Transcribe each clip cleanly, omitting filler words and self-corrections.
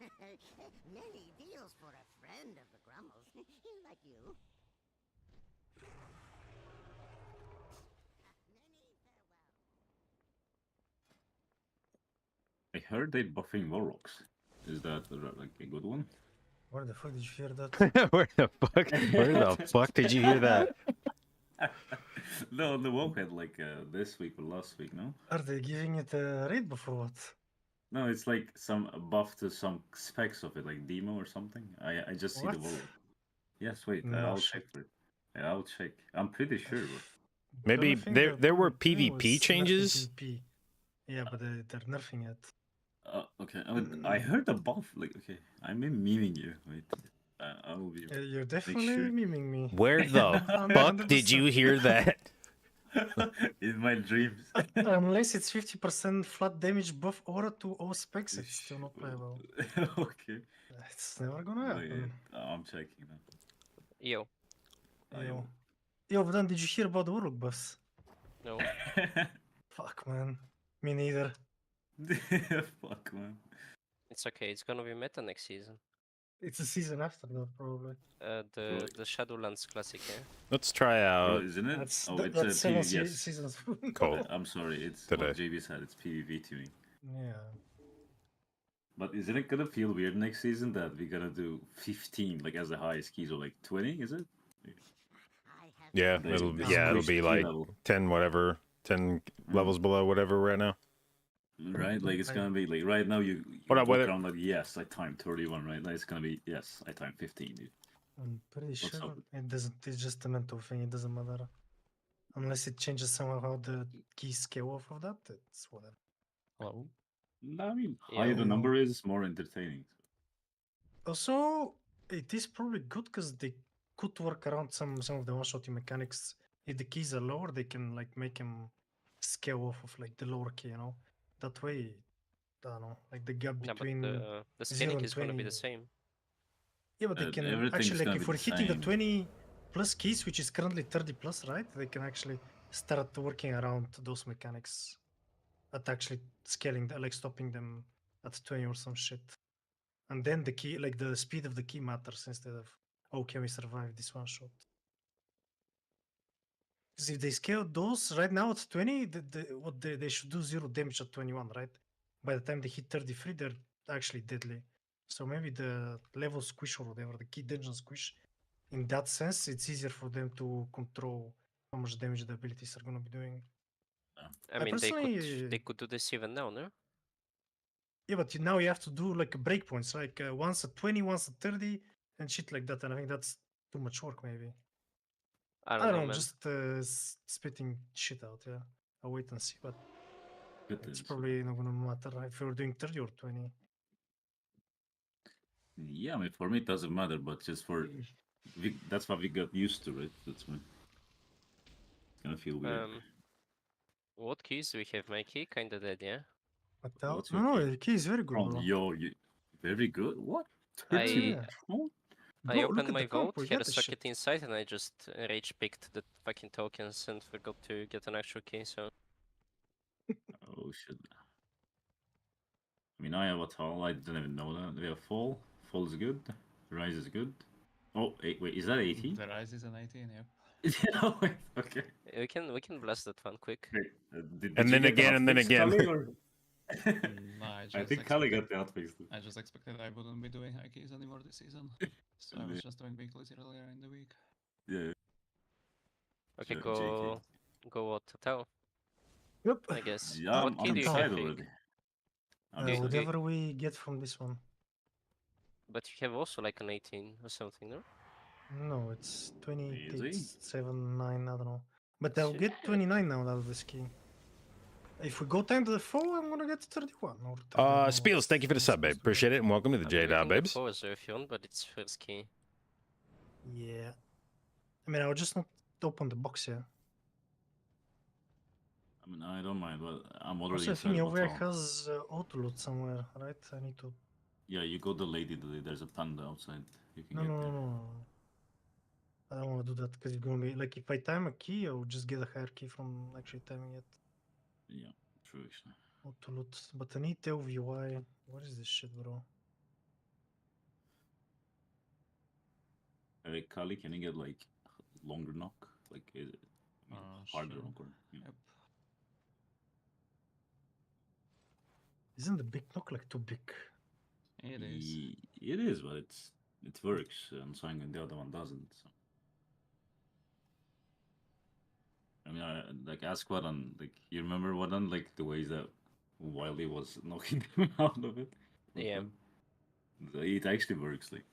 Many deals for a friend of the Grummles, like you. Many farewell. I heard they buffing Warlocks. Is that like a good one? Where the fuck did you hear that? Where the fuck did you hear that? No, the WoW had like this week or last week, no? Are they giving it a raid buff or what? No, it's like some buff to some specs of it, like demo or something. I just see the What? Warlock. Yes, wait, No I'll shit. check for it. Yeah, I'll check. I'm pretty sure. But... Maybe The only thing there that were doing was PvP nerfing changes. PvP. Yeah, but they're nerfing it. Okay, I heard a buff. Like, okay, I'm memeing you. Wait, I will be. You're definitely sure. miming me. Where the fuck did you hear that? In my dreams. Unless it's 50% flat damage buff aura to all specs, it's still not playable. Okay. It's never gonna happen. Wait, I'm checking now. Yo. Yo, but then did you hear about the Warlock buffs? No. Fuck, man. Me neither. Fuck, man. It's okay. It's gonna be meta next season. It's a season after that, probably. The Shadowlands Classic, yeah? Let's try out. Isn't it? That's, Oh, that's it's a seven PvP. Yes. seasons. Cool. I'm sorry, it's Today. what JB said. It's PvP tuning. Yeah. But isn't it gonna feel weird next season that we're gonna do 15 like as the highest keys or like 20? Is it? Yeah, They- it'll they it'll squeeze be key like level. 10 whatever, 10 levels below whatever right now. Right, like it's gonna be like right now you What up walk with it? around like yes I timed 31, right? Like it's gonna be yes I timed 15, dude. I'm pretty What's sure up? it doesn't. It's just a mental thing. It doesn't matter. Unless it changes somehow how the keys scale off of that. It's whatever. Hello? I mean, Yeah. higher the number is, more entertaining. Also, it is probably good because they could work around some of the one-shotting mechanics. If the keys are lower, they can like make them scale off of like the lower key, you know. That way, I don't know, like the gap Yeah, but between the 0 scaling and is gonna be 20. the same. Yeah, but they can Everything's actually, like, gonna if be we're the hitting the same. 20 plus keys, which is currently 30 plus, right? They can actually start working around those mechanics at actually scaling, like stopping them at 20 or some shit. And then the key, like the speed of the key matters instead of, oh, can we survive this one shot? Because if they scale those right now at 20, they should do 0 damage at 21, right? By the time they hit 33, they're actually deadly. So maybe the level squish or whatever, the key dungeon squish, in that sense, it's easier for them to control how much damage the abilities are going to be doing. I I mean, personally- they could do this even now, no? Yeah, but now you have to do like breakpoints, like once at 20, once at 30, and shit like that. And I think that's too much work, maybe. I I don't don't know, know, man. just spitting shit out, yeah. I'll wait and see, but Good it's things. probably not gonna matter if you're doing 30 or 20. Yeah, I mean for me it doesn't matter, but just for that's what we got used to, right? That's why it's gonna feel weird. What keys do we have? My key kinda dead, yeah? What's your No, key? the key is very good, From bro. you very good. What? I 30? Oh, I Bro, look opened at my the comp, vote, we had a got this socket shit. inside, and I just rage picked the fucking tokens and forgot to get an actual key, so... oh shit. I mean I have a tall, I didn't even know that. We have fall. Fall is good. Rise is good. Oh wait, is that 18? The rise is an 18, yeah. Oh, wait, okay. We can blast that one quick. Wait, And then again, and then again. No, I think Kali got the outfix. I just expected I wouldn't be doing high keys anymore this season. So I was just doing weeklies earlier in the week. Yeah. Okay, JK. go what? Tell, Yep. I guess. Yeah, What key I'm do you inside have, Fake? already. I'm Okay, inside. Whatever we get from this one. But you have also like an 18 or something, no? No, it's 20, Easy. 7, 9, I don't know. But I'll Shit. get 29 now out of this key. If we go time to the 4, I'm gonna get 31 or 31. Spiels, thank you for the sub, babe. Appreciate it, and welcome to the I mean, we J-Dot, can go babes. forward there if you want, but it's first key. Yeah. I mean, I'll just not open the box here. I mean, I don't mind, but I'm already Also, I inside think the over here hotel. has auto loot somewhere, right? I need to. Yeah, you go the lady. There's a panda outside. You can No, get no, there. no, no. I don't want to do that because it's gonna be like if I time a key, I'll just get a higher key from actually timing it. Yeah, true. Actually. Auto loot, but I need LVY. What is this shit, bro? Kali, can you get like longer knock? Like is it harder Sure. knock or yeah. Yep. Isn't the big knock like too big? It is. It is, but it works on Sang and the other one doesn't. So. I mean, like ask Wadan, like you remember Wadan, like the ways that Wiley was knocking them out of it. Yeah. It actually works. Like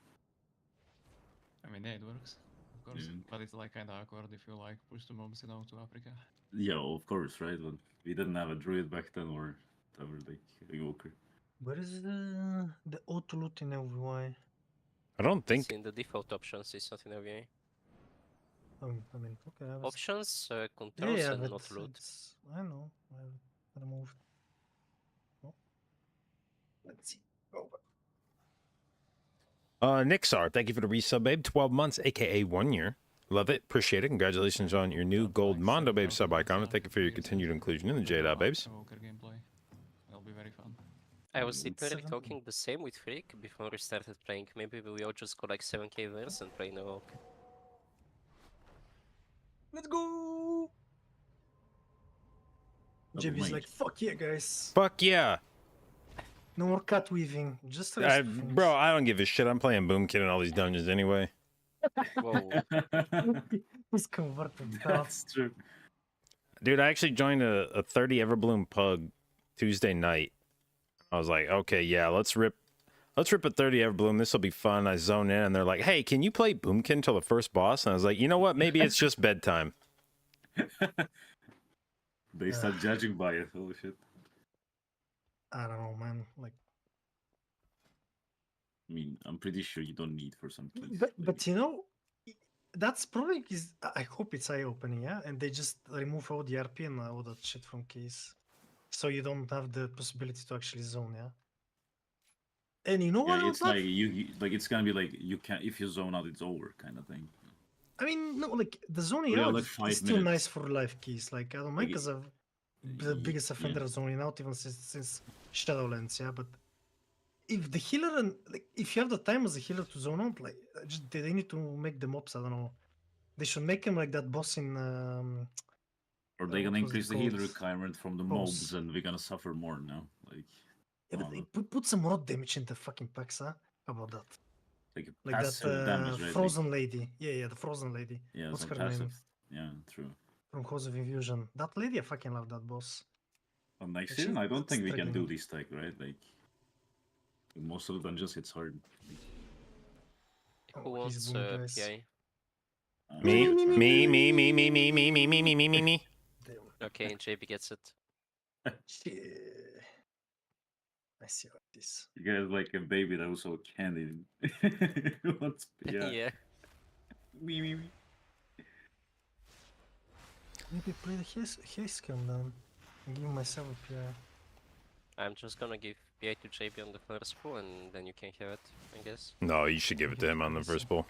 I mean, yeah, it works. Of course. Yeah. But it's like kind of awkward if you like push the mobs, to Africa. yeah, of course, right? But we didn't have a druid back then, or whatever, like a Joker. Where is the auto loot in LVY? I don't It's think in the default options, it's not in LVA. I mean, okay. I was, Options, yeah, controls, yeah, and but not loot. I know. I removed. Oh. Let's see. Oh, Nixar, thank you for the resub, babe. 12 months, aka 1 year. Love it. Appreciate it. Congratulations on your new gold Mondo Babe sub icon. And thank you for your continued inclusion in the J Babes. Joker gameplay. It'll be very fun. I was It's literally 17. talking the same with Freak before we started playing. Maybe we all just go like 7k verse and play no oak. let's go. Double JB's like, mage. fuck yeah, guys. Fuck yeah. No more cut weaving. Just rest things. Bro, I don't give a shit. I'm playing Boomkid in all these dungeons anyway. Whoa. He's converted. That's true. Dude, I actually joined a 30 Everbloom pug Tuesday night. I was like, okay, yeah, let's rip a 30 Everbloom. This will be fun. I zone in, and they're like, hey, can you play Boomkin until the first boss? And I was like, you know what? Maybe it's just bedtime. They start judging by it. Holy shit. I don't know, man. Like, I mean, I'm pretty sure you don't need for some keys. but you know, that's probably is. I hope it's eye opening, yeah. And they just remove all the RP and all that shit from keys, so you don't have the possibility to actually zone, yeah. And you know what? yeah, I it's would like love? you like it's gonna be like you can if you zone out, it's over kind of thing. I mean, no, like the zoning We have, out like, is 5 still nice minutes. for life keys. Like I don't mind Like, because I've the biggest offender of zoning out even since Shadowlands, yeah. But if the healer and like if you have the time as a healer to zone out, like just they need to make the mobs. I don't know. They should make him like that boss in. Or they what gonna was it increase the healer called? requirement from the Boss. mobs, and we're gonna suffer more now. Like, Yeah, but wow, they put some rot damage in the fucking packs, huh? How about that? like Like passive that damage, right? Like, frozen lady. Yeah, the frozen lady. yeah, What's some her passive. name? Yeah, true. From Cause of Infusion. That lady, I fucking love that boss. On next Actually, season, I don't think we can do struggling. this tech, right? Like, in most of the dungeons, it's hard. Who Oh, he's wants boom, guys. PI? Me, Sure, sure. me, me, me, me, me, me, me, me, me, me, me, me. Damn. Okay, JB gets it. Shit. I see how it is. You guys like a baby that was so candy. Who wants yeah. Yeah. Me, me, me. Maybe play the haste scam down and give myself a PI. I'm just gonna give PI to JB on the first pull and then you can have it, I guess. No, you should give it to him on the first pull.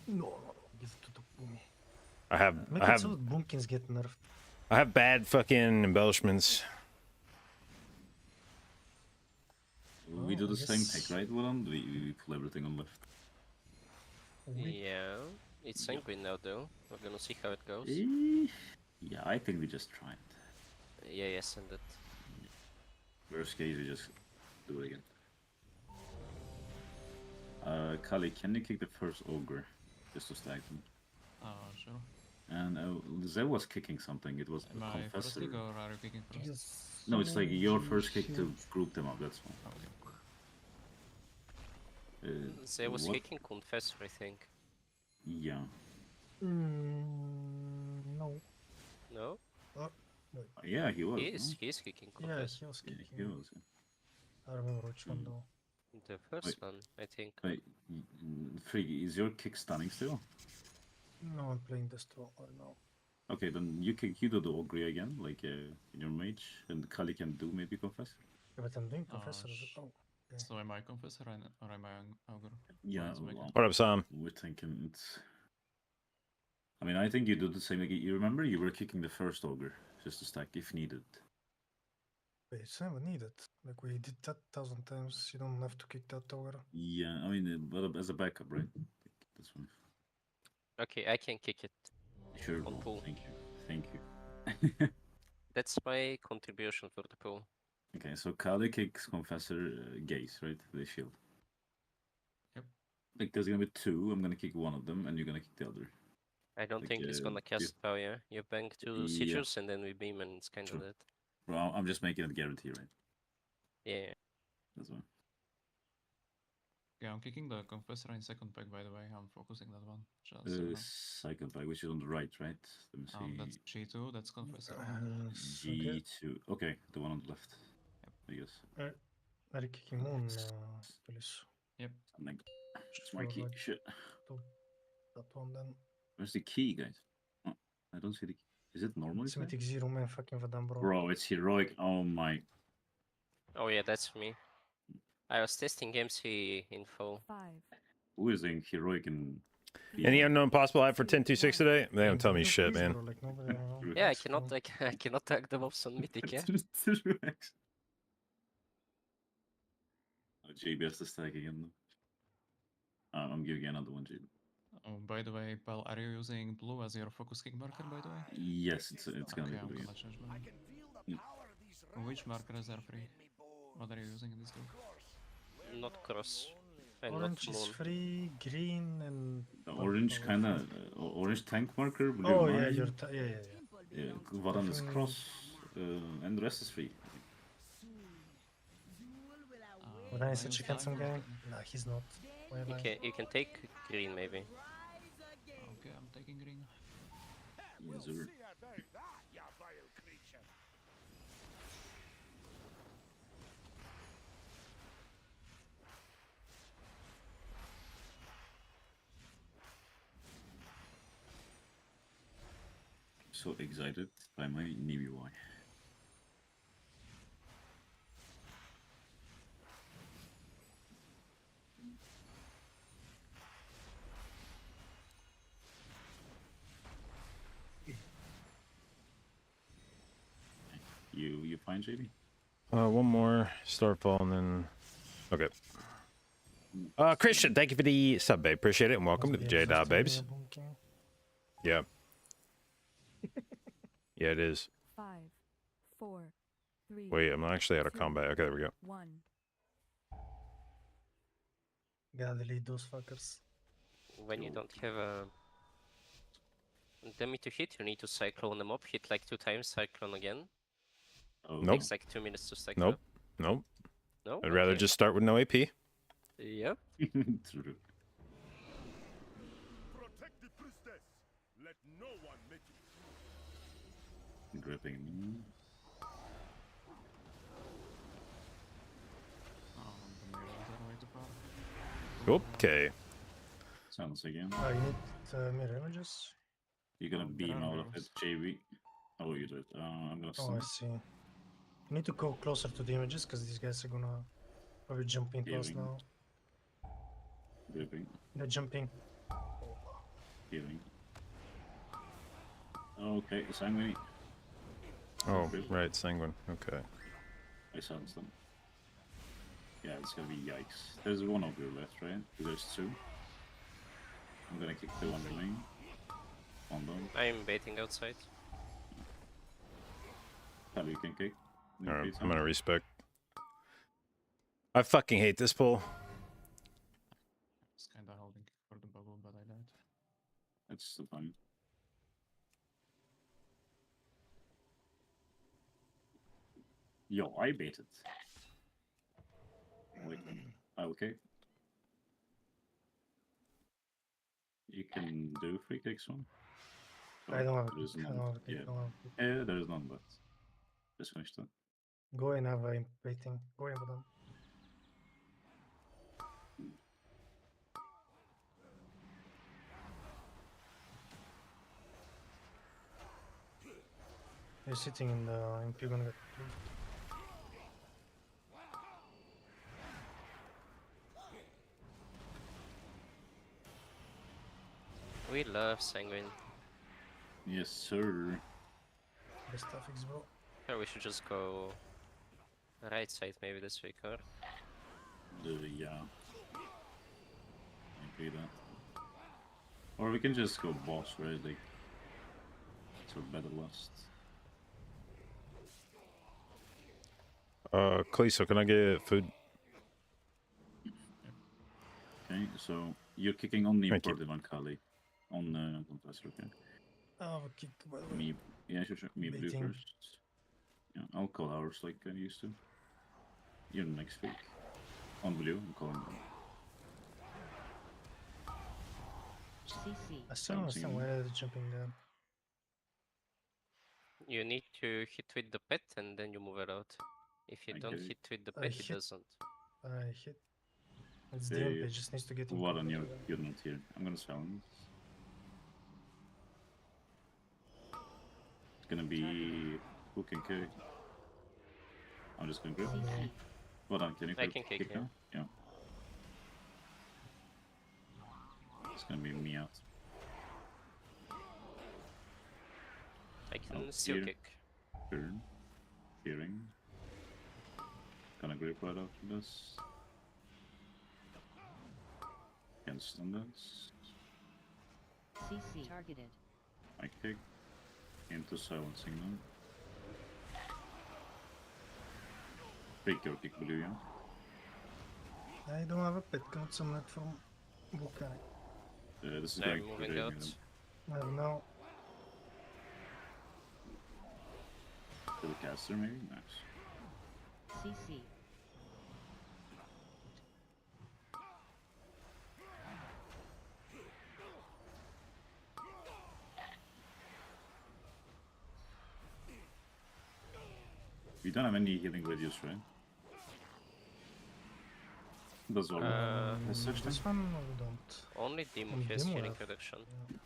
No, give it to the Boomy. Make I it so that Boomkins get nerfed. have bad fucking embellishments. We do Oh, I the same guess- tech, right, Willem? We pull everything on left. Yeah. It's sanguine now though. We're gonna see how it goes. Yeah, I think we just try it. Yeah, send it. Worst case, we just do it again. Kali, can you kick the first ogre just to stack them? Sure. And Zell was kicking something. It was Am a I first confessor. kick or are you kicking first? Yes. No, it's like your first kick to group them up. That's one. Okay. They was what- kicking Confessor, I think. Yeah. No. No? Yeah, he was. He is kicking Yeah, Confessor. he was Yeah, kicking. he was. I remember which one Mm. though. The first one, I think. Wait, Friggy, is your kick stunning still? No, I'm playing this too right now. Okay, then you do the ogre again, like in your mage, and Kali can do maybe confess. Yeah, but I'm doing Professor. sh- Oh, So am I Confessor or am I Augur? Yeah, Let's make it. well, What up, Sam? we're thinking it's. I mean, I think you do the same. Like, you remember you were kicking the first ogre just to stack if needed. wait, it's never needed. Like we did that 1,000 times. You don't have to kick that tower. Yeah, I mean, but as a backup, right? That's fine. Okay, I can kick it. Sure, On bro. pool. Thank you. Thank you. That's my contribution for the pool. Okay, so Kali kicks Confessor Gaze, right? They shield. Yep. Like there's gonna be two. I'm gonna kick one of them, and you're gonna kick the other. I don't Like, think he's gonna you- cast power, yeah? You bang two Yeah. siegers and then we beam and it's kinda True. dead. Well, I'm just making it guarantee, right? Yeah. That's one. Yeah, I'm kicking the Confessor in second pack, by the way. I'm focusing that one. Just so you know. Second pack, which is on the right, right? Let me see. That's G2, that's Confessor. Okay. G2. Okay, the one on the left. I guess. Are you kicking Moon, please? Yep. Something. It's Sure, my key. like Shit. that one then. Where's the key, guys? Oh, I don't see the key. Is it normally? there? Semitic Zero man fucking vadam, bro. Bro, it's heroic. Oh my. Oh yeah, that's me. I was testing MC info. 5, Who is in heroic in. Any unknown possible hype for 10-2-6 today? They don't tell me No shit, quiz, man. bro, like nobody, True. Yeah, I asked cannot for- I cannot tag the mobs on Mythic, yeah? Oh, JB has to stack again. I'm giving you another one, JB. Oh, by the way, Pal, are you using blue as your focus kick marker, by the way? Yes, it's gonna Okay, be I'm blue. gonna change mine. Which markers are free? What are you using in this build? Not cross. And Orange not is moon. free, green and The orange purple, kind I of orange tank marker. Blue Oh yeah, mine. you're yeah. Yeah, Varan is Definitely. cross, and the rest is free. When I are such a you handsome flying or guy, something? nah, he's not. Why am I? You can take green maybe. Okay, I'm taking green. Yes, sir. So excited by my new UI. You find JB? One more Starfall and then. Okay. Christian, thank you for the sub, babe. Appreciate it, and welcome to the J Dot Babes. Yeah. Yeah, it is. 5, 4, 3. Wait, I'm actually out of combat. Okay, there we go. 1. Gotta delete those fuckers. When you don't have a dummy to hit, you need to cyclone them up, hit like 2 times, cyclone again. Oh, Nope. Takes like 2 minutes to cycle Nope. up. Nope. No? I'd rather Okay. just start with no AP. Yep. True. Protect the priestess. Let no one make it. Gripping. Oh, the mirrors are way too far. Okay. Sounds again. You need mirror images. You're gonna there beam are out of it, mirrors. JB. Oh, you do it. I'm gonna Oh, I stun. see. You need to go closer to the images because these guys are gonna probably jump into us Healing. now. Gripping. They're jumping. Healing. Okay, Sanguine. Oh, right, Sanguine. Okay. I silenced them. Yeah, it's gonna be yikes. There's one of you left, right? There's two. I'm gonna kick the one remaining. One down. I'm baiting outside. Probably you can kick. Alright, I'm gonna respec. I fucking hate this pull. It's kinda holding for the bubble, but I died. That's still fine. Yo, I baited. Wait. Okay. You can do free kicks one. I don't have a There's pick. I none. don't have a pick. Yeah. I don't have a pick. Yeah, there's none, but just finished that. Go in, have a baiting. Go in with them. You're sitting in the MP, gonna get killed. We love Sanguine. Yes, sir. Best affix, bro. Yeah, we should just go right side maybe this week, or? Yeah. I agree that. Or we can just go boss, right? Like, so better lust. Kalisto, can I get food? Okay, so you're kicking on the Thank you. imported one, Kali. On Compressor, okay. Oh, kick, by the way. Me, yeah, sure. Me blue Baiting. first. Yeah, I'll call ours like I used to. You're next week. On blue, I'm calling blue. CC. I still don't understand why they're jumping down. You need to hit with the pet and then you move it out. If you don't Okay. hit with the I pet, it hit- doesn't. I hit. It's They- DMP, just needs to get in What on contact with you're not here. I'm gonna silence. It's gonna be hook and kick. I'm just gonna grip. CC. What on? Can you I can kick, yeah. now? Yeah. It's gonna be me out. I can Oh, still here. kick. Turn. Hearing. Gonna grip right after this. Can stun this. CC. Targeted. I kick. Into silencing them. Break your kick blue, yeah? I don't have a pet, got some net from Volcanic. This is I'm going moving to out. I have now. to the caster, maybe? Nice. CC. We don't have any healing radius, right? Does all has such This thing? one we don't. Only Demo On has Demo healing have. reduction. Yeah.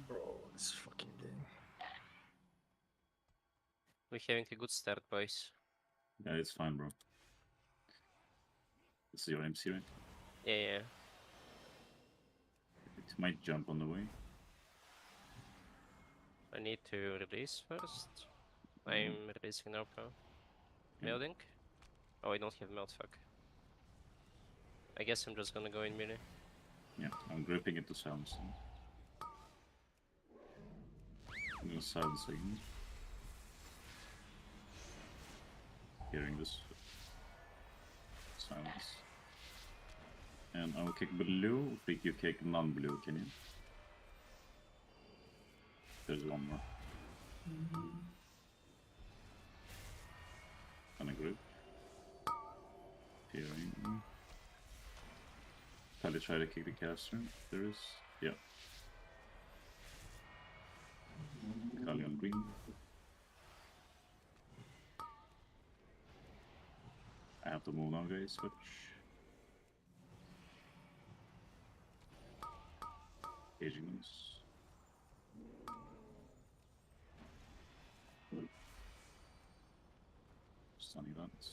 Bro, this fucking game. We're having a good start, boys. Yeah, it's fine, bro. This is your MC, right? Yeah, yeah. It might jump on the way. I need to release first. I'm releasing now, bro. Yeah. Melding? Oh, I don't have meld, fuck. I guess I'm just gonna go in melee. Yeah, I'm gripping it to silence them. I'm gonna silence again. Hearing this. Silence. And I will kick blue. Freak, you kick non-blue, can you? There's one more. Gonna grip. Hearing. Probably try to kick the caster. There is. Yeah. Kali on green. I have to move now, guys. Switch. Caging those. Stunning events.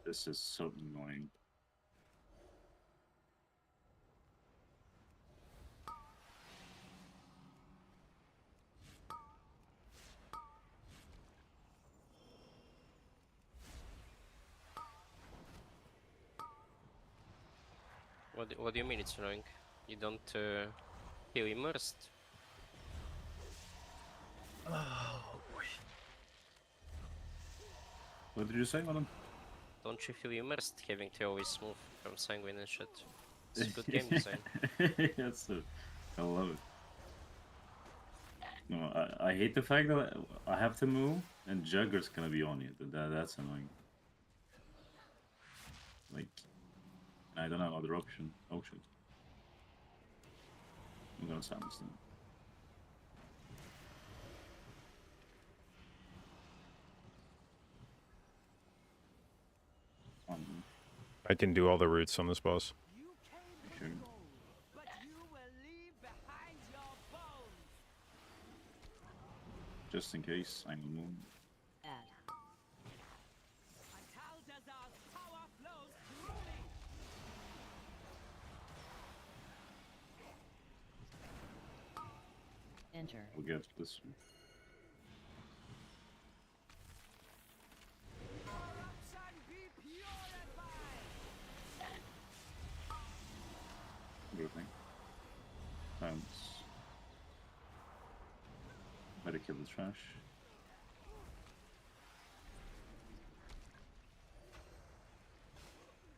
This is so annoying. What do you mean it's annoying? You don't feel immersed? Oh boy. What did you say, madam? Don't you feel immersed having to always move from Sanguine and shit? It's good game design. Yes, sir. I love it. No, I hate the fact that I have to move and Jugger's gonna be on you. That's annoying. Like, I don't have other option. Oh shit. I'm gonna silence them. I can do all the roots on this boss. Sure. just in case. I'm on moon. Add. Enter. We'll get this one. Everything. Better kill the trash.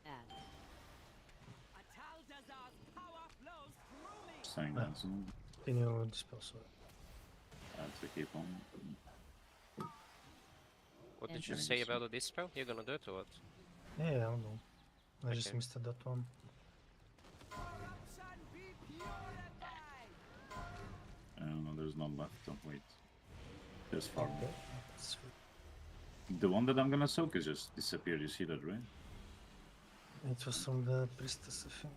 Add. Staying down some. Can you dispel so? To keep on. What did you Enter. say about the dispel? You're gonna do it or what? Yeah, I don't know. I just Okay. missed that one. No, there's none left. Don't wait. There's far more. Okay. Sweet. The one that I'm gonna soak is just disappeared. You see that, right? It was from the priestess, I think.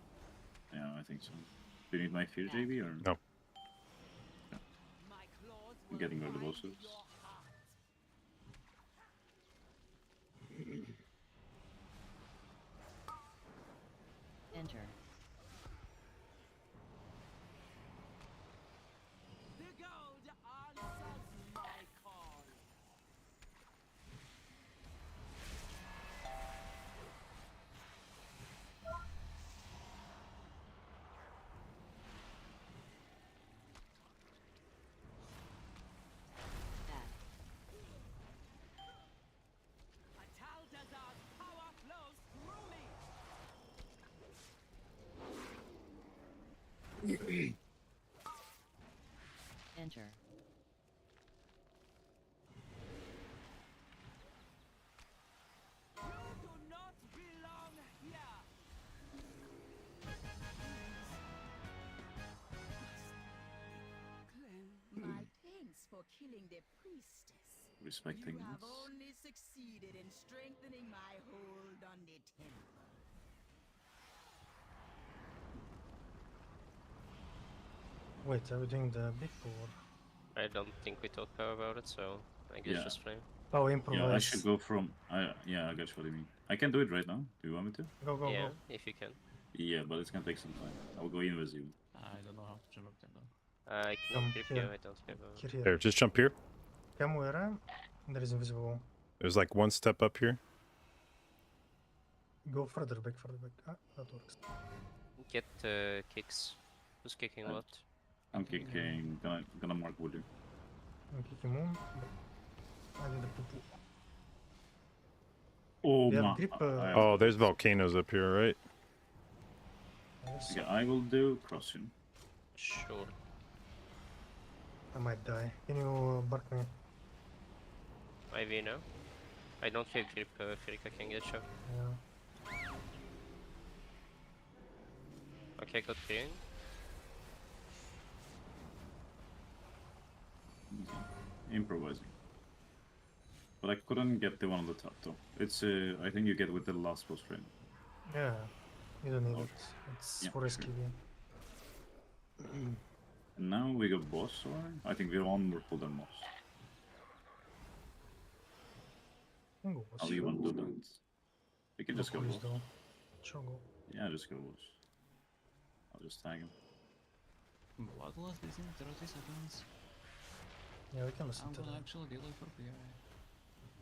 Yeah, I think so. Do you need my fear, JB, or No. I'm getting rid of the bosses. Enter. Enter. My thanks for killing the priestess. Respecting You have this. only succeeded in strengthening my hold on the temple. Wait, are we doing the big or? I don't think we talked power about it, so I guess Yeah. just flame. Oh, Yeah, I improvise. should go from. Yeah, I got what you mean. I can do it right now. Do you want me to? Go, go, Yeah, go. if you can. Yeah, but it's gonna take some time. I'll go invisible. I don't know how to jump up there though. I Come can grip you, here. I don't have a... Here, here. There, just jump here. Come where I am. There is invisible. There's like one step up here. Go further back, further back. Ah, that works. Get kicks. Who's kicking what? I'm kicking. Gonna mark Woody. I'm kicking moon. I did the poo poo. Oh They have my! grip, Oh, there's volcanoes up here, right? Yes. Okay, I will do crossing. Sure. I might die. Can you bark me? IV now. I don't have grip, Frick, I can get you. Yeah. Okay, got clean. Improvising. But I couldn't get the one on the top though. It's I think you get with the last boss frame. Yeah. You don't need Okay. it. It's Yeah, for sure. risky game. And now we go boss, or I think we're on more full than boss. Can go. How do you want to do that? We can just go Police boss. though. Sure, go. Yeah, just go boss. I'll just tag him. Bloodlust is in 30 seconds. Yeah, we can listen I'm to gonna that. actually deal with for PI.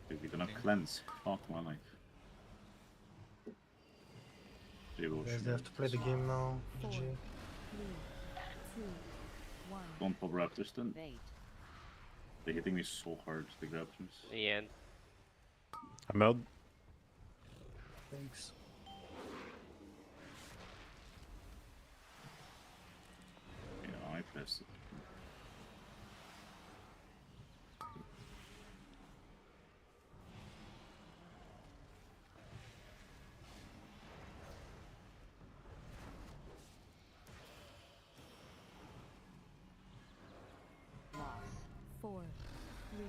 Dude, we're gonna Okay. cleanse. Fuck my life. Guys, they have to play the game now. Four, GG. 3, 2, 1. Don't pop raptors then. Bait. They're hitting me so hard, the raptors. Yeah, I meld. Thanks. Yeah, I pressed it. Loss. 4, 3,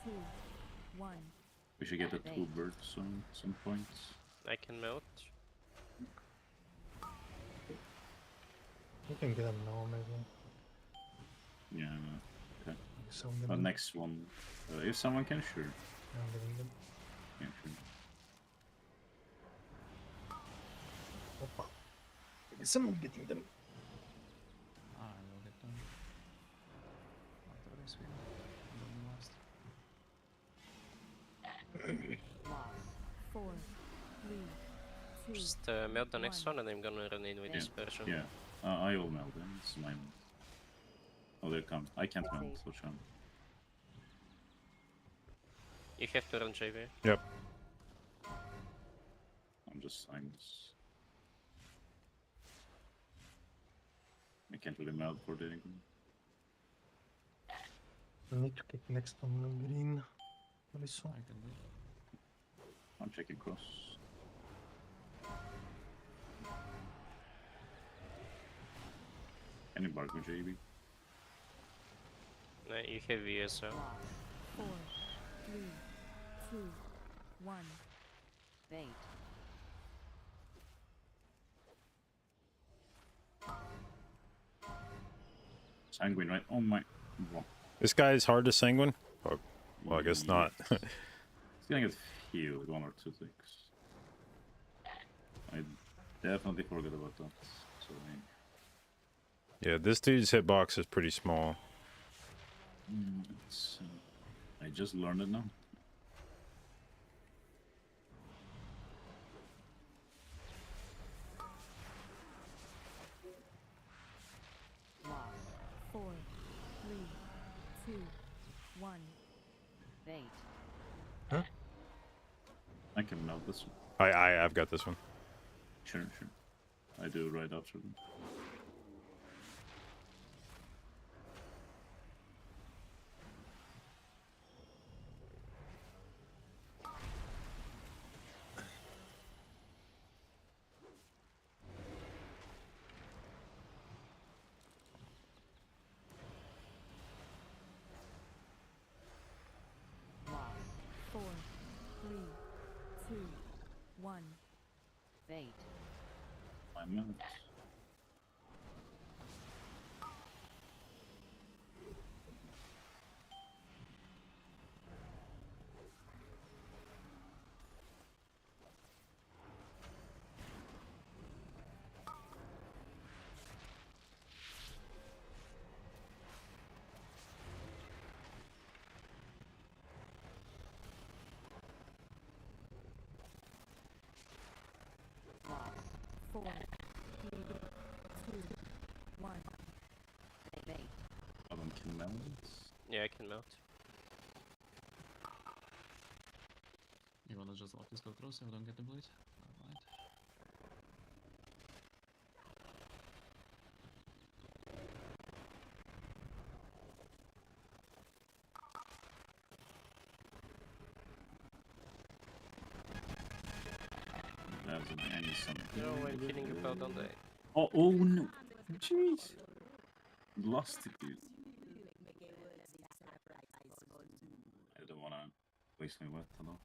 2, 1. We should get the two birds on some point. I can melt. You can get them now, maybe. Yeah, okay. So I'm The gonna next one, if someone can, sure. I'm getting them. Yeah, sure. Hoppa. Is someone getting them? I will get them. After this win. And then last. Loss. 4, 3, 2. Just melt the next one and I'm gonna run in with Yeah. dispersion. Yeah, I will melt them. It's mine. Oh, they come. I can't melt, so sure. You have to run JV. Yep. I'm just signing this. I can't really melt for the anything. I need to get next on the green. What is so? I can do. I'm checking cross. Any bark with JB? No, you have VSO. Loss. 4, 3, 2, 1. Bait. Sanguine, right? Oh my. Wow. This guy is hard to sanguine? Oh, well, I guess not. He's gonna get healed 1 or 2 ticks. I definitely forgot about that. So Yeah, this dude's hitbox is pretty small. it's, I just learned it now. Loss. 4, 3, 2, 1. Bait. I can melt this one. I've got this one. Sure. I do right after them. Loss. 4, 3, 2, 1. Bait. I melt. Loss. 4, 3, 2, 1. Bait. Adam can melt. Yeah, I can melt. You wanna just let this go through so we don't get the bleed? Alright. That's an any something. No, I'm killing you fell down the. Oh no! Jeez! Lost it, dude. I don't wanna waste my wet at all.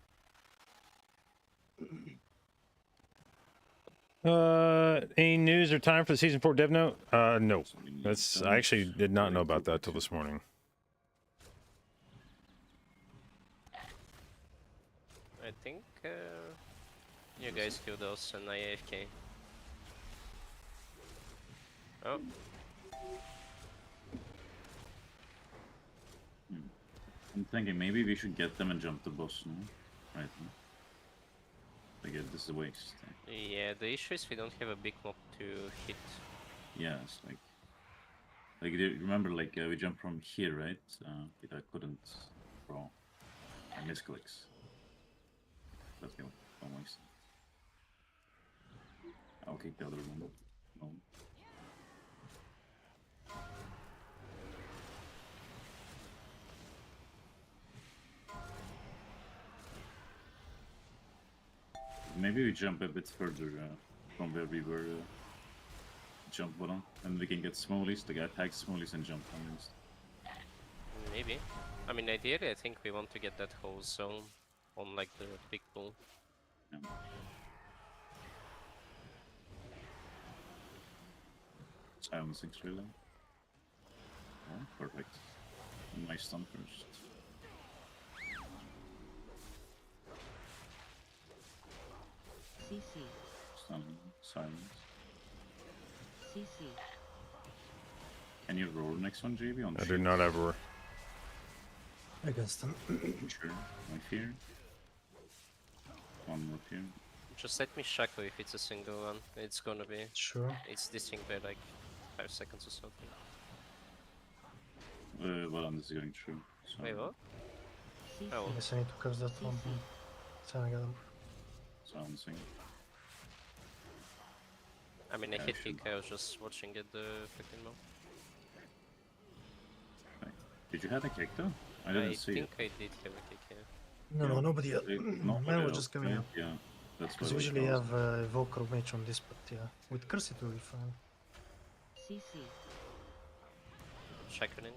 Any news or time for the season 4 dev note? No. So we need That's I damage, actually did not know about that till 42. this morning. I think you guys killed us and I AFK. Oh, I'm thinking maybe we should get them and jump the boss now. Right now. Like, this is a waste. yeah, the issue is we don't have a big mob to hit. Yeah, it's like do you remember, like, we jumped from here, right? But I couldn't throw. I misclicks. Let's go. Don't waste. I'll kick the other one. No. Maybe we jump a bit further from where we were jump bottom, and we can get smallies. The guy tags smallies and jump on this. Maybe. I mean, ideally, I think we want to get that whole zone on like the big pool. Yeah. Silencing really. Oh, perfect. And my stun first. CC. Stun, silence. CC. Can you roll next one, JB? On I do shield? not ever. Against them. Sure. My fear. One more fear. Just let me shackle if it's a single one. It's gonna be. Sure. It's distinct by like 5 seconds or something. Well, I'm just going through. So Wait, what? CC. Oh, I guess I need to curse that one. So I got them. silencing. I mean, I Yeah, hit should- kick, I was just watching it the freaking mount. Did you have a kick though? I didn't see think it. I did have a kick, yeah. No, Yeah. nobody else. No, Man was just coming yeah, out. Yeah, that's Because what usually you I have Evoker Mage on this, but yeah. With Curse it will be fine. CC. Shackling.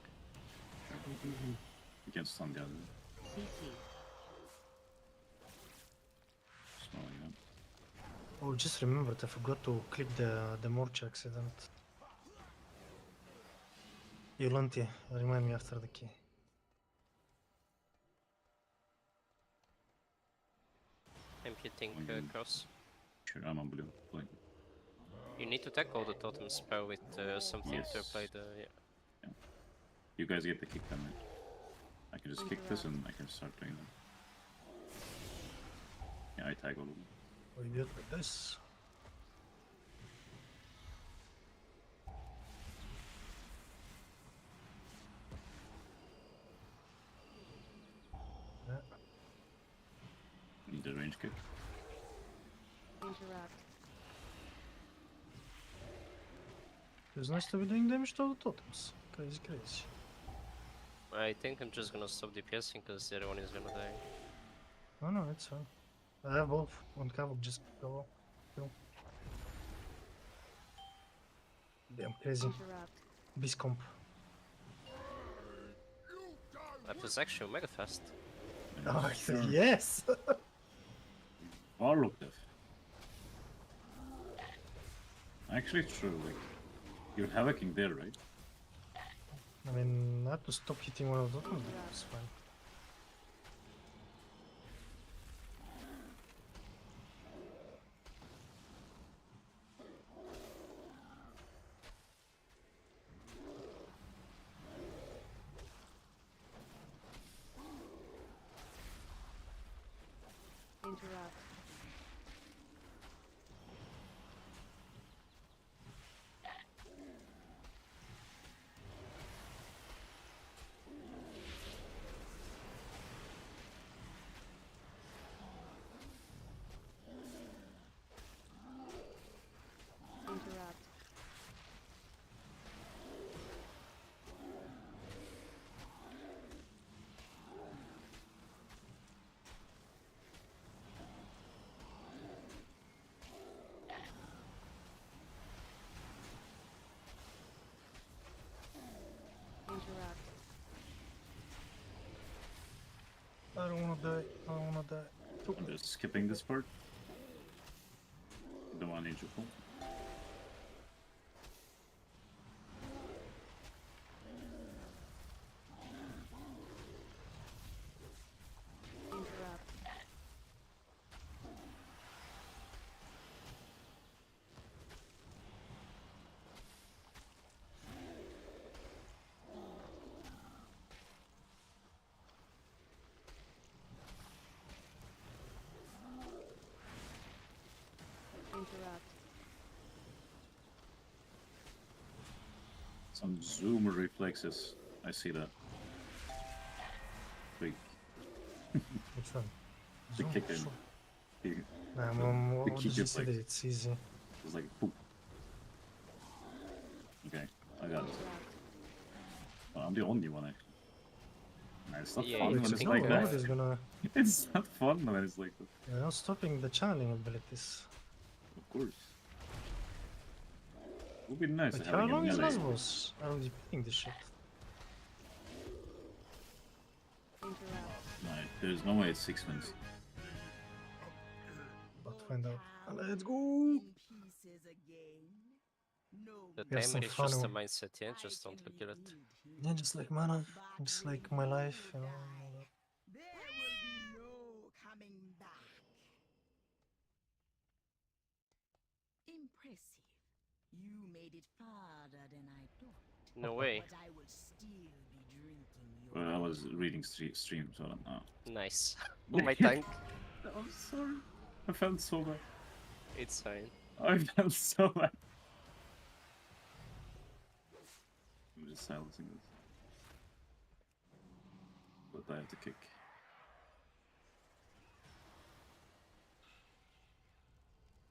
You can stun the other. CC. So yeah. Oh, just remembered, I forgot to click the Morch accident. Yolanti, remind me after the key. I'm hitting cross. Sure, I'm on blue. Like, You need to tackle the totem spell with something to apply Yes. the. Yeah. you guys get the kick then, right? I can just kick this and I can start doing that. Yeah, I tag all of them. We do it like this. Yeah. Need a range kick. Interrupt. It's nice to be doing damage to all the totems. Crazy, crazy. I think I'm just gonna stop DPSing because the other one is gonna die. Oh no, it's fine. I have both. One cover, just go. Go. Damn, crazy. Interrupt. Beast comp. That was actually mega fast. Oh, Sure. yes! All of them. Actually, it's true. Like, you're havocing there, right? I mean, I have to stop hitting one of the totems, but it's fine. Interrupt. Interrupt. Interrupt. I don't wanna die. I don't wanna die. I'm just skipping this part. Don't want ninja pull. Interrupt. Interrupt. Some zoomer reflexes. I see that. Big. Which one? The Zoom, kick in. sure. Big. Nah, The what kick did you is say like- that it's easy? It's like poop. Okay, I got it. Interrupt. Well, I'm the only one actually. Nah, it's not Yeah, fun you when should it's think like that. that. Nobody's gonna. It's not fun when it's like that. You're not stopping the channeling abilities. Of course. It would be nice Like, to how have a long is melee. last boss? I'm repeating this shit. Interrupt. No, there's no way it's 6 minutes. But find out. Let's go! In pieces again. No The We have some timer is fun just a with- mindset, yeah? Just don't look at it. Yeah, just like mana, just like my life, you know. and all that. There will be no coming back. Impressive. You made it farther than I thought. No way. But I will still be drinking your Well, I was reading stream, so I don't know. Nice. Oh, my tank. I'm sorry. I felt so bad. It's fine. I felt so bad. I'm just silencing this. But I have to kick.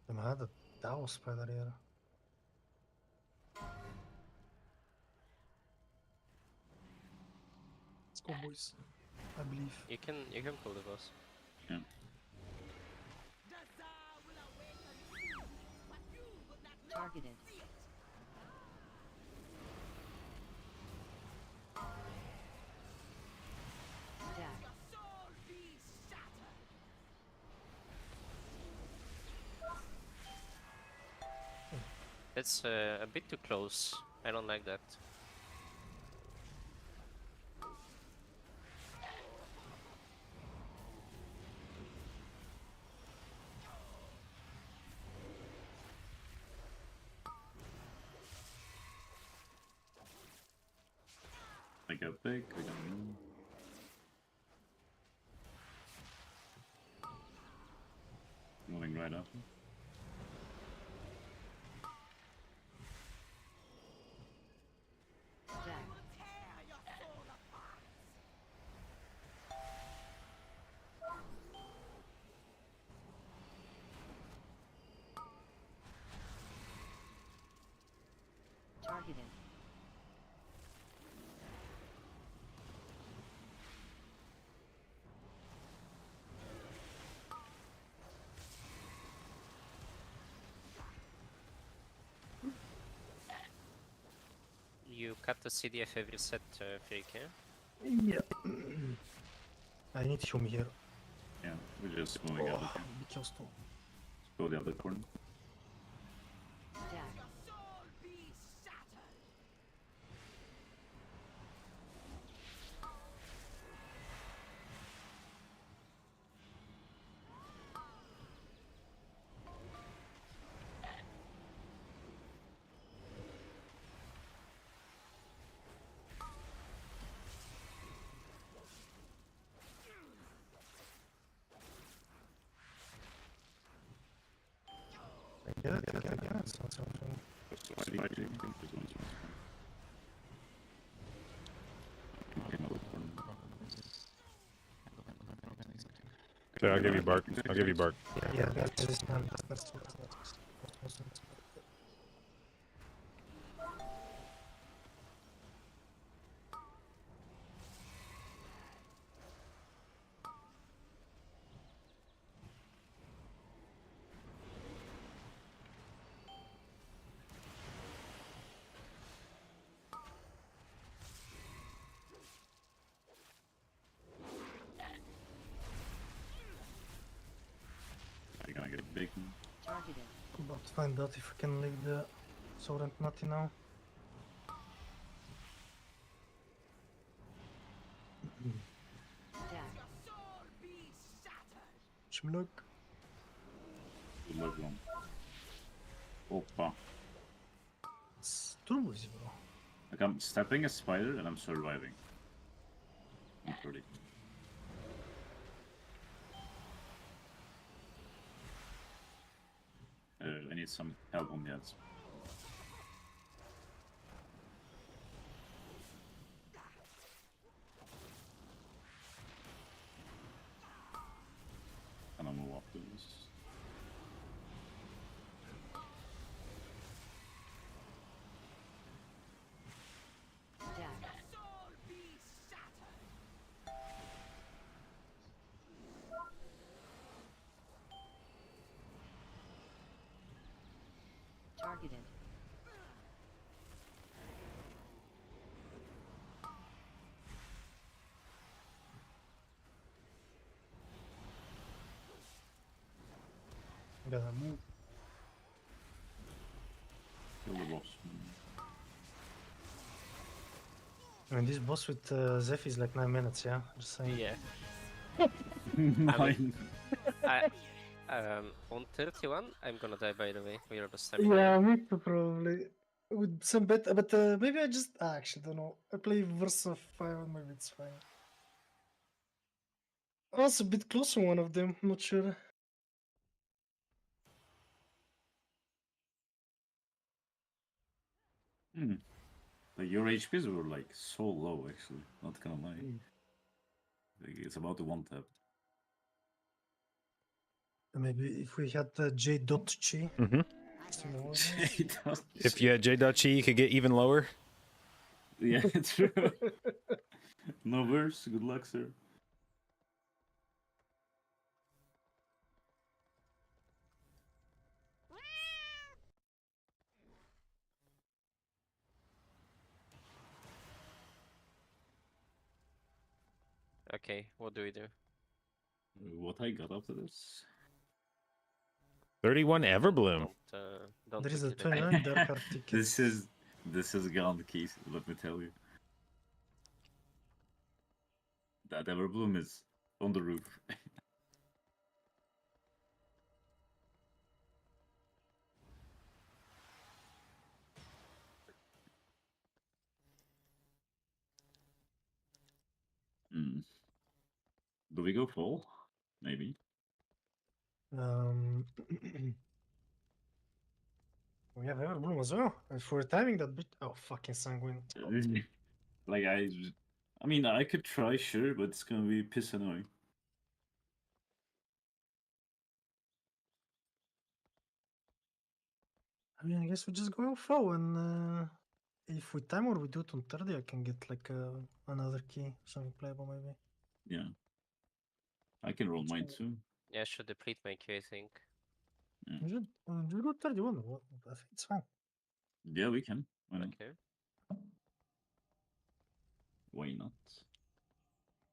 De hade Dao spider here. Let's go, boys. I believe. You can pull the boss. Yeah. The Tsar will awaken soon, but you will not live Targeted. to see it. Attack. Your soul be shattered. That's a bit too close. I don't like that. I got big, I got move. Moving right up. Attack. Tear your soul apart. Targeted. You cut the CDF every set, Fake, yeah? Yeah. I need him here. Yeah, we're just moving out. Oh, be kills too. Go the other corner. Attack. Your soul be shattered. Yeah, it's not something. Okay, I'll give you bark. I'll give you bark. Yeah, that's just not. That's not. You're gonna get big. Targeted. About to find out if I can leave the Sovereign Nutty now. Attack. Your soul be shattered. Wish me luck. Good luck, long. Oppa. It's turbo easy, bro. Like I'm stepping a spider and I'm surviving. Literally. I need some help on the ads. And I'll move off to this. Attack. Soul be shattered. Targeted. Gotta move. Kill the boss. I mean, this boss with Zeph is like 9 minutes, yeah? Just saying. Yeah. Nine. On 31, I'm gonna die by the way. We are the Yeah, stamina. me too, probably. With some bet, but maybe I just. I actually don't know. I play Versa 5, maybe it's fine. I was a bit close on one of them, not sure. Like your HPs were like so low actually. Not gonna lie. Like, it's about to one tap. Maybe if we had j.chi. Mm-hmm. Mm-hmm. If you had J.Chi, you could get even lower. Yeah, true. No worse. Good luck, sir. Okay, what do we do? What I got after this? 31 Everbloom. Don't There is a look at it. 29 dark art ticket. This is gone keys. Let me tell you. That Everbloom is on the roof. Do we go full? Maybe. We have Everbloom as well. If we're timing that bit. Oh, fucking Sanguine. Like, I mean, I could try, sure, but it's gonna be piss annoying. I mean, I guess we just go full and if we time or we do it on 30, I can get like another key, something playable maybe. Yeah. I can roll mine too. Yeah, I should deplete my Q, I think. We should we go 31. I think it's fine. Yeah, we can. Why not? Okay. Why not?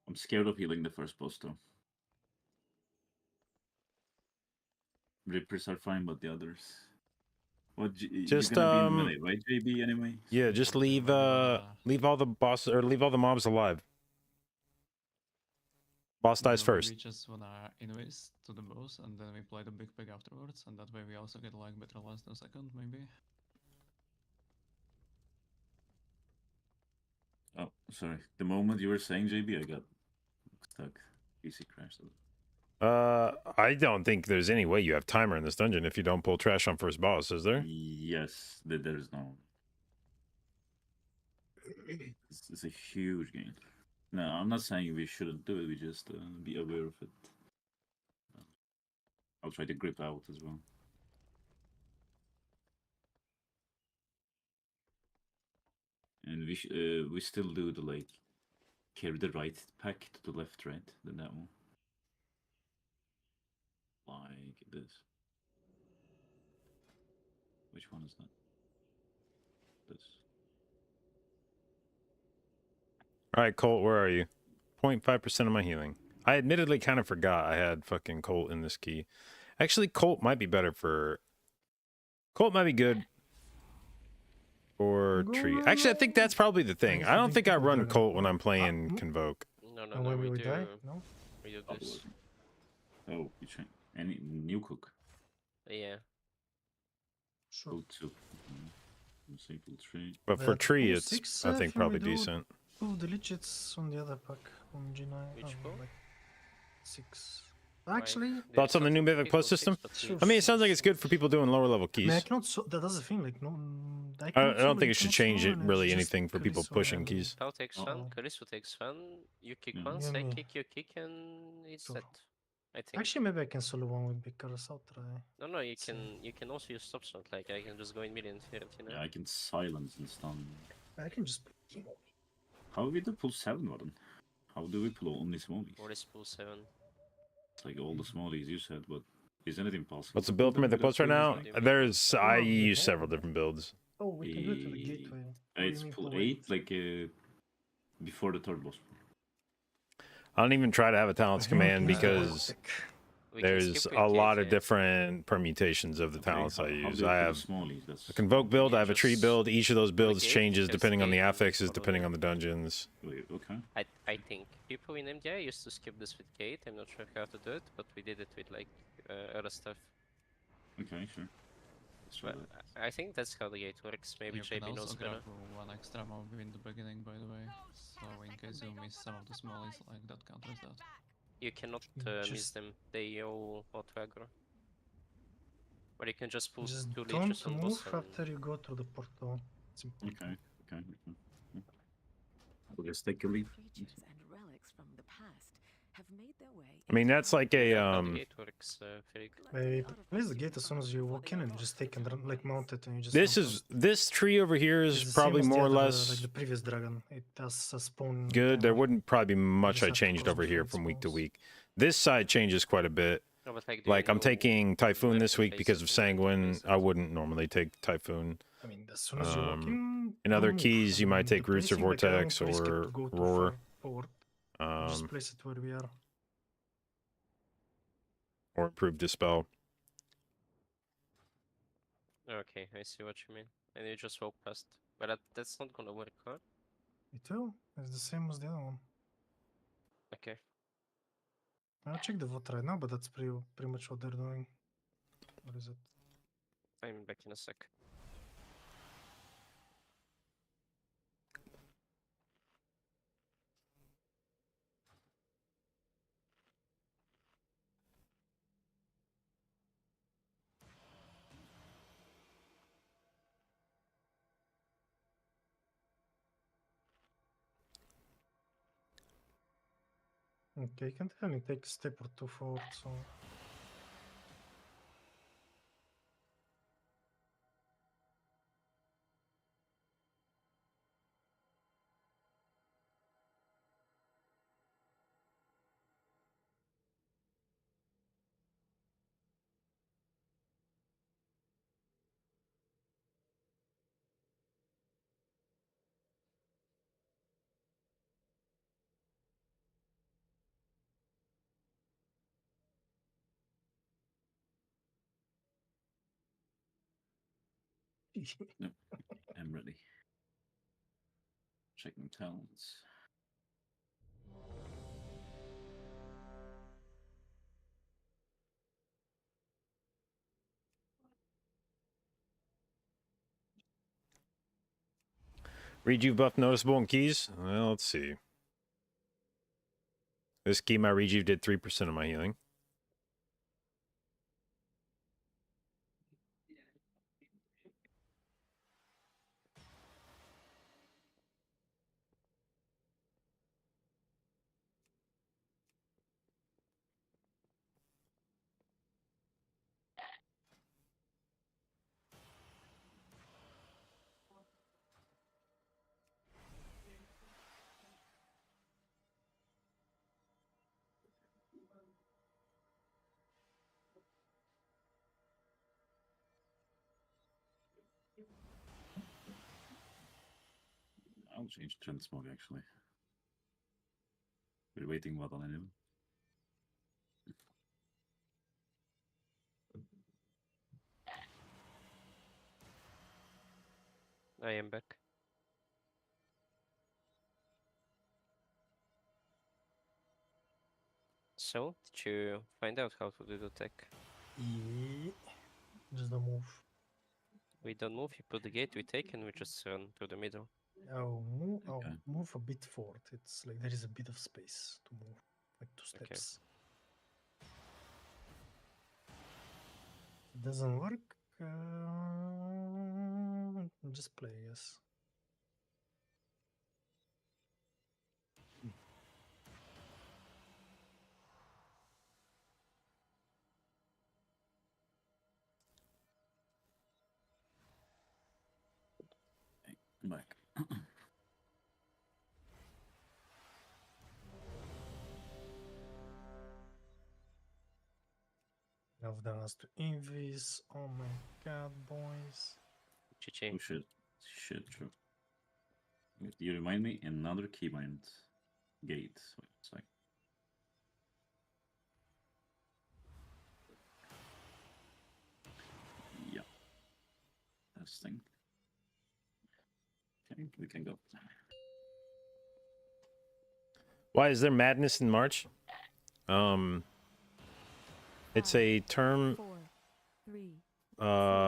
I'm scared of healing the first boss though. Rippers are fine, but the others. What? Just, you're gonna be in melee, right, JB? Anyway. Yeah, just leave all the bosses or leave all the mobs alive. Boss dies first. We just wanna invest to the boss and then we play the big pig afterwards, and that way we also get like better last and second, maybe. Oh, sorry. The moment you were saying JB, I got stuck. PC crashed. I don't think there's any way you have timer in this dungeon if you don't pull trash on first boss, is there? Yes, there's no. It's a huge game. No, I'm not saying we shouldn't do it. We just be aware of it. I'll try to grip out as well. And we still do the like carry the right pack to the left, right? Then that one. Like this. Which one is that? This. All right, Colt, where are you? 0.5% of my healing. I admittedly kind of forgot I had fucking Colt in this key. Actually, Colt might be better for... Colt might be good for tree. Actually, I think that's probably the thing. I don't think I run Colt when I'm playing Convoke. No, we do. Die? No? We do this. Oh, you trying any new cook? Yeah. Sure. Cool too. Simple tree. But for tree, pull it's, 6, I if think, you probably do decent. Pull the leeches on the other pack on G9. Which pull? Like 6. Actually, Thoughts on the new Mythic Plus system? I mean, it sounds like it's good for people doing lower level I mean, I keys. cannot. That's the thing. Like, no, I don't think it should change it and really it's anything just for people Kalisto pushing and- keys. Tau takes one, Uh-oh. Kalisto takes one, you kick Yeah. once, Yeah, I me. kick, you kick, and it's Sure. set. I think. Actually, maybe I can solo one with Bickers. I'll try. No, you see. can also use stop shot, like I can just go in mid and fear it, you know? Yeah, I can silence and stun. I can just. How do we pull 7 button? How do we pull only smallies? Or is pull 7. It's like all the smallies you said, but isn't it impossible? What's the to build pull for them Mythic Plus right without now? pulling There's, I Oh, use yeah. several different builds. Oh, we can do it with the gateway. them? What do you It's mean pull pull 8, like before the third boss. I don't even try to have a talents command because We can There's skip a with lot of Gate, different permutations of the Okay, talents I how do use. you I put have the smallies? That's a convoke build, I have a tree just- build. Each of those builds gate, changes just depending on the gate and affixes, follow depending it. on the dungeons. Wait, okay. I think people in MDI used to skip this with Gate. I'm not sure how to do it, but we did it with like other stuff. Okay, sure. Let's try But that. I think that's how the Gate works. Maybe You can JB knows also better. grab one extra mob in the beginning, by the way. So in case you miss some of the smallies, like that counters that. You cannot miss Just- them. They all auto aggro. Or you can just put Just 2 don't leeches on move boss and after you go through the portal. It's important. Okay. I'll just take a leap. Creatures and relics from the past have made their way. I mean, that's like a how the Gate works, Frig. Place the gate as soon as you walk in and you just take and like mount it and you just. This jump is this tree over here It's is the same probably as the more or other, less like the previous dragon. It does a spawn. good. There timer. wouldn't probably be much just I have to changed cross over here between from week to spawns. week. This side changes quite a bit. No, but like, do you Like I'm know taking Typhoon where this to week place because it of and where to Sanguine. place it? I wouldn't normally take Typhoon. I mean, as soon as you walk Um, in. other don't move. keys, you I might mean, take the Roots or placing, like, I don't Vortex risk it or to go too Roar. far forward. You just place it where we are. Or Improve Dispel. Okay, I see what you mean. And you just walk past. But that's not gonna work, huh? It will. It's the same as the other one. Okay. I'll check the vote right now, but that's pretty much what they're doing. What is it? I'm back in a sec. Okay, you can only take a step or two forward, so. I'm ready. Checking talents. Rejuve buff noticeable in keys? Well, let's see. This key, my Rejuve did 3% of my healing. I'll change Transmog actually. We're waiting what on him. I am back. So, did you find out how to do the tech? Yeah. Just don't move. We don't move, you put the gate, we take, and we just run through the middle. I'll Okay. move a bit forward. It's like there is a bit of space to move, like 2 steps. If it doesn't work. Just play, yes. Come back. Now that has to invis. Oh my god, boys. GG. Oh shit, true. Wait, you remind me another keybind gate. Wait a sec. this thing. Okay, we can go. Why is there madness in March? It's a term 4,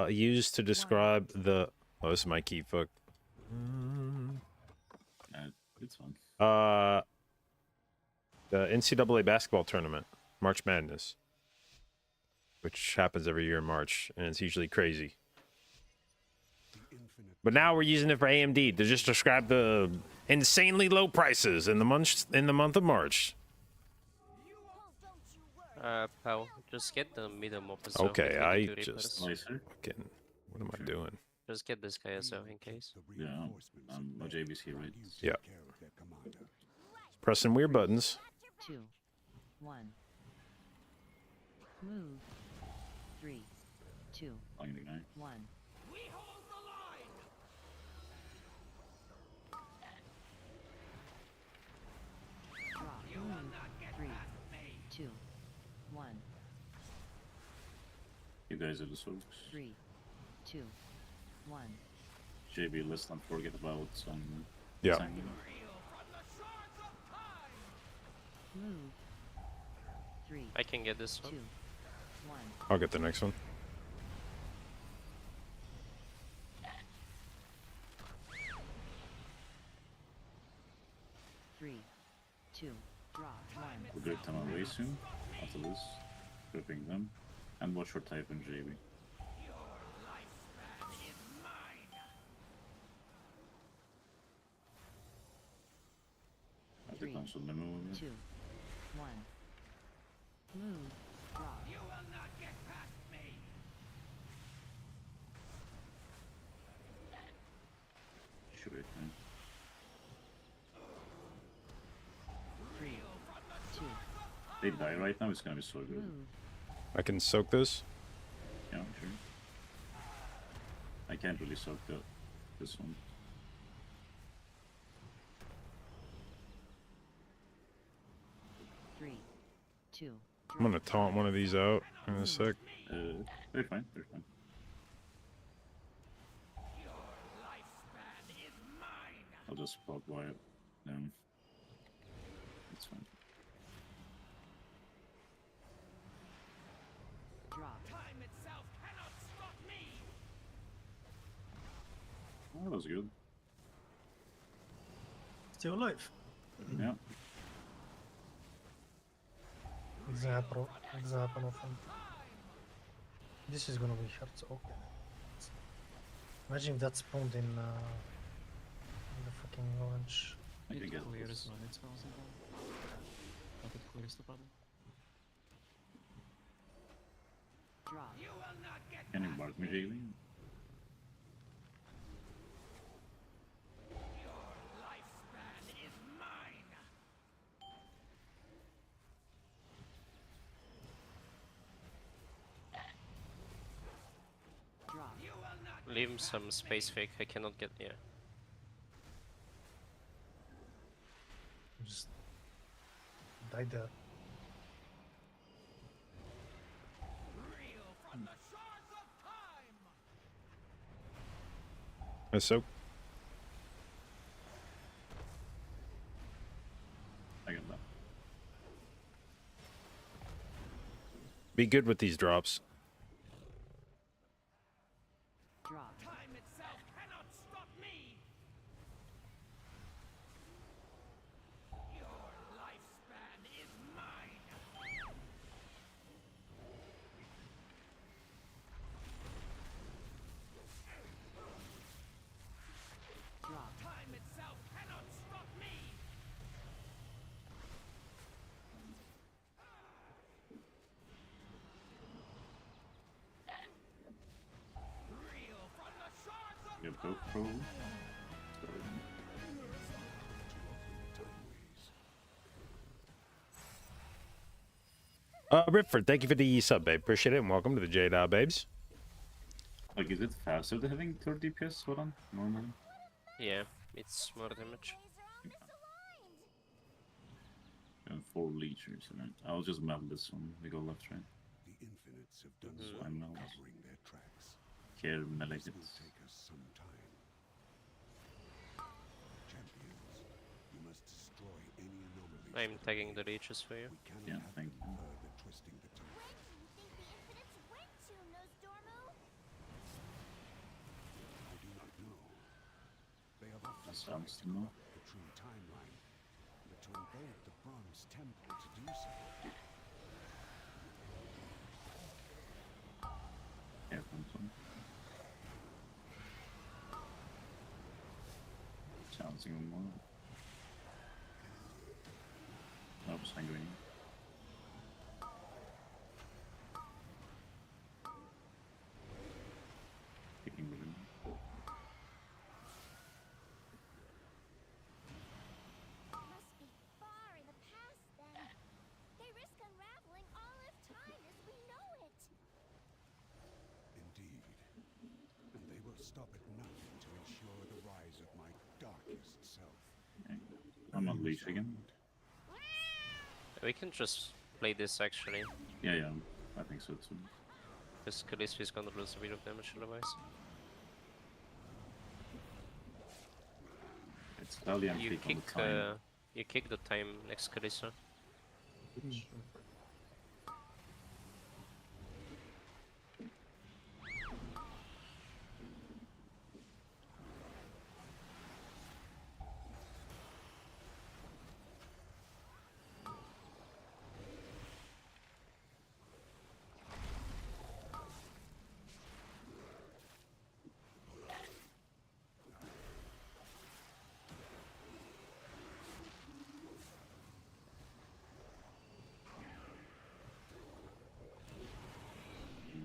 3, used to describe the. Oh, this is my key. Fuck. It's fun. The NCAA basketball tournament, March Madness, which happens every year in March, and it's usually crazy. But now we're using it for AMD to just describe the insanely low prices in the month of March. Pal, just get the medium of the zone. Okay, if we I need to just replace. fucking. What am I doing? Just get this guy as well in case. Yeah, no JB's here, right? Yeah. Pressing weird buttons. 2, 1. Move. 3, 2, Flying the guy. 1. We hold the line. Drop. Move. 3, 2, 1. You guys are the soaks. 3, 2, 1. JB, let's not forget about some. Yeah. Signing. Move. 3, I can get this 2, one. 1. I'll get the next one. Three, 2, drop 1. We'll grip them away soon. After this, gripping them, and watch your type in JB. I think I'm some memo with me. 2, 1. Move. Drop. You will not get past me. Should be fine. 3, 2, They die right now, it's gonna be so good. move. I can soak this. Yeah, sure. I can't really soak this one. Three, 2. I'm gonna taunt one of these out in a sec. They're fine, they're fine. I'll just pop wire them. It's fine. Drop. Time itself cannot stop me. Oh, that was good. Still alive. Yeah. Example of him. This is gonna be hard. Okay. Imagine if that spawned in the fucking orange. I can It get clears this. when it spells in time. But it clears the problem. Drop. You will not get Can you mark me, JB? lifespan is mine. Drop. You will not Leave him some space fake. I cannot get. Yeah. Just die there. reel from the shards of time. I soak. I got that. Be good with these drops. Drop. Time itself cannot stop me. Your lifespan is mine. Drop. Time itself cannot stop me. Reel from the shards of You have GoPro. Ripford, thank you for the sub, babe. Appreciate it, and welcome to the J babes. Like, is it faster than having 30 DPS? Hold on, normally. Yeah. It's more damage. And 4 liters, right? I'll just melt this one. We go left, right? The infinites have done Mhm. so, I'm not. covering their tracks. care melee hits. Take us some time. Champions, you must destroy any anomalies. I'm tagging the leeches for you. We cannot Yeah, have thank them you. further twisting the time. When do you think the Infinites went to, Nosdormu? I do not know. They have often That tried sounds to no. corrupt the true timeline, but to invade the Bronze Temple to do so. Yeah, confirm. Challenging one more. Nope, sanguine. Kicking with him. Must be far in the past then. They risk unraveling all of time as we know it. Indeed. And they will stop at nothing to ensure the rise of my darkest self. Okay. I'm on leash again. We can just play this actually, Yeah, yeah, I think so too. because Khaleesi is gonna lose a bit of damage otherwise. It's Valiant You click on kick, the time. you kick the time next Khaleesi.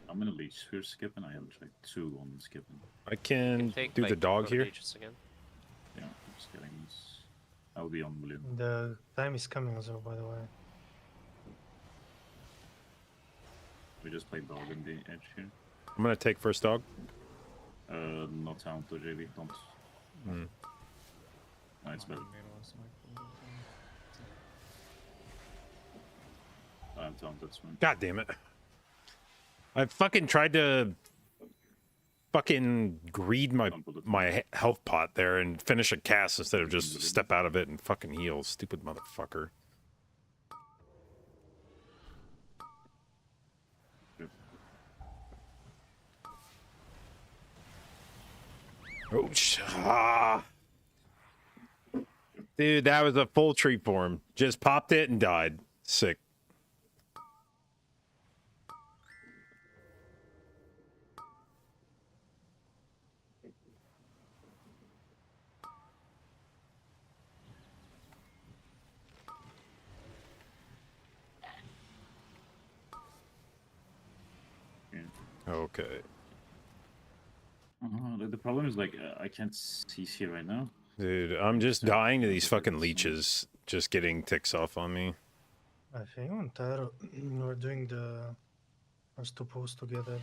I'm gonna leech sphere skip and I have like 2 on skipping. I can Take do like the dog 4 here. leeches again. Yeah, I'm just getting this. I'll be on William. The time is coming as well, by the way. We just played dog in the edge here. I'm gonna take first dog. Not Talent or JV, don't. Hmm. No, it's better. I'm Talent, that's fine. God damn it. I fucking tried to fucking greed my health pot there and finish a cast instead of just step out of it and fucking heal. Stupid motherfucker. Oh, dude, that was a full tree form. Just popped it and died. Sick. Okay. The problem is like I can't see here right now. Dude, I'm just dying to these fucking leeches just getting ticks off on me. I think on Tyro we're doing the first 2 posts together.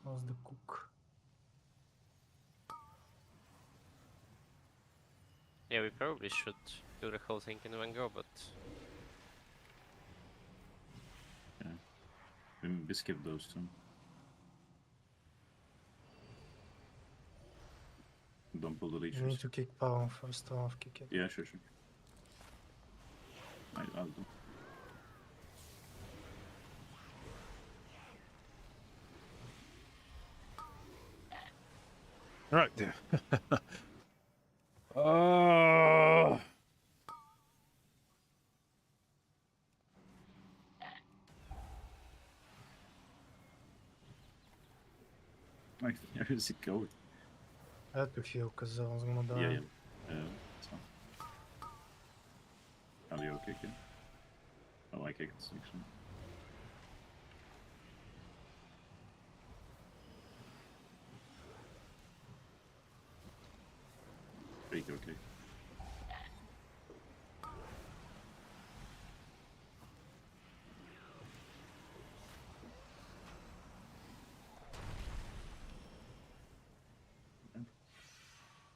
How's the cook? Yeah, we probably should do the whole thing in one go, but We skip those 2. Don't pull the You need leeches. to kick Pao first, I'll kick it. Yeah, sure. I'll do. All right. Oh. Where is it going? I had to heal because I was gonna die. Yeah, yeah. It's fine. Are you okay, kid? Oh, I kicked actually. Pretty okay.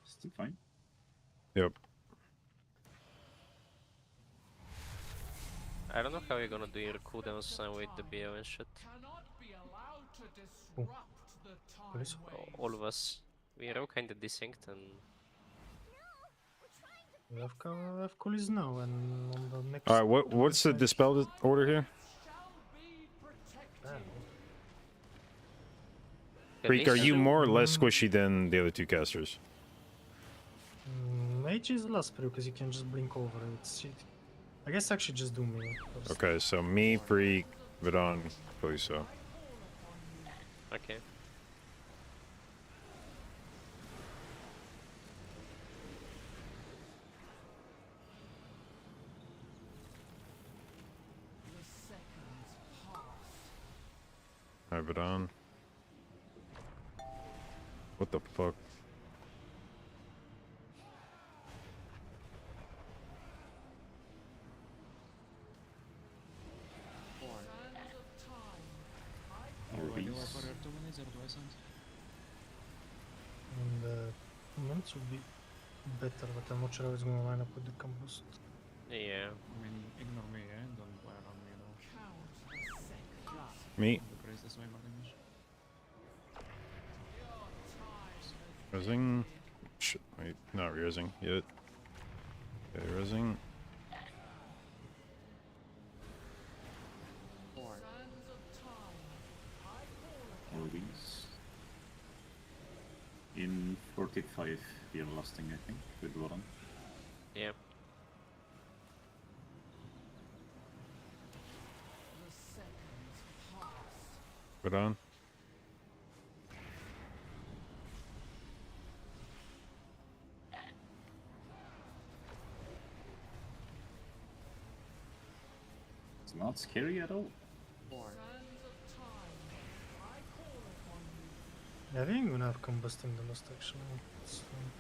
Still fine. Yep. I don't know how you're gonna do your cooldowns with the BO and shit. Cannot be allowed to disrupt Police? All of us. We are all kind of desynced and We have coolies now, and on the next. All right, what's the side- dispel order here? I don't know. Freak, are you more or less Mm. squishy than the other two casters? Mage is last pre because you can just blink over it. I guess actually just do me first. Okay, so me, Freak, Vidon, Kalisto. okay. Alright, Vidon. What the fuck? Why do I Orbeez. for 2 minutes or 2 cents? And moments would be better, but I'm not sure how it's gonna line up with the combust. Yeah. I mean, ignore me, eh? Don't play around me, though. Drop. Me, Decrease this way more damage. Resing. Shit, wait, not resing yet. Okay, resing. Orbeez. In 45, we are lasting, I think, with Warren. Yeah. Vidon. It's not scary at all. Yeah, I think I'm gonna have combust in the last actually. It's fine.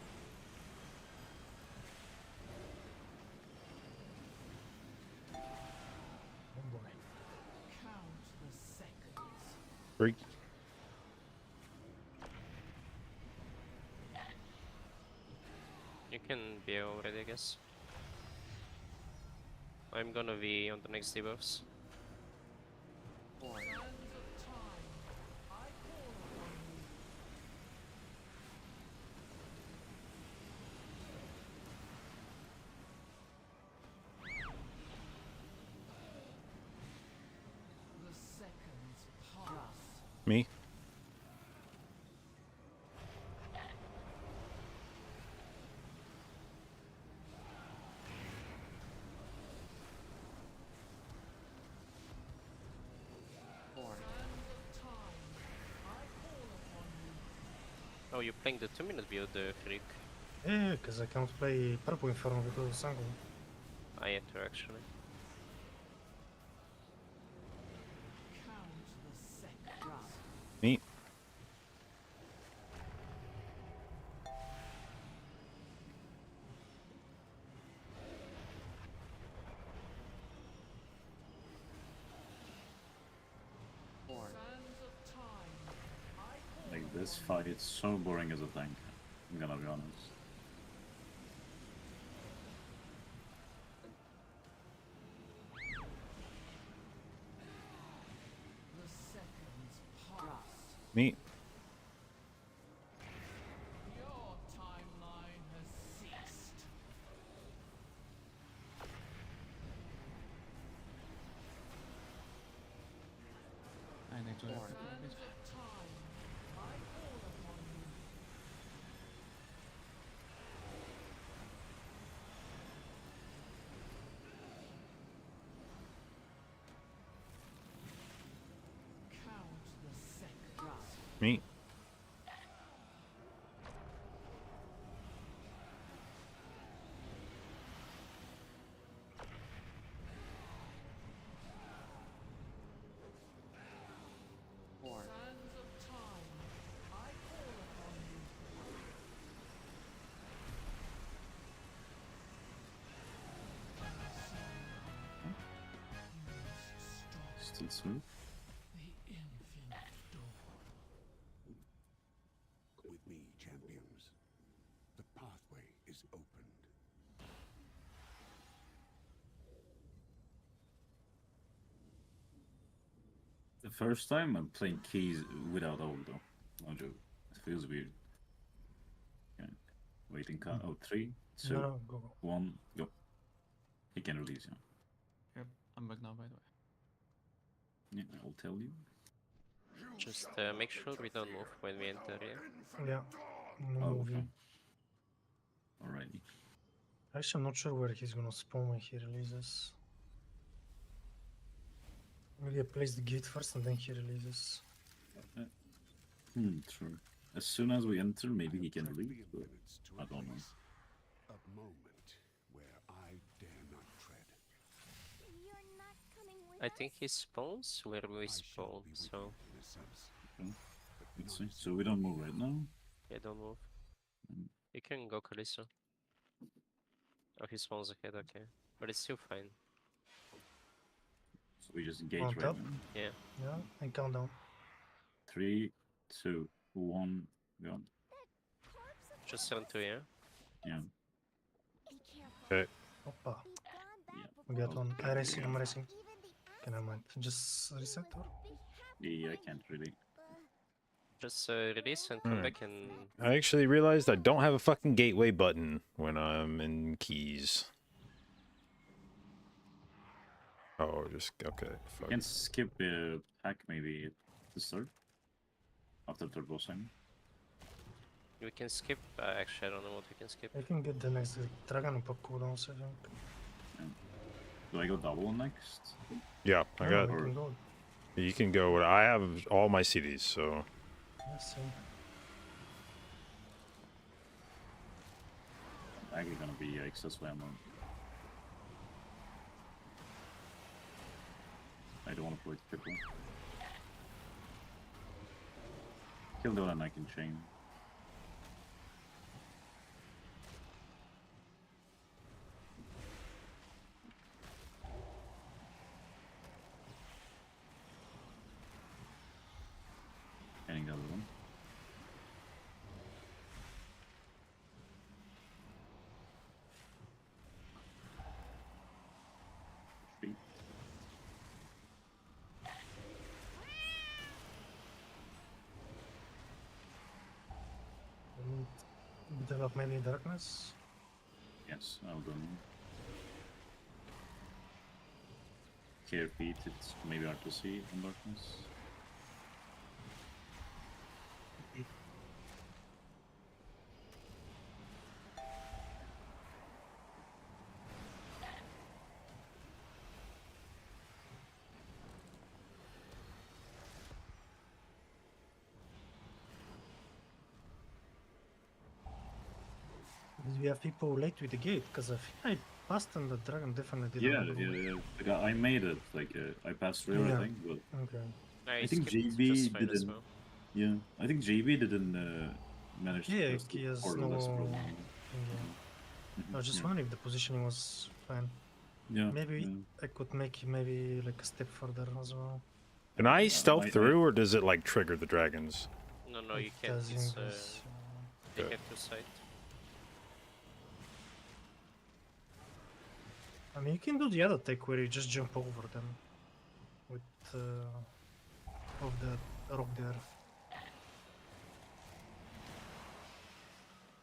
Oh boy. Freak. You can be already, I guess. I'm gonna be on the next debuffs. Drop. Me. Oh, you're playing the 2-minute build, Freak. Yeah, because I can't play Purple Inferno because of Sango. I had to actually. Drop. Me. Like, this fight is so boring as a tank. I'm gonna be honest. Drop. Me. I need to have a bit. Drop. Me. Still smooth. With me, champions. The pathway is opened. The first time I'm playing keys without ult though. No joke. It feels weird. Okay. Waiting count. Oh, 3, 2, No, go, go. 1, go. He can release, yeah. Yep, I'm back now, by the way. Yeah, I'll tell you. Just make sure we don't move when we enter, yeah? Yeah. No Oh, moving. okay. Alrighty. Actually, I'm not sure where he's gonna spawn when he releases. Maybe I place the gate first and then he releases. True. As soon as we enter, maybe he can release, but minutes to I don't know. embrace a moment where I dare not tread. You're not coming with I us? think he spawns where we I shall spawn, be with so you in a sense, Okay. but Let's not see. So we don't move right now. yeah, don't move. Mm. You can go Callisto. Oh, he spawns ahead, okay. But it's still fine. So we just engage On right top? now. Yeah. Yeah, and countdown. 3, 2, 1, go. Corpse of Just 7-2, yeah? Yeah. Be careful. Okay. Oppa. Be gone back Yeah. We before got we one. get I racing, I'm there. racing. Even the Okay, never mind. Just reset or? Yeah, I can't really. Just release and come back and... I actually realized I don't have a fucking gateway button when I'm in keys. Oh, just okay. You Fuck. can skip a pack maybe at the start. After third boss time. We can skip... actually, I don't know what we can skip. I can get the next dragon and pop cooldowns, I think. Do I go double next? Yeah, I No, got. we can go. You can go. I have all my CDs, so Yes, same. Actually gonna be excess ammo. I don't want to play triple. Kill the one I can chain. Getting the other one. Retreat. Bit of melee darkness. Yes, I'll go. Care feet, it's maybe hard to see in darkness. Did we have people late with the gate? Because I think I passed and the dragon definitely Yeah, didn't. yeah. Like, I made it. Like I passed through Yeah. everything, but Okay. I think skipped JB just fine as didn't. well. Yeah, I think JB didn't manage Yeah, to pass he the has portal, that's no- probably- Yeah. Mhm, I was just yeah. wondering if the positioning was fine. Yeah, Maybe yeah. I could make maybe like a step further as well. can I stealth I- through, or does it like trigger the dragons? No, no, you It can't. does It's, increase, they Okay. have to sight. I mean, you can do the other tech where you just jump over them with of the rock there,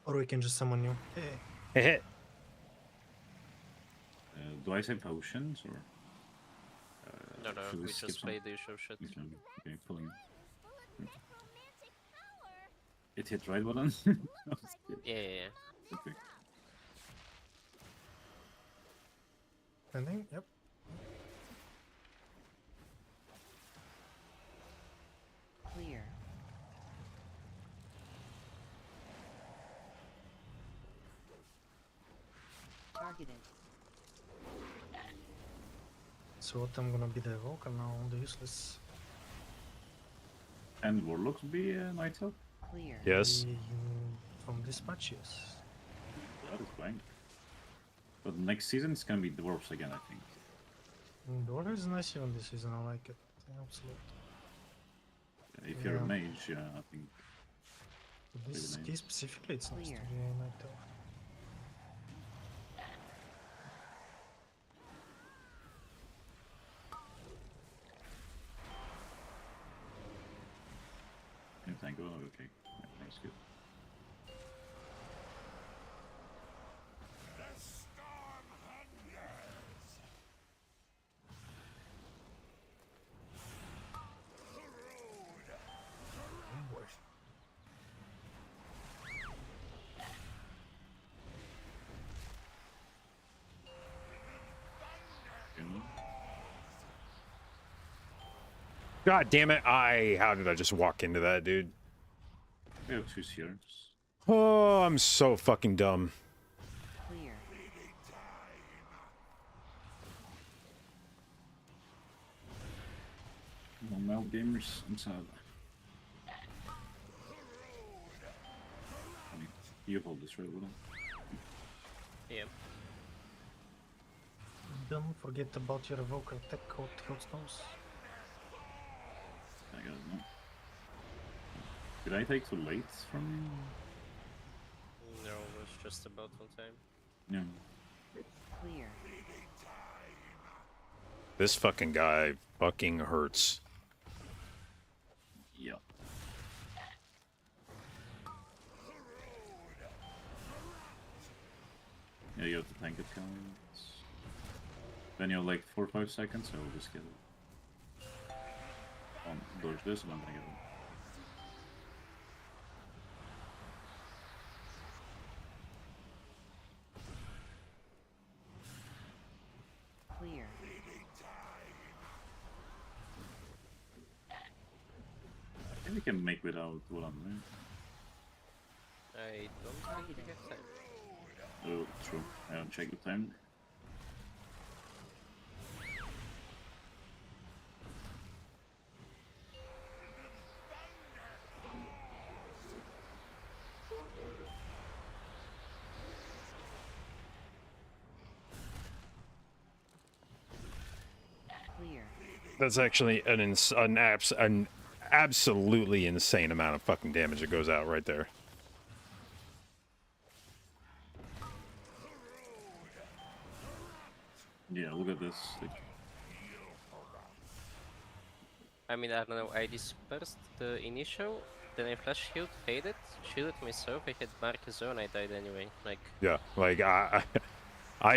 or we can just summon you. Hey, Heh. Do I say potions or? No, no, should we skip just some? play the usual shit. Okay, pulling. Full of necromantic power. It hit right button. Looks like we'll Yeah, yeah, yeah. be Okay. pending. Yep. Clear. Targeted. So what? I'm gonna be the evoker now on the useless. And warlocks be night elf? Clear. Yes. From dispatch, yes. That is fine. But next season it's gonna be dwarves again, I think. The order is nice even this season. I like it. Absolutely. If you're a Yeah. mage, yeah, I think. But this nice. key specifically, it's nice to Clear. be a night elf. Thank tank. Oh, okay. Yeah, that's good. God damn it! How did I just walk into that, dude? We have 2 seers. Oh, I'm so fucking dumb. Clear. Normal gamers inside. I mean, you hold this right, Willem. Yeah. Don't forget about your evoker tech code Hillstones. I got it now. Did I take too late from you? No, it was just about on time. Yeah. Clear. This fucking guy fucking hurts. Yeah. Yeah, you have to tank it coming. Then you have like 4 or 5 seconds, so we'll just get it. Dodge this and I'm gonna get it. Clear. I think we can make without what I'm doing. I don't think we have time. Oh, true. I don't check the time. Clear. That's actually an absolutely insane amount of fucking damage that goes out right there. Yeah, look at this. Like, I mean, I don't know, I dispersed the initial, then I flash healed, faded, shielded myself, I had mark zone, I died anyway. Like, Yeah, like I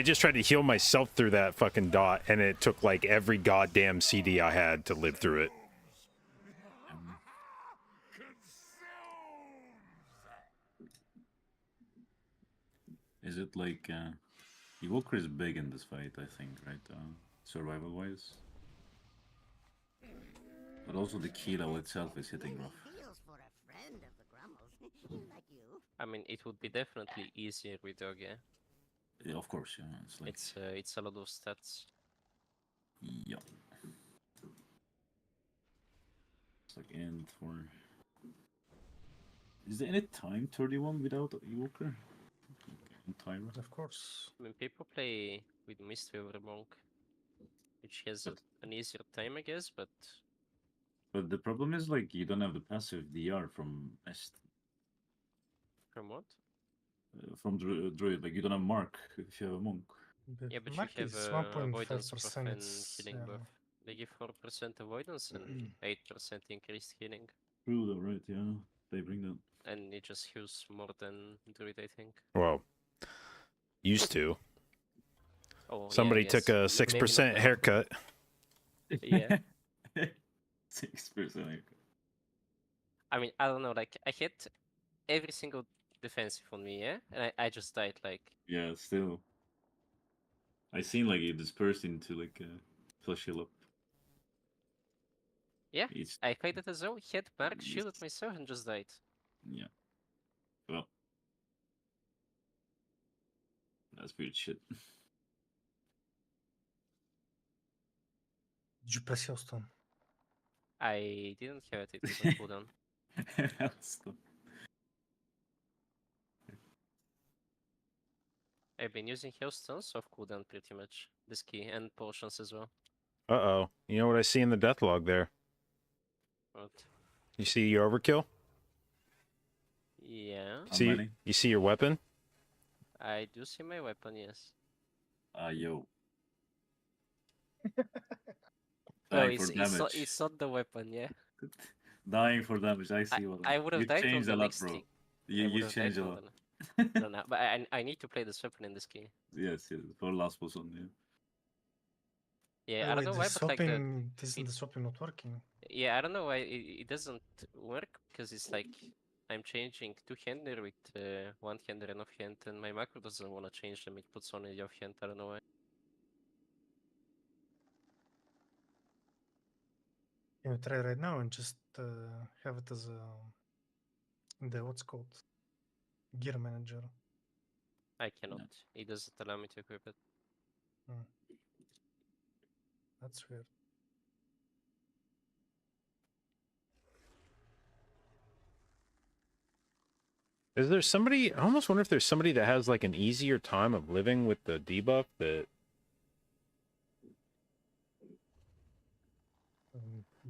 just tried to heal myself through that fucking dot, and it took like every goddamn CD I had to live through it. is it like Evoker is big in this fight, I think, right? Survival wise. But also the kilo itself is hitting rough. Feels for a friend of the Grummles, like you. I mean, it would be definitely easier with dog, yeah. Yeah, of course, yeah. It's like It's a lot of stats. yeah. It's like end for. Is there any time 31 without Evoker? Timer. Of course. I mean, people play with Mistweaver Monk, which has an easier time, I guess, but But the problem is like you don't have the passive DR from Est. from what? From Druid, like you don't have Mark if you have a monk. Yeah, but Mark you have is avoidance buff 1.5%. and It's healing buff. They give 4% avoidance and 8% increased healing. True, though, right? Yeah, they bring that. And it just heals more than Druid, I think. Well, used to. Oh, Somebody yeah, took yes. a Maybe 6% not now. haircut. Yeah. 6%. I mean, I don't know, like, I hit every single defensive on me, yeah? And I just died, like... Yeah, still. I seen like it dispersed into like flush heal up. Yeah, It's I faded as well, hit Mark, shielded myself, and just died. yeah. Well, that's weird shit. Did you press Hillstone? I didn't have it, it was on cooldown. Stop. I've been using Hailstones off cooldown pretty much. This key, and potions as well. Uh-oh. You know what I see in the death log there? What? You see your overkill? Yeah, You see your weapon? I do see my weapon, yes. Yo. No, Die for it's damage. not the weapon, yeah. Dying for damage. I see what I would you have died on changed the a lot, next bro. tick. You I would you have died changed a on lot. the... I don't know, but I need to play this weapon in this game. Yes, yes, for last person. Yeah. Yeah, By I the way, don't know the why, but like the swapping, isn't the swapping not working? yeah, I don't know why it doesn't work because it's like I'm changing two-hander with one-hander and off-hand, and my macro doesn't want to change them. It puts only the off-hand. I don't know why. Can you try right now and just have it as the what's called gear manager? I cannot. It doesn't allow me to equip it. That's weird. Is there somebody? I almost wonder if there's somebody that has like an easier time of living with the debuff that.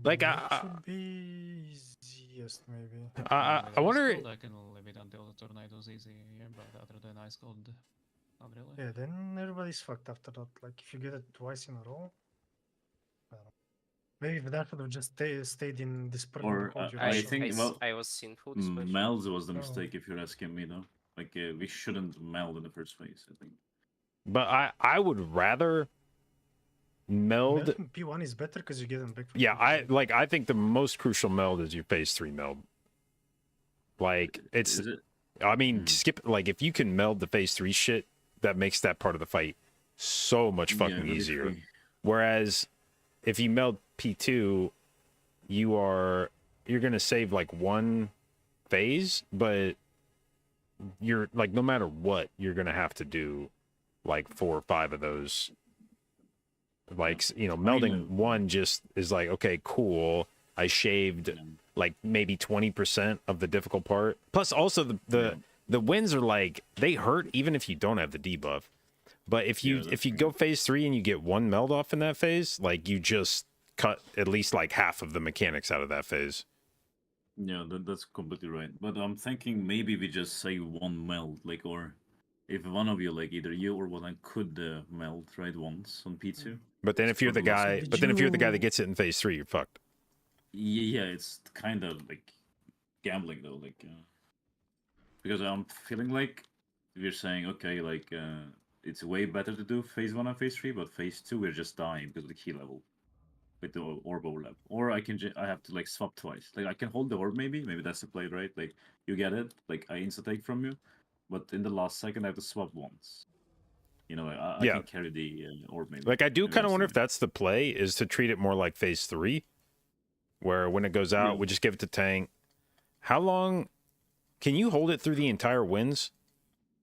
Like That should be easiest, maybe. I wonder. I can leave it until the tornado's easy here, but other than ice cold, not really. Yeah, then everybody's fucked after that. Like, if you get it twice in a row, I don't know. Maybe if that would have just stayed in this the Or whole I duration. think well, I was sinful this much. Mel's was the Oh. mistake if you're asking me though. Like we shouldn't meld in the first place. I think. But I would rather meld. Meld in P1 is better because you get them back. From Yeah, P2. I think the most crucial meld is your phase 3 meld. Like it's. Is it? I mean, skip like if you can meld the phase 3 shit, that makes that part of the fight so much fucking really easier. free. Whereas if you meld P2, you're gonna save like one phase, but you're like no matter what, you're gonna have to do like 4 or 5 of those. Like melding one just is like, okay, cool. I shaved like maybe 20% of the difficult part. Plus, also the wins are like they hurt even if you don't have the debuff. But if you go phase 3 and you get one meld off in that phase, like you just cut at least like half of the mechanics out of that phase. Yeah, that's completely right. But I'm thinking maybe we just say one meld, like, or if one of you, like either you or one, could meld right once on P2. But then if you're the guy, if you're the guy that gets it in phase 3, you're fucked. Yeah, it's kind of like gambling though, like because I'm feeling like we're saying okay, like it's way better to do phase 1 and phase 3, but phase 2 we're just dying because of the key level with the orb overlap. Or I have to like swap twice. Like I can hold the orb maybe that's the play, right? Like you get it, like I insta take from you, but in the last second I have to swap once. I can carry the orb maybe. Like I do kind of wonder if that's the play, is to treat it more like phase 3, where when it goes out, we just give it to tank. How long can you hold it through the entire wins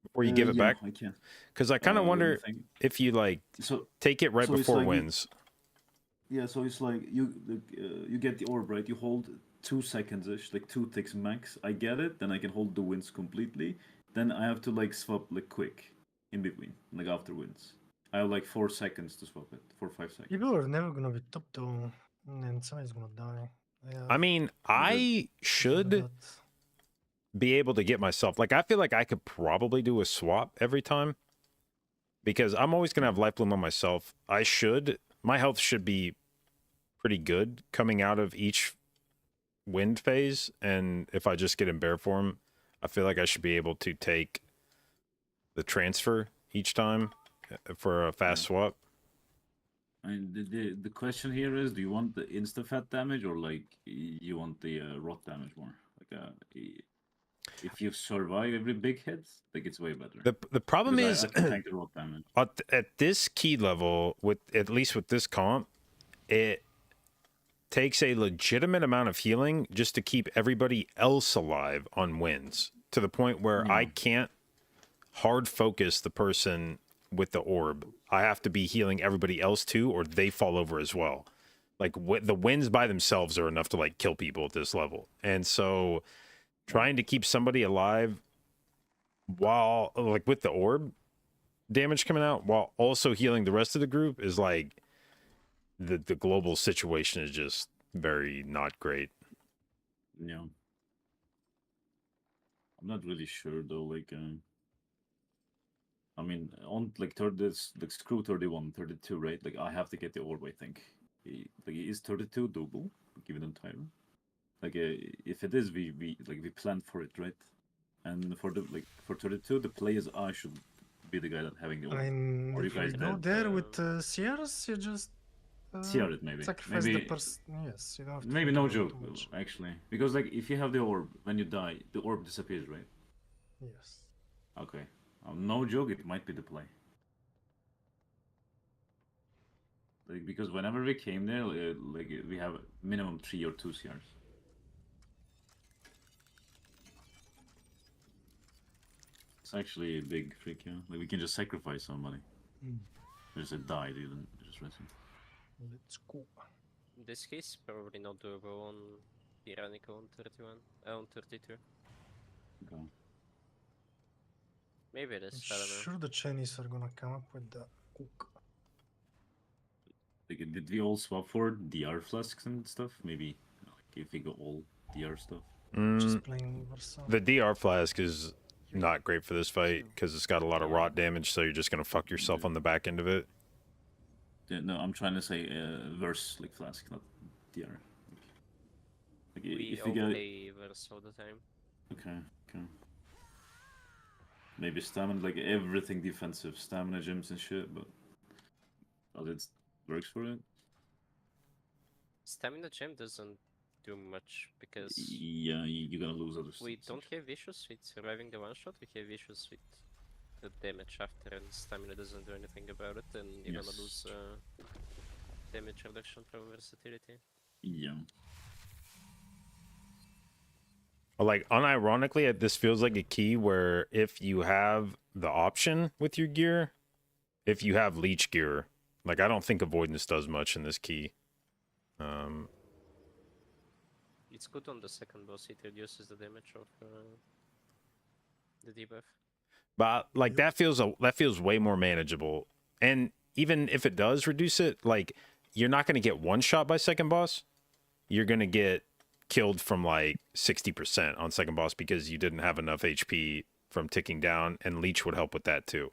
before you give it back? I can. Because I kind of wonder if you like take it right before wins. Yeah, so it's like you get the orb, right? You hold 2 seconds-ish, like 2 ticks max. I get it, then I can hold the wins completely. Then I have to like swap like quick in between, like after wins. I have like 4 seconds to swap it, 4 or 5 seconds. People are never gonna be top though, and somebody's gonna die. Yeah, I mean, I should be able to get myself, like I feel like I could probably do a swap every time because I'm always gonna have life bloom on myself. My health should be pretty good coming out of each wind phase, and if I just get in bear form, I feel like I should be able to take the transfer each time for a fast swap. And the question here is, do you want the insta fat damage or like you want the rot damage more? Like if you survive every big hit, like it's way better. The problem is I have to tank the rot damage. At this key level, at least with this comp, it takes a legitimate amount of healing just to keep everybody else alive on wins, to the point where I can't hard focus the person with the orb. I have to be healing everybody else too, or they fall over as well. Like the wins by themselves are enough to like kill people at this level. And so trying to keep somebody alive while like with the orb damage coming out while also healing the rest of the group is like the global situation is just very not great. Yeah. I'm not really sure though, like I mean, on like like screw 31, 32, right? Like I have to get the orb, I think. Like is 32 doable given the timer? Like if it is, we planned for it, right? And for the for 32, the player's eye should be the guy that having the orb. I mean, Or you if you guys go dead. there with Sears, you just Sear it maybe. sacrifice the Maybe person. Yes, you don't have to maybe think no about it joke too much. actually, because like if you have the orb when you die, the orb disappears, right? Yes. Okay. No joke, it might be the play. Like because whenever we came there, like we have minimum 3 or 2 CRs. It's actually a big freak, yeah. Like we can just sacrifice somebody. Just died even, just resting. Let's go. In this case, probably not doable on Tyrannical on 31, on 32. Okay. Maybe it I'm is, I don't know. sure the Chinese are gonna come up with the cook. Like, did we all swap for DR flasks and stuff? Maybe like if we go all DR stuff. Just playing Versa. The DR flask is not great for this fight because it's got a lot of rot damage, so you're just gonna fuck yourself on the back end of it. Yeah, no, I'm trying to say verse like flask, not DR. Like, We if all we get play Verse all the time. okay. Maybe stamina, like everything defensive, stamina gems and shit, but it works for it. Stamina gem doesn't do much because Yeah, you're gonna lose other stuff. we don't have issues with surviving the one shot, we have issues with the damage after, and stamina doesn't do anything about it, and you're gonna lose damage reduction from versatility. Yeah. Like, unironically, this feels like a key where if you have the option with your gear, if you have leech gear, like I don't think avoidance does much in this key. It's good on the second boss, it reduces the damage of the debuff. But like that feels way more manageable. And even if it does reduce it, like you're not going to get one shot by second boss. You're going to get killed from like 60% on second boss because you didn't have enough HP from ticking down, and leech would help with that too.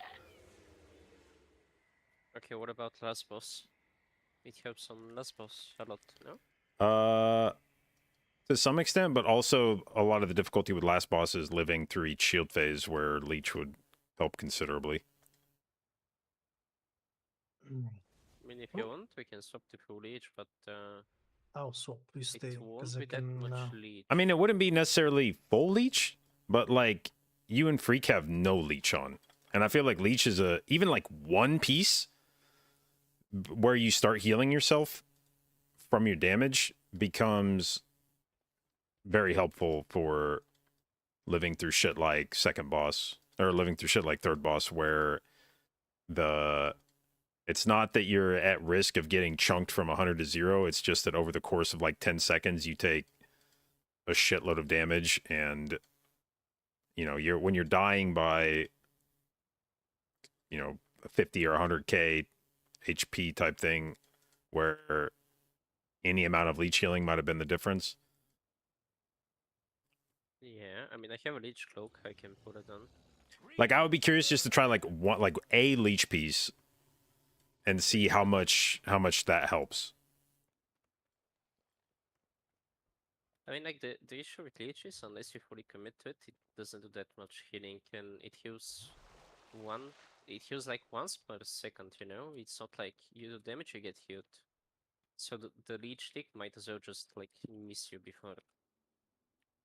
Okay, what about last boss? It helps on last boss a lot, no? To some extent, but also a lot of the difficulty with last boss is living through each shield phase where leech would help considerably. I mean, if you want, we can swap to full leech, but I'll swap this it day won't because I be that can. much leech. I mean, it wouldn't be necessarily full leech, but like you and Freak have no leech on. And I feel like leech is even like one piece where you start healing yourself from your damage becomes very helpful for living through shit like second boss, or living through shit like third boss, where it's not that you're at risk of getting chunked from 100 to 0. It's just that over the course of like 10 seconds, you take a shitload of damage, and when you're dying by 50 or 100k HP type thing, where any amount of leech healing might have been the difference. Yeah, I mean, I have a leech cloak, I can put it on. Like, I would be curious just to try like a leech piece and see how much that helps. I mean, like, the issue with leeches, unless you fully commit to it, it doesn't do that much healing, and it heals like once per second, It's not like you do damage, you get healed. So the leech tick might as well just, like, miss you before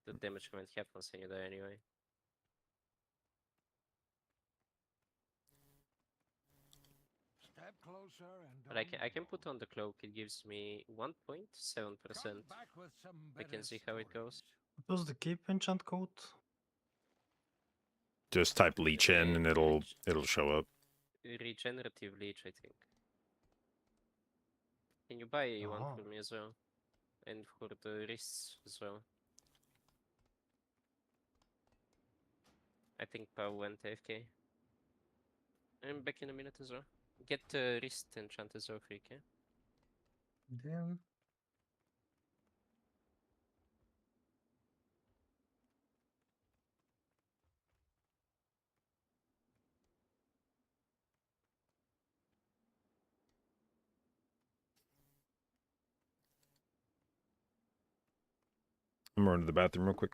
the damage event happens and you die anyway. Step closer and But I can put on the cloak, it gives me 1.7%. We can see how it goes. What was the keep enchant code? Just type leech in and it'll show up. Regenerative leech, I think. Can you buy one Oh. for me as well? And for the wrists as well. I think Pau went AFK. I'm back in a minute as well. Get wrist enchant as well, Freak, yeah? Damn. I'm running to the bathroom real quick.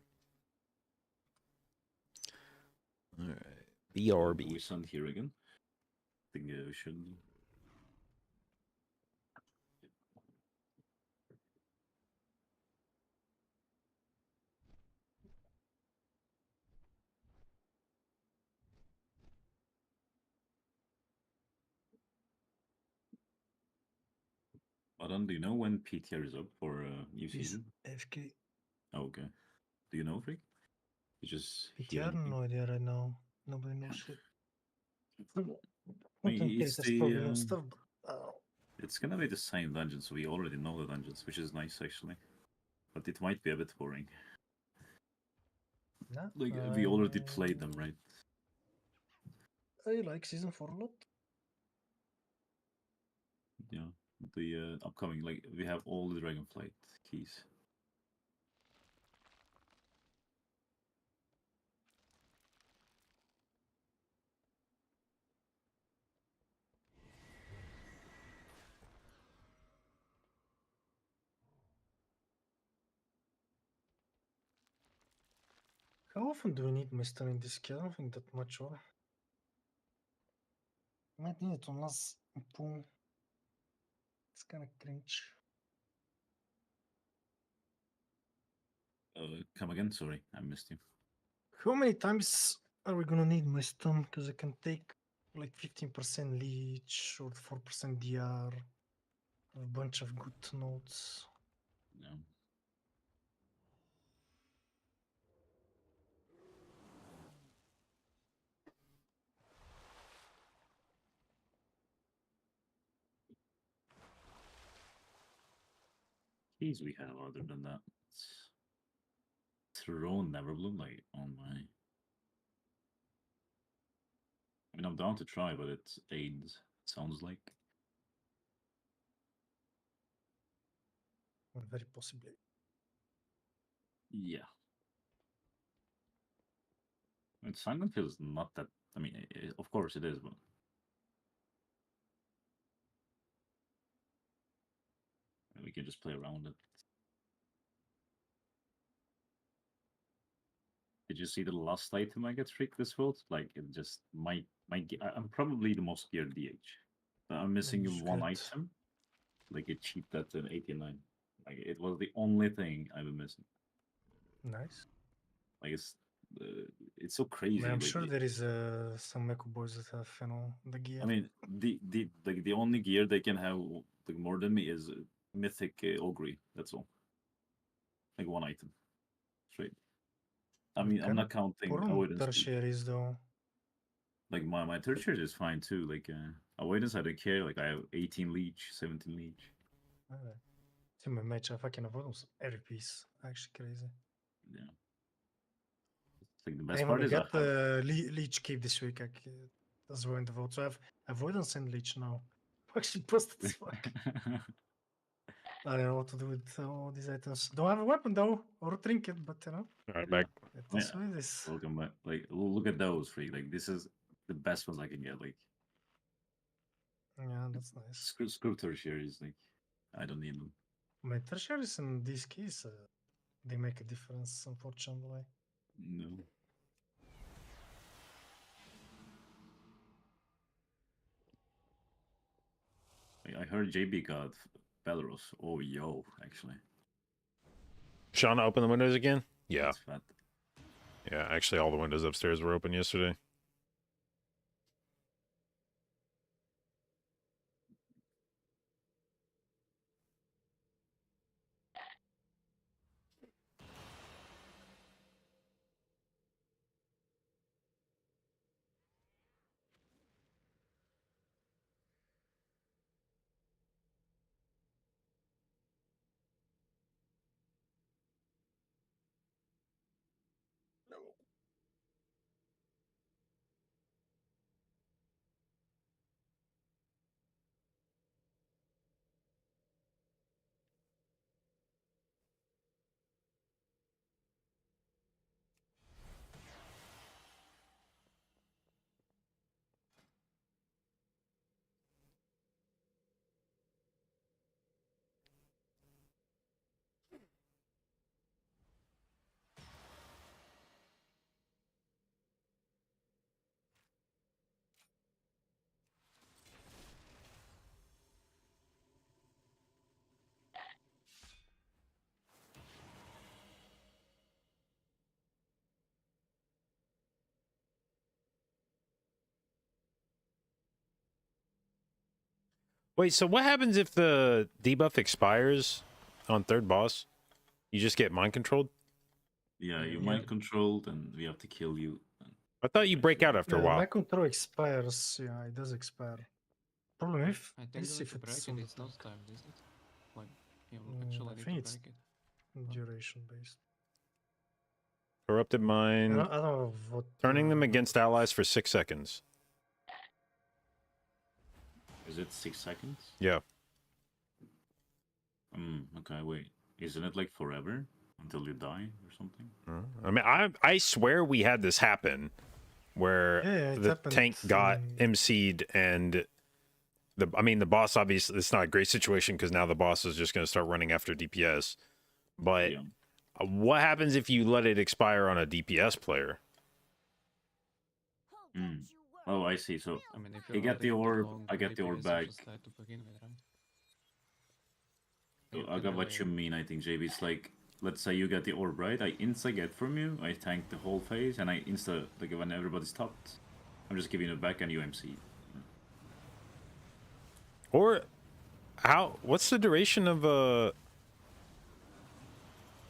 All right. BRB. We send here again. I think we should. Adam, do you know when PTR is up for new He's season? AFK. Oh, okay. Do you know, Freak? You just hear PTR, anything? no idea right now. Nobody knows shit. I mean, Content it's creators probably know the stuff, but it's gonna be the same dungeon, so we already know the dungeons, which is nice actually. But it might be a bit boring. nah. Like we already played them, right? I like season 4 a lot. Yeah. The upcoming, like we have all the Dragonflight keys. How often do we need Mister in this key? I don't think that much, or might need it unless boom. It's kind of cringe. Come again? Sorry, I missed you. How many times are we gonna need my stun? Because I can take like 15% leech or 4% DR, a bunch of good notes. No. Keys we have other than that. Throne never blew like on my. I mean, I'm down to try, but it aids. Sounds like. Very possibly. Yeah. I mean, Silent Hill is not that. I mean, of course it is, but we can just play around it. Did you see the last item I get tricked this world? Like it just I'm probably the most geared DH. I'm missing That's one good. item. Like it cheaped at an 89. Like it was the only thing I've been missing. Nice. Like it's so crazy. I'm like, sure there is some Mecha boys that have, the gear. I mean, the only gear they can have like more than me is mythic Ogre. That's all. Like one item, straight. I mean, I'm not counting avoidance. Tertiaries though. Like my tertiary is fine too. Like avoidance, I don't care. Like I have 18 leech, 17 leech. See my match, I fucking avoidance every piece. Actually crazy. Yeah. Like the I best even part is I got have. leech cape this week. That's where in the vote. So I have avoidance and leech now. Actually busted as fuck. I don't know what to do with all these items. Don't have a weapon though, or a trinket, but All right, back. it is what it is. Welcome back. Like look at those three. Like this is the best ones I can get. Like Yeah, that's nice. screw tertiaries. Like I don't need them. My tertiaries in these keys, they make a difference, unfortunately. No. I heard JB got Belarus. Oh, yo, actually. Shauna, open the windows again? Yeah. That's fat. Yeah, actually all the windows upstairs were open yesterday. Wait, so what happens if the debuff expires on third boss? You just get mind controlled? Yeah, you Yeah. mind controlled, and we have to kill you. I thought you break out after a Yeah, while. my control expires. Yeah, it does expire. Problem if I think is that if to break it's it, on the it's not tank. timed, is it? Like, you I actually need think to it's break it. duration based. Corrupted I mind. don't know what. Turning them against allies for 6 seconds. Is it 6 seconds? Yeah. Okay, wait. Isn't it like forever until you die or something? I mean, I swear we had this happen where Yeah, it the happened tank got in- MC'd and the boss, obviously it's not a great situation because now the boss is just going to start running after DPS. But Yeah. what happens if you let it expire on a DPS player? Oh, I see. So I mean, if you get the already orb, belong I to get the orb DPS, back. you just die to begin with, right? So You I can got what you really- mean, I think, JB. It's like, let's say you get the orb, right? I insta get from you, I tank the whole phase, and I insta, like when everybody's topped, I'm just giving it back and you MC. Or what's the duration of the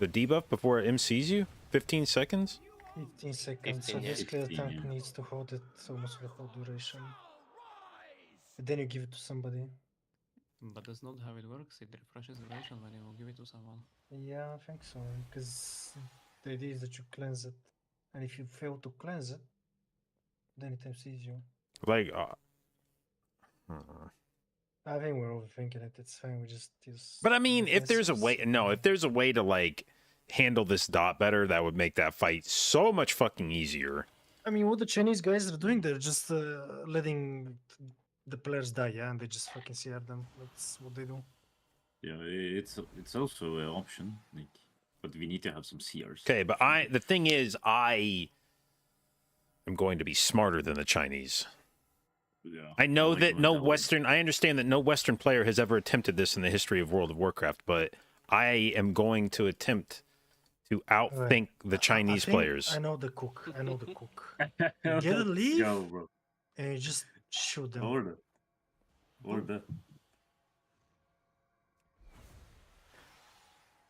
debuff before it MCs you? 15 seconds? 15 seconds. 15, So yeah. basically, the 15, tank yeah. needs to hold it almost the whole duration. And then you give it to somebody. But that's not how it works. It refreshes duration when you give it to someone. Yeah, I think so. Because the idea is that you cleanse it, and if you fail to cleanse it, then it MCs you. Like, I think we're overthinking it. It's fine. We just use. but I mean, if there's a defenses. way, no, if there's a way to like handle this dot better, that would make that fight so much fucking easier. I mean, what the Chinese guys are doing, they're just letting the players die, yeah, and they just fucking CR them. That's what they do. Yeah, it's also an option, like, but we need to have some CRs. Okay, but the thing is, I am going to be smarter than the Chinese. Yeah, I know like that my no dog. Western, I understand that no Western player has ever attempted this in the history of World of Warcraft, but I am going to attempt to outthink the Chinese think players. I know the cook. I know the cook. You get a Let's leaf, go, bro. and you just shoot them. Order. Order.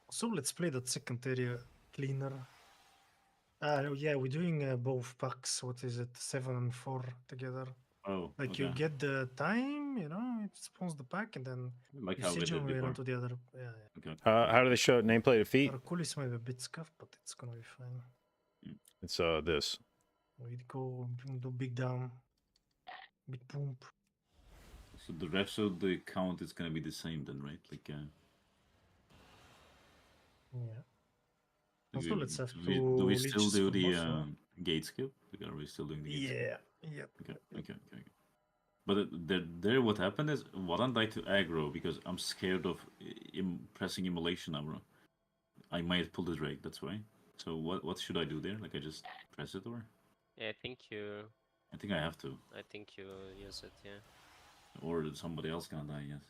So let's play that second area cleaner. Yeah, we're doing both packs. What is it? 7 and 4 together. Oh, Like okay. you get the time, you know, it spawns the pack, and then Like you how we siege did them and we run before. to the other. Yeah, yeah. Okay. How do they show nameplate of feet? Arakulis might be a bit scuffed, but it's gonna be fine. It's this. We go do big down, big pump. So the rest of the count is gonna be the same then, right? Like, Yeah. like Also, let's have do we to still leeches do for the boss, huh? gate skip? Like, are we still doing the gate skip? Yeah. Yep. Okay. But there, what happened is, Warren died to aggro because I'm scared of pressing immolation aggro. I might pull the drake, that's why. So what should I do there? Like, I just press it, or? Yeah, I think you I have to. use it, yeah. Or somebody else gonna die, yes.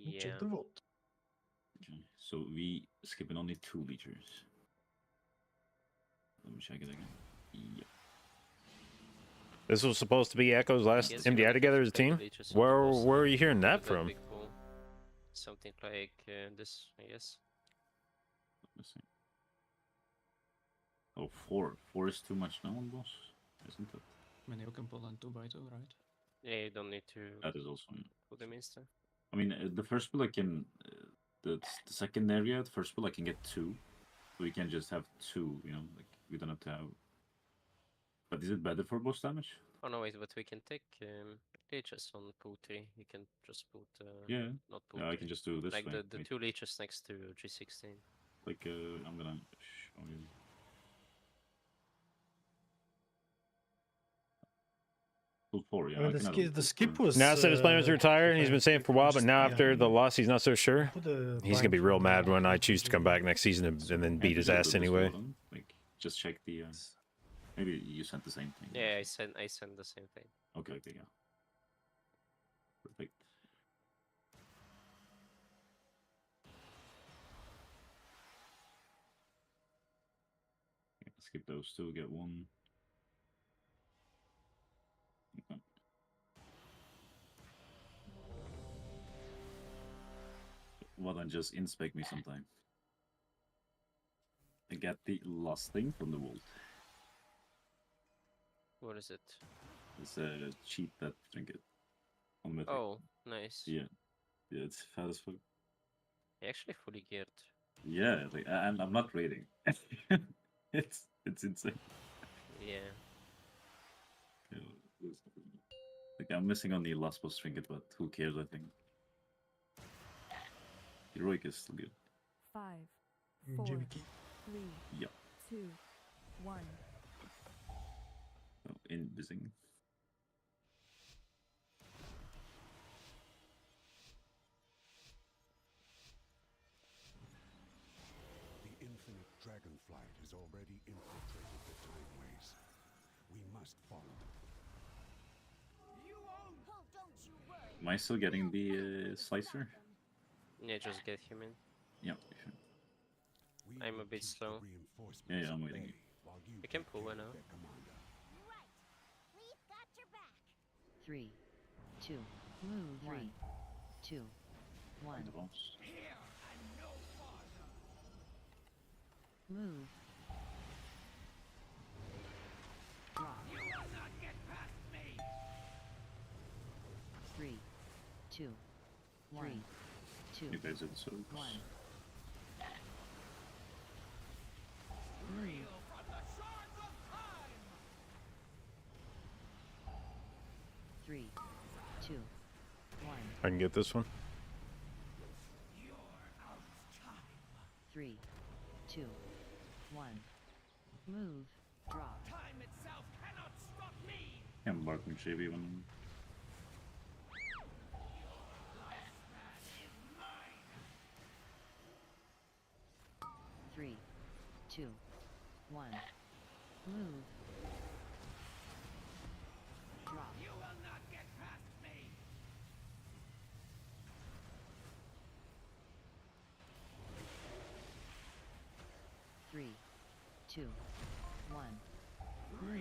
Yeah. Check the vote. Okay, so we skipping only 2 liters. Let me check it again. Yeah. This was supposed to be Echo's last Guess you MDI don't together have as a to play the team? leeches on the Where boss, are you hearing that That from? would be cool. Something like this, I guess. Let me see. Oh, 4. 4 is too much now on boss, isn't it? I mean, you can pull on 2x2, right? Yeah, you don't need to That is also. Yeah. put them insta. I mean, the first pull I can. The second area, the first pull I can get 2. So we can just have 2, you know, like we don't have to have. But is it better for boss damage? Oh no, wait, but we can take leeches on pool 3. You can just put Yeah. not pool Yeah, I 3. can just do this Like way. the Wait, 2 leeches next to G16. like, I'm gonna show you. Pull 4, yeah. I mean, can add on the pull skip 4. was. Now said his plan was to retire, and he's been saying for a while, but just- now yeah. after the loss, he's not so sure. Put the He's gonna be bind real on mad the- when I choose to come back next season and then beat his ass anyway. Like, just check the. Maybe you sent the same thing. Yeah, I send the same thing. Okay, yeah. Perfect. Yeah, skip those 2, get 1. Okay. Why don't just inspect me sometime? I get the last thing from the vault. What is it? It's a cheat that trinket. On Mythic. Oh, nice. Yeah. Yeah, it's fat as fuck. Actually fully geared. Yeah, like, and I'm not raiding. it's insane. Yeah. Yeah, like I'm missing on the last boss trinket, but who cares? I think heroic is still good. 5, 4, JBK. 3, Yeah. 2, 1. Oh, in missing. The infinite Dragonflight has already infiltrated the timeways. We must follow. Oh, don't you worry. Am I still getting the slicer? Yeah, just get him in. Yeah, you should. We I'm will a bit keep the slow. reinforcements Yeah, I'm at waiting. bay while you I can take pull care one of out. their commander. Right. We've got your back. 3, 2, move 3, 2, 1. The boss. Move. Drop. 3, 2, 1, 2, You guys are the souls. 1. Three, 2, 1. I can get this one. 3, 2, 1. Move. Drop. I'm barking shave even. 3, 2, 1. Move. Drop. 3, 2, 1. Move.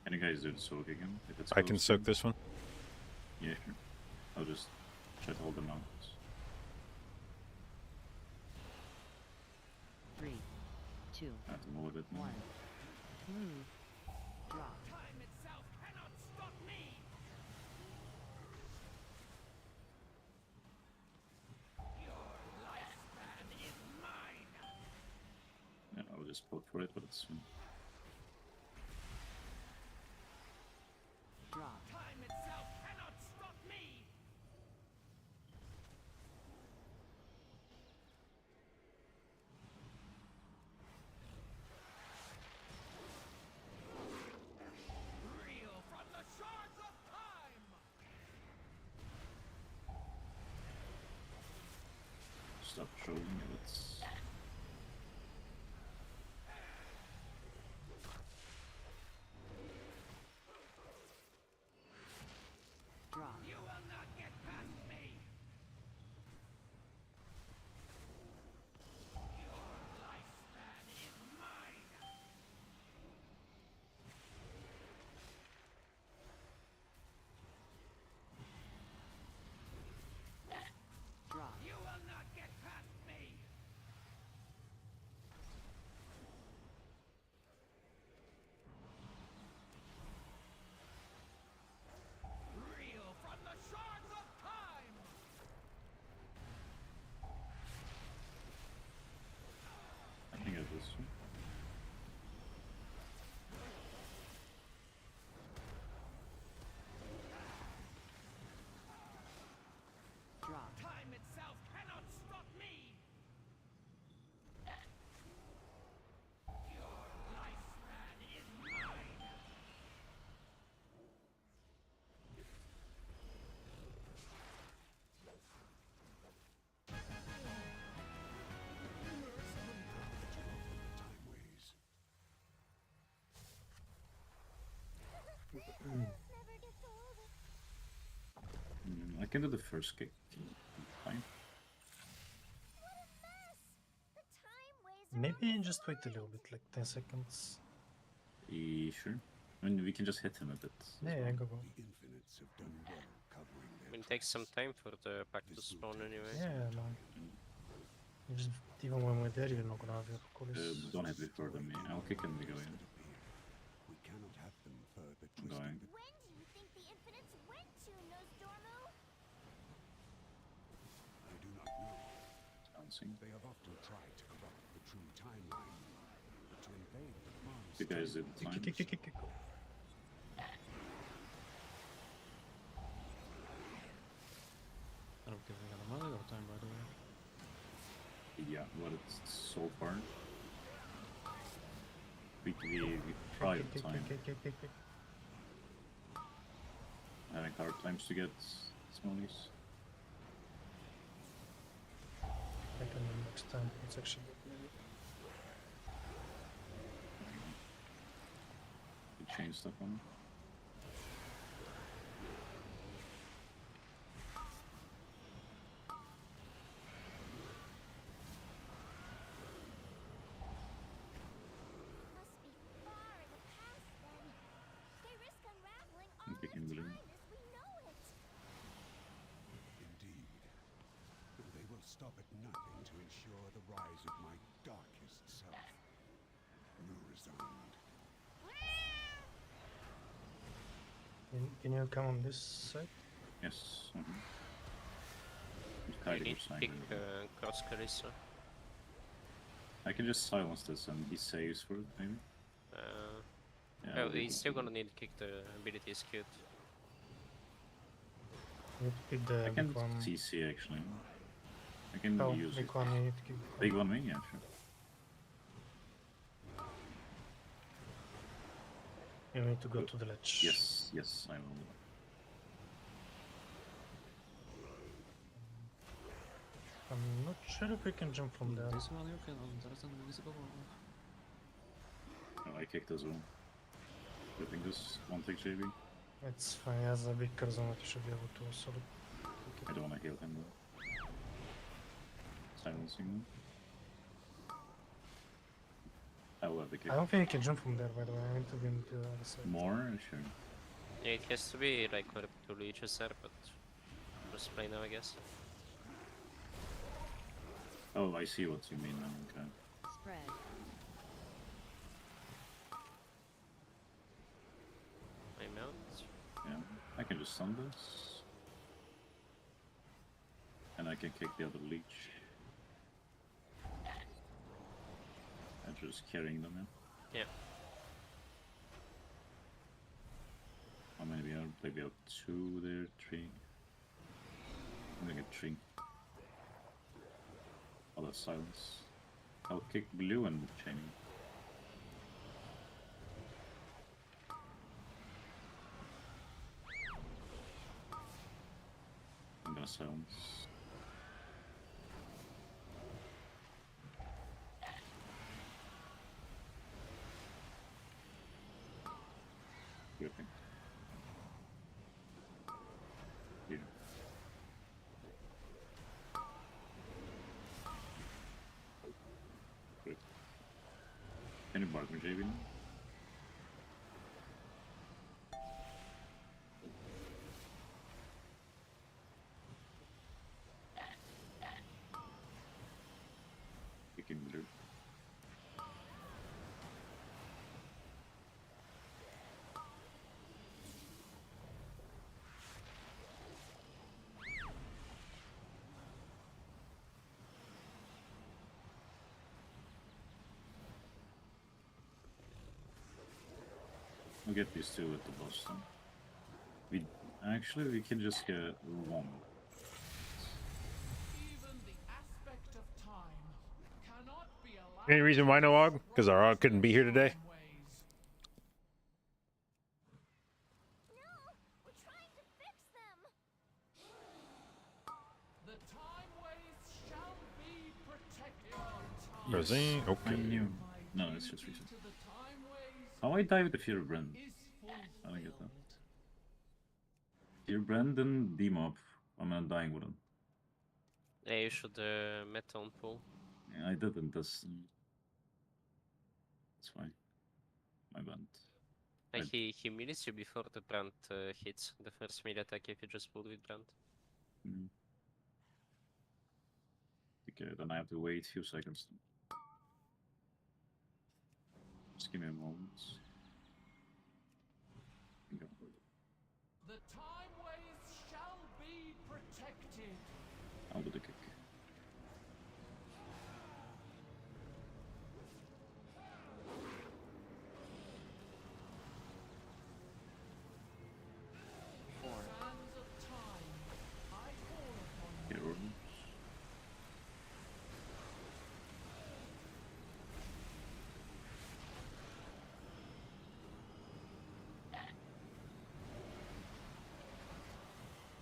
Can you guys do the soak again? If it's I can close? soak this one. Yeah, sure. I'll just try to hold them out. 3, 2, I have to move a bit more. 1. Move. Drop. Yeah, I'll just poke for it, but it's fine. Drop. Stop showing it. It's Drop. Drop. I think it's this one. Drop. Timeways. Never gets old. I can do the first kick. Fine. What a mess. The time ways are Maybe just wait a little bit, like 10 seconds. Sure. I mean, we can just hit him a bit. as Yeah, well. go. The infinites have done well covering I mean, it takes some time for the pack to spawn anyway. Yeah, man. You just, even when we're there, you're not gonna have your coolies. Don't hit before them. I'll kick and we go in. We cannot have them further I'm going. twisting the When do you think the Infinites went to, Nosdormu? I do not know. Bouncing. They have often tried to corrupt the true timeline, but to invade the Mars You guys did Kick, time. kick, kick, kick, kick. I don't give a money or time, by the way. Yeah, but it's so far. We tried Kick, kick, time. kick, kick, kick, kick. Having hard times to get smallies. I can next time. It's actually We changed stuff on. Must be far in the past then. They risk unraveling all Okay, of can we time leave? as we know it. Indeed. They will stop at nothing to ensure the rise of my darkest self. Resigned. Can you come on this side? Yes. Mm-hmm. You need to pick cross Carissa. I can just silence this and he saves for it, maybe. Yeah, Oh, we he's can still do gonna need to kick the ability skewed. You need to pick the I can big one. CC actually. I can Oh, use big it. one. You need to kick. Big one me? Yeah, sure. You need to go to the ledge. Yes, yes, I will. I'm not sure if we can jump from there. This one you can, there's an invisible one. Oh, I kicked as well. I think this one take JB. It's fine. He has a big charisma. You should be able to also. I don't want to heal him though. Silencing him. I will have the kick. I don't think you can jump from there. By the way, I need to be on the other side. More? Sure. Yeah, it has to be like where two leeches are, but just play now, I guess. Oh, I see what you mean now. Okay. Spread. I'm out. Yeah. I can just stun this. And I can kick the other leech. I'm just carrying them, yeah? Yeah. How many we are? Like we have 2 there, 3. I'm gonna get 3. I'll have silence. I'll kick blue and chaining. I'm gonna silence. Gripping. Here. Good. Can you bark me, JB? Kicking blue. We'll get these 2 at the boss then. We can just get 1. Any reason why no Og? Because our Og couldn't be here today. No, we're trying to fix them. Rosine, I okay. knew. No, it's just recent. How I die with the Fear Brand? I don't get that. Fear Brand and Demob. I'm not dying with him. Yeah, you should metal pull. Yeah, I didn't. That's fine. My bad. Like Right. he mutes you before the brand hits the first melee attack if you just pull with brand. Mm. Okay, then I have to wait a few seconds. Just give me a moment. Go. The time ways shall be protected. I'll do the kick. Sands of time, I call upon you. Here, Orton.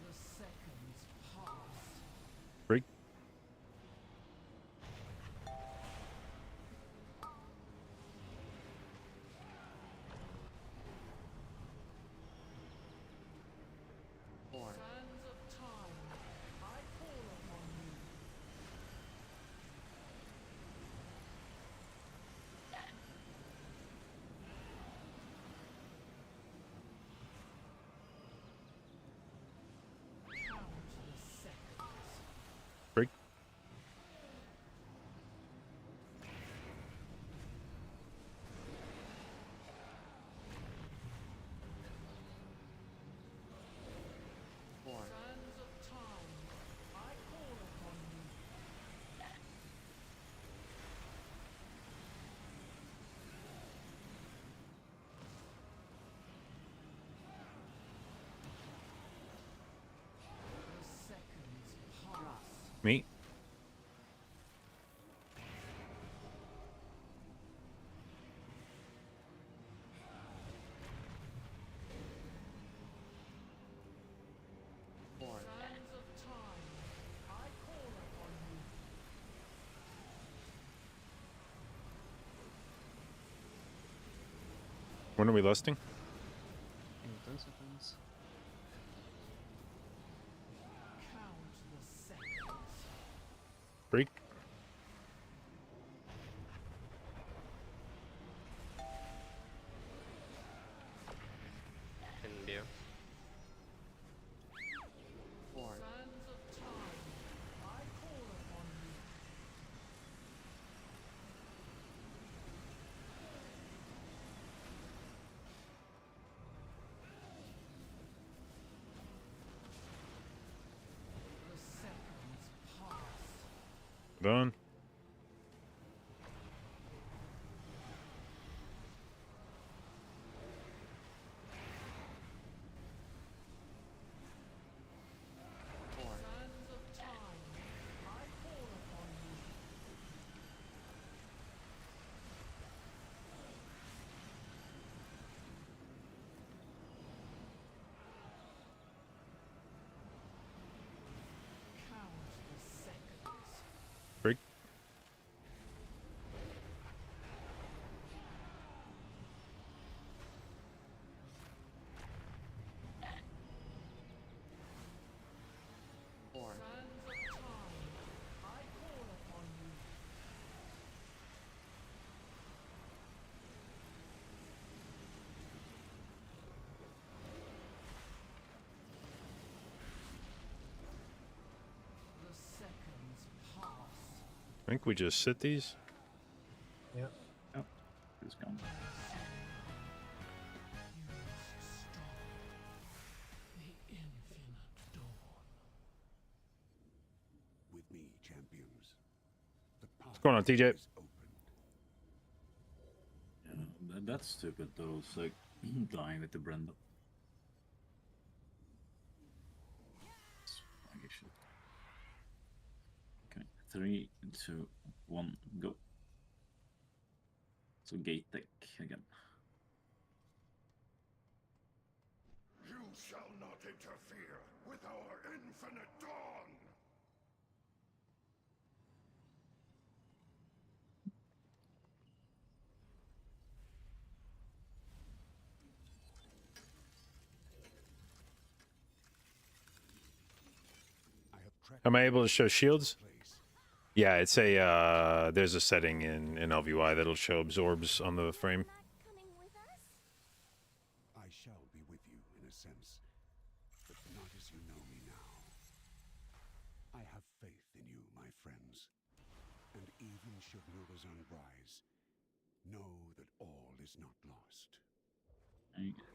The seconds pass. Break. Sands of time, I call upon you. Count the seconds. Break. Sands of time, I call upon you. The seconds pass. Me. Sands of time, I call upon you. When are we lusting? In 10 seconds. Count the seconds. Break. India. Sands of time, I call upon you. The seconds pass. Done. Sands of time, I call upon you. Count the seconds. Break. Sands of time, I call upon you. The seconds pass. I think we just sit these. Yeah. Oh, it's gone. You must stop the infinite dawn. With me, champions. The path going on, TJ? is open. Yeah, that's stupid though. It's like dying with the Brenda. Like it should. Okay, 3, 2, 1, go. So gate tech again. You shall not interfere with our infinite dawn! I have tracked Am I able to show shields? place. Yeah, it's a there's a setting in LVY that'll show absorbs on the frame. Not coming with us? waters on rise, know that all is not lost.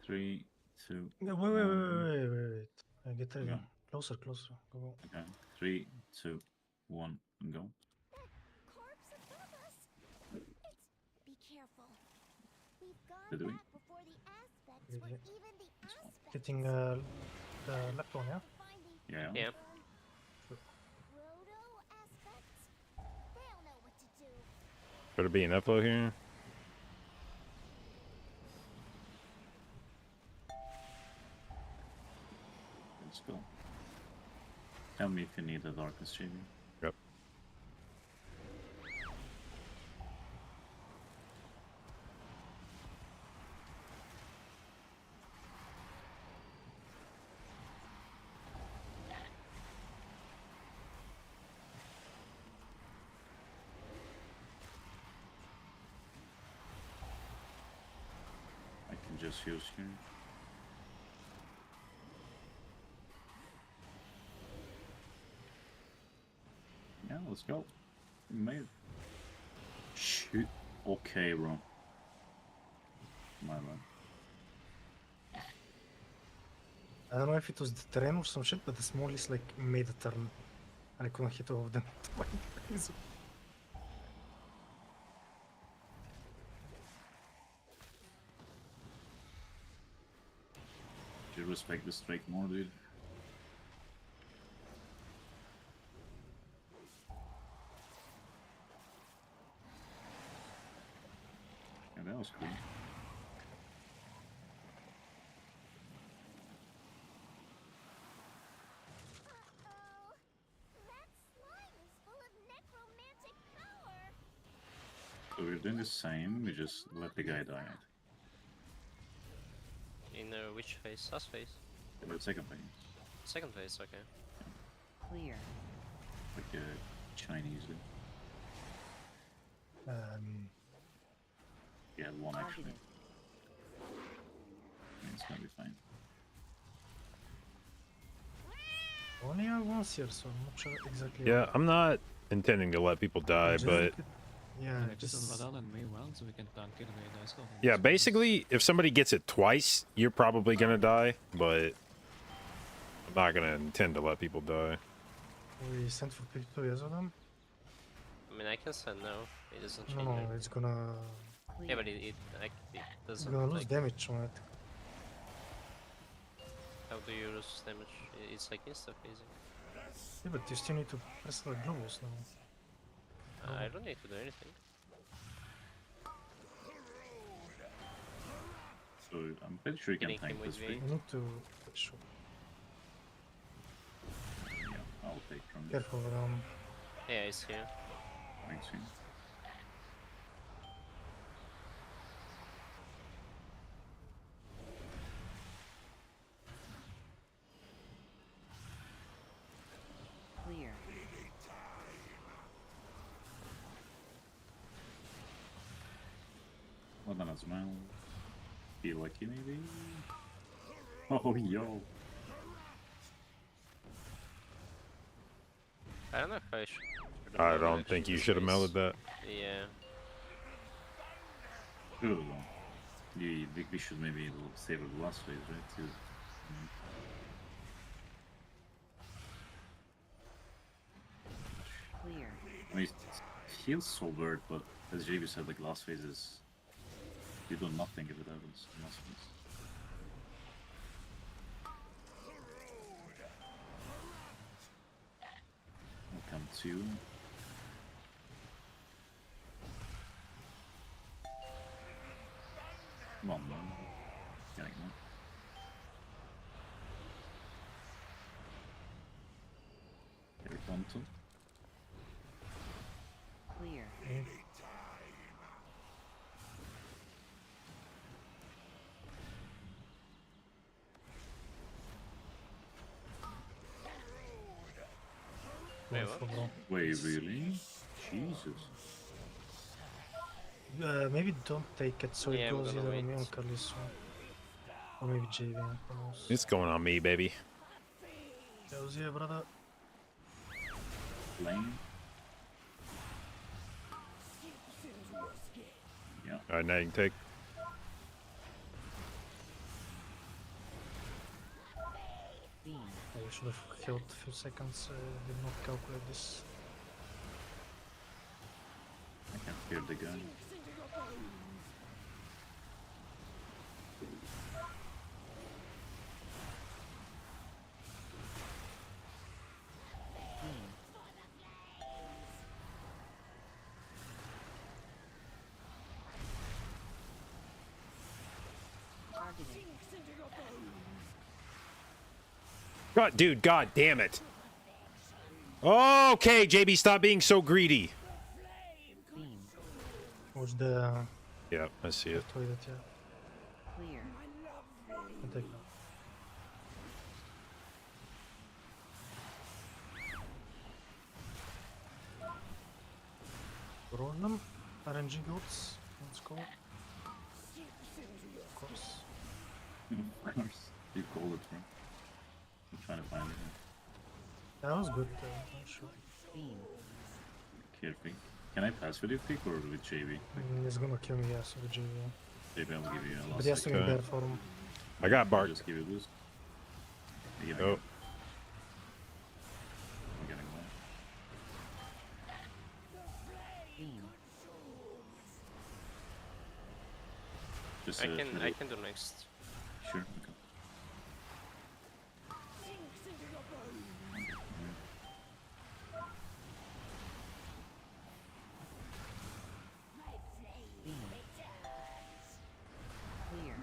3, 2. Wait. Get ready. Okay. Closer. Go. Okay. 3, 2, 1, and go. Corpse above us. Be careful. We've gone Did we? back before the aspects were Yeah. even the aspects. Getting the left one, yeah? Yeah. Yeah. Proto aspects. They'll know what to do. Better be an FO here. Let's go. Tell me if you need a darkness shaving. Yep. I can just use here. Yeah, let's go. We made it. Shoot. Okay, bro. My bad. I don't know if it was the terrain or some shit, but the smallest like made a turn. And I couldn't hit all of them. Should respect the strike more, dude. Yeah, that was cool. Uh-oh. That slime is full of necromantic power. So we're doing the same, we just let the guy die. In which phase? Last phase? In the second thing. Second phase, okay. Clear. Like Chinese. Yeah, one actually. Targeted. Yeah, it's gonna be fine. Only have once here, so I'm not sure exactly. Yeah, I'm not intending to let people die, Just but look at- yeah, And if this just is Vadal and me well, so we can tank it away dice go. yeah, basically, if somebody gets it twice, you're probably gonna die, but I'm not gonna intend to let people die. we sent for people to yes of them. I mean, I can send no. It doesn't change. No, anything. it's gonna Yeah, but it doesn't. lose Like, damage on it. how do you lose damage? It's like insta phasing. Yeah, but you still need to press the globals now. I don't need to do anything. So I'm pretty sure you can Hitting him tank with this V. streak. You need to show. Yeah, I'll take from you. Careful around. Yeah, it's here. Thanks, you. Clear. Well done as well. Be lucky maybe? Oh yo! I don't know if I should. I don't think you should have melted that. Yeah. Good though. We should maybe save the last phase, right? Too. Clear. I mean, it feels so weird, but as JB said, like last phase is you do nothing if it happens. in last phase. Welcome to. Come on, man. Getting that. Here we come to. Clear. Wait, Careful, what? bro. Wait, really? Jesus. Maybe don't take it so Yeah, it I'm goes gonna either on me wait. or Carlos. Or maybe JV, who knows. It's going on me, baby. How's here, brother? Lane. Alright, now you can take. Beam. I should have healed a few seconds. Did not calculate this. I can hear the gun. Beam. Targeting. God, dude, god damn it. Okay, JB, stop being so greedy. Beam. Watch the Yeah, I see it. toilet, yeah. Clear. I'll take that. Roll them. RNG goats. Let's go. Of course. Of course. You called it, bro. I'm trying to find it. That was good. Sure. Beam. Careful. Can I pass with you, pick, or with JB? He's gonna kill me, yes, with JV. JB, I'll give you a But last he has to be in Okay. bear form. I got bark. Just give you this. Yeah, Oh, I'm getting one. Beam. Just, I really- can do next. Sure, okay. Beam. Clear.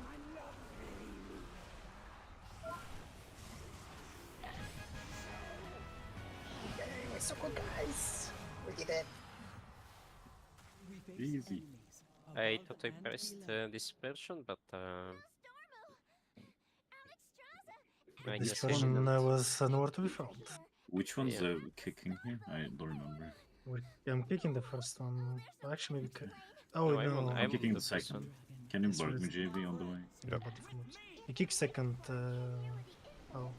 So good, guys. We did it. Easy. I thought I pressed dispersion, but I This guess I person didn't. was nowhere to be found. Which one's Yeah. kicking here? I don't remember. I'm picking the first one. Actually, maybe. No, Oh, no. I'm on- I'm I'm kicking the the first second. one. Can you That's bark right. me, JB, on the way? Yeah, but different. You kick second. Oh,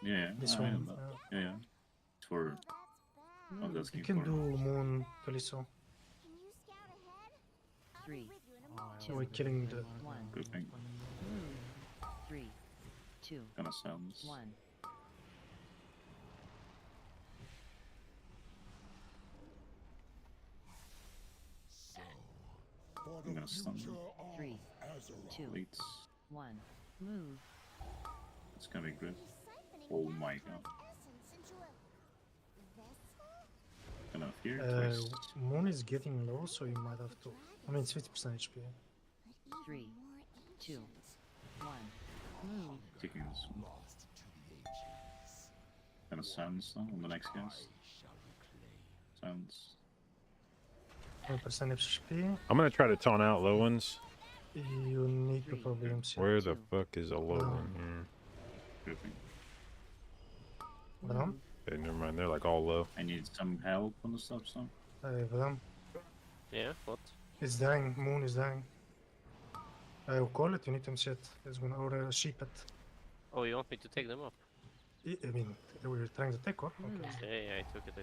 Yeah, this I one. am that. Yeah. It's for. I was You asking can for. do Moon Caliso. Can you scout ahead? I'll Three. be with you in a Oh, moment. So we're killing the. One. Good thing. Move. 3, 2, Kinda sounds. 1. For I'm gonna stun. future of 3, Azeroth. 2, Wait. 1. Move. It's gonna be good. Siphoning Oh Warcraft my god. essence into a vessel? Gonna fear twice. Moon is getting low, so you might have to. I mean, it's 50% HP. But 3, even more 2, ancient. 1. Move. Kicking this one. Kinda sounds now on the next guys. Sounds. 1% HP. I'm gonna try to taunt out low ones. You need to probably MC. Where the fuck is a low one here? Good thing. Vram? Okay, never mind. They're like all low. I need some help on the stuff, so. Vram. Yeah, what? It's dying. Moon is dying. I will call it. You need to MC it. It's gonna or sheep it. Oh, you want me to take them up? I mean, we were trying to take or okay. Yeah, I took it.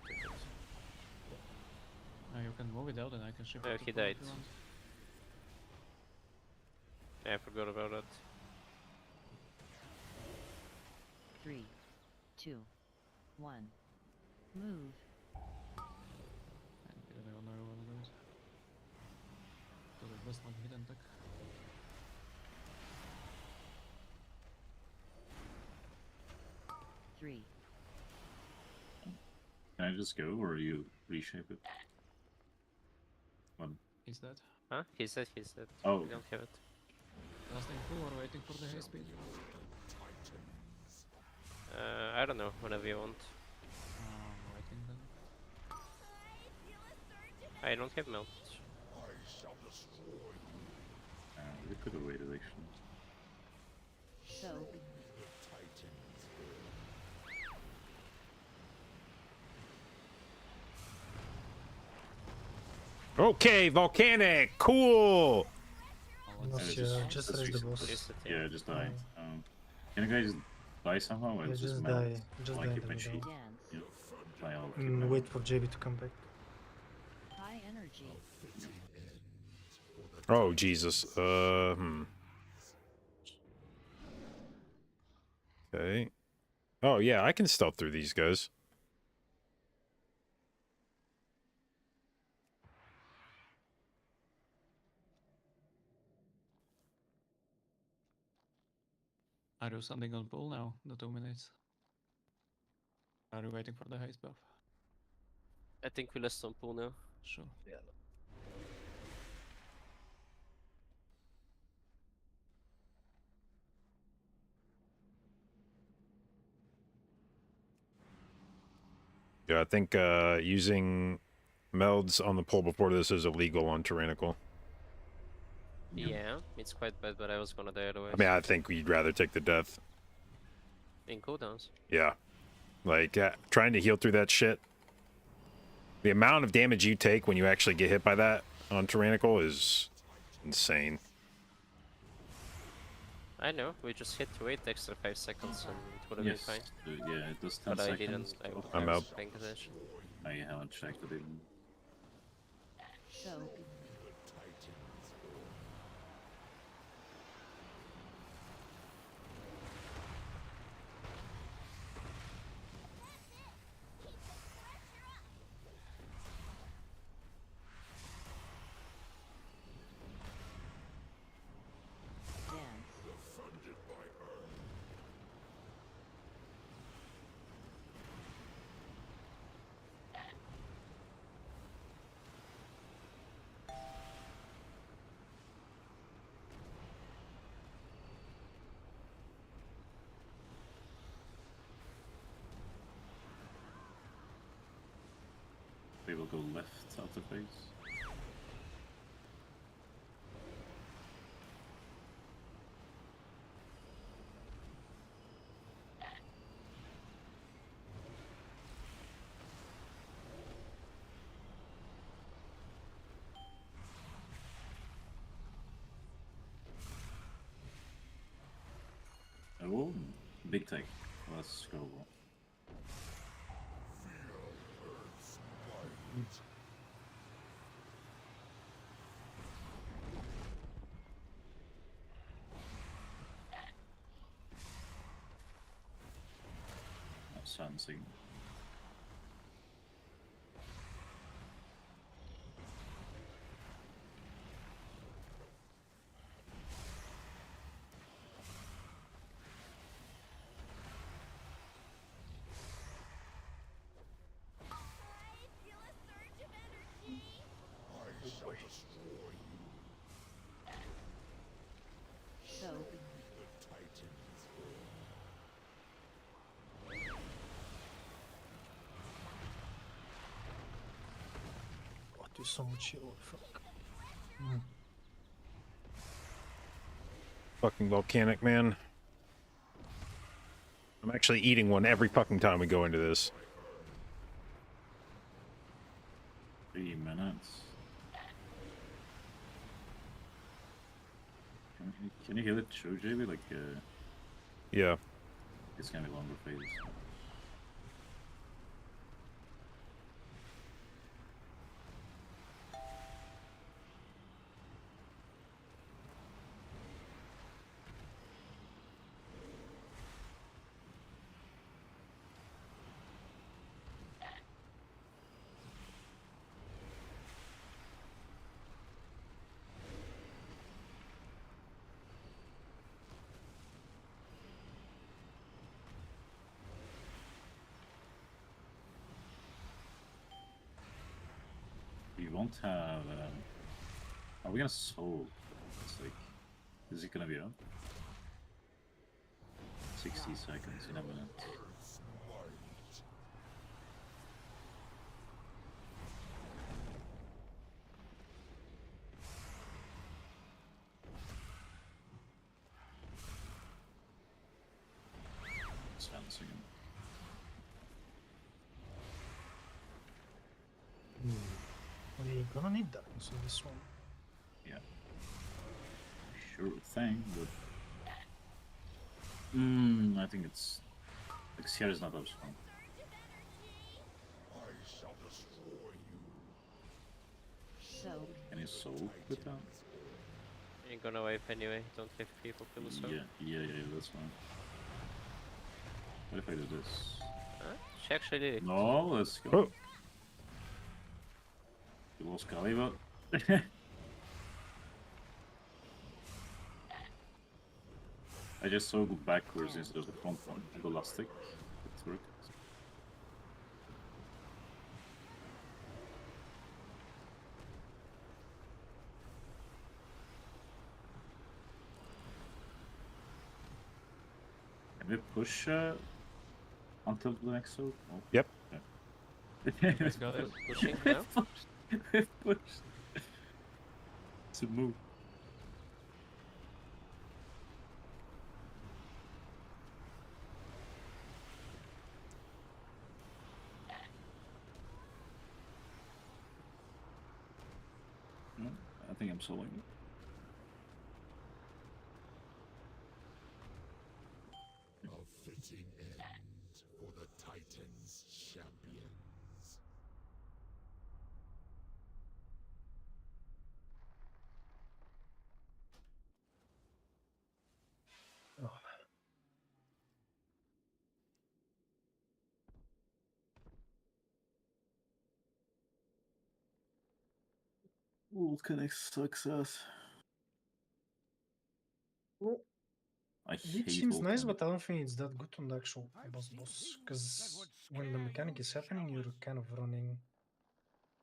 You can move it out and I can ship Oh, it to he Paul if died. you want. Yeah, I forgot about that. 3, 2, 1. Move. And we don't know one of those. So the best one hidden tech. Three. Can I just go, or you reshape it? One. He's dead. Huh? He said. Oh. We don't have it. Casting 2 or waiting for the haste speed? I don't know, whenever you want. Waiting then. I don't have melt. We could have waited actually. So. Okay, volcanic, cool. No, And it just raise the reset. boss. Yeah, just die. Can you guys die somehow? Yeah, It's just melt, die. Just like die if in the I middle. cheat. Dance. Yeah. Die all. Wait for JB to come back. High energy. Oh Jesus. Okay. Oh yeah, I can stealth through these guys. I do something on pool now. The 2 minutes. Are you waiting for the haste buff? I think we lost on pool now. Sure. Yeah, I think using melds on the pole before this is illegal on Tyrannical. Yeah, it's quite bad, but I was gonna die otherwise. I mean, I think we'd rather take the death. In cooldowns. Yeah. Like, trying to heal through that shit. The amount of damage you take when you actually get hit by that on Tyrannical is insane. I know, we just hit to wait extra 5 seconds and it would have Yes. been fine. Yeah, it does 10 But I seconds. didn't, I'm I out. was paying attention. I haven't checked it even. Soak. We will go left out of base. Oh, big take. Let's go. Sensing. Soak. Oh, do so much heal. Fuck. Fucking volcanic, man. I'm actually eating one every fucking time we go into this. 3 minutes. Can you heal it too, JB? Like, Yeah. it's gonna be longer phases. We won't have. Are we gonna solve? It's like, is it gonna be up? 60 seconds in a minute. Sensing. We're gonna need that so this one. Yeah. Sure thing, but. I think it's. Like, Sierra's not that strong. Soak. Can you solve with that? You're gonna wipe anyway, don't have people to lose. Yeah, that's fine. What if I do this? Huh? She actually did it. No, let's go. Oh. You lost Kali, but I just so go backwards instead of the front one. I go last stick. It's worked. Can we push until the next zone? Oh. Yep. Yeah. Let's go there. Pushing now? We've pushed. It's a move. No, I think I'm soloing it. A fitting end for the Titans champions. World Connect success. Well, I it hate seems World nice, Connect. but I don't think it's that good on the actual boss. Because when the mechanic is happening, you're kind of running.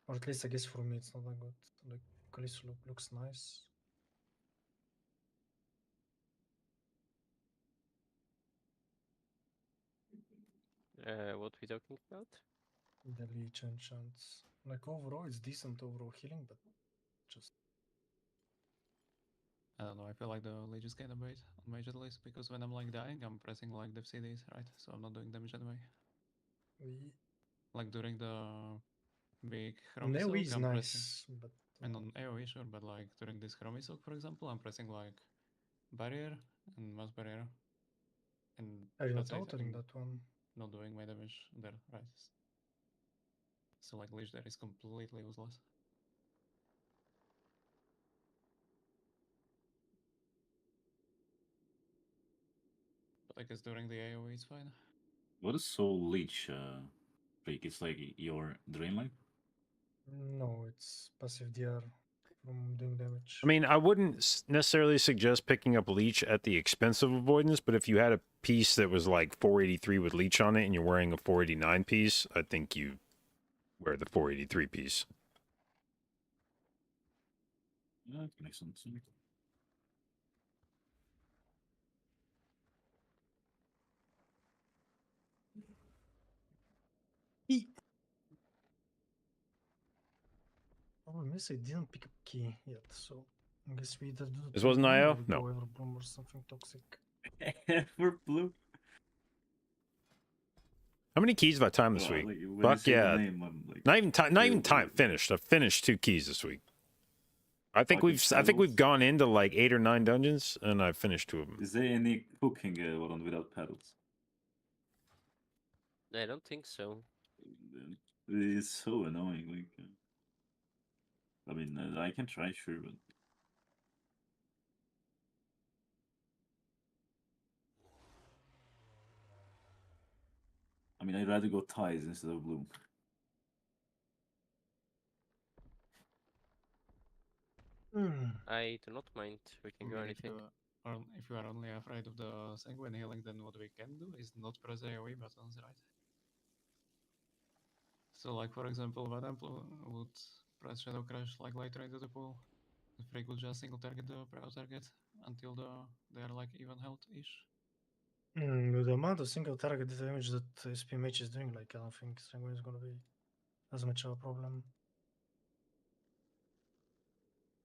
Or at least I guess for me it's not that good. Like Callisto looks nice. What we talking about? The Leech enchants. Like overall it's decent overall healing, but just I don't know, I feel like the Lich is kinda bait on mage at least, because when I'm like dying, I'm pressing like div CDs, right? So I'm not doing damage anyway. we Like during the big on Chromie AoE soak, is I'm pressing. nice, but And on AoE, sure, but like during this Chromie soak, for example, I'm pressing like barrier and mass barrier. And I'm not that's it. altering I'm that one. not doing my damage there, right? So like Lich there is completely useless. But I guess during the AoE it's fine. What is Soul Leech freak? It's like your Drain Life? No, it's passive DR from doing damage. I mean, I wouldn't necessarily suggest picking up Leech at the expense of Avoidance, but if you had a piece that was like 483 with Leech on it and you're wearing a 489 piece, I think you wear the 483 piece. Yeah, that makes sense. Problem is I didn't pick up key yet, so I guess we either do This the wasn't Bloom or IO? we No. go Everbloom or something toxic. We're blue. How many keys have I timed this Well, week? like, when you Fuck say the yeah. name, I'm like, Not even time. Not even Dude, time. like- Finished. I've finished 2 keys this week. I think Fucking I think we've paddles. gone into like 8 or 9 dungeons, and I've finished 2 of them. Is there any cooking one without paddles? I don't think so. It's so annoying. Like, I mean, I can try, sure, but I mean, I'd rather go ties instead of bloom. I do not mind. We can go If anything. if you are only afraid of the sanguine healing, then what we can do is not press AoE buttons, right? So like for example, Vadample would press Shadow Crash like later into the pool. The Freak would just single target the prow target until they are like even health-ish. With the amount of single target damage that SP Mage is doing, like I don't think Sanguine is gonna be as much of a problem.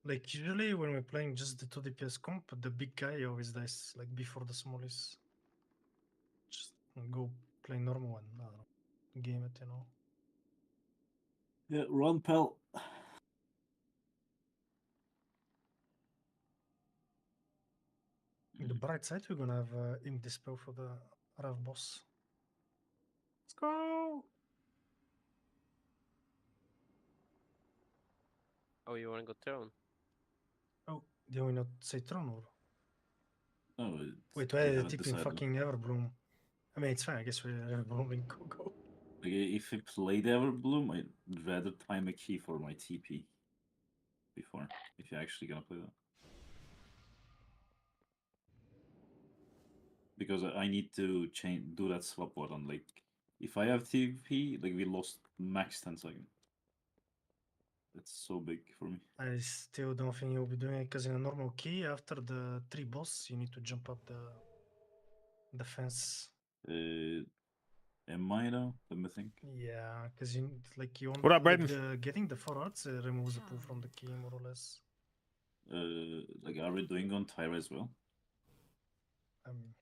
Like usually when we're playing just the 2 DPS comp, the big guy always dies like before the smallest. Just go play normal and I don't know, game it, you know. Yeah, run, pal. The bright side, we're gonna have Ink Dispel for the Rav boss. Let's go! Oh, you wanna go throne? Oh, Did we not say Tron or? No, Wait, we why haven't typ in decided. fucking Everbloom? I mean, it's fine. I guess we're Everbloom in Coco. Like, if we played Everbloom, I'd rather time a key for my TP before. If you're actually gonna play that. Because I need to do that swap button. Like, if I have TP, like we lost max 10 seconds. That's so big for me. I still don't think you'll be doing it because in a normal key, after the 3 boss, you need to jump up the fence. Am I though? Let me think. Yeah, because you like you want What up, like Braden? getting the 4 arts removes the pull from the key more or less. Like, are we doing on Tyra as well? I mean,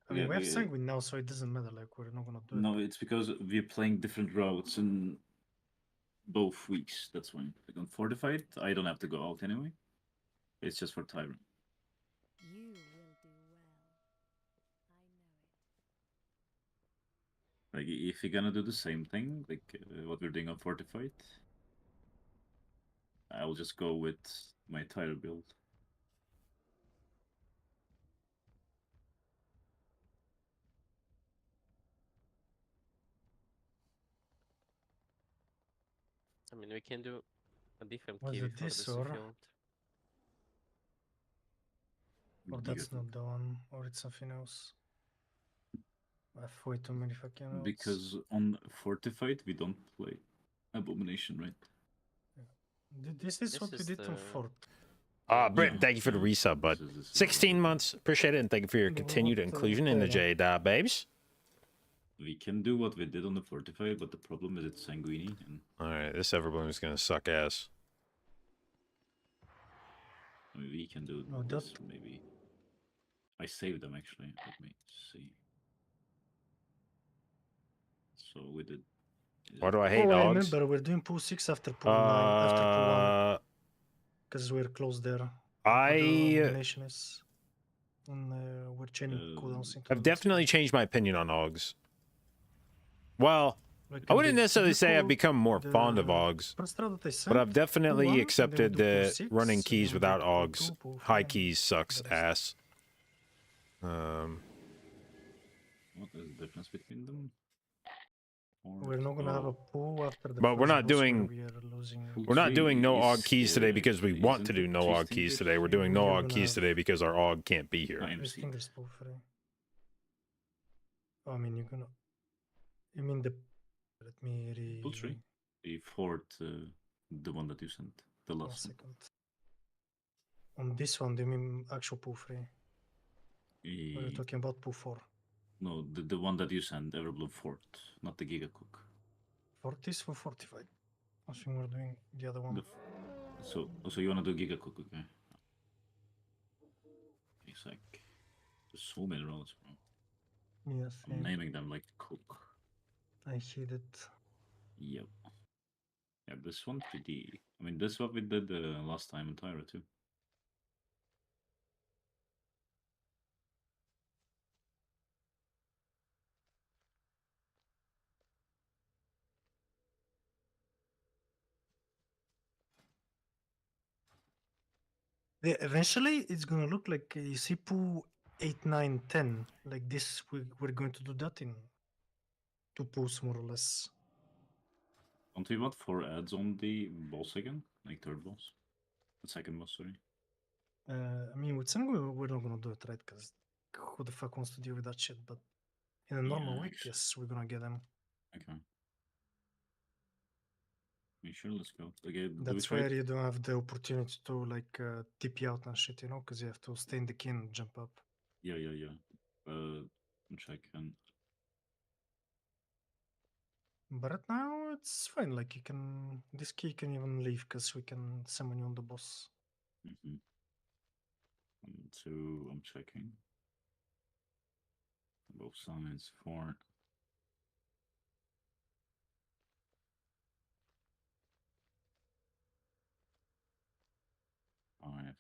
Yeah, we have we- Sanguine now, so it doesn't matter. Like, we're not gonna do it. No, it's because we're playing different routes in both weeks. That's why. Like on Fortified, I don't have to go out anyway. It's just for Tyra. You will do well. I know it. Like, if you're gonna do the same thing, like what we're doing on Fortified, I'll just go with my Tyra build. I mean, we can do a different Was key it before this this if or you want. that's not the one, or it's something else? I have way too many fucking notes. Because on Fortified, we don't play Abomination, right? This is what we did on Fort. Britton, thank you for the resub, bud. This is 16 months. Appreciate it, and thank you for your No, continued what, inclusion in the Tyra? J babes. We can do what we did on the Fortified, but the problem is it's Sanguini. And Alright, this Everbloom is gonna suck ass. I mean, we can do No, this maybe. I saved them actually. Let me see. So we did. Why do I hate Oh, I dogs? remember we're doing pool 6 after pool 9, after pool 1. Because we're close there. Where the abomination is. And we're chaining cooldowns into I've the next definitely pool. changed my opinion on Augs. Well, Like, I wouldn't did necessarily you say I've call become more the fond of Augs, first round that I but sent? I've Pool definitely 1, and then we accepted do pool that 6, running and keys then we go without to pool Augs, 2, pool 3, high and keys sucks the rest. ass. What is the difference between them? We're not gonna have a pool after the But we're first not boss where doing we are losing. we're not doing no is, AUG keys today because we want to isn't do it no three AUG keys stingers? today. We're doing no You're AUG gonna keys have- today because our AUG can't be here. I'm Three seeing. fingers pool 3. Oh, I mean, you're gonna. You mean the. Let me Pool 3? The fourth, the one that you sent. The 1 last one. second. On this one, do you mean actual pool 3? Or are you talking about pool 4? No, the one that you sent, Everbloom Fort, not the Giga Cook. 40 is for 45. I think we're doing the other one. So you wanna do Giga Cook, okay? It's like there's so many roles, bro. Yes. I'm naming them like Cook. I hate it. Yep. Yeah, this one pretty. I mean, this is what we did last time in Tyra too. Yeah, eventually, it's gonna look like you see pool 8, 9, 10. Like this, we're going to do that in 2 pools more or less. Don't we want 4 ads on the boss again? Like third boss? The second boss, sorry. I mean, with Sangu, we're not gonna do it, right? Because who the fuck wants to deal with that shit? But in a normal week, actually. yes, we're gonna get them. Okay. Sure, let's go. Okay, That's where you don't have the opportunity to like TP out and shit, you know, because you have to stay in the key and jump up. Yeah. Check and. But right now, it's fine. Like you can, this key can even leave because we can summon you on the boss. Mm-hmm. So I'm checking. Both sides 4.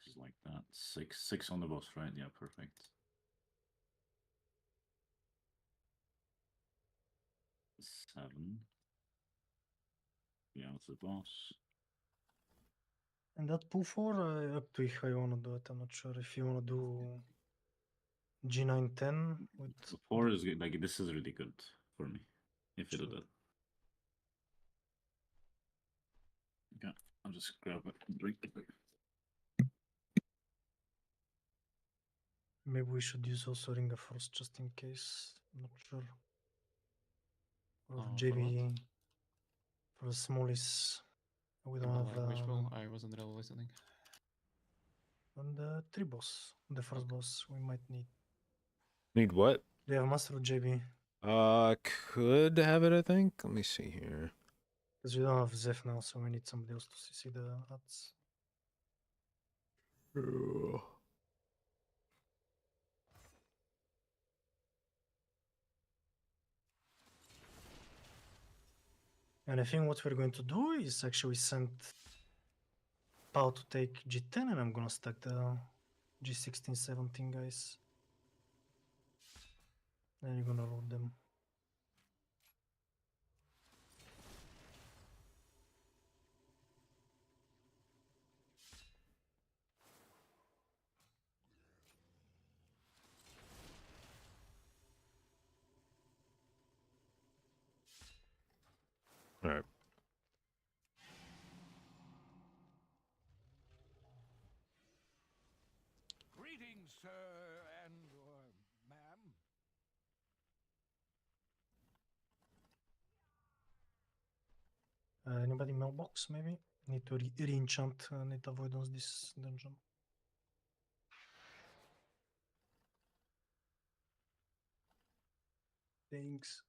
It's like that. 6 on the boss, right? Yeah, perfect. 7. Yeah, it's the boss. And that pull 4, up to how you wanna do it. I'm not sure if you wanna do G9 10 with 4 is good. Like this is really good for me if you do that. Okay, I'll just grab a drink. Maybe we should use also Ring of Frost just in case. I'm not sure. Or For JB for the smallest. We don't have. which pool? I wasn't really listening. On the 3 boss, the first boss, we might need. Need what? Do you have Master of JB? Could have it, I think. Let me see here. Because we don't have Zeph now, so we need somebody else to see the ads. And I think what we're going to do is actually send Pao to take G10, and I'm gonna stack the G16, 17 guys. Then you're gonna load them. All right. Greetings, sir and or ma'am. Anybody mailbox maybe? Need to re-enchant net avoidance this dungeon. Thanks.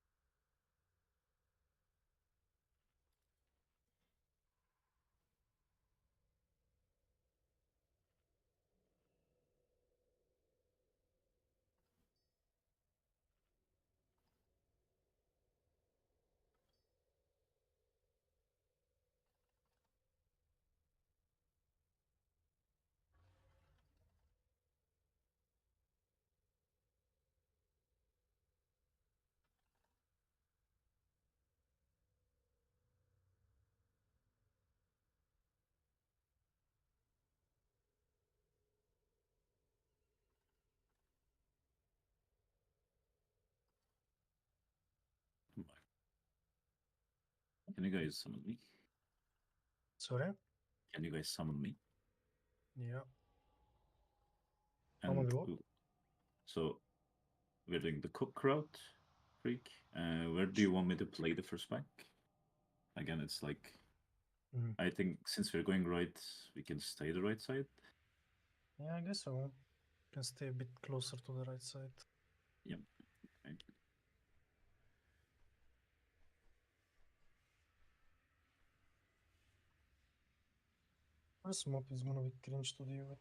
Can you guys summon me? Sorry? Can you guys summon me? Yeah. And Summon what? so we're doing the cook route, freak. Where do you want me to play the first bank? Again, it's like I think since we're going right, we can stay the right side. Yeah, I guess so. Can stay a bit closer to the right side. Yep. Okay. First mob is gonna be cringe to deal with.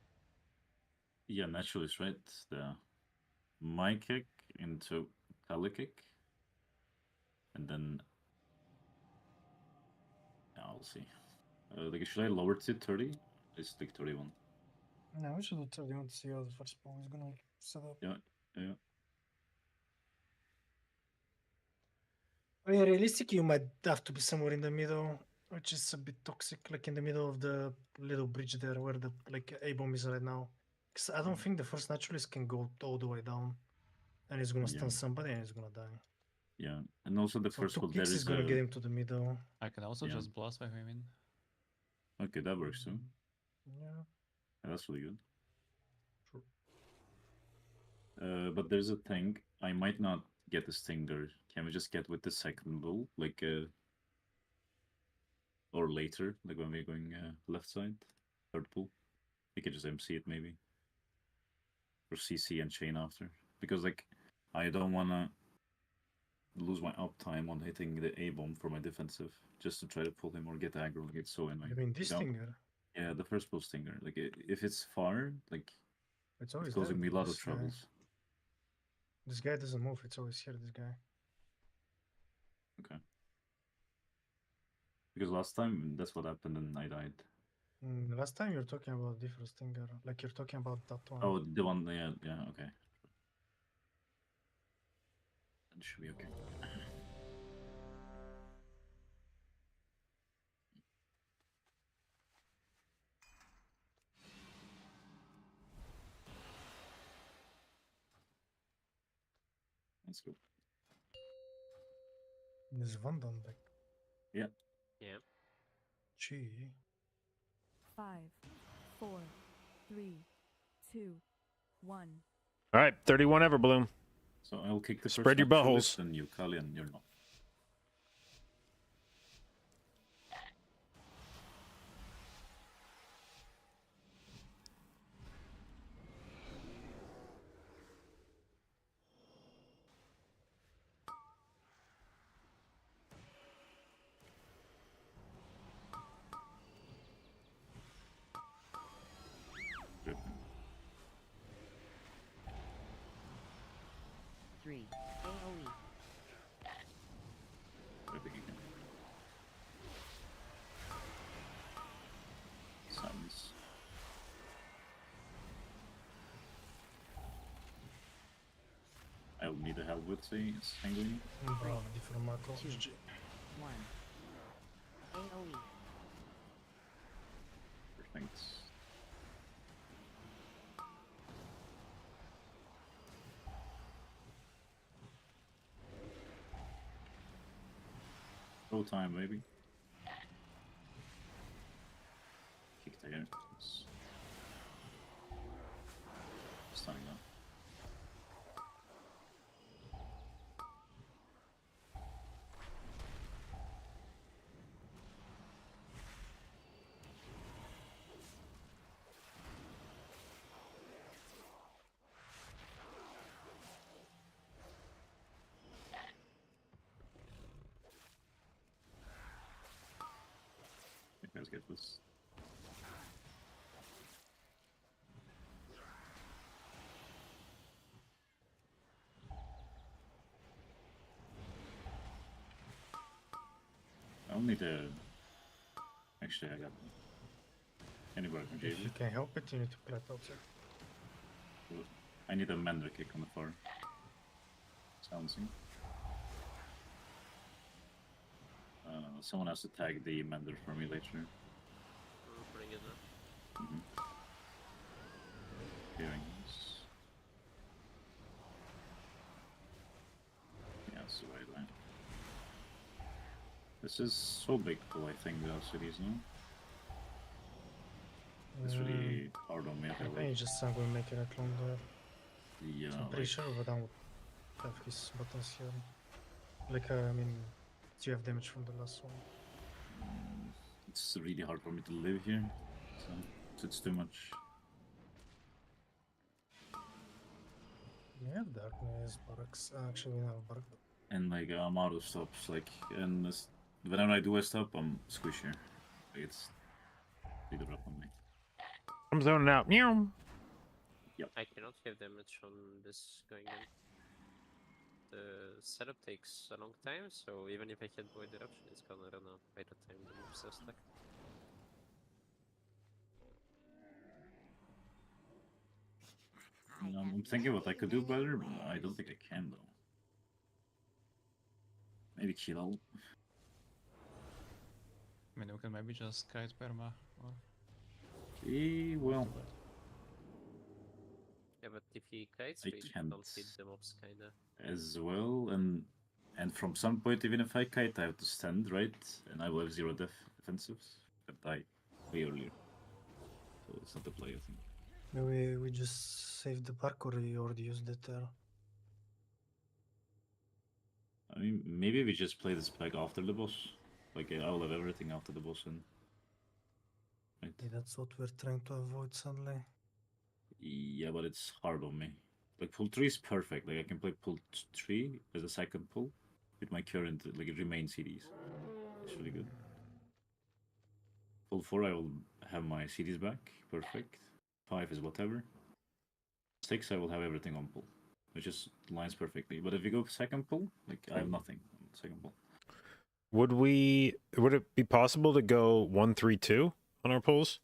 Yeah, naturally, it's right. The my kick into Kali kick, and then yeah, I'll see. Like, should I lower it to 30? I stick 31. No, we should do 31 to see how the first mob is gonna set up. Yeah, yeah. I mean, realistically, you might have to be somewhere in the middle, which is a bit toxic, like in the middle of the little bridge there where the like A-bomb is right now. Because I don't think the first naturalist can go all the way down, and he's gonna stun somebody and he's gonna die. Yeah, and also the So first 2 one there kicks is is gonna get him to the middle. I can also Yeah. just blast by him in. Okay, that works too. Yeah. Yeah, that's really good. True. But there's a thing. I might not get the stinger. Can we just get with the second bull, like, or later, like when we're going left side, third pull? We can just MC it maybe, or CC and chain after, because like I don't wanna lose my uptime on hitting the A bomb for my defensive, just to try to pull him or get aggro. Like, it's so annoying. I mean, this Without- stinger. Yeah, the first pull stinger. Like if it's far, like It's always it's causing there, me a lot of this guy. troubles. This guy doesn't move, it's always here, this guy. Okay. Because last time that's what happened and I died. Last time you're talking about different stinger, like you're talking about that one. Oh, the one, yeah, okay. That should be okay. Let's go. Is Van dan back? Yeah. Gee. 5, 4, 3, 2, 1. All right, 31 Everbloom. So I'll kick the first Spread your naturalist, buttholes. and you Kali, and you're not. Good. 3. AoE. I think you can. Silence. I'll need a help with the sanguine. Bravo, di formato. 2, GG. 1. AoE. Perfect. Full time, maybe. Kick the air. Stunning up. You guys get this. I only need a. Actually, I got. Anybody from If you JV. can help it, you need to play it outside. I need a Mender kick on the far. Silencing. Someone has to tag the Mender for me later. Bring it up. Hearing this. Yeah, it's the right line. This is so big pull, I think, without cities, no? It's really hard on me if I I think wait. you just will make it at long there. Yeah, I'm pretty sure Vadan would have his buttons here. Like, I mean, you have damage from the last one. it's really hard for me to live here, so it's too much. We have darkness, barracks. Actually, we don't have barrack. And like, I'm out of stops, like, and whenever I do a stop, I'm squishier. Like, it's really rough on me. I'm zoning out. Meow. I cannot have damage on this going in. The setup takes a long time, so even if I can Void Eruption, it's gonna run out by the time the moves are stuck. I'm thinking what I could do better, but I don't think I can though. Maybe kill. I mean, we can maybe just kite perma or Well, Yeah, but if he kites, I we can't. don't hit the mobs kinda. as well, and from some point, even if I kite, I have to stand, right? And I will have 0 defensives. I die way earlier. So it's not the play, I think. Maybe we just save the bark or we already used it there. I mean, maybe we just play this pack after the boss. Like, I will have everything after the boss, and right? Yeah, that's what we're trying to avoid suddenly. Yeah, but it's hard on me. Like, pull 3 is perfect. Like, I can play pull 3 as a second pull with my current, like, remain CDs. It's really good. Pull 4, I will have my CDs back. Perfect. 5 is whatever. 6, I will have everything on pull, which just lines perfectly. But if you go second pull, like, I have nothing on second pull. Would it be possible to go 1-3-2 on our pulls?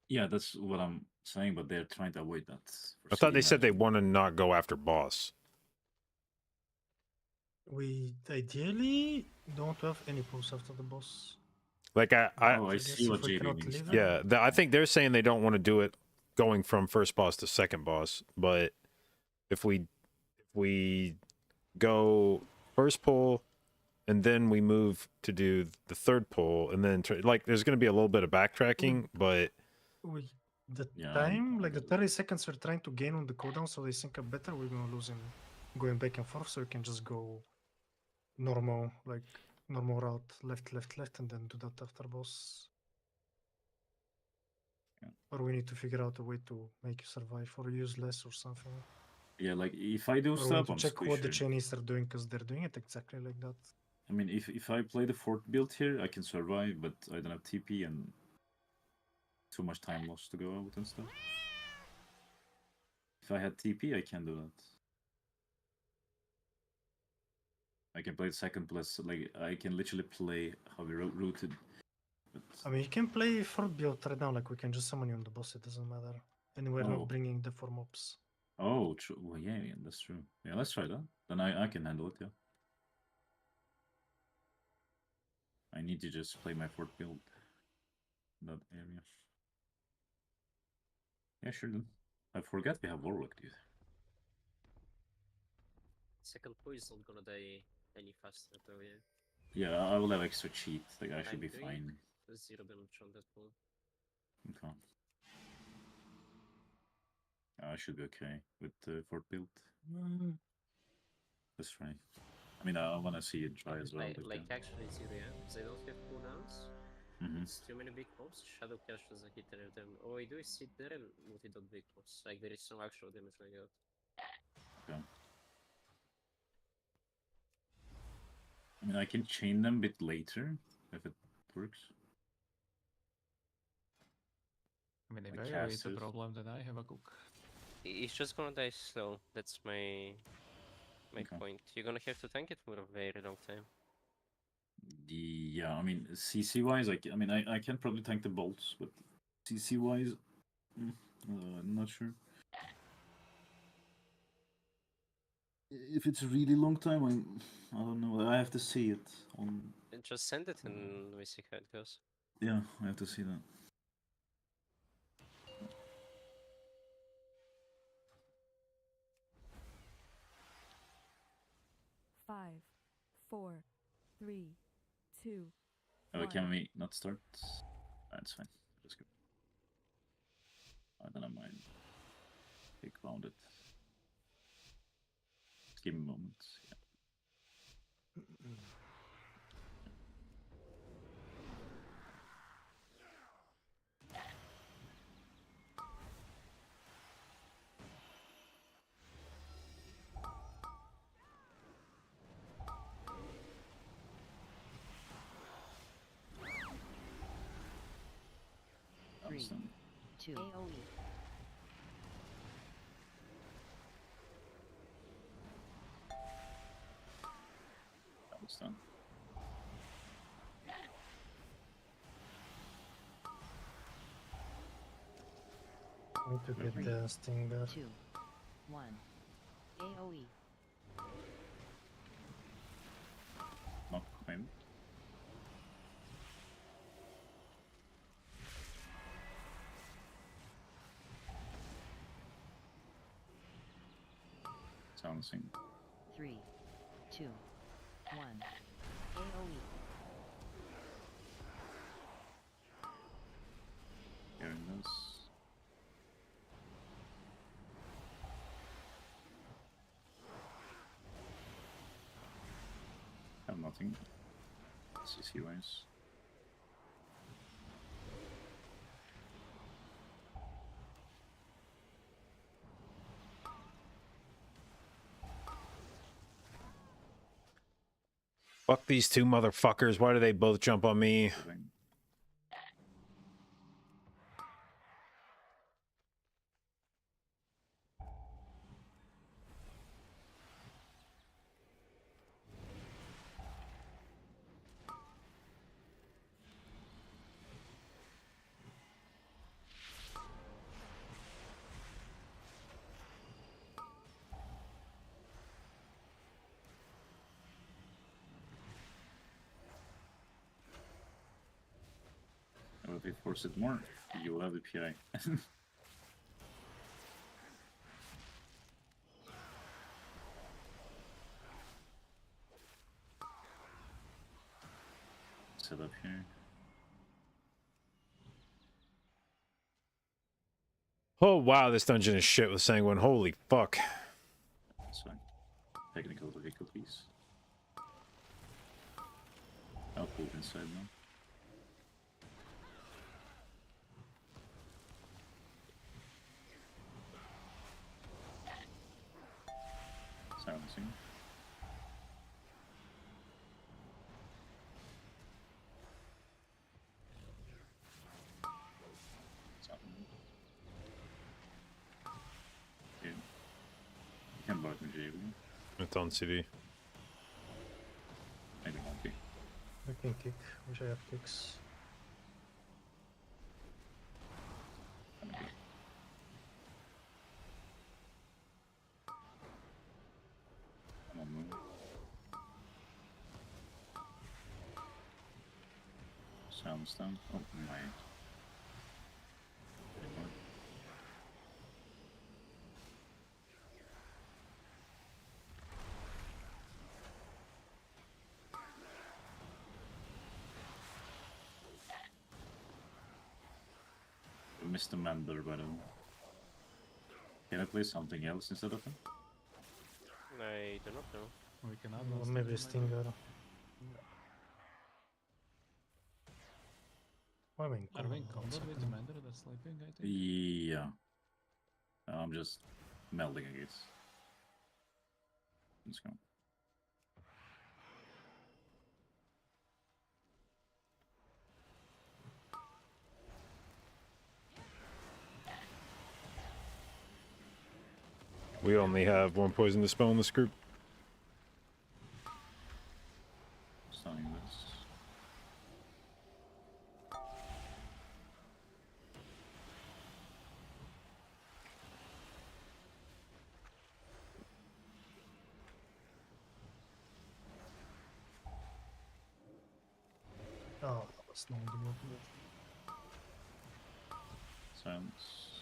Yeah, that's what I'm saying, but they're trying to avoid that. I thought they said they want to not go after boss. We ideally don't have any pulls after the boss. Like I I see guess what if we JB cannot means. live yeah, I think they're saying they don't want to do it going from first boss to second boss. But if we we go first pull, and then we move to do the third pull, and then like there's going to be a little bit of backtracking, but The Yeah, time, like the 30 seconds we're trying to gain on the cooldown so they sync up better, we're gonna lose in going back and forth, so we can just go normal, like normal route, left, left, left, and then do that after boss. Yeah. Or we need to figure out a way to make you survive or use less or something. Yeah, like if I do Or we need stuff, to I'm check what the squisher. Chinese are doing, because they're doing it exactly like that. I mean, if I play the fort build here, I can survive, but I don't have TP and too much time lost to go out and stuff. If I had TP, I can do that. I can play second plus, like I can literally play how we routed. But... I mean, you can play front build right now, like we can just summon you on the boss, it doesn't matter. And we're Oh. not bringing the 4 mobs. Oh, true. Well, yeah, that's true. Yeah, let's try that. Then I can handle it, yeah. I need to just play my fort build in that area. Yeah, sure then. I forgot we have Warlock, dude. Second pull is not gonna die any faster though, yeah. Yeah, I will have extra cheat. Like, I should I'm be doing fine. 0 damage on that pull. Okay. I should be okay with the fort build. That's right. I mean, I want to see it try as well. Like actually 0, yeah? They don't have cooldowns. It's too many big mobs. Shadow Cash doesn't hit any of them. All I do is sit there and multi-dot big mobs. Like there is no actual damage going out. Okay. I mean, I can chain them a bit later if it works. I mean, if Like I have a casters. problem, then I have a cook. It's just gonna die slow. That's my Okay. point. You're gonna have to tank it for a very long time. Yeah, I mean, CC wise, I mean, I can probably tank the bolts, but CC wise, I'm not sure. If it's a really long time, I don't know. I have to see it on. And just send it and we see how it goes. Yeah, I have to see that. Five, 4, 3, 2, Can we not start? That's fine. Let's go. I don't mind. Take round it. Just give me a moment. Yeah. Three, Understand. 2, AOE. Understand. Need to get the stinger. 2, 1, AOE. Not maybe. Something. 3, 2, 1, AOE. Hearing this. Have nothing. CC wise. Fuck these two motherfuckers. Why do they both jump on me? If they force it more, you will have the PI. set up here. Oh wow, this dungeon is shit with Sanguine. Holy fuck. That's fine. Technical difficulties. I'll pull inside now. Silencing. Something. Okay. You can bark me, JB. It's on CD. Maybe not be. I can kick. Wish I have kicks. Maybe. Come on, move. Sounds down. Oh my. Mr. Mander, by the way. Can I play something else instead of him? I do not know. We can add Or one maybe Stinger, Stinger. I mean, Are we in one combat with the second. Mander that's sleeping, I think? Yeah. I'm just melding, I guess. Let's go. We only have one poisonous spell in this group. Stunning this. Oh, that's not the move. Silence.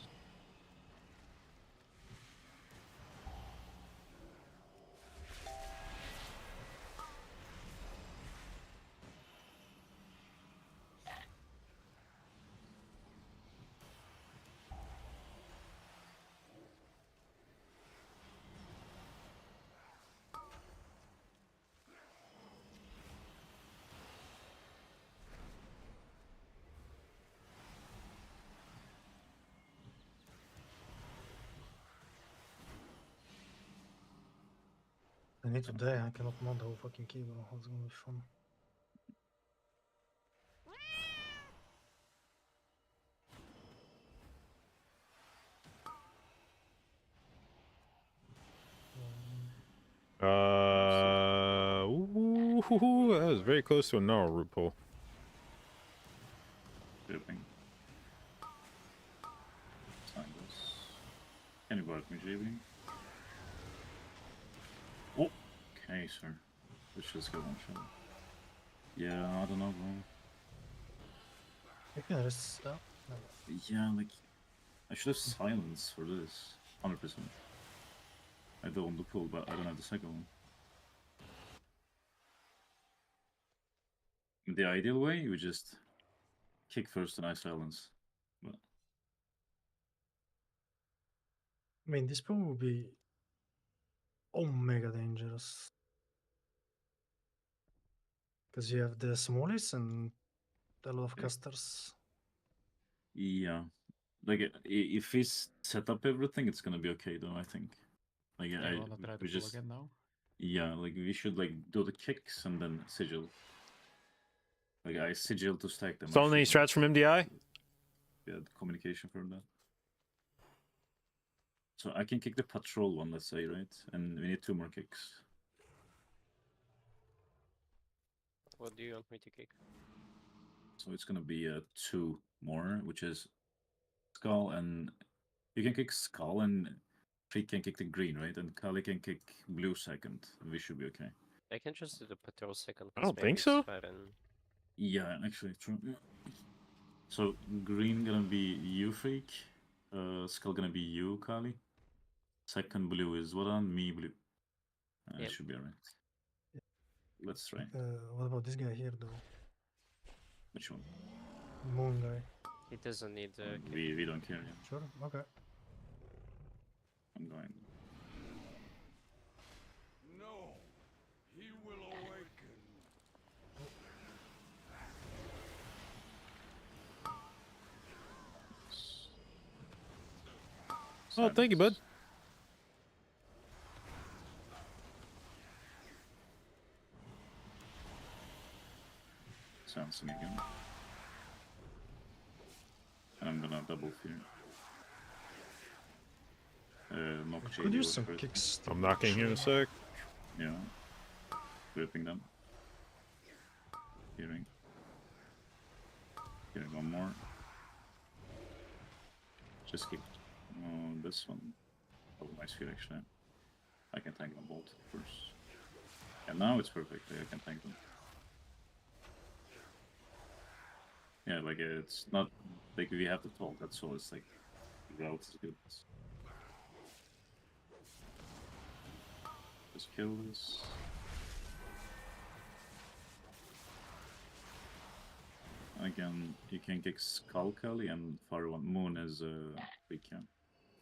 I need to die. I cannot mount the whole fucking keyboard. It's gonna be fun. That was very close to a gnarl root pull. Dipping. Sign this. Can you bark me, JB? Oh! Okay, sir. Let's just go one shot. Yeah, I don't know, bro. You can rest. Oh, no. Yeah, like, I should have silence for this. 100%. I don't want the pull, but I don't have the second one. In the ideal way, you would just kick first and I silence. But I mean, this spell will be omega dangerous. Because you have the smallest and a lot of Yeah. casters. yeah, like if he's set up everything, it's gonna be okay though. I think. Like Yeah, I, I wanna try to we pull just again now. yeah, like we should like do the kicks and then sigil. Like I sigil to stack them. Stolen any strats from MDI? Yeah, the communication for that. So I can kick the patrol one, let's say, right? And we need 2 more kicks. What do you want me to kick? So it's gonna be 2 more, which is Skull and you can kick Skull and Freak can kick the green, right? And Kali can kick blue second. We should be okay. I can just do the patrol second. I 'cause don't maybe think it's so. fire and- Yeah, actually, true. Yeah. So green gonna be you, Freak. Skull gonna be you, Kali. Second blue is what on me, blue. Yep. Should be alright. Let's try. What about this guy here, though? Which one? Moon guy. He doesn't need We don't care. Yeah. Sure. Okay. I'm going. No, he will awaken. Oh, thank you, bud. Sounds again. And I'm gonna double fear. Knock Could JD use some first. kicks. I'm knocking here in a sec. Yeah. Gripping them. Hearing. Hearing one more. Just keep this one. Oh, nice fear actually. I can tank them both first. And now it's perfect. I can tank them. Yeah, like it's not like we have to talk. That's all. It's like the route is good. Just kill this. Again, you can kick Skullcally and Far One Moon as a weak camp.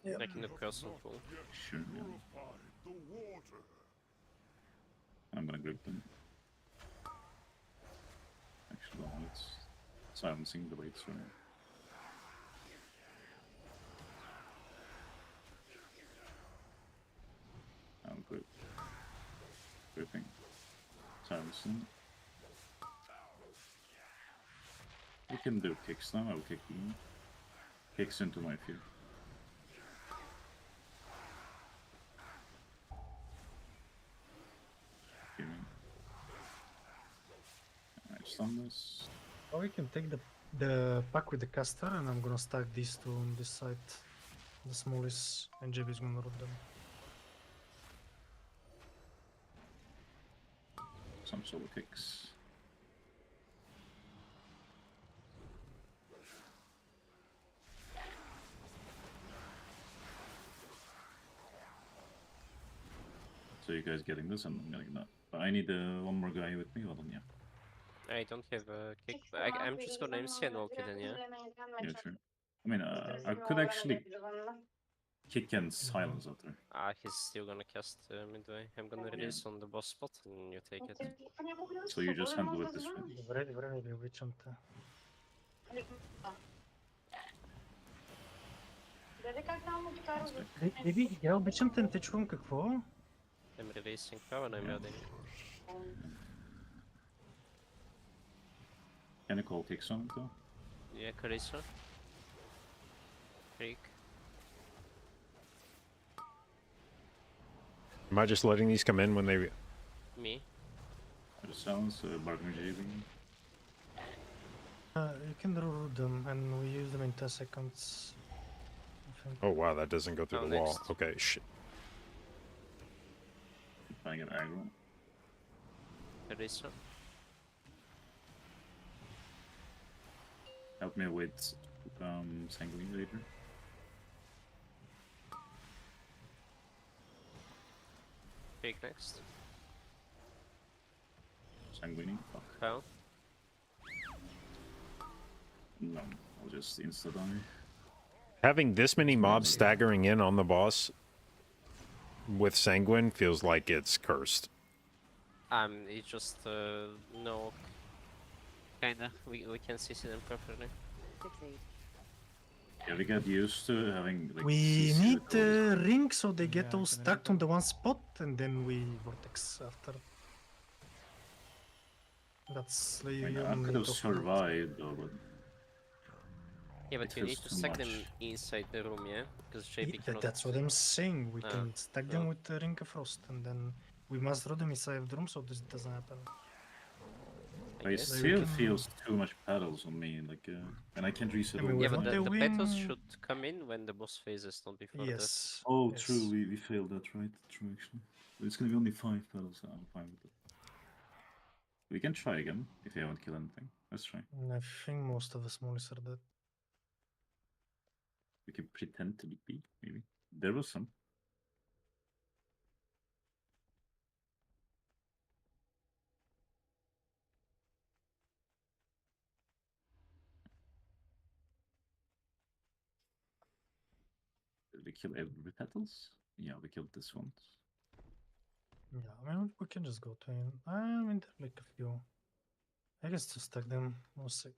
Like in the personal pool. Sure. Yeah. The water. I'm gonna grip them. Actually, no, it's silencing the weight, sorry. I'll grip. Gripping. Silencing. We can do kicks now. I'll kick you. Kicks into my fear. Alright, stun this. Or we can take the pack with the caster, and I'm gonna stack these two on this side. The smallest, and JB is gonna root them. Some solo kicks. So you guys getting this, and I'm getting that. But I need one more guy with me. Hold on, yeah. I don't have a kick. I'm just gonna MC and walk it in, yeah? Yeah, sure. I mean, I could actually kick and silence out there. Ah, he's still gonna cast midway. I'm gonna release on the boss spot and you take it. So you just handle it this way. Време ви обичам те. Деби, я обичам те, не те чувам какво. I'm releasing power and I'm adding. Can you call kicks on it though? Yeah, Carissa. Creek. Am I just letting these come in when they... Me. Just sounds, Bargain JB. You can root them, and we use them in 10 seconds. I think. Oh, wow, that doesn't go through Oh, the wall. next. Okay, shit. Trying to get aggro. Carissa. Help me with Sanguine later. Creek next. Sanguine, fuck. Power. No, I'll just insta die. Having this many mobs staggering in on the boss with Sanguine feels like it's cursed. It's just no. Kinda. We can see them properly. 6-8. Yeah, we get used to having like. We CC need records. a ring so they get Yeah, all can I stacked do on the one spot, and then we vortex after. That's the I mean, I could have survived though, but Yeah, but It you need feels to too stack them much. inside the room, yeah? Because JP cannot. That's what I'm saying. We Ah, can stack them yeah. with the ring of frost, and then we must root them inside the room so this doesn't happen. it guess. still can- feels too much petals on me, like, and I can't reset I mean, all we Yeah, the but want time. the the petals wing- should come in when the boss phases, not before that. Yes. Oh, yes. true, we failed that, right? True, actually. But it's gonna be only 5 petals, I'm fine with it. We can try again, if you haven't killed anything. Let's try. And I think most of the smallies are dead. We can pretend to be B, maybe. There was some. Did we kill every petals? Yeah, we killed this one. Yeah, I mean, we can just go to him. I mean, there are like a few. I guess to stack them. One sec.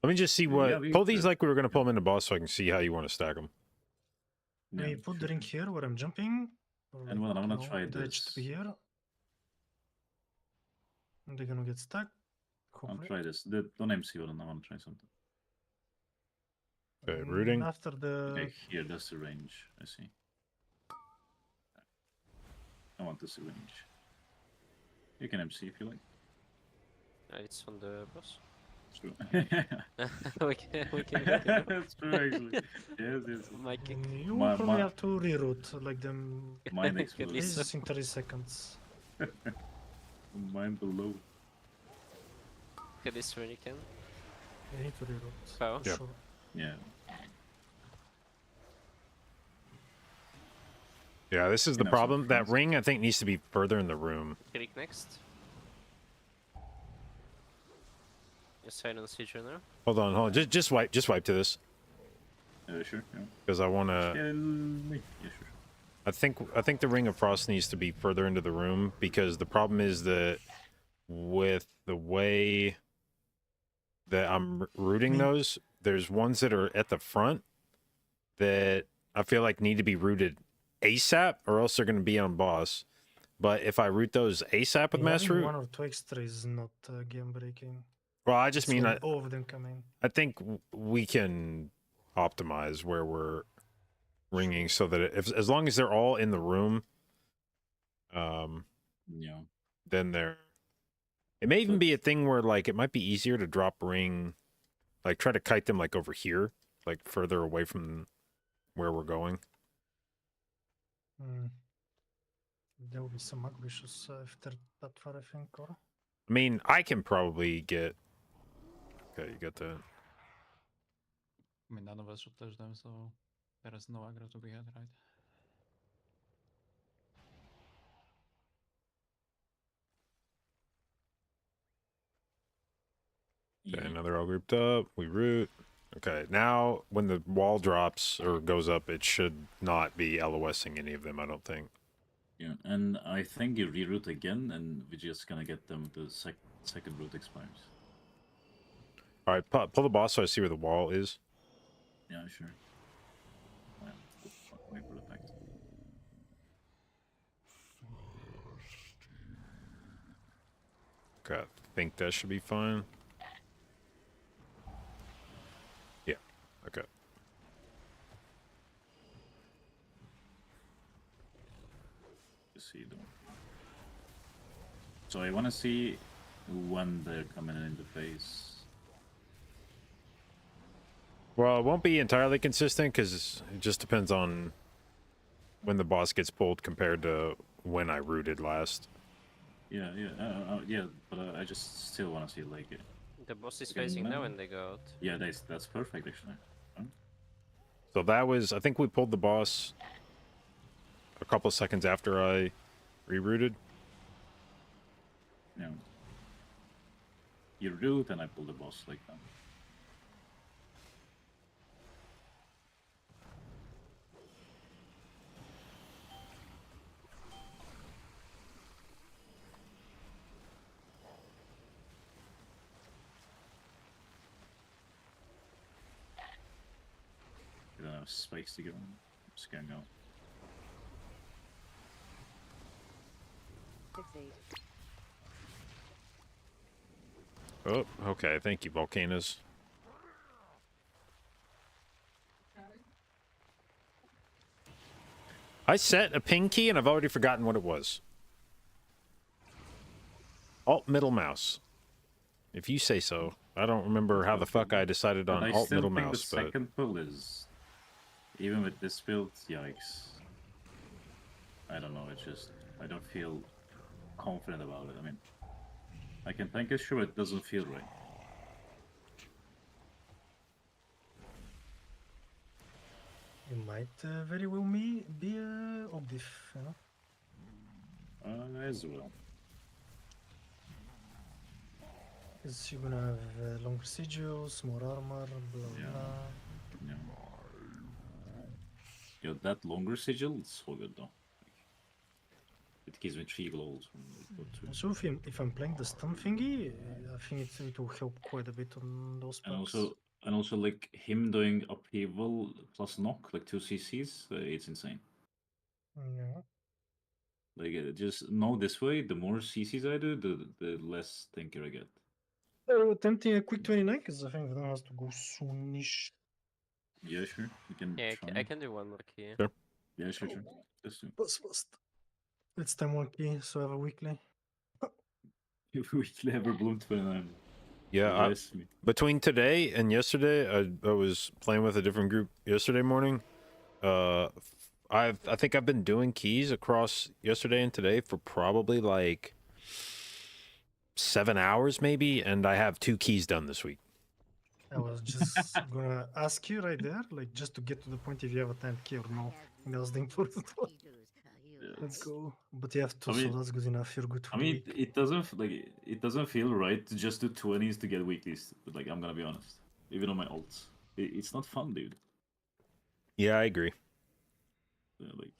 Let me just see Yeah, what. we Pull these could, like we were gonna pull yeah. them into boss, so I can see how you want to stack them. Yeah, We put the sure, ring sure. here where I'm jumping. Or And well, I'm gonna try the edge to be this. here. And they're gonna get stuck. I'll Hopefully. try this. Don't MC one. I want to try something. Okay, And rooting. After the Okay, here, that's the range. I see. I want this range. You can MC if you like. It's on the boss. True. we can get it. That's true, actually. Yes, yes. My kick. you My- will probably my- have to reroute like them Mine At explodes. least this in 30 seconds. Mine below. Get this when you can. You need to reroute. Power. For Yep. sure. Yeah. Yeah, this is the can have some problem. That friends. ring, I think, needs to be further in the room. Click next. Your silence feature now. Hold on. Just wipe to this Sure. Yeah. because I want to. Yeah, sure. I think the ring of frost needs to be further into the room because the problem is that with the way that I'm rooting those, there's ones that are at the front that I feel like need to be rooted ASAP or else they're going to be on boss. But if I root those ASAP with mass Having root, one or two extra is not game breaking. well, I just mean all of them coming. I think we can optimize where we're ringing so that as long as they're all in the room, Yeah. then they're. It may even be a thing where like it might be easier to drop ring, like try to kite them like over here, like further away from where we're going. There will be some ugly issues if they're that far, I think. Or I mean, I can probably get. Okay, you got that. I mean, none of us should touch them, so there is no aggro to be had, right? Okay, Yeah. now they're all grouped up. We root. Okay, now when the wall drops or goes up, it should not be LOSing any of them, I don't think. Yeah, and I think you reroute again, and we're just gonna get them the second route expires. All right, pull the boss so I see where the wall is. Yeah, sure. Well, wait for the effect. Okay, I think that should be fine. Yeah, okay. See them. So I want to see when they're coming into phase. Well, it won't be entirely consistent because it just depends on when the boss gets pulled compared to when I rooted last. Yeah, but I just still want to see like it. The boss is Okay, facing now now- and they go out. Yeah, that's perfect actually. So that was, I think we pulled the boss a couple of seconds after I rerouted. Yeah. You root and I pull the boss like that. We don't have space to go. I'm just gonna go. 6-8. Oh, okay. Thank you, Volcanoes. I set a ping key and I've already forgotten what it was. Alt middle mouse. If you say so. I don't remember how the fuck I decided But on I alt still middle think mouse, the but second pull is, even with this build, yikes. I don't know, it's just, I don't feel confident about it. I mean, I can think it's sure it doesn't feel right. it might very well be a Obdiff, you know. As well. Because you're gonna have longer sigils, more armor, blah Yeah. blah. Yeah. Yeah, that longer sigil is so good though. It gives me 3 glows when I go to. Also, if I'm playing the stun thingy, I think it will help quite a bit on those And packs. also like him doing upheaval plus knock, like 2 CCs, it's insane. Yeah. Like just know this way, the more CCs I do, the less thinker I get. Attempting a quick 29 because I think that has to go soonish. Yeah, sure. You can Yeah, try. I can do one more key. Sure. Yeah, sure. Just do. Fast. It's time one key, so I have a weekly. Weekly ever bloom 29. Yeah, Bless me. between today and yesterday, I was playing with a different group yesterday morning. I think I've been doing keys across yesterday and today for probably like 7 hours maybe, and I have 2 keys done this week. I was just gonna ask you right there, like just to get to the point if you have a 10 key or no. And that was the important one. Let's go. But you have to, I mean- so that's good enough. You're good for I the mean, week. it doesn't it doesn't feel right to just do 20s to get weeklies. But like, I'm gonna be honest, even on my ults, it's not fun, dude. Yeah, I agree. Like,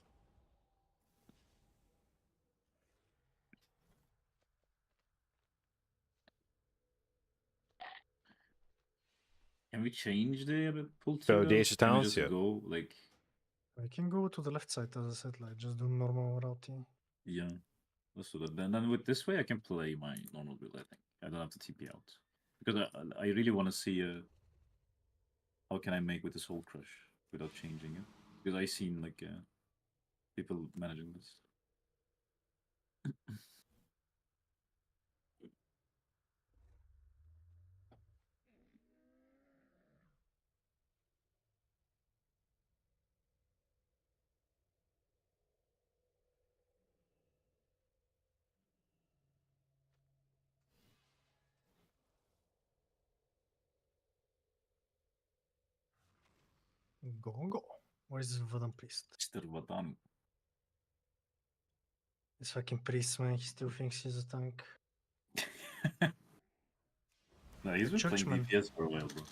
can we change the pull to? So, the Ace of Can we Talents, just yeah. go like? I can go to the left side, as I said, like just do normal routing. Yeah, let's do that. Then with this way, I can play my normal build. I think I don't have to TP out because I really want to see how can I make with the Soul Crush without changing it, because I seen like people managing this. Go. Where is Vadan Priest? Mr. Vatan. This fucking priest, man, he still thinks he's a tank. No, he's been playing Churchman. DPS for a while, bro.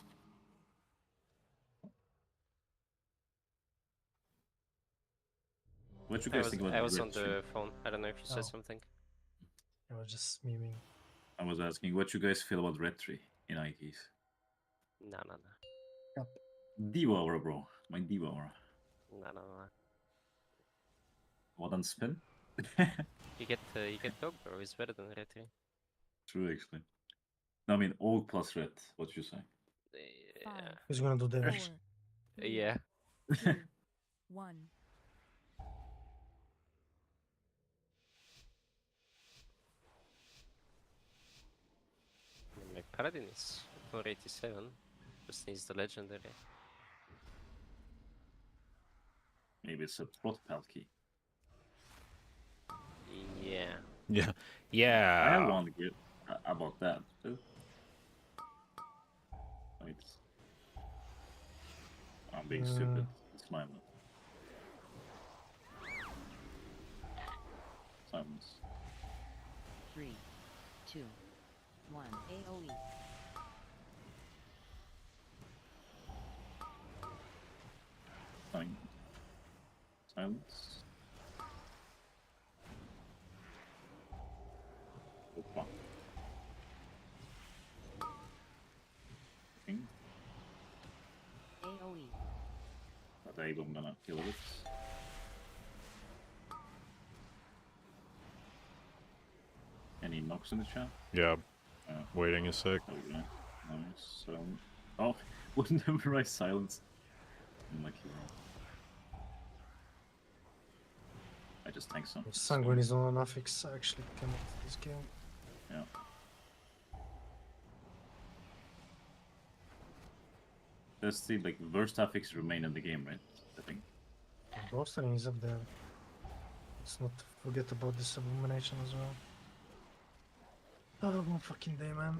What you guys think about I was on Red the phone. I don't know if you said Oh. something. I was just miming. I was asking what you guys feel about Red Tree in Ikes. No. Devour, bro. My Devour. No. What on spin? You get dog, bro. It's better than Retri. True, actually. No, I mean, old plus red. What you say? Yeah. Who's gonna do Four, damage? three, Yeah. 2, 1. I mean, my Paladin is 487. Just needs the legendary. Maybe it's a plot palki. Yeah. Yeah. I Yeah. have one good about that. Wait. I'm being stupid. It's my move. Silence. 3, 2, 1. AOE. Fine. Silence. Opa. King. AOE. But I'm gonna kill it. Any knocks in the chat? Yeah. Waiting a sec. Okay. Nice. Oh, wouldn't memorize silence. I'm like hero. I just tank some. Sanguine is on an affix actually came out of this game. Yeah. That's the like worst affix remain in the game, right? I think. Rostering is up there. Let's not forget about this abomination as well. Oh, one fucking day, man.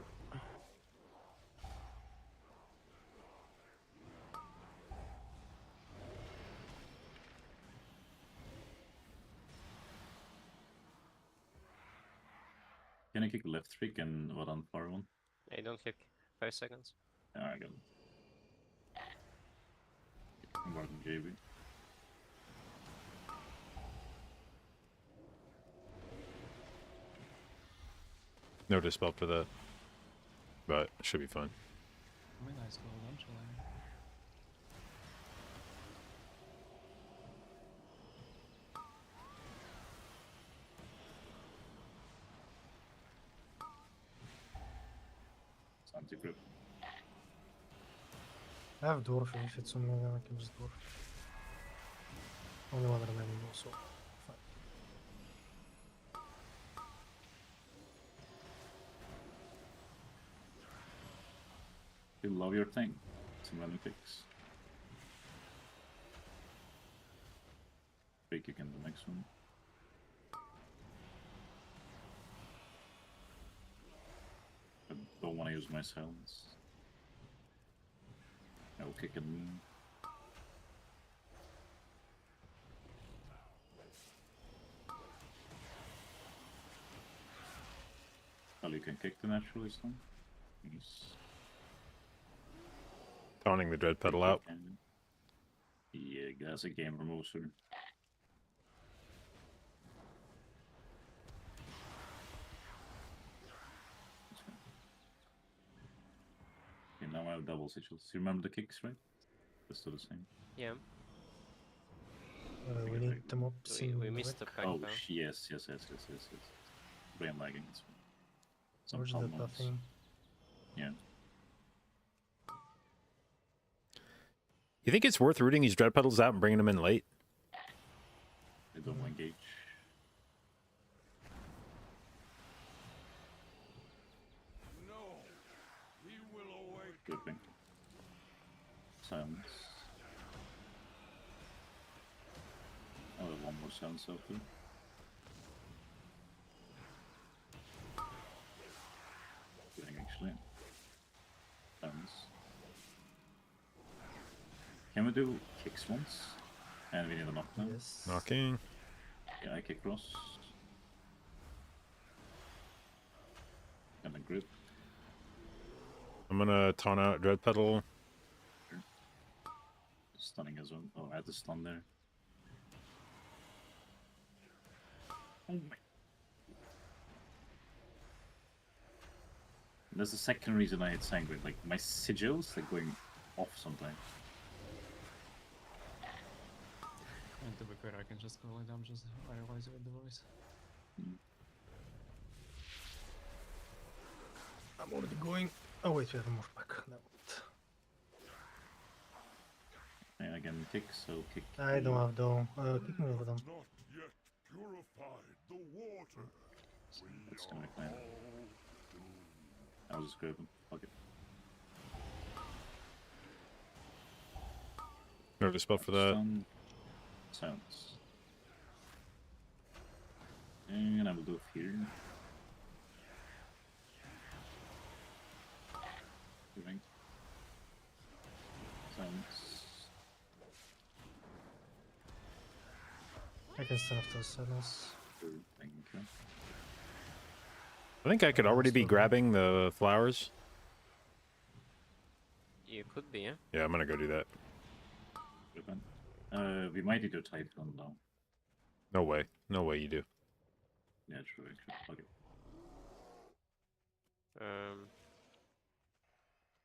Can I kick left trick and what on far one? I don't kick 5 seconds. Yeah, I got it. I'm working JB. No dispel for that. But it should be fine. I mean, nice goal eventually. It's anti-grip. I have dwarf. If it's on me, then I can just dwarf. Only one remaining also. Fine. You love your thing. Some random picks. Big again the next one. I don't want to use my silence. I will kick it in. Well, you can kick the naturally stone. Yes. Taunting the dread pedal out. Yeah, that's a game remover. Okay, now I have double sigils. You remember the kicks, right? They're still the same. Yeah. We need the mobs in We missed the red. pack Oh, now. yes. Brain lagging. It's fine. Some Where's the palm modes. buffing? Yeah. You think it's worth rooting these dread pedals out and bringing them in late? They don't engage. No, he will awake. Good thing. Silence. Oh, one more silence out there. Good thing, actually. Silence. Can we do kicks once? And we need a knockdown. Yes. Knocking. Yeah, I kick cross. And a grip. I'm gonna taunt out dread pedal. Stunning as well. Oh, I had the stun there. Oh my. That's the second reason I hit Sanguine. Like, my sigils, like, going off sometimes. And to be fair, I can just call it. I'm just paralyzed with the voice. I'm already going. Oh wait, we have more pack. No. And I can kick, so kick. I don't have though. Kick me over them. Not yet purified the water. That's gonna be fine. I'll just grab him. Fuck it. No dispel for that. Stun. Silence. And I will do a fear. Giving. Silence. I can stand after the silence. Thank you. I think I could already be grabbing the flowers. You could be, yeah? Yeah, I'm gonna go do that. Good one. We might need to Typhon now. No way. No way you do. Yeah, true, actually. Okay.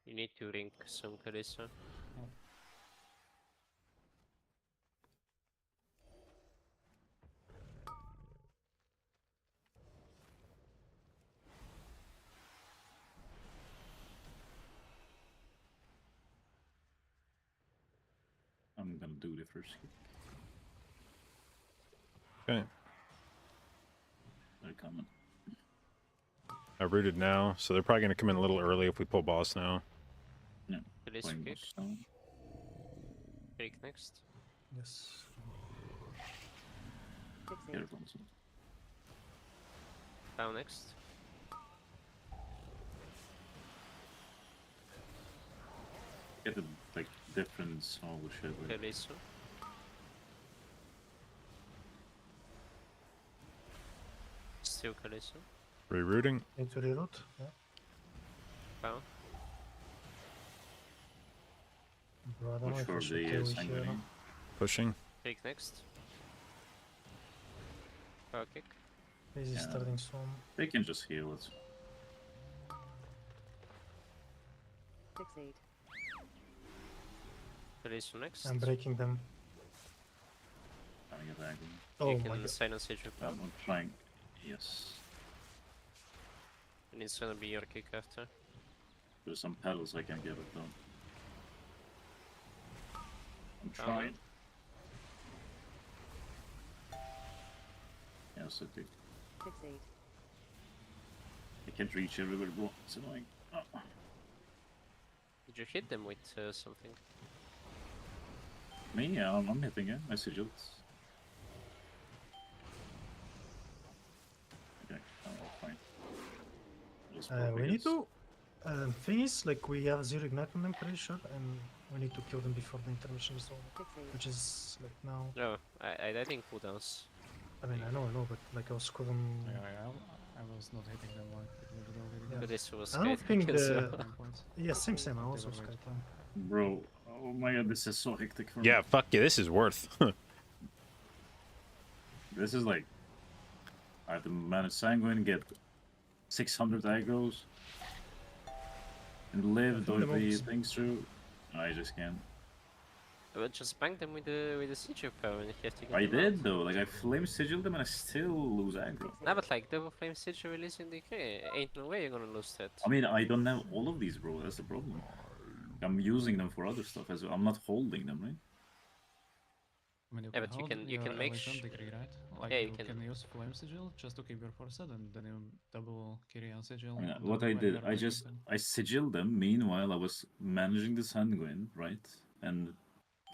You need to ring some Kalissa. I'm gonna do the first kick. Okay. They're coming. I rooted now, so they're probably gonna come in a little early if we pull boss now. Yeah. Kalissa Playing kick. boss down. Kick next. Yes. Careful. So. Down next. Get the like difference. Oh shit. Wait. Kalissa. Still Kalissa. Rerooting. Need to reroute. Yeah. Down. Bro, I don't know Watch if I for should the kill here. sanguine. Pushing. Kick next. Power kick. Is he Yeah. starting soon? They can just heal it. Fixate. Release next. I'm breaking them. Trying to get aggro. Oh You my can god. silence Age of I'm trying. Yes. And it's gonna be your kick after. There's some pedals I can get it though. I'm trying. Yes, I do. Fixate. I can't reach everywhere, bro. It's annoying. Oh. Did you hit them with something? Me? Yeah, I'm hitting it. I sigiled. Okay, fine. Just We need propagates. to. Thing is, like, we have 0 ignite on them, pretty sure, and we need to kill them before the intermission is over. Fixate. Which is, like, now. No, I think cooldowns. I mean, I know, but, like, I was couldn't. I was not hitting them like it was already Yeah. But this was I don't Skype think kills, the. so- 9 points. Yeah, same. I They also were Sky right. time. Bro, oh my god, this is so hectic for me. Yeah, fuck yeah, this is worth. This is like, I have to manage Sanguine, get 600 aggros, and live, think the do the mobs- things through. I just can't. But just bang them with the siege power and you have to get I them out. did though, like I flame sigiled them and I still lose aggro. Nah, but like double flame siege releasing decay, ain't no way you're gonna lose that. I mean, I don't have all of these, bro, that's the problem. I'm using them for other stuff as well. I'm not holding them, right? I mean, you Yeah, can but you hold can- you your can make Elation sh- degree, right? Like Yeah, you, you can... can- use Flame Sigil just to keep your force set, and then you double Kyrian Sigil. I mean, on what them I when did, you are I breaking just, them. I sigilled them, meanwhile I was managing the Sanguine, right? And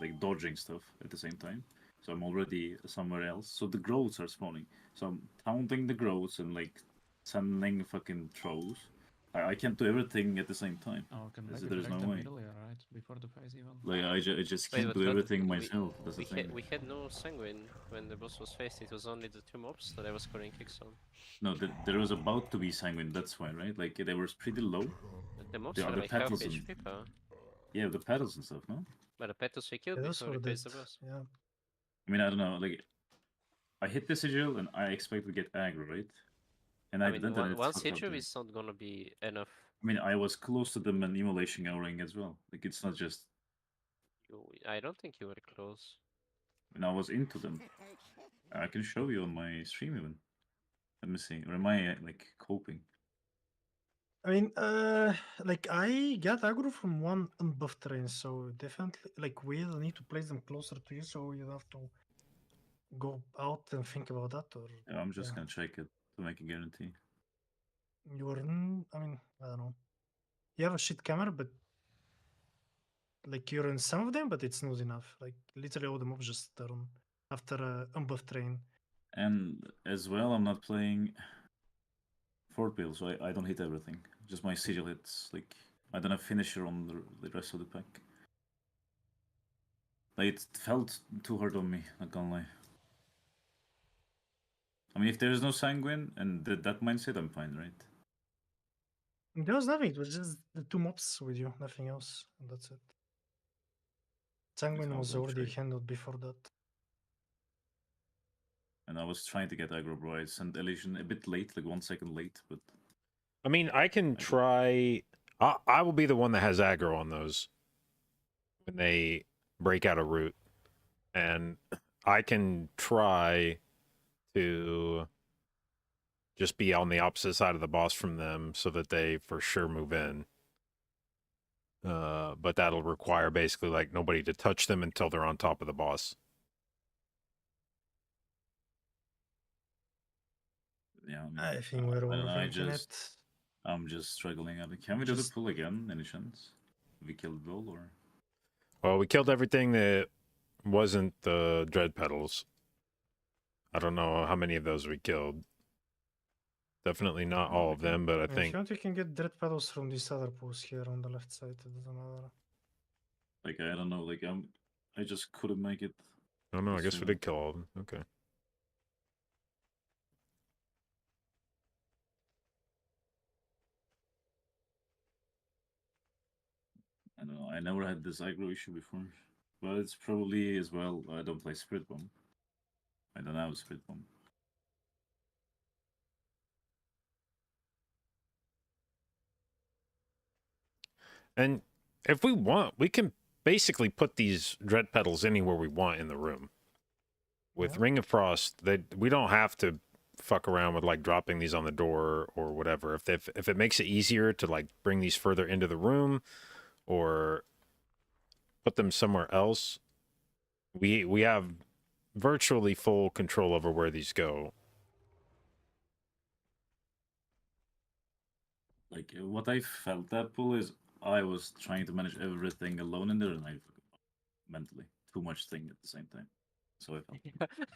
like dodging stuff at the same time. So I'm already somewhere else. So the growths are spawning. So I'm counting the growths and like sending fucking throws. I can't do everything at the same time. Oh, can There's- maybe there's break no them way. earlier, right? Before the phase even. Like I just Wait, can't but do what- everything we- myself. That's the thing. We had no sanguine when the boss was faced. It was only the 2 mobs that I was scoring kicks on. No, there was about to be Sanguine. That's why, right? Like they were pretty low. But the mobs The were other like half petals and HP power. yeah, the petals and stuff, no? But the petals we killed Yeah, those before we were faced dead. the boss. Yeah. I mean, I don't know. Like I hit the sigil and I expect to get aggro, right? And I mean, didn't. And it one fucked up sigil there. is not gonna be enough. I mean, I was close to them and immolation ouring as well. Like it's not just. I don't think you were close. When I was into them. I can show you on my stream even. Let me see. Or am I like coping? I mean, like I got aggro from one unbuffed terrain, so definitely, like we'll need to place them closer to you, so you have to go out and think about that, or Yeah, I'm just yeah. gonna check it to make a guarantee. You're, I mean, I don't know. You have a shit camera, but like you're in some of them, but it's not enough. Like literally all the mobs just turn after a unbuffed terrain. And as well, I'm not playing Fort Bill, so I don't hit everything. Just my sigil hits. Like I don't have finisher on the rest of the pack. Like it felt too hard on me. Not gonna lie. I mean, if there is no sanguine and that mindset, I'm fine, right? There was nothing. It was just the 2 mobs with you, nothing else, and that's it. Sanguine was also already check. handled before that. And I was trying to get aggro, bro. I sent Elysian a bit late, like 1 second late, but I mean, I can try. I will be the one that has aggro on those when they break out a route, and I can try to just be on the opposite side of the boss from them so that they for sure move in. But that'll require basically like nobody to touch them until they're on top of the boss. yeah. I think we're I don't know, overthinking it. I'm just struggling. Can we do the Just- pull again? Any chance? We killed Roll or? Well, we killed everything that wasn't the dread petals. I don't know how many of those we killed. Definitely not all of them, but I If think you want, you can get dread petals from these other pools here on the left side. It doesn't matter. Like I don't know. Like I just couldn't make it. oh no, I guess we So- did kill all of them. Okay. I don't know. I never had this aggro issue before, but it's probably as well. I don't play Spirit Bomb. I don't have Spirit Bomb. And If we want, we can basically put these dread petals anywhere we want in the room. With Yeah. Ring of Frost, we don't have to fuck around with like dropping these on the door or whatever. If it makes it easier to like bring these further into the room or put them somewhere else, we have virtually full control over where these go. Like what I felt that pull is I was trying to manage everything alone in there, and I mentally too much thing at the same time. So I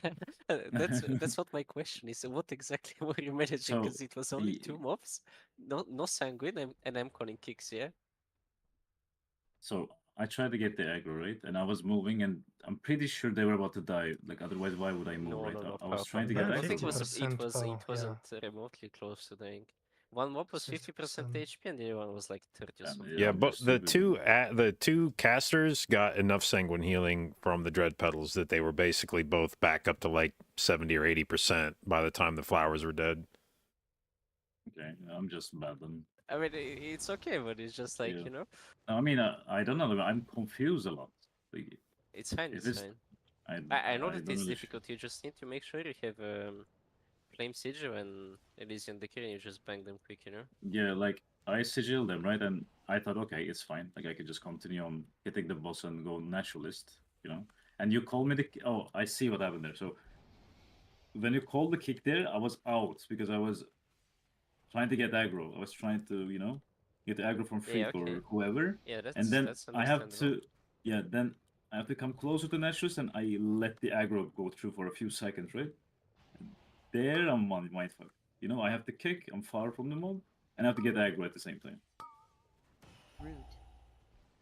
felt. That's what my question is. What exactly were you managing? So, Because it was only ye- 2 mobs, no sanguine, and I'm calling kicks. Yeah. So I tried to get the aggro, right? And I was moving, and I'm pretty sure they were about to die. Like otherwise, why would I move, No, right? no, no. I was Power, trying to power. get Yeah, I don't think aggro. it was. It 50% was. power, It wasn't remotely close to dying. One mob was 50% 50%. HP, and the other one was like 30 or Damn, something. Yeah, I'm but just the stupid. the two casters got enough sanguine healing from the dread petals that they were basically both back up to like 70 or 80% by the time the flowers were dead. Okay, I'm just bad then. I mean, it's okay, but it's just like, Yeah. you know, I mean, I don't know. I'm confused a lot. Like, it's fine. if It's it's, fine. I I know that don't it's really. difficult. You just need to make sure you have Flame Sigil and Elysian Decay, and you just bang them quick, you know? Yeah, like I sigil them, right? And I thought, okay, it's fine. Like I could just continue on hitting the boss and go naturalist, you know. And you call me the. Oh, I see what happened there. So when you called the kick there, I was out because I was trying to get aggro. I was trying to, get aggro from Yeah, Freak okay. or whoever. Yeah, And then that's I have understandable. to, yeah, then I have to come closer to naturalist and I let the aggro go through for a few seconds, right? There I'm on mindfuck. I have to kick. I'm far from the mob, and I have to get aggro at the same time. Rude.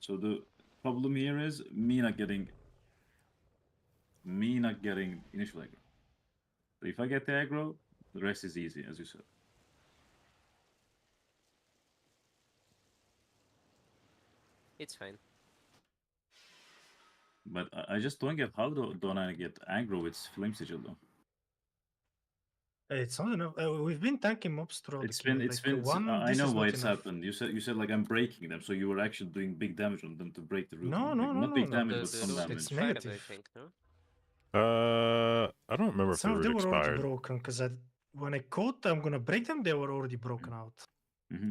So the problem here is me not getting initial aggro. But if I get the aggro, the rest is easy, as you said. It's fine. But I just don't get how don't I get aggro with Flame Sigil though. It's not enough. We've been tanking mobs throughout It's the game. been it's Like been one, I this know is why not it's enough. happened. You said like I'm breaking them, so you were actually doing big damage on them to break the root. No, Like, no, no, not no, big no. damage, The, but the some root damage. It's expired, I negative. think, no? I don't remember if the Some of root them were already expired. broken because when I caught I'm gonna break them, they were already broken out.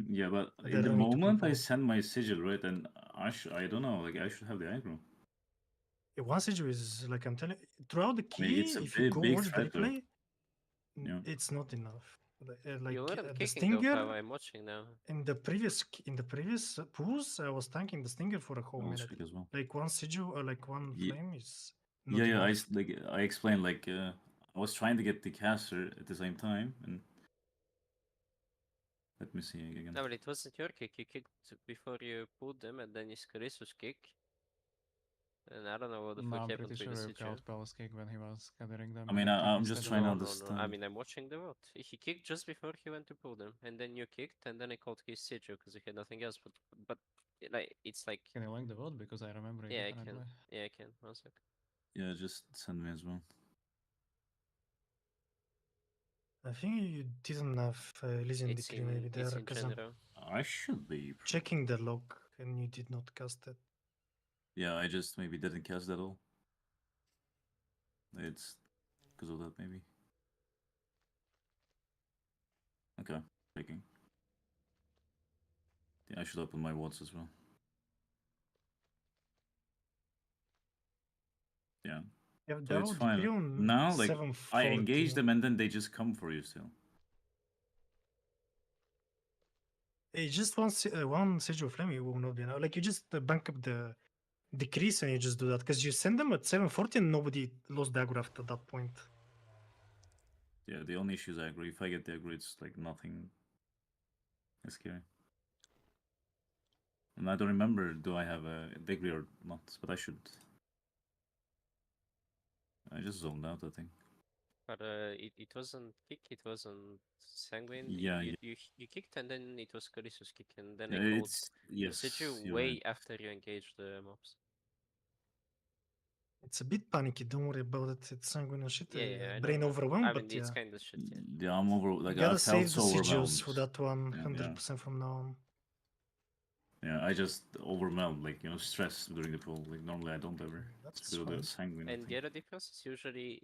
Yeah, but They in the don't need to moment I people. send my sigil, right, and I don't know, like I should have the aggro. One sigil is like I'm telling throughout the I mean, key. it's a If you big, go big watch the threat though. replay, Yeah. it's not enough. Like You let him the kicking though, stinger how I'm watching now. in the previous pools, I was tanking the stinger for a whole I'll minute. check as well. Like one sigil or like one Ye- flame is not Yeah, yeah. enough. I explained like I was trying to get the caster at the same time, and let me see again. No, but it wasn't your kick. You kicked before you pulled them, and then you Scarisus kick. And I don't know what the No, fuck I'm happened pretty to sure the we Siege. called Palace kick when he was gathering them. I mean, and kick I'm just instead trying to of- No. I understand. mean, I'm watching the vote. He kicked just before he went to pull them, and then you kicked, and then I called his Siege because he had nothing else. But like it's like Can you link the vote? Because I remember it yeah, I differently. can. Yeah, I can. 1 sec. Yeah, just send me as well. I think you didn't have Elysian It's Decree maybe there in because I'm general. I should be. checking the log and you did not cast it. Yeah, I just maybe didn't cast that all. It's because of that, maybe. Okay, checking. Yeah, I should open my watts as well. Yeah. You have So it's Dow fine. Decree on Now, like, 740. I engage them and then they just come for you still. It's just one Sigil Flame, you will not be enough. Like you just bank up the decrease and you just do that because you send them at 740 and nobody lost the aggro after that point. Yeah, the only issue is aggro. If I get the aggro, it's like nothing. It's scary. And I don't remember, do I have a degree or not? But I should. I just zoned out, I think. But it wasn't kick. It wasn't sanguine. Yeah, you kicked, and then it was Scarisus kick, and then yeah. I called It's the Siege you're way right. after you engaged the mobs. It's a bit panicky, don't worry about it. It's sanguine and shit. Yeah, I brain know. overwhelmed, I mean, but it's yeah. kind of shit. Yeah. Yeah, I'm over. Like I Gotta felt save the so sigils overwhelmed. for that one Yeah, 100% from now on. Yeah, I just overwhelmed, like, stressed during the pull. Like, normally I don't ever. That's It's because of fine. the sanguine. I And the think. other difference is usually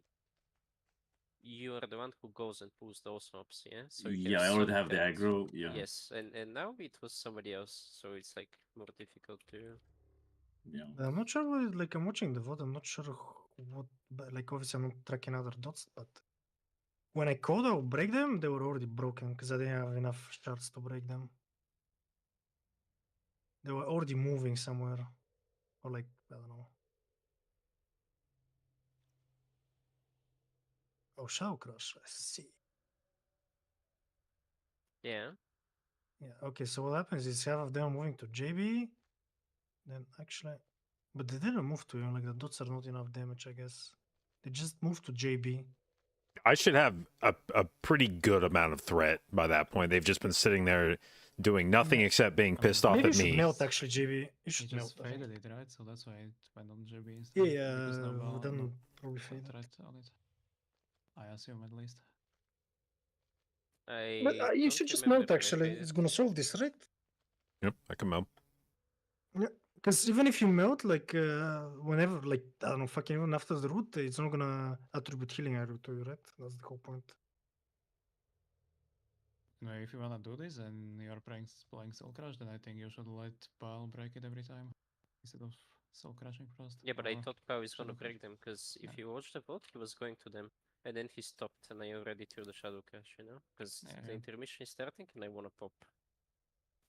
you are the one who goes and pulls those mobs, yeah? So you can Yeah, I already have the sometimes- aggro. Yeah. Yes, and now it was somebody else, so it's like more difficult to. Yeah. I'm not sure like I'm watching the VOD, I'm not sure what like obviously I'm not tracking other dots, but when I code or break them, they were already broken because I didn't have enough shards to break them. They were already moving somewhere. Or like I don't know. Oh, Shadow Crush, I see. Yeah. Yeah, okay, so what happens is half of them are moving to JB, then actually but they didn't move to him, like the dots are not enough damage, I guess. They just moved to JB. I should have a pretty good amount of threat by that point. They've just been sitting there doing nothing Yeah. except being pissed off Maybe you at should me. melt actually, JB. You He should just melt. I think. faded it, right? So that's why it went on GB Yeah, instead. Because no yeah, ball, then no probably fade. threat on it. I assume at least. But I you don't should just remember melt when I actually. played It's it. gonna solve this, right? Yep, I can melt. Yeah, because even if you melt, like whenever, like I don't know, fucking even after the root, it's not gonna attribute healing arrow to you, right? That's the whole point. No, if you wanna do this and you're playing Soul Crush, then I think you should let Pal break it every time instead of Soul Crushing first. Yeah, but I or thought Pao was gonna Shadow break Crush. them, because if Yeah. you watch the vote, he was going to them. And then he stopped, and I already threw the Shadow Crash, you know? Because Yeah, the yeah. intermission is starting, and I wanna pop.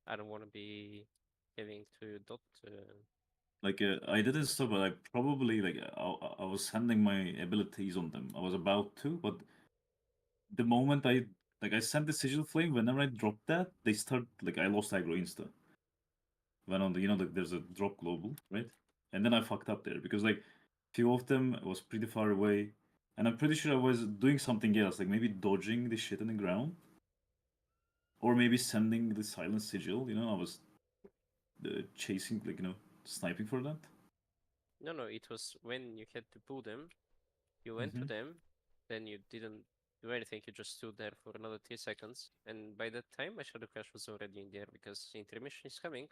I don't wanna be having to dot. Like I didn't stop, but I probably like I was sending my abilities on them. I was about to, but the moment I sent the sigil flame, whenever I dropped that, they start like I lost aggro insta. When on the there's a drop global, right? And then I fucked up there because like few of them was pretty far away, and I'm pretty sure I was doing something else, like maybe dodging the shit in the ground, or maybe sending the silent sigil. I was chasing, like sniping for that. No, it was when you had to pull them. You went to them, then you didn't do anything. You just stood there for another 3 seconds, and by that time, my Shadow Crash was already in there because intermission is coming.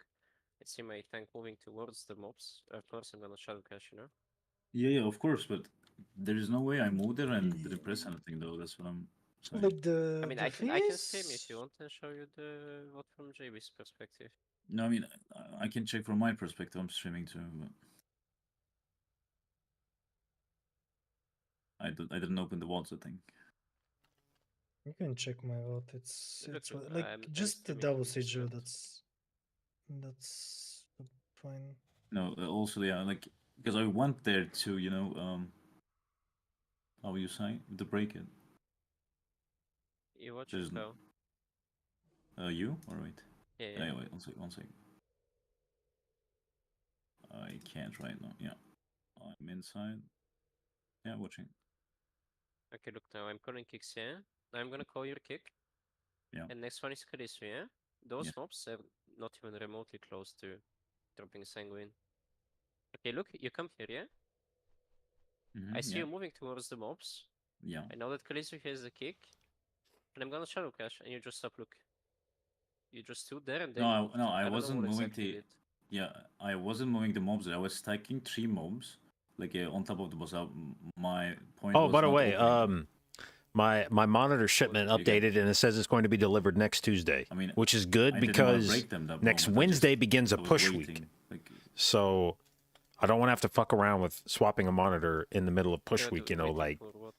I see my tank moving towards the mobs. Of course, I'm gonna Shadow Crash, you know. Yeah, of course, but there is no way I moved there and didn't press anything though. That's what I'm saying. Like I mean, the I thing can is, stream if you want and show you the what from JB's perspective. No, I mean I can check from my perspective. I'm streaming too. But I didn't open the walls, I think. you can check my vote. It's Look, like I'm just the streaming double from sigil. Discord. That's fine. No, also yeah, like because I went there to how you say to break it. You watch There's it though. you or wait. Yeah, yeah. Anyway, one second. I can't right now. Yeah, I'm inside. Yeah, watching. Okay, look now. I'm calling kicks, yeah? I'm gonna call your kick. Yeah. And next one is Karisu, yeah? Those Yes. mobs are not even remotely close to dropping Sanguine. Okay, look, you come here, yeah? I see yeah. you moving towards the mobs. Yeah. I know that Karisu has the kick. And I'm gonna Shadow Crash, and you just stop, look. You just stood there and then you moved. I don't wasn't know what moving exactly you the. did. Yeah, I wasn't moving the mobs. I was stacking 3 mobs, like on top of the boss. My point. Oh, was by the not way, opening them. my monitor shipment You get- updated and it says it's going to be delivered next Tuesday, I mean, which is I good didn't wanna because break them that next moment. Wednesday begins a I was push week. waiting, like, So I don't want to have to fuck around with swapping a monitor in the middle of push You're week. You know, waiting like for what?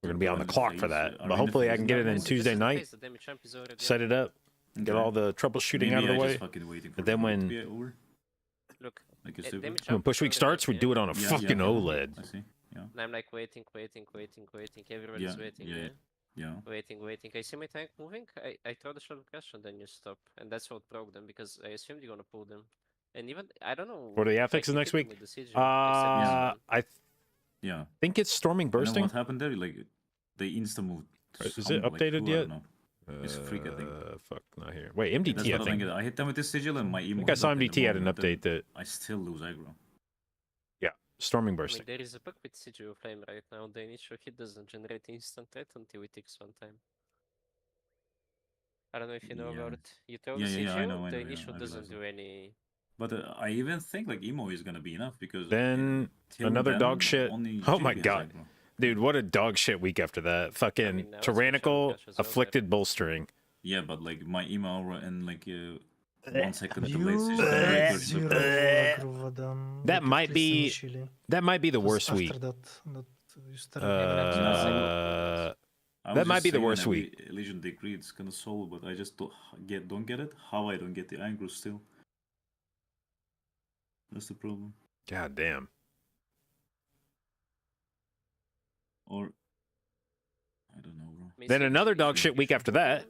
we're gonna be Are on we the in clock for phase? that. Are we But in hopefully I phase can get now, it in or- This is Tuesday the night, phase, the damage champ is already set it up, get all the troubleshooting out of the Maybe I way. just fucking waiting for And then the when- to be over. Look, Like a damage stupid. champ When push is week already starts, we here. do it on a Yeah, fucking yeah. OLED. I see. Yeah. And I'm like waiting. Everybody's waiting, yeah? Yeah. Waiting. I see my tank moving. I throw the Shadow Crash and then you stop. And that's what broke them because I assumed you're gonna pull them. And even, I don't know. What are the like, affixes you next hit them week? with the sigil, except this one. I Yeah. think it's storming You know bursting. what happened there? Like they insta moved. Is it some, like, updated who, I yet? don't know. It's Freak, I think. Fuck, not here. Wait, That's MDT, what I I think. think. I hit them with the sigil and my I emo. think I saw hit up in the MDT had an moment, and update that, I still lose aggro. yeah, storming I bursting. mean, there is a bug with Sigil Flame right now. The initial hit doesn't generate instant threat until it takes one time. I don't know if you know Yeah. about it. You throw Yeah, the yeah, I CGO, know, I the know, yeah, initial I doesn't realize do that. any. But I even think like emo is gonna be enough because Then till another then, dog shit. only Oh my GB has god. aggro. Dude, what a dog shit week after that. Fucking mean, now it's tyrannical Shadow Crash as well, afflicted bolstering. Yeah, but like my emo aura and like 1 second delay You is had great version of zero that. aggro Vadan, That like, at might least be initially. that might be the It was worst week. after that you started. I That was might just be the saying worst every week. Legion degree it's gonna solve, but I just don't get it. How I don't get the aggro still? That's the problem. God damn. Or I don't know, bro. Then another dog shit week after that.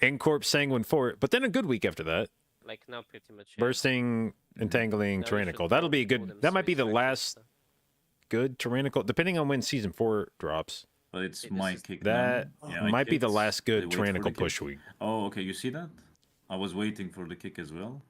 Incorp Sanguine Fort, but then a good week after that. Like now, pretty much. Yeah. Bursting, Entangling, Now you Tyrannical. should That'll be a probably pull good. them That might be the straight back and last stuff. good Tyrannical, depending on when Season 4 drops. But it's Hey, my this is- kick That now. Yeah, I might be the kicked, last I good wait for Tyrannical the kick. push week. Oh, okay, you see that? I was waiting for the kick as well.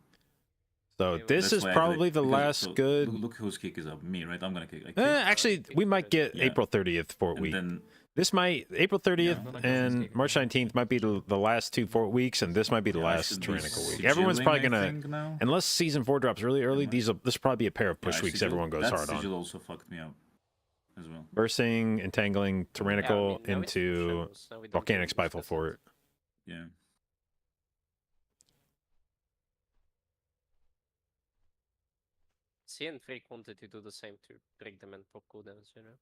So Yeah, this That's is why I probably clicked, the because- last so good. Look whose kick is up. Me, right? I'm gonna kick. I kick. Actually, we might get Yeah. April 30th Fort And week. then This might April 30th Yeah. and March 19th might be the last 2 Fort weeks, and this might be the yeah, I last should be Tyrannical week. Everyone's sigilling, probably I gonna, think, now. unless Season 4 drops really early. might. This will probably be a pair of Yeah, push I weeks. sigil- Everyone goes that hard sigil on. also fucked me up as well. Bursting, Entangling, Tyrannical now it's into shadows, now we don't Volcanic really Spiteful discuss it. Fort. Yeah. C and 3 wanted to do the same to break them and pop cooldowns, you know?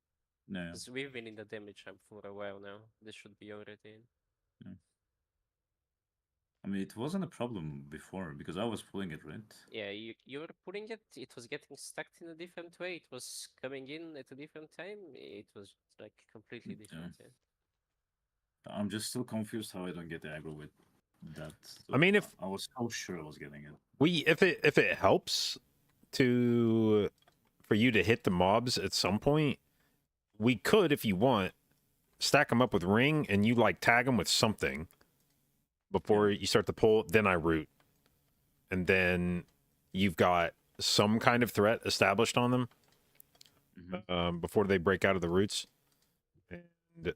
Yeah. Because we've been in the damage hub for a while now. This should be already in. I mean, it wasn't a problem before because I was pulling it, right? Yeah, you were putting it, it was getting stuck in a different way, it was coming in at a different time, it was like completely different. Yeah. I'm just still confused how I don't get the aggro with that. I mean, if I was so sure I was getting it. if it helps for you to hit the mobs at some point, we could, if you want, stack them up with ring and you like tag them with something before you start to pull. Then I root, and then you've got some kind of threat established on them before they break out of the roots, and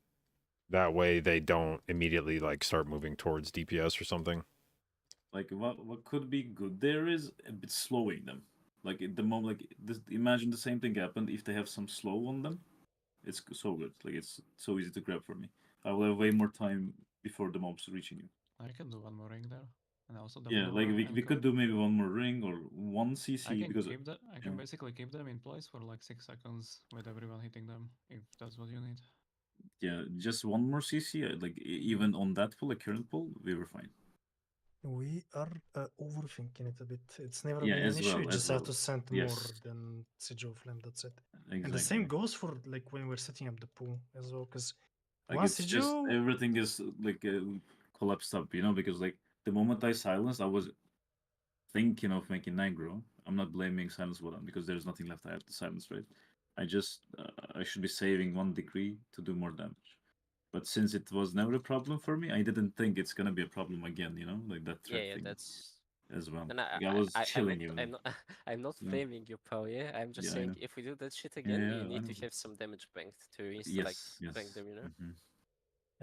that way they don't immediately like start moving towards DPS or something. Like what could be good there is a bit slowing them. Like at the moment, like this, imagine the same thing happened if they have some slow on them. It's so good. Like it's so easy to grab for me. I will have way more time before the mobs reaching you. I can do one more ring there, and also the Yeah, like we could do maybe one more ring or one CC I can because keep that. I can yeah. basically keep them in place for like 6 seconds with everyone hitting them, if that's what you need. Yeah, just one more CC. Like even on that pull, like current pull, we were fine. We are overthinking it a bit. It's never Yeah, been an as issue. well, You as just have well. to send more Yes. than Sigil Flame. That's it. Exactly. And the same goes for like when we're setting up the pool as well. Because Like once it's just Sigil, everything is like collapsed up, you know, because like the moment I silenced, I was thinking of making Nigro. I'm not blaming silence button because there's nothing left I have to silence, right? I just I should be saving 1 degree to do more damage. But since it was never a problem for me, I didn't think it's gonna be a problem again, you know, like that threat Yeah, thing that's. as well. And Like, I was chilling you. I'm not No. blaming you, pal. Yeah, I'm just Yeah, I saying know. if we do that shit again, Yeah, you I need know. to have some damage banked to insta like Yes, bank yes. them, you know.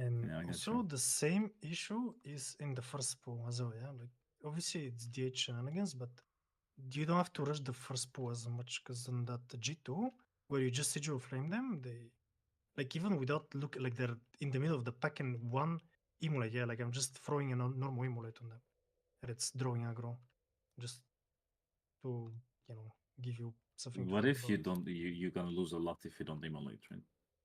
and Yeah, I got also you. the same issue is in the first pool as well. Yeah, like obviously it's DH shenanigans, but you don't have to rush the first pool as much because on that G2 where you just Sigil Flame them, they like even without look like they're in the middle of the pack and one emulate. Yeah, like I'm just throwing a normal emulate on them, and it's drawing aggro, just to give you something. What to think if you about. don't? You're gonna lose a lot if you don't emulate, right?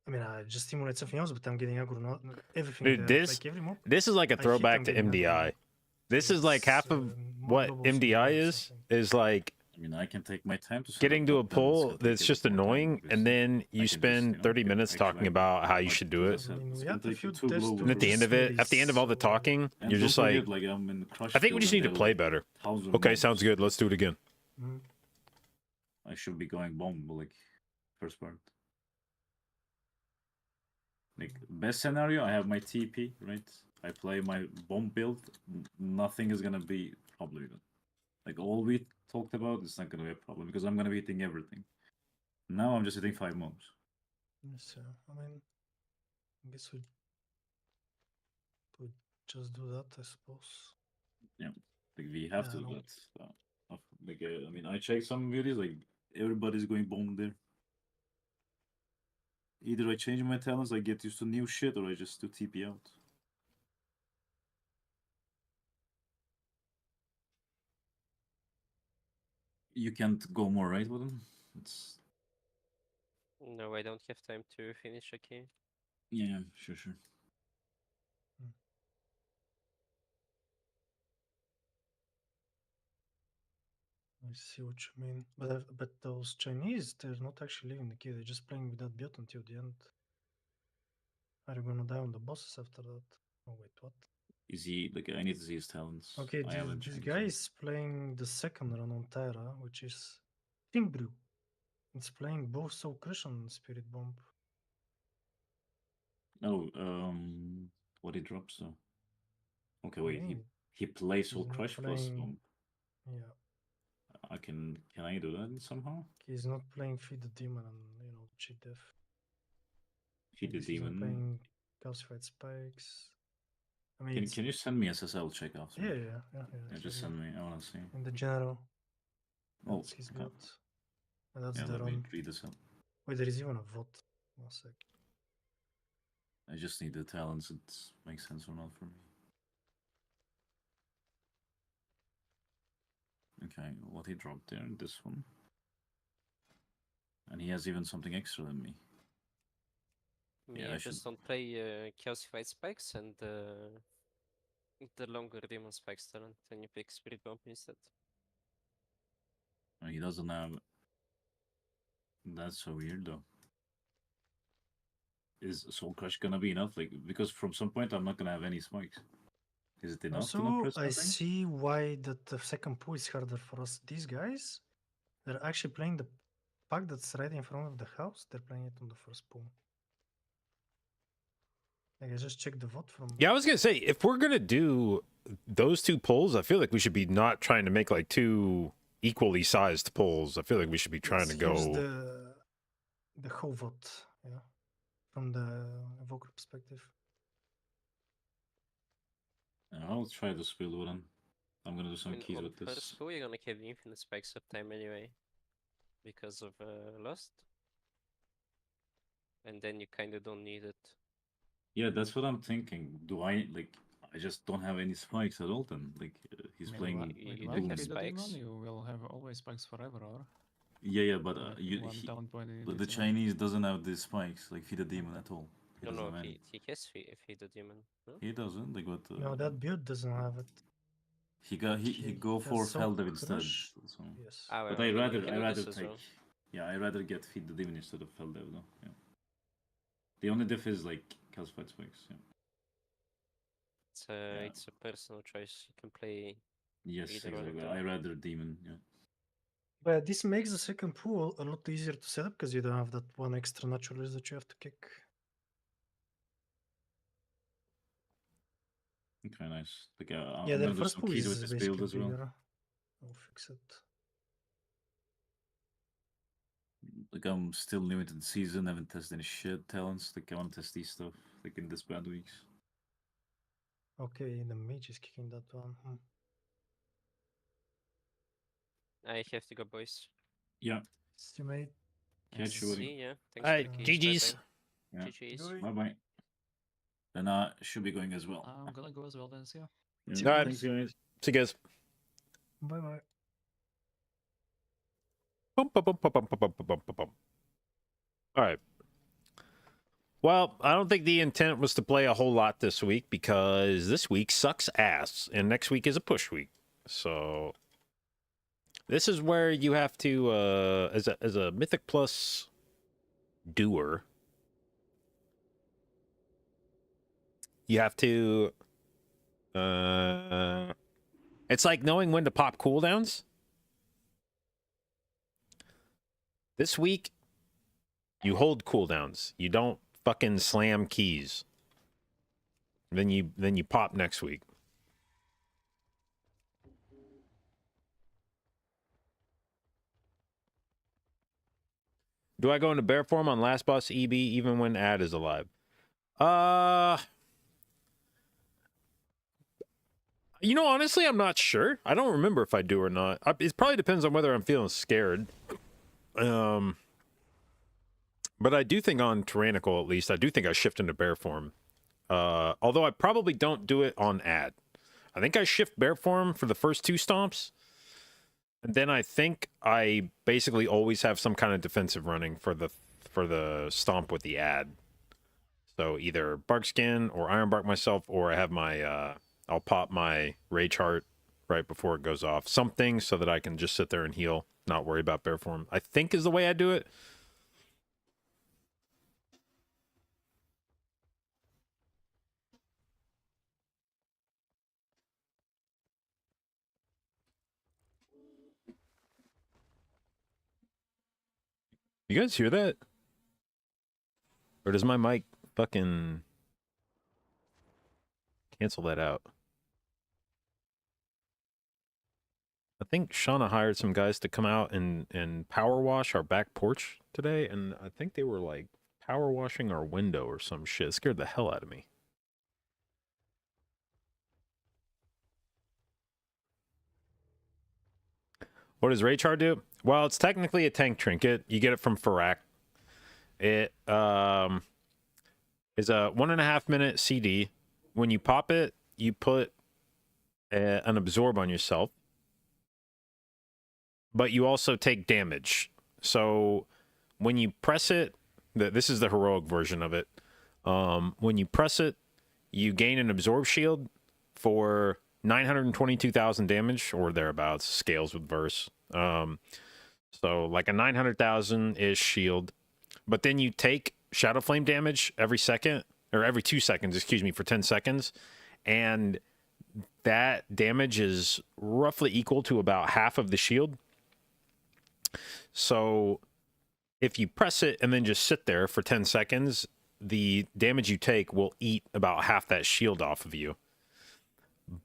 I mean, I just emulate something else, but I'm getting aggro. Not everything. Dude, there, this like every mob. this is like a I hit, throwback I'm to getting aggro. MDI. This is like half of what MDI is like I mean, I can take my time to set getting up to a top, then it's pull gonna take that's a just bit more time, annoying, obviously. and then I you can just, spend 30 get minutes talking actually, about how you like, should do as I it. said, I mean, it's we gonna had a take few you 2 tests global to And at the end of it, at the end of all the so- talking, And you're don't just like, forget, like I'm in Crush I think we Field just and need to they're, play like, better. 1,000 Okay, mobs. sounds good. Let's do it again. Mhm. I should be going bomb, like first part. Like best scenario, I have my TP, right? I play my bomb build. Nothing is gonna be a problem even. Like all we talked about, it's not gonna be a problem because I'm gonna be hitting everything. Now I'm just hitting 5 mobs. So I mean, I guess we put just do that, I suppose. Like we have Yeah, to I do know. that. I mean, I checked some videos. Like everybody's going bomb there. Either I change my talents, I get used to new shit, or I just do TP out. You can't go more, right, with them? It's No, I don't have time to finish a key. yeah, sure. I see what you mean. But those Chinese, they're not actually leaving the key. They're just playing with that build until the end. Are you gonna die on the bosses after that? Oh wait, what? Is he like? I need to see his talents. Okay, I haven't this checked guy them. is playing the second run on Terra, which is Timbrew. It's playing both Soul Crush and Spirit Bomb. Oh, what he drops though? Okay, I wait. mean, He plays he's Soul not Crush plus playing. bomb. Yeah, I can I do that somehow? he's not playing Feed the Demon and cheat death. Feed the He's not demon. playing Calcified Spikes. I mean, Can you send me SSL check after? yeah. Just send me. I wanna see. In the general. Oh, That's his okay. build. And that's Yeah, the let me run. read this up. Wait, there is even a vote. 1 sec. I just need the talents. It makes sense or not for me. Okay, what he dropped there, this one. And he has even something extra than me. Me, Yeah, I I should. just don't play calcified spikes and the longer demon spikes talent, and you pick spirit bomb instead. He doesn't have. That's so weird though. Is Soul Crush gonna be enough? Like, because from some point I'm not gonna have any spikes. Is it enough to not Also, press I nothing? see why the second pool is harder for us. These guys, they're actually playing the pack that's right in front of the house. They're playing it on the first pool. Like, I just checked the vote from. Yeah, I was gonna say, if we're gonna do those two polls, I feel like we should be not trying to make like two equally sized polls. I feel like we should be trying to Here's go. the whole vote, yeah, from the evoker perspective. I'll try to spill with him. I'm gonna do some I mean, keys on with this. first pool you're gonna have infinite spikes uptime anyway, because of Lost. And then you kinda don't need it. Yeah, that's what I'm thinking. Do I like? I just don't have any spikes at all. Then like he's playing. you With do have Feed the Demon, spikes. you will have always spikes forever, or? Yeah, but Like one talent point but the needs enough. Chinese doesn't have the spikes like Feed the Demon at all. He No, doesn't no, have any. he has feed the demon. No? He doesn't. Like what? No, that build doesn't have it. He go He for has Soul Feldev instead. Crush. So. Yes. Ah, well, But I I mean, you rather can do this as take. well. Yeah, I rather get Feed the Demon instead of Feldev though. Yeah. The only diff is like calcified spikes. Yeah. It's a personal choice. You can play Yes, either one of exactly. them. I rather Demon. Yeah. But this makes the second pool a lot easier to set up because you don't have that one extra naturalist that you have to kick. Okay, nice. Like, Yeah, I'm the gonna do first some pool keys is with this build basically as well. bigger. I'll fix it. Like I'm still new into the season, haven't tested any shit talents. Like I want to test these stuff like in this bad weeks. Okay, the mage is kicking that one. I have to go, boys. Yeah. Estimate. Catch you, buddy. See ya. Thanks Alright, for the keys. GG's. Bye-bye. Yeah. GG's. Bye bye. Then I should be going as well. I'm gonna go as well then, see ya. Yeah, Alright. thanks, guys. See you guys. Bye bye. All right. Well, I don't think the intent was to play a whole lot this week because this week sucks ass and next week is a push week. So this is where you have to as a Mythic Plus doer, you have to it's like knowing when to pop cooldowns. This week you hold cooldowns. You don't fucking slam keys. Then you pop next week. Do I go into bear form on last boss EB even when ad is alive? You know, honestly, I'm not sure. I don't remember if I do or not. It probably depends on whether I'm feeling scared. But I do think on Tyrannical, at least, I do think I shift into bear form. Although I probably don't do it on ad. I think I shift bear form for the first 2 stomps. And then I think I basically always have some kind of defensive running for the stomp with the ad. So either Barkskin or Ironbark myself, or I have my I'll pop my Rage Heart right before it goes off. Something so that I can just sit there and heal, not worry about bear form. I think is the way I do it. You guys hear that? Or does my mic fucking cancel that out? I think Shauna hired some guys to come out and power wash our back porch today, and I think they were like power washing our window or some shit. It scared the hell out of me. What does Raychar do? Well, it's technically a tank trinket. You get it from Farak. It is a 1.5 minute CD. When you pop it, you put an absorb on yourself, but you also take damage. So when you press it, this is the heroic version of it. When you press it, you gain an absorb shield for 922,000 damage or thereabouts. Scales with verse. So like a 900,000-ish shield. But then you take Shadow Flame damage every 2 seconds, excuse me, for 10 seconds. And that damage is roughly equal to about half of the shield. So if you press it and then just sit there for 10 seconds, the damage you take will eat about half that shield off of you.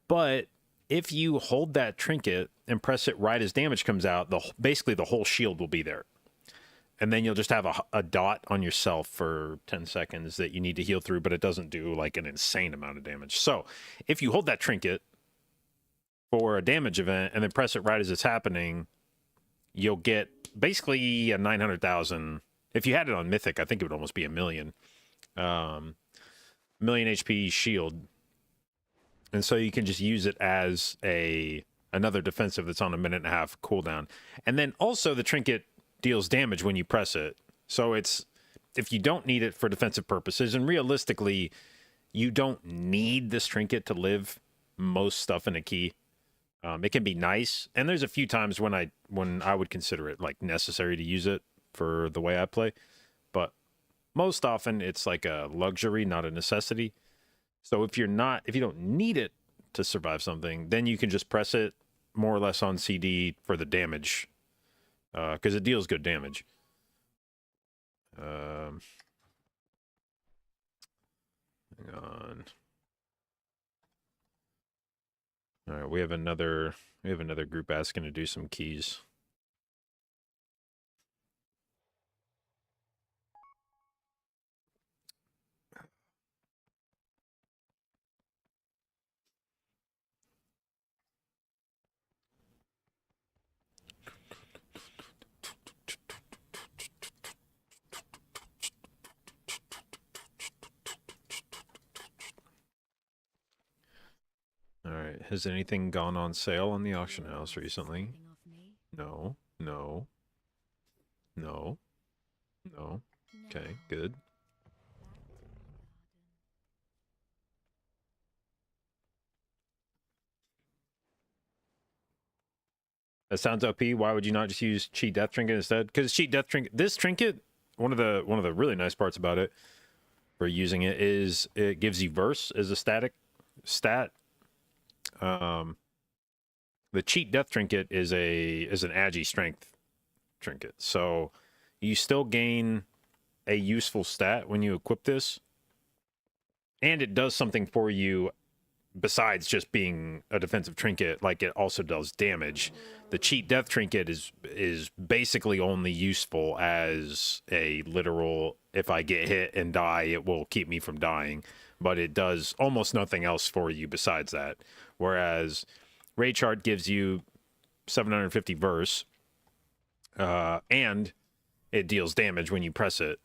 But if you hold that trinket and press it right as damage comes out, basically the whole shield will be there. And then you'll just have a dot on yourself for 10 seconds that you need to heal through, but it doesn't do like an insane amount of damage. So if you hold that trinket for a damage event and then press it right as it's happening, you'll get basically a 900,000. If you had it on Mythic, I think it would almost be a million. Million HP shield. And so you can just use it as another defensive that's on a 1.5 minute cooldown. And then also the trinket deals damage when you press it. So it's, if you don't need it for defensive purposes, and realistically, you don't need this trinket to live most stuff in a key. It can be nice, and there's a few times when I would consider it like necessary to use it for the way I play, but most often it's like a luxury, not a necessity. So if you don't need it to survive something, then you can just press it more or less on CD for the damage, because it deals good damage. Hang on. All right, we have another group asking to do some keys. All right, has anything gone on sale on the auction house recently? No, no, no, no. Okay, good. That sounds OP. Why would you not just use Cheat Death Trinket instead? Because Cheat Death Trinket, this trinket, one of the really nice parts about it for using it is it gives you verse as a static stat. The Cheat Death Trinket is an agi strength trinket, so you still gain a useful stat when you equip this, and it does something for you besides just being a defensive trinket. Like, it also does damage. The Cheat Death Trinket is basically only useful as a literal, if I get hit and die, it will keep me from dying, but it does almost nothing else for you besides that. Whereas Rage Heart gives you 750 verse, and it deals damage when you press it.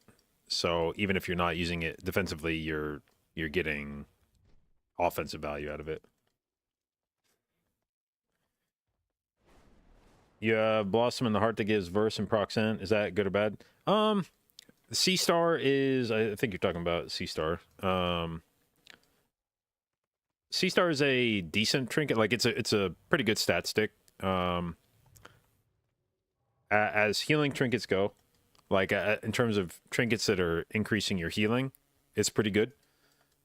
So even if you're not using it defensively, you're getting offensive value out of it. You have Blossom in the Heart that gives verse and proccent. Is that good or bad? C Star is, I think you're talking about C Star. C Star is a decent trinket. Like it's a pretty good stat stick. As healing trinkets go, like in terms of trinkets that are increasing your healing, it's pretty good.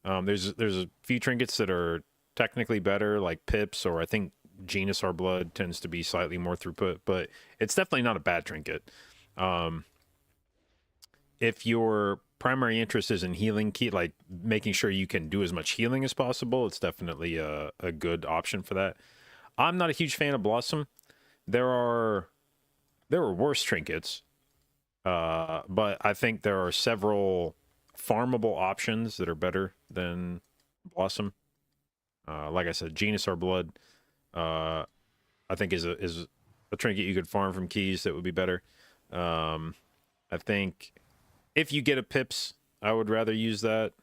There's a few trinkets that are technically better, like Pips, or I think Genus Our Blood tends to be slightly more throughput, but it's definitely not a bad trinket. If your primary interest is in healing, like making sure you can do as much healing as possible, it's definitely a good option for that. I'm not a huge fan of Blossom. There are worse trinkets, but I think there are several farmable options that are better than Blossom. Like I said, Genus Our Blood, I think is a trinket you could farm from keys that would be better. I think if you get a Pips, I would rather use that.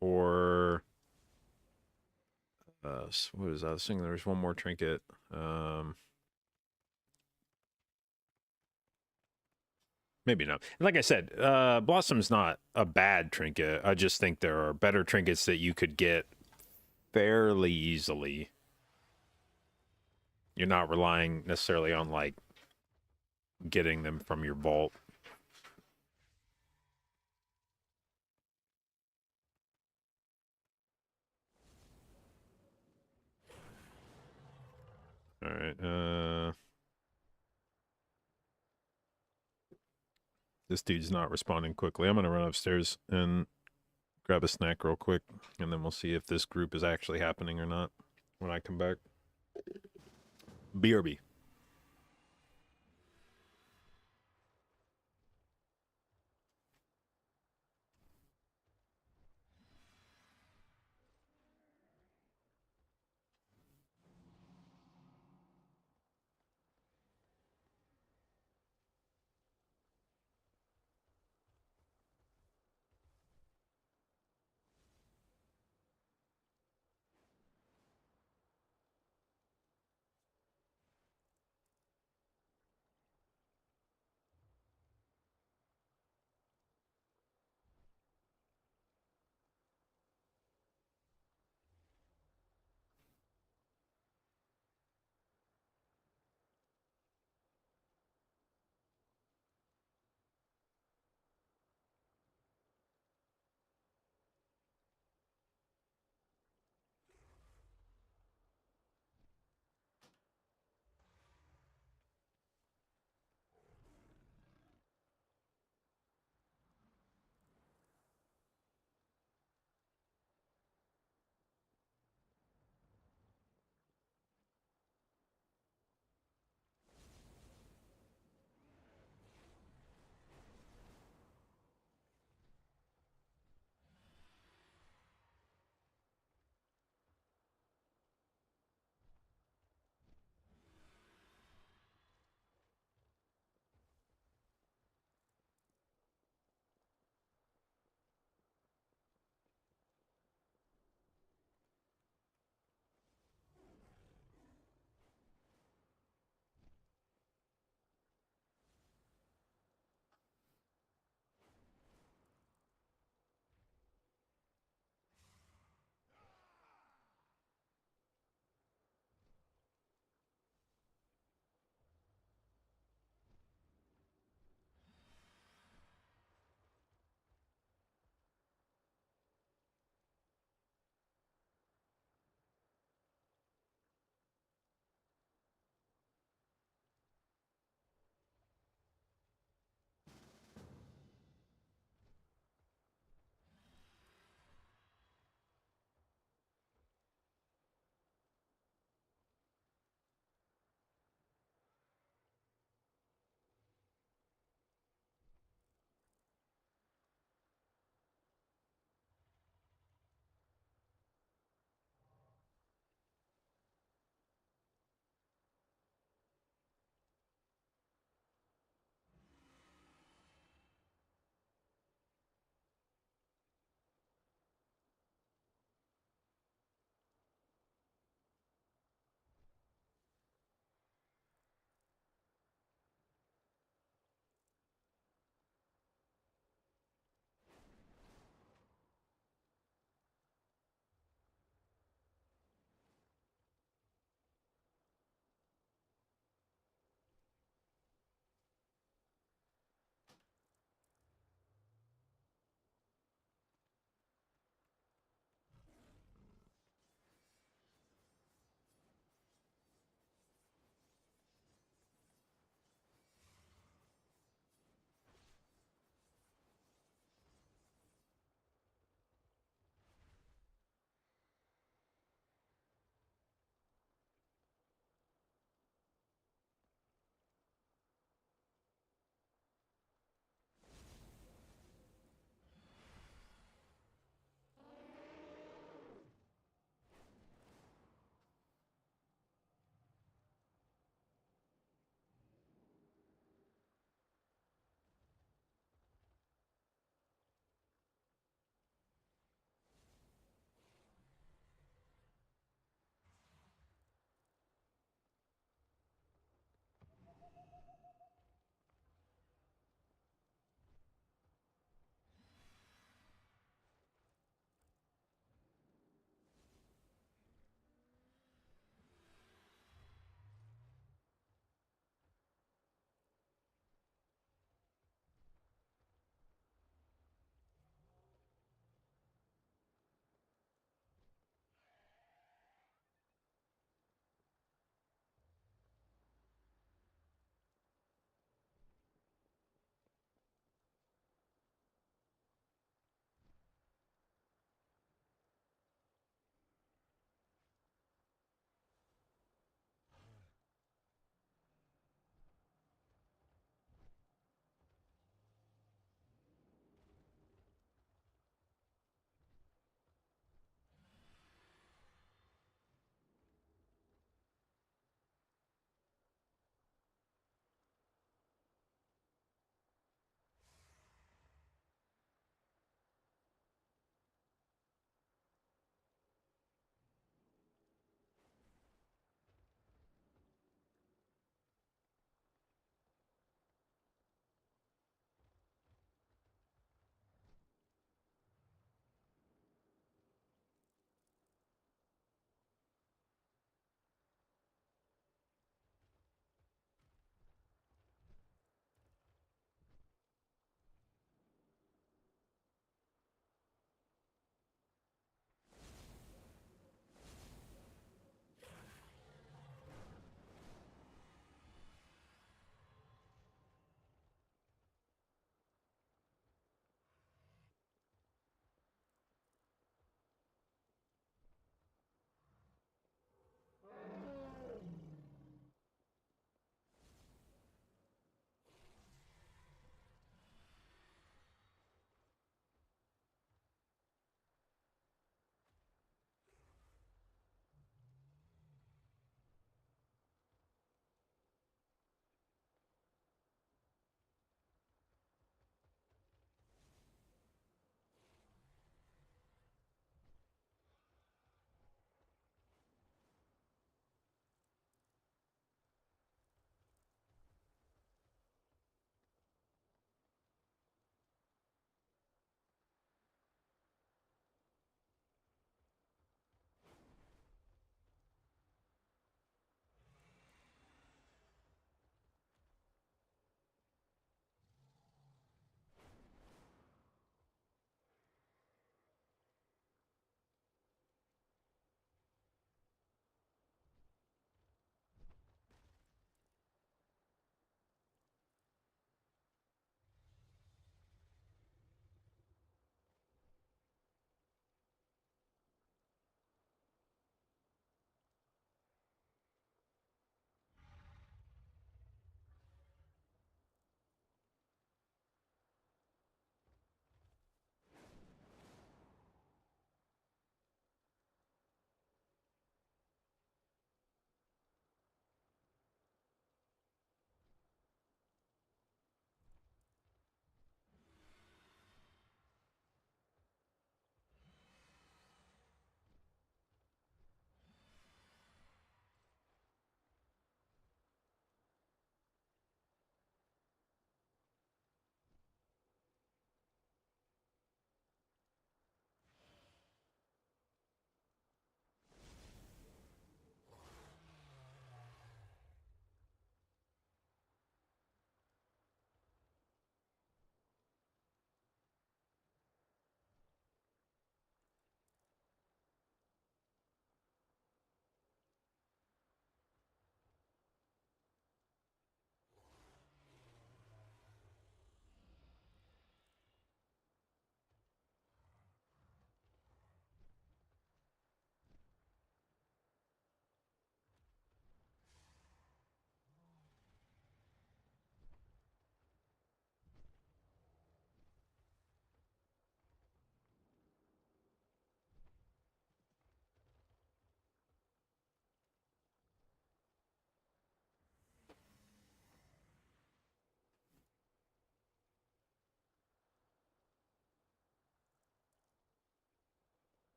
Or what is that? I was thinking there was one more trinket. Maybe not. Like I said, Blossom's not a bad trinket. I just think there are better trinkets that you could get fairly easily. You're not relying necessarily on like getting them from your vault. All right. This dude's not responding quickly. I'm gonna run upstairs and grab a snack real quick, and then we'll see if this group is actually happening or not when I come back. BRB.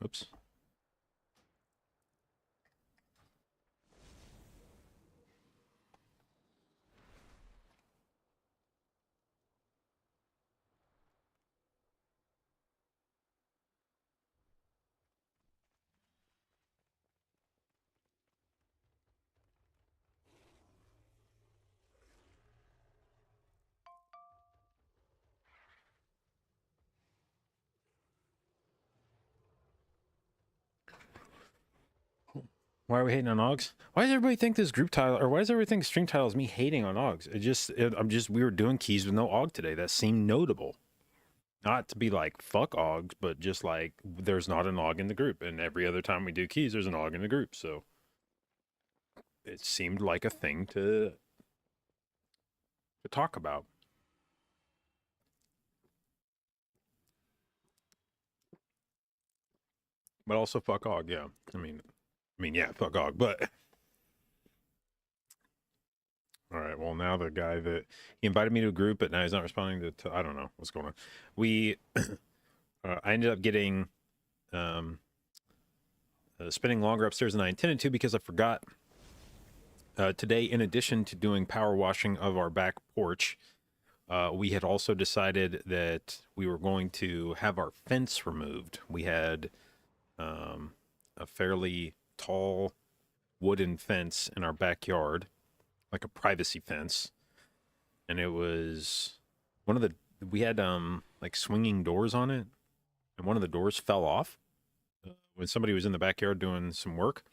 Oops. Why are we hating on Augs? Why does everybody think this group title, or why does everybody think stream title is me hating on Augs? We were doing keys with no Aug today. That seemed notable. Not to be like, fuck Augs, but just like, there's not an Aug in the group. And every other time we do keys, there's an Aug in the group. So it seemed like a thing to talk about. But also fuck Aug, yeah. I mean, yeah, fuck Aug, but... All right, well, now the guy that... He invited me to a group, but now he's not responding to I don't know what's going on. We... I ended up getting... spending longer upstairs than I intended to because I forgot today, in addition to doing power washing of our back porch, we had also decided that we were going to have our fence removed. We had a fairly tall wooden fence in our backyard, like a privacy fence, and it was we had like swinging doors on it, and one of the doors fell off when somebody was in the backyard doing some work.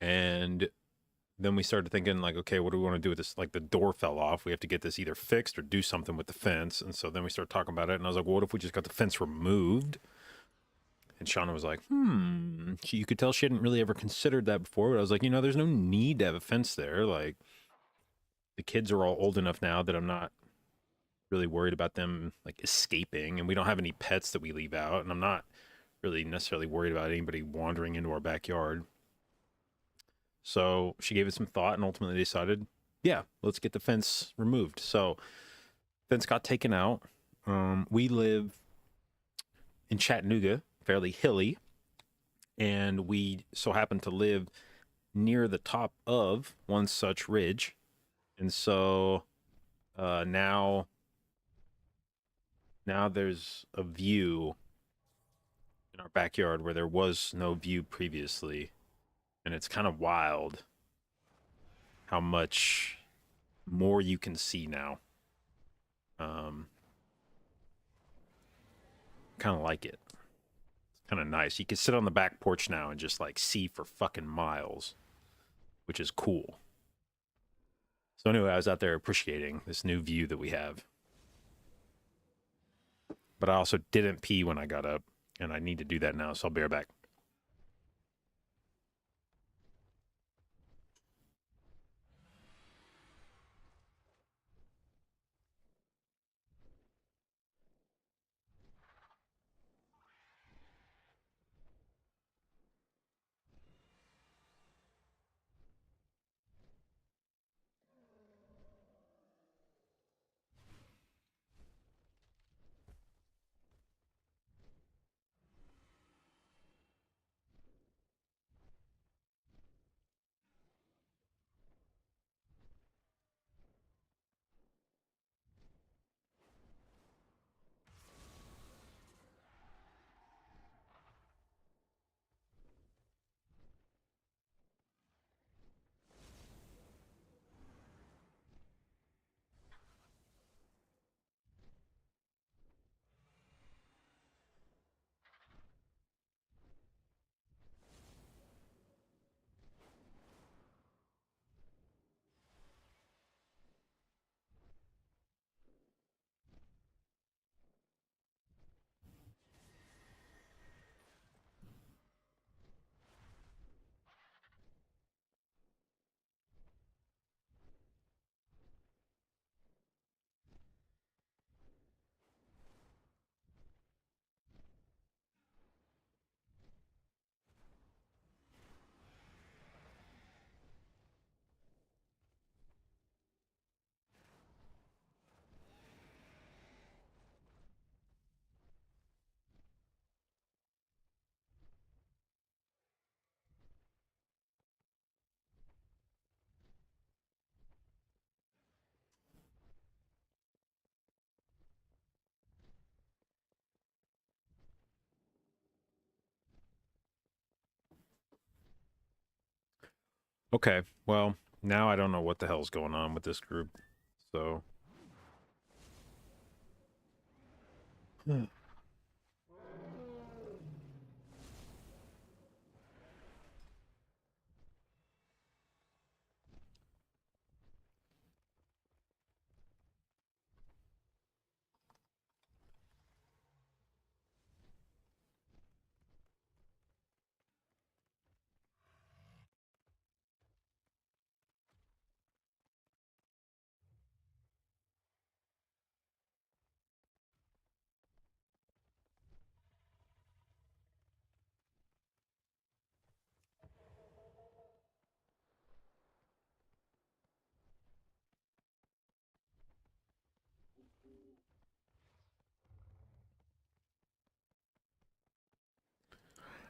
And then we started thinking, like, okay, what do we want to do with this? Like, the door fell off. We have to get this either fixed or do something with the fence. And so then we started talking about it. And I was like, well, what if we just got the fence removed? And Shauna was like, you could tell she hadn't really ever considered that before. But I was like, there's no need to have a fence there. Like, the kids are all old enough now that I'm not really worried about them, like, escaping. And we don't have any pets that we leave out. And I'm not really necessarily worried about anybody wandering into our backyard. So she gave it some thought and ultimately decided, yeah, let's get the fence removed. So fence got taken out. We live in Chattanooga, fairly hilly, and we so happen to live near the top of one such ridge. And so now there's a view in our backyard where there was no view previously. And it's kind of wild how much more you can see now. Kind of like it. It's kind of nice. You can sit on the back porch now and just like see for fucking miles, which is cool. So anyway, I was out there appreciating this new view that we have. But I also didn't pee when I got up, and I need to do that now, so I'll be right back. Okay, well, now I don't know what the hell's going on with this group, so...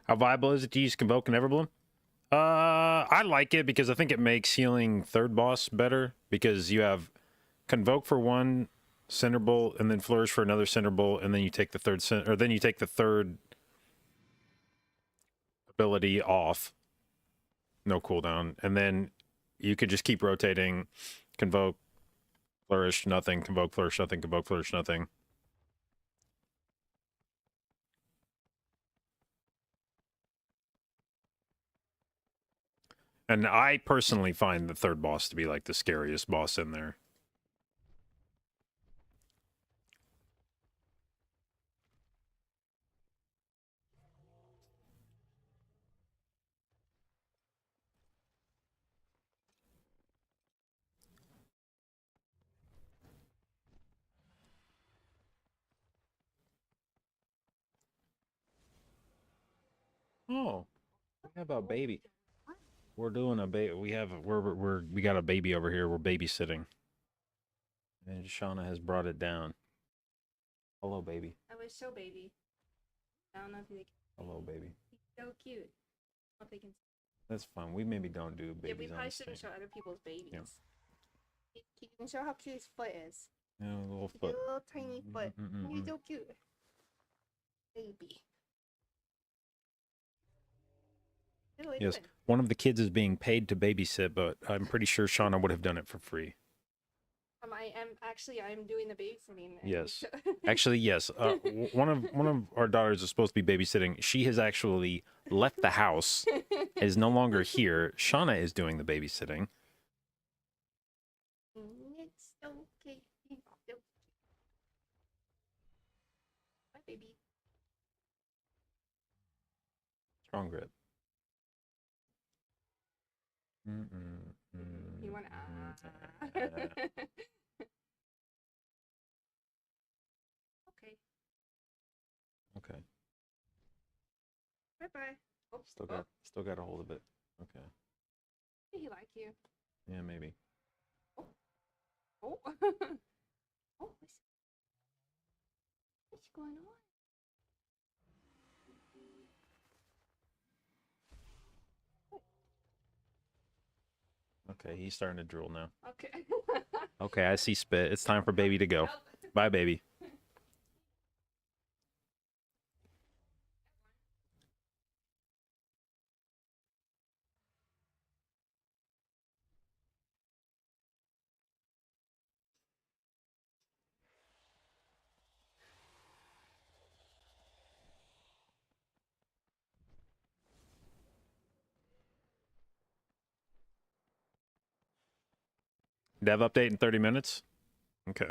How viable is it to use Convoke and Everbloom? I like it because I think it makes healing third boss better, because you have Convoke for one Cinderbolt and then Flourish for another Cinderbolt, and then you take the third ability off, no cooldown, and then you could just keep rotating Convoke, Flourish, nothing, Convoke, Flourish, nothing, Convoke, Flourish, nothing. And I personally find the third boss to be like the scariest boss in there. Oh, how about baby? We're doing a baby. We got a baby over here. We're babysitting, and Shauna has brought it down. Hello, baby. I was so baby. I don't know if they can. Hello, baby. He's so cute. I don't know if they can. That's fine. We maybe don't do babies. Yeah, we on probably the shouldn't stream. show other people's babies. Yeah. You can show how cute his foot is. Yeah, a little His foot. little tiny foot. He's so cute. Baby. Yes, one of the kids is being paid to babysit, but I'm pretty sure Shauna would have done it for free. I'm doing the babysitting. Yes, actually, yes. One of our daughters is supposed to be babysitting. She has actually left the house, is no longer here. Shauna is doing the babysitting. It's okay. It's okay. Bye, baby. Strong grip. You want Okay. Okay. Bye bye. Oh, Still got a hold of it. Okay. Did he like you? Yeah, maybe. Oh. Oh. Oh. What's going on? Okay, he's starting to drool now. Okay. Okay, I see spit. It's time for baby to go. Bye, baby. Dev update in 30 minutes? Okay.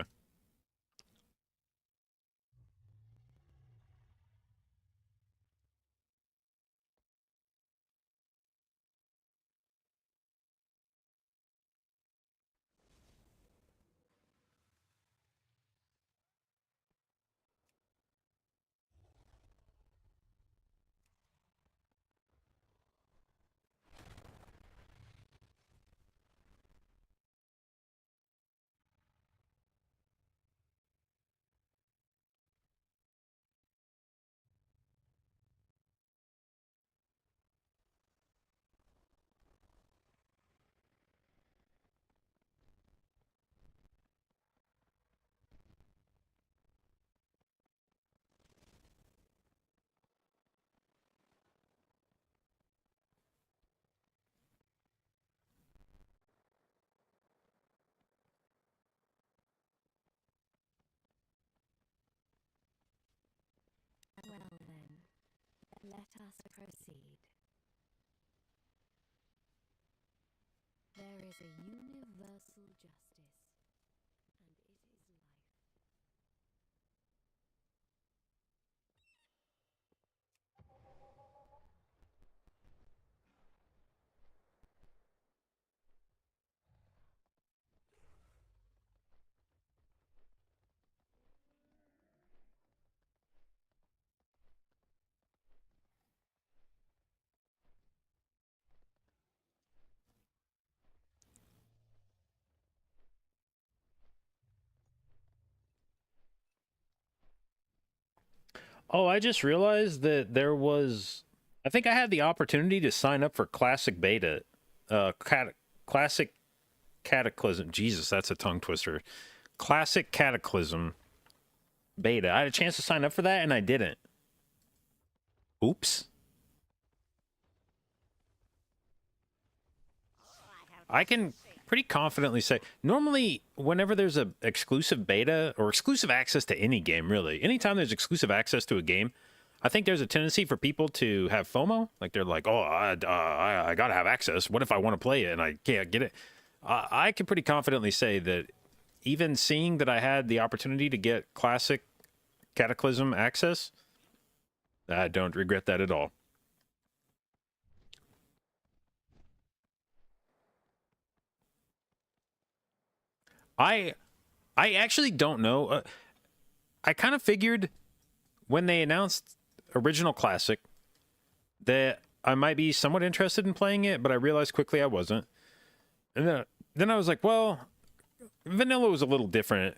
Let us proceed. There is a universal justice, and it is life. Oh, I just realized that there was. I think I had the opportunity to sign up for Classic Beta, Classic Cataclysm. Jesus, that's a tongue twister. Classic Cataclysm Beta. I had a chance to sign up for that, and I didn't. Oops. I can pretty confidently say, normally, whenever there's a exclusive beta or exclusive access to any game, really, anytime there's exclusive access to a game, I think there's a tendency for people to have FOMO. Like they're like, oh, I gotta have access. What if I want to play it and I can't get it? I can pretty confidently say that even seeing that I had the opportunity to get Classic Cataclysm access, I don't regret that at all. I actually don't know. I kind of figured when they announced Original Classic that I might be somewhat interested in playing it, but I realized quickly I wasn't. And then I was like, well, Vanilla was a little different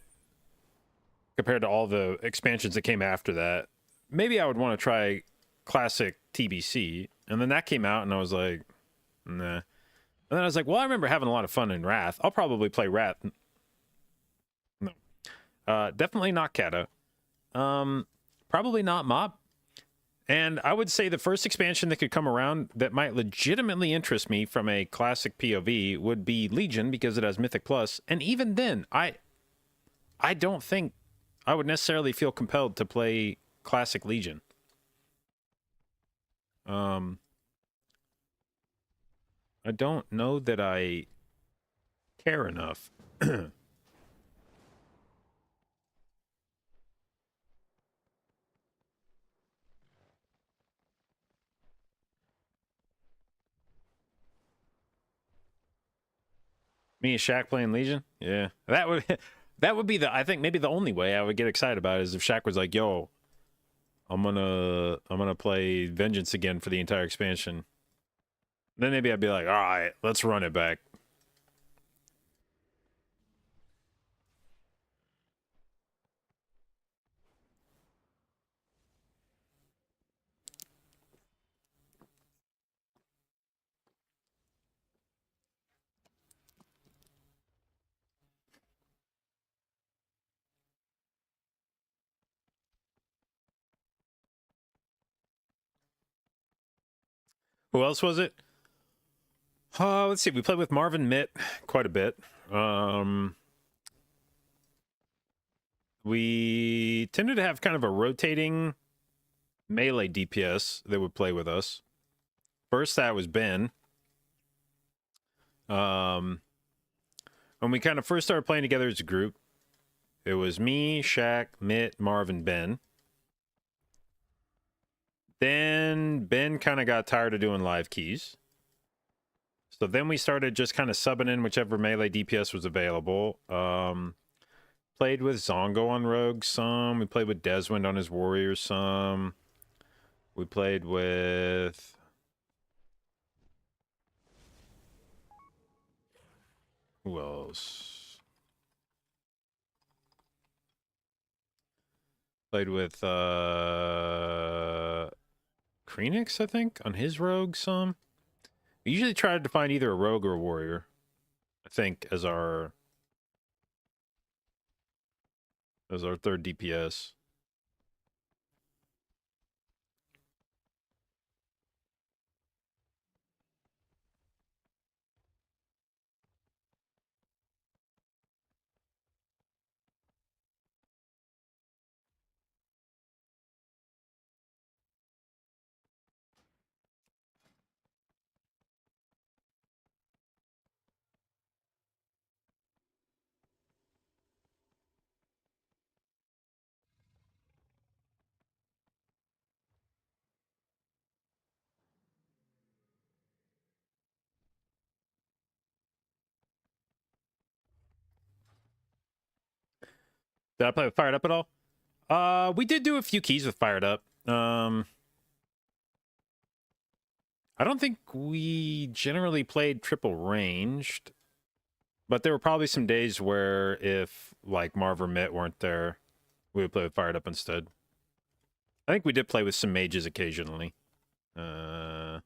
compared to all the expansions that came after that. Maybe I would want to try Classic TBC. And then that came out, and I was like, nah. And then I was like, well, I remember having a lot of fun in Wrath. I'll probably play Wrath. No. Definitely not Kata. Probably not Mob. And I would say the first expansion that could come around that might legitimately interest me from a classic POV would be Legion, because it has Mythic Plus. And even then, I don't think I would necessarily feel compelled to play classic Legion. I don't know that I care enough. Me and Shaq playing Legion? Yeah. That would be the, I think maybe the only way I would get excited about it is if Shaq was like, yo, I'm gonna play Vengeance again for the entire expansion. Then maybe I'd be like, all right, let's run it back. Who else was it? Let's see. We played with Marvin Mitt quite a bit. We tended to have kind of a rotating melee DPS that would play with us. First, that was Ben. When we kind of first started playing together as a group, it was me, Shaq, Mitt, Marvin, Ben. Then Ben kind of got tired of doing live keys. So then we started just kind of subbing in whichever melee DPS was available. Played with Zongo on Rogue some. We played with Deswind on his Warrior some. We played with... who else? Played with Krenix, I think, on his Rogue some. We usually tried to find either a Rogue or a Warrior, I think, as our third DPS. Did I play with Fired Up at all? We did do a few keys with Fired Up. I don't think we generally played triple ranged, but there were probably some days where if like Marv or Mitt weren't there, we would play with Fired Up instead. I think we did play with some mages occasionally. As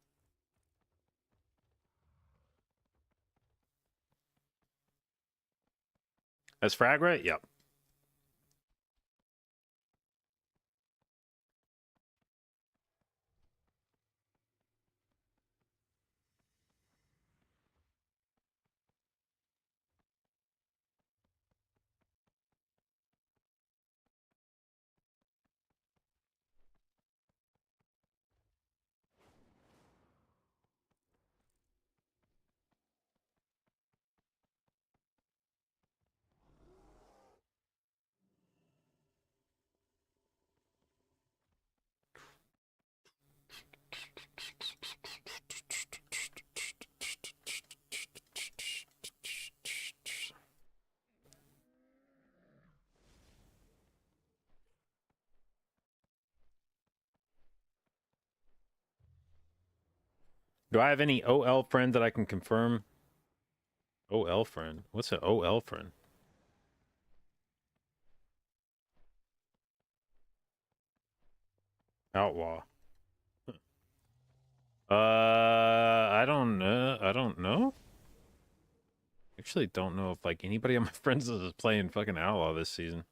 Fragra? Yep. Do I have any OL friend that I can confirm? OL friend? What's an OL friend? Outlaw. I don't know. I don't know. Actually, don't know if like anybody on my friends list is playing fucking Outlaw this season.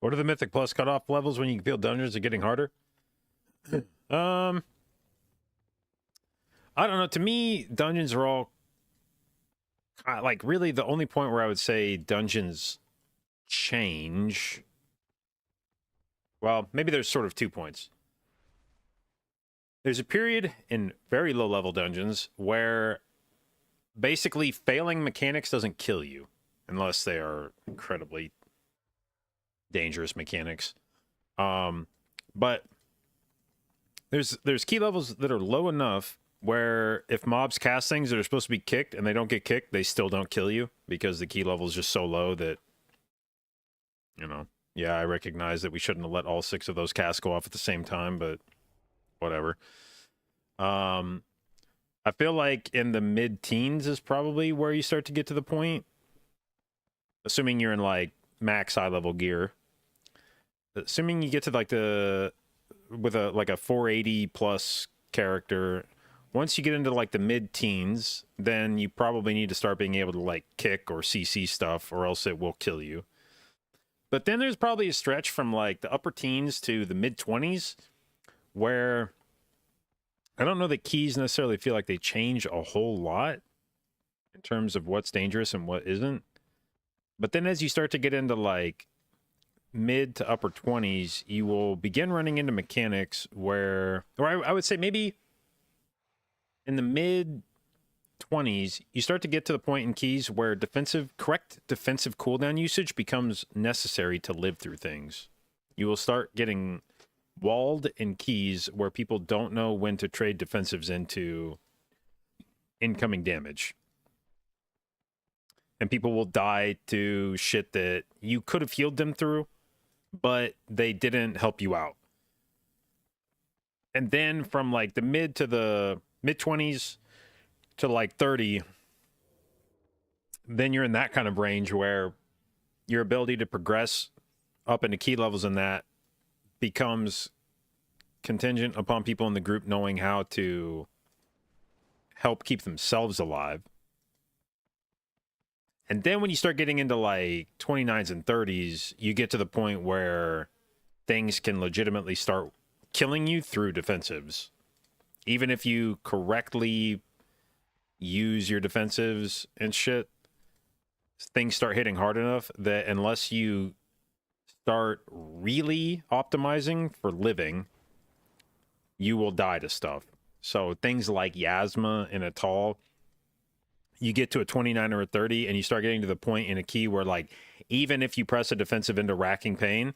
What are the Mythic Plus cutoff levels when you feel dungeons are getting harder? I don't know. To me, dungeons are all like really the only point where I would say dungeons change. Well, maybe there's sort of 2 points. There's a period in very low level dungeons where basically failing mechanics doesn't kill you unless they are incredibly dangerous mechanics. But there's key levels that are low enough where if mobs cast things that are supposed to be kicked and they don't get kicked, they still don't kill you because the key level is just so low that, you know, yeah, I recognize that we shouldn't have let all 6 of those casts go off at the same time, but whatever. I feel like in the mid-teens is probably where you start to get to the point, assuming you're in like max high-level gear. Assuming you get to like with a 480 plus character, once you get into like the mid-teens, then you probably need to start being able to like kick or CC stuff, or else it will kill you. But then there's probably a stretch from like the upper teens to the mid-20s where I don't know that keys necessarily feel like they change a whole lot in terms of what's dangerous and what isn't. But then as you start to get into like mid to upper 20s, you will begin running into mechanics where, or I would say maybe in the mid 20s, you start to get to the point in keys where correct defensive cooldown usage becomes necessary to live through things. you will start getting walled in keys where people don't know when to trade defensives into incoming damage. And people will die to shit that you could have healed them through, but they didn't help you out. And then from like the mid 20s to like 30, then you're in that kind of range where your ability to progress up into key levels in that becomes contingent upon people in the group knowing how to help keep themselves alive. And then when you start getting into like 29s and 30s, you get to the point where things can legitimately start killing you through defensives. Even if you correctly use your defensives and shit, things start hitting hard enough that unless you start really optimizing for living, you will die to stuff. So things like Yasma and Atal, you get to a 29 or a 30 and you start getting to the point in a key where like, even if you press a defensive into racking pain,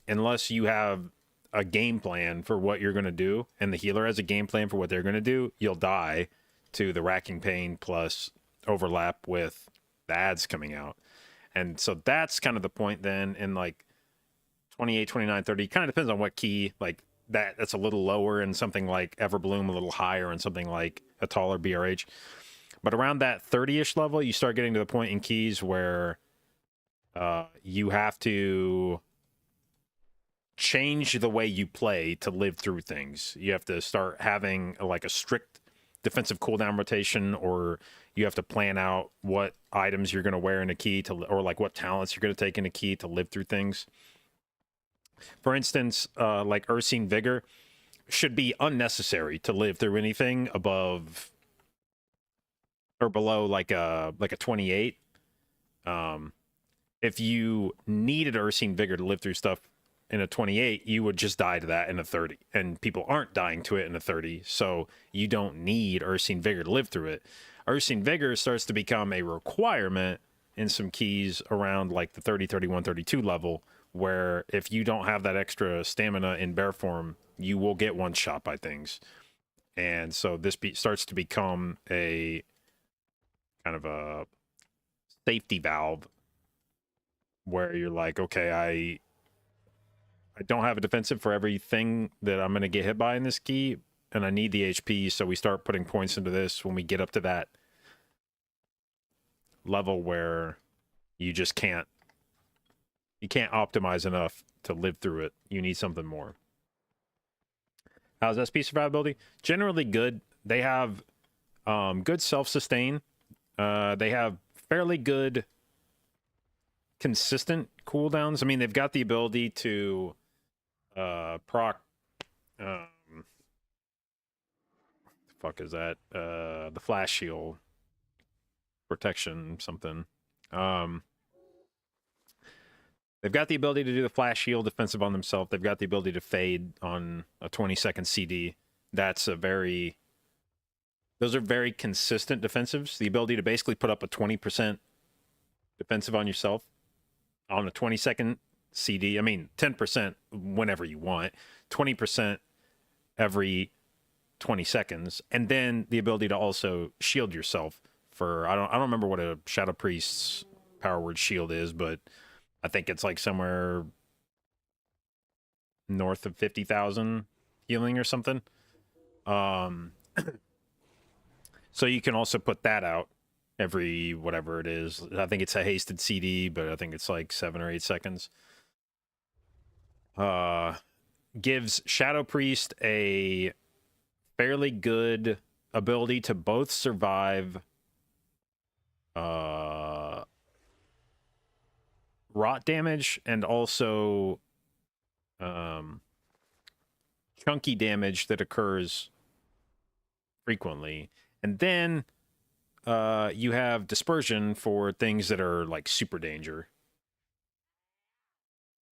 unless you have a game plan for what you're going to do and the healer has a game plan for what they're going to do, you'll die to the racking pain plus overlap with the ads coming out. And so that's kind of the point then in like 28, 29, 30, kind of depends on what key, like that's a little lower in something like Everbloom, a little higher in something like a taller BRH. But around that 30-ish level, you start getting to the point in keys where you have to change the way you play to live through things. You have to start having like a strict defensive cooldown rotation, or you have to plan out what items you're going to wear in a key to, or like what talents you're going to take in a key to live through things. For instance, like Ursine Vigor should be unnecessary to live through anything above or below like a 28. If you needed Ursine Vigor to live through stuff in a 28, you would just die to that in a 30. And people aren't dying to it in a 30, so you don't need Ursine Vigor to live through it. Ursine Vigor starts to become a requirement in some keys around like the 30, 31, 32 level, where if you don't have that extra stamina in bear form, you will get one shot by things. And so this starts to become a kind of a safety valve where you're like, okay, I don't have a defensive for everything that I'm going to get hit by in this key, and I need the HP, so we start putting points into this when we get up to that level where you just can't optimize enough to live through it. You need something more. How's SP survivability? Generally good. They have good self-sustain. They have fairly good consistent cooldowns. I mean, they've got the ability to proc the fuck is that? The flash shield protection something. They've got the ability to do the flash shield defensive on themselves. They've got the ability to fade on a 20-second CD. Those are very consistent defensives. The ability to basically put up a 20% defensive on yourself on a 20-second CD. I mean, 10% whenever you want, 20% every 20 seconds, and then the ability to also shield yourself for I don't remember what a Shadow Priest's power word shield is, but I think it's like somewhere north of 50,000 healing or something. So you can also put that out every whatever it is. I think it's a hasted CD, but I think it's like 7 or 8 seconds. Gives Shadow Priest a fairly good ability to both survive rot damage and also chunky damage that occurs frequently. And then you have dispersion for things that are like super danger.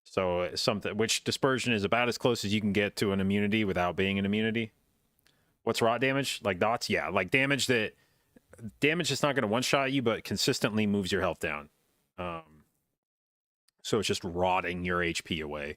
So something which dispersion is about as close as you can get to an immunity without being an immunity. What's rot damage? Like dots? Yeah, like damage that's not going to one-shot you, but consistently moves your health down. So it's just rotting your HP away.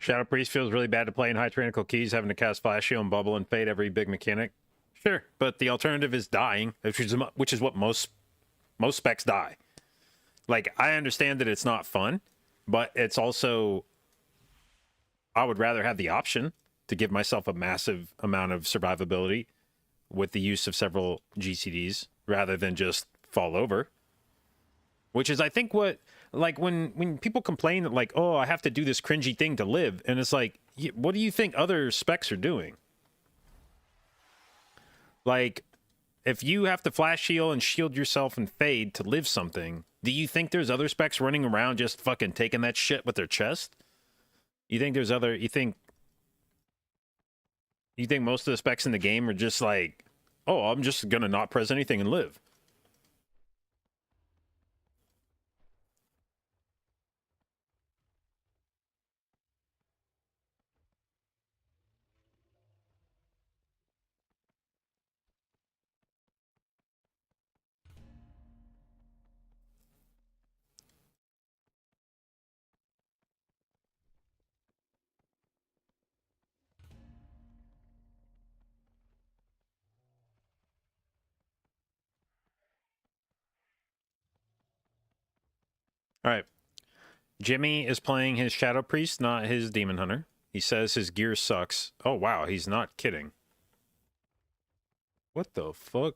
Shadow Priest feels really bad to play in high tyrannical keys, having to cast Flash Shield and Bubble and Fade every big mechanic. Sure, but the alternative is dying, which is what most specs die. Like, I understand that it's not fun, but it's also, I would rather have the option to give myself a massive amount of survivability with the use of several GCDs rather than just fall over. Which is, I think, what, like, when people complain that, like, oh, I have to do this cringy thing to live, and it's like, what do you think other specs are doing? Like, if you have to flash shield and shield yourself and fade to live something, do you think there's other specs running around just fucking taking that shit with their chest? You think there's other, you think most of the specs in the game are just like, oh, I'm just gonna not press anything and live? All right. Jimmy is playing his Shadow Priest, not his Demon Hunter. He says his gear sucks. Oh, wow. He's not kidding. What the fuck?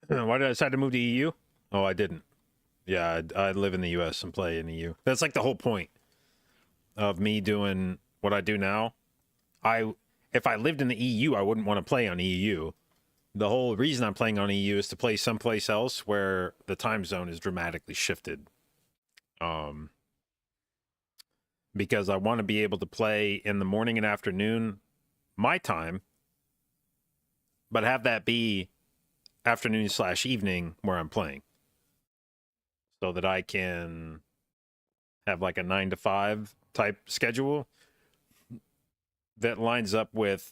Why did I decide to move to EU? Oh, I didn't. Yeah, I live in the US and play in EU. That's like the whole point of me doing what I do now. If I lived in the EU, I wouldn't want to play on EU. The whole reason I'm playing on EU is to play someplace else where the time zone is dramatically shifted. Because I want to be able to play in the morning and afternoon, my time, but have that be afternoon/evening where I'm playing, so that I can have like a 9 to 5 type schedule that lines up with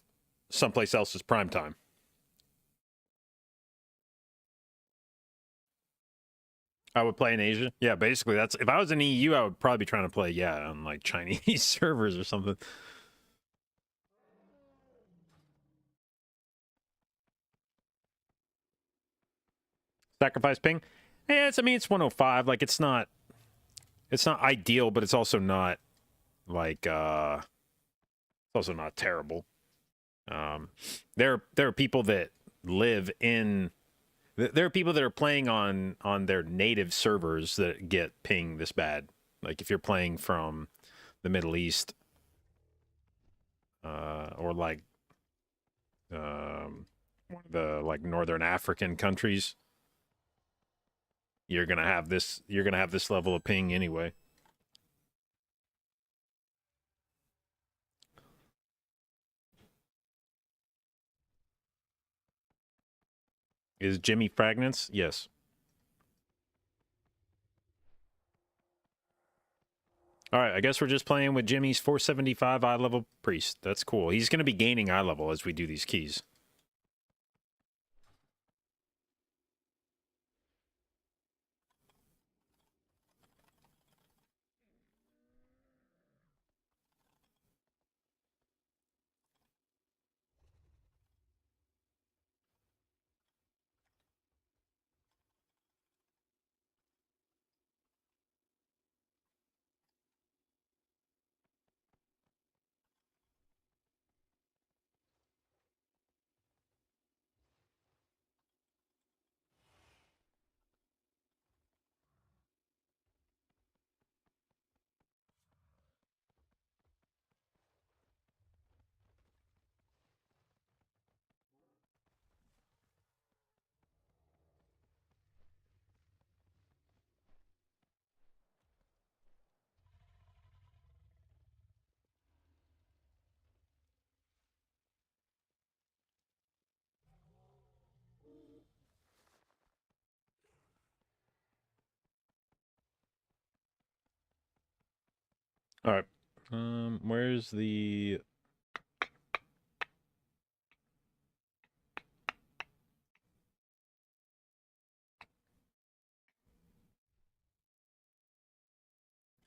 someplace else's prime time. I would play in Asia. Yeah, basically that's, if I was in EU, I would probably be trying to play, yeah, on like Chinese servers or something. Sacrifice ping? Yeah, I mean, it's 105. Like, it's not ideal, but it's also not like, it's also not terrible. There are people that live in, there are people that are playing on their native servers that get ping this bad. Like, if you're playing from the Middle East, or like, one of the like Northern African countries, you're gonna have this level of ping anyway. Is Jimmy Fragments? Yes. All right, I guess we're just playing with Jimmy's 475 eye level priest. That's cool. He's going to be gaining eye level as we do these keys. All right. Where's the...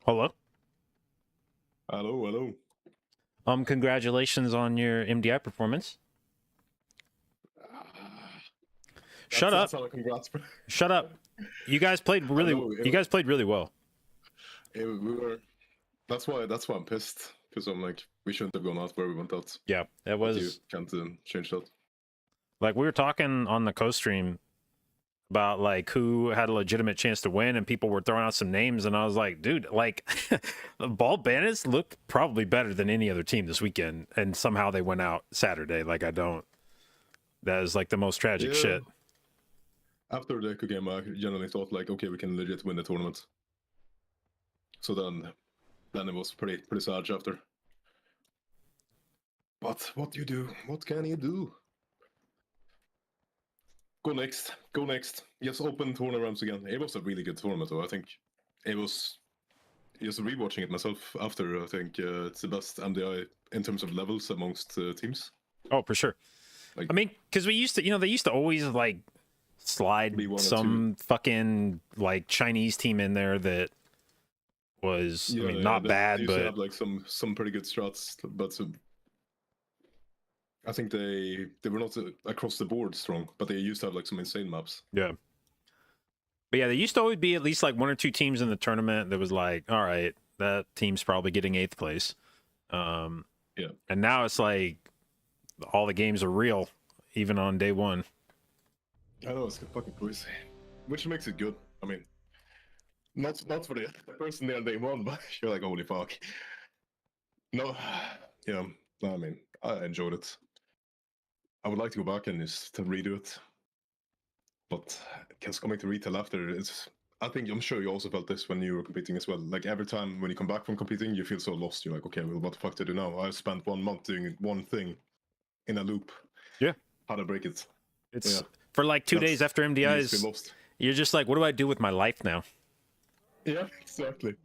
Hello? Hello. Congratulations on your MDI performance. Shut up. That's not a congrats. Shut up. You guys played really well. We were. That's why I'm pissed, because I'm like, we shouldn't have gone out where we went out. Yeah, that But you was can't change that. like, we were talking on the co-stream about like who had a legitimate chance to win, and people were throwing out some names, and I was like, dude, like the Ball Bandits looked probably better than any other team this weekend, and somehow they went out Saturday. Like, that is like the most tragic shit. After the Echo game, I generally thought like, okay, we can legit win the tournament. So then it was pretty sad after. But what do you do? What can you do? Go next. Yes, open tournaments again. It was a really good tournament, though. I think it was. Just rewatching it myself after, I think it's the best MDI in terms of levels amongst teams. Oh, for sure. Like, I mean, because we used to, they used to always like slide some fucking like Chinese team in there that was, I mean, not bad, they used but to have like some pretty good strats, but I think they were not across the board strong, but they used to have like some insane maps. Yeah. But yeah, there used to always be at least like one or two teams in the tournament that was like, all right, that team's probably getting 8th place. Yeah. And now it's like all the games are real, even on day one. I know, it's fucking crazy, which makes it good. I mean, not for the person there on day one, but you're like, holy fuck. No, yeah, no, I mean, I enjoyed it. I would like to go back and just to redo it, but just coming to retail after, I'm sure you also felt this when you were competing as well. Like, every time when you come back from competing, you feel so lost. You're like, okay, well, what the fuck to do now? I spent 1 month doing one thing in a loop. Yeah. How to break it. It's for like 2 days after MDIs. You're just like, what do I do with my life now? Yeah, exactly.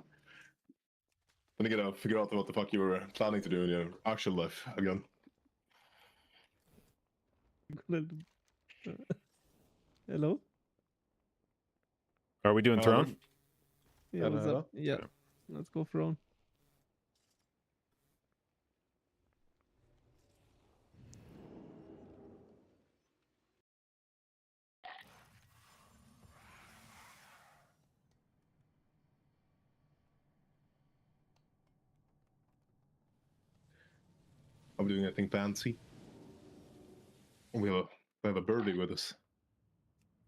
Then you gotta figure out what the fuck you were planning to do in your actual life again. Hello? Are we doing Throne? Yeah, what's up? Yeah, let's go Throne. Are we doing anything fancy? We have a birdie with us.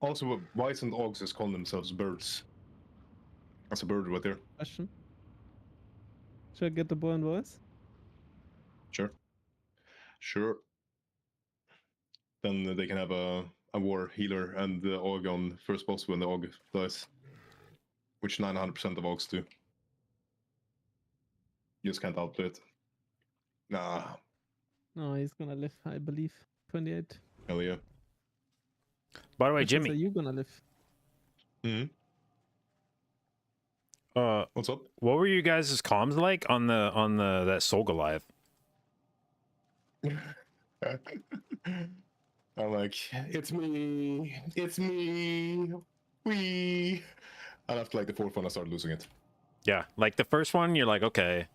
Also, why isn't Augs just calling themselves birds? That's a bird right there. Question. Should I get the boy and voice? Sure. Then they can have a war healer and the Aug on first boss when the Aug dies. Which 900% of Augs do. You just can't outplay it. Nah. No, he's gonna live, I believe. 28. Hell yeah. By the way, Which Jimmy. are you gonna live? What's up? What were you guys' comms like on that Soul Goliath? I'm like, it's me, we. And after like the 4th one, I started losing it. Yeah, like the first one, you're like, okay,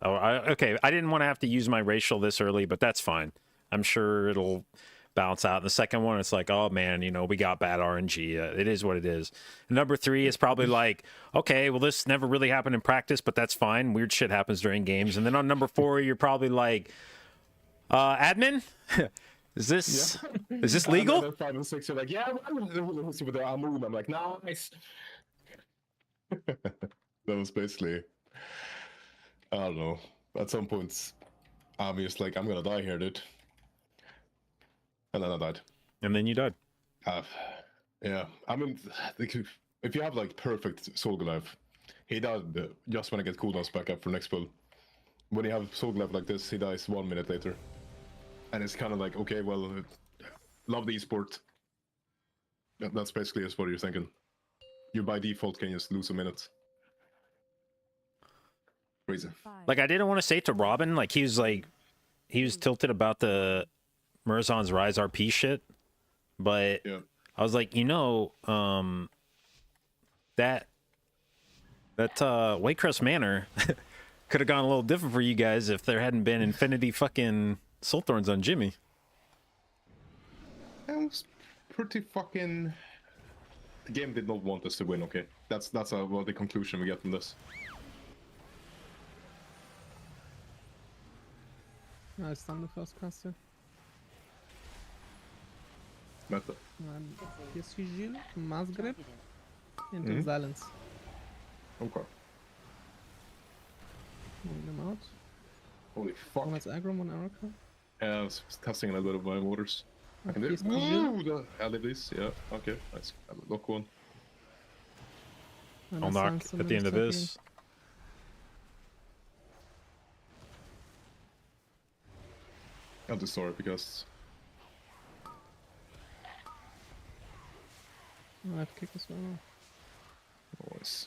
okay, I didn't want to have to use my racial this early, but that's fine. I'm sure it'll balance out. And the second one, it's like, oh man, we got bad RNG. It is what it is. Number 3 is probably like, okay, well, this never really happened in practice, but that's fine. Weird shit happens during games. And then on number 4, you're probably like, admin, is this legal? And 5 and 6 are like, yeah, with the Amun. I'm like, nice. That was basically, I don't know. At some points, I'm just like, I'm gonna die here, dude. And then I died. And then you died. Yeah, I mean, if you have like perfect Soul Goliath, he died just when I get cooldowns back up for next pull. When you have Soul Goliath like this, he dies 1 minute later. And it's kind of like, okay, well, love the esport. That's basically just what you're thinking. You by default can just lose a minute. Crazy. Like, I didn't want to say it to Robin. Like, he was tilted about the Murazan's Rise RP shit. But Yeah. I was like, that Waycrest Manor could have gone a little different for you guys if there hadn't been Infinity fucking Soulthorns on Jimmy. That was pretty fucking... The game did not want us to win, okay? That's well, the conclusion we get from this. I stunned the first caster. Meta. Here's Sigil, Mass Grip, into Silence. Okay. Moving them out. Holy fuck. One has aggro, one Araca. Yeah, I was testing a little bit of my waters. I can do it. I did this, yeah. Okay, nice. Lock one. And I'll I knock silence them at the in end of second. this. I'll just store it because... I have kick as well. Nice.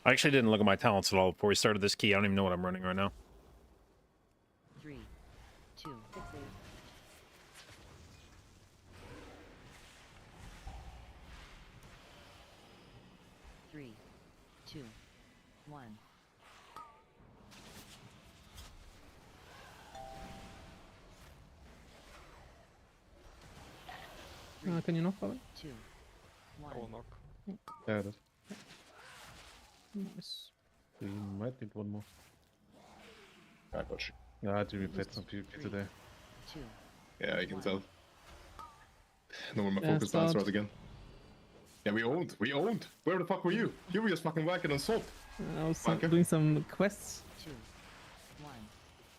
I actually didn't look at my talents at all before we started this key. I don't even know what I'm running right now. 3, 2, 3, 2, 1. Can you knock Robin? 2, 1. I will knock. Yeah, that's... Nice. We might need one more. I got you. Yeah, Jimmy played some PvP today. 2. Yeah, I can tell. No more my Yeah, focus start. start again. Yeah, we owned. Where the fuck were you? You were just fucking whacking and salt. I was Wanker. doing some quests. 2, 1.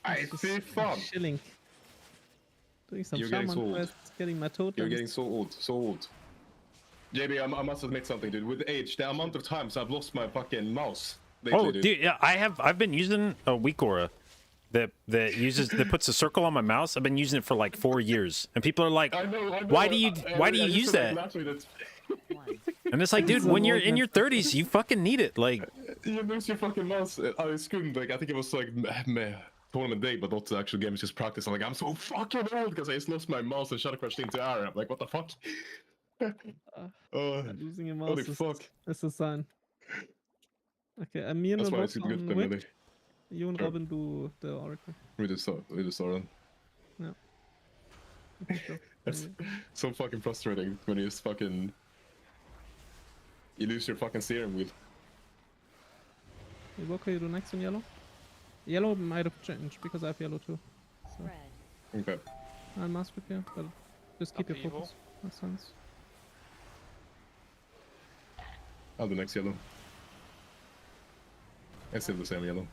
I see fun. Chilling. Doing some You're getting shaman sold. quests, getting my totems. You're getting so old. JB, I must admit something, dude. With age, the amount of times I've lost my fucking mouse. Lately, Oh, dude, yeah, I've been using a weak aura that puts a circle on my mouse. I've been using it for like 4 years, and people are like, I know, why do you use that? And it's like, dude, when you're in your 30s, you fucking need it. Like, you lose your fucking mouse. I couldn't, like, I think it was like tournament day, but not the actual game. It's just practice. I'm like, I'm so fucking old because I just lost my mouse and shadow crashed into air. I'm like, what the fuck? Losing a mouse Holy is, fuck. is a sign. Okay, me and That's why Rob it's super good on for Witch. me. You and Sure. Robin do the Oracle. We just saw then. Yeah. Okay, sure. That's so fucking frustrating when you just fucking... You lose your fucking steering wheel. What can you do next on yellow? Yellow might have changed because I have yellow too. So Okay. I'll mask with you, but just keep your Upheaval. focus. Makes sense. I'll do next yellow. It's still the same yellow.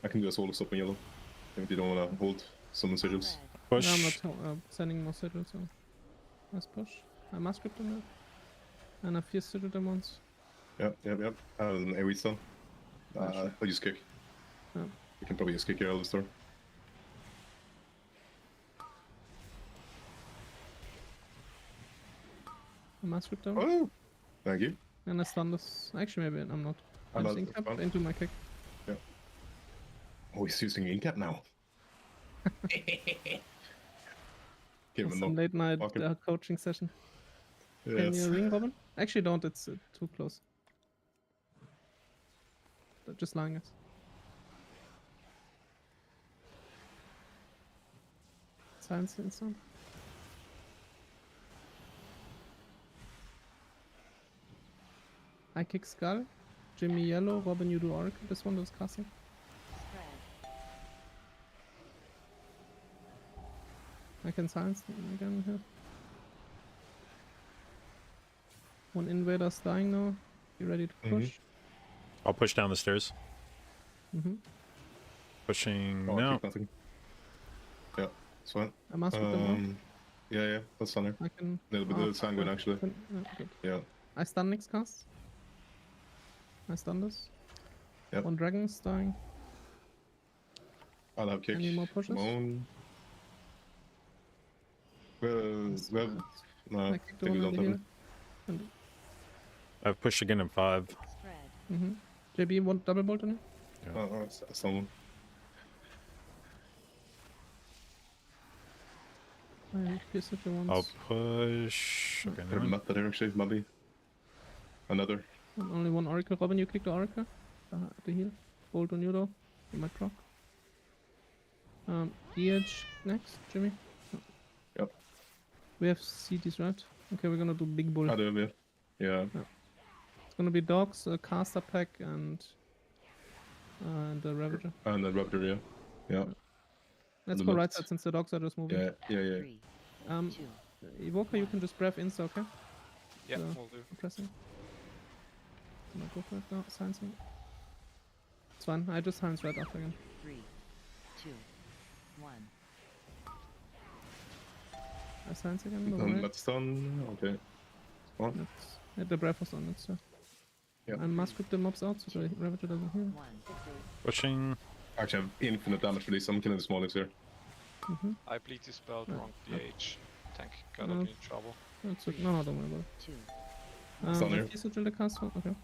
I can do a solo stop on yellow. If you don't want to hold summon sigils. No, I'm not sending more sigils, so let's push. I mask with them now. And I fierce sigil them once. Yep. An AoE stun. I'll just kick. Yeah. You can probably just kick your Elder I mask with them. Oh! Thank you. And I stun this. Actually, maybe I'm not. I'm I'm not, just that's incap fine. into my kick. Yeah. Oh, he's using incap now. Give him a Some knock. late night Fuck him. coaching session. Can Yes. you ring Robin? Actually, don't. It's too close. They're just lying it. Silence instant. I kick Skull. Jimmy yellow. Robin, you do Oracle. This one does casting. I can silence them again here. One invader's dying now. You ready to push? I'll push down the stairs. Mm-hmm. Pushing Oh, I now. kick nothing. Yeah, it's fine. I must with them Yeah, that's fine. I can. A little bit of sanguine actually. Good. Yeah. I stun next cast. I stun this. Yep. One dragon's dying. I'll have kick. Any more pushes? Come on. Well, no, I I kicked the think we one don't over have here. him. And, I've pushed again in 5. JB, want double bolt on you? Yeah. Oh, someone. I pierce it once. I'll push. Okay, There's never a mind. map there actually, maybe. Another. And only one oracle. Robin, you kick the oracle. At the heel. Bolt on you though. You might proc. EH next, Jimmy. Oh. Yep. We have CDs, right? Okay, we're gonna do big bull. I do, yeah. It's gonna be dogs, a caster pack, and the ravager. And then Ravager, yeah. Let's the go right left. side since the dogs are just moving. Yeah. Evoker, you can just breath insta, okay? Yeah, So, we'll do. Pressing. I'm gonna go for it now. Sciencing. It's fine. I just science right after again. 3, 2, 1. I science again. Don't worry. That's done. Okay. On. The breath was on it, so. Yeah. I must grip the mobs out so the ravager doesn't heal. Pushing. Actually, I have infinite damage for these. I'm killing the smallies here. I bleed this spell Yeah. wrong DH. Tank gonna No. be in trouble. That's okay. No, don't worry about it. Stun here. Let's use the cast one. Okay.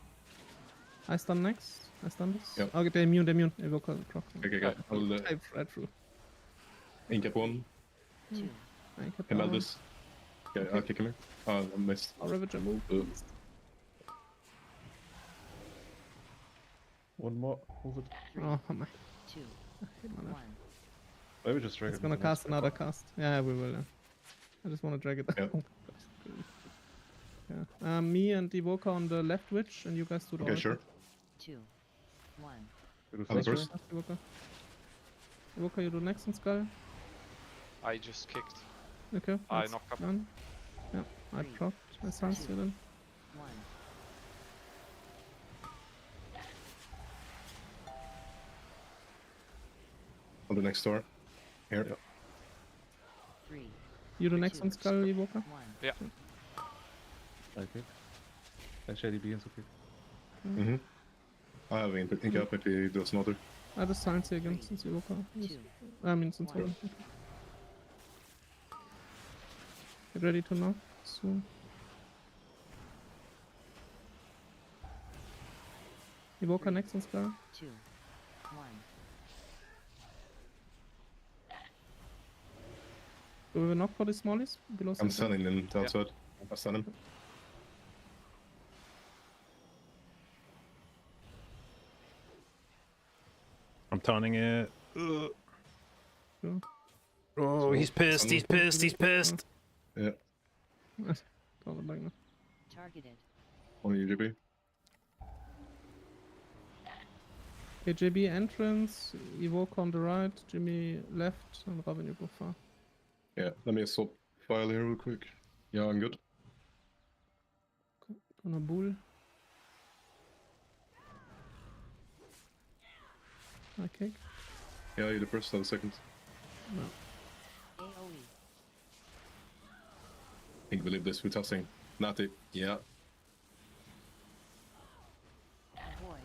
I stun next. I stun this. Yep. Okay, they're immune. Evoker proc. Okay. I'll Type right through. incap one. I kept Him that one. this. Okay, I'll kick him here. Oh, I missed. I'll ravager move. One more. Move it. Oh my. 2, I hate my life. 1. Maybe just drag It's it. gonna into the next cast another cast. Yeah, we will. I just want to drag it down. Yep. Yeah. Me and Evoker on the left witch, and you guys do the Okay, oracle. sure. 2, 1. We do I'll first. first. Evoker. Evoker, you do next in skull. I just kicked. Okay. I that's knocked up. done. Yeah, I propped. I sounds you then. 1. On the next door. Here. 3, You do next on skull, Evoker. 1. Yeah. Okay. Actually, begins okay. Mm-hmm. I have incap if he does another. I just silence you again since Evoker. Two. I mean, since we're. Get ready to knock soon. Evoker next on skull. 2, 1. Do we have a knock for the smallies? Below I'm center? stunning him outside. I stun him. I'm taunting it. Sure. Oh, he's pissed. He's pissed. He's pissed. Yeah. Targeted. On you, JB. Okay, JB entrance, Evoker on the right, Jimmy left, and Robin you go far. Yeah, let me swap file here real quick. Yeah, I'm good. Gonna bull. I kick. Yeah, you're the first, I'm the second. No. AoE. I think we leave this with tossing. Not it. Yeah. Avoid.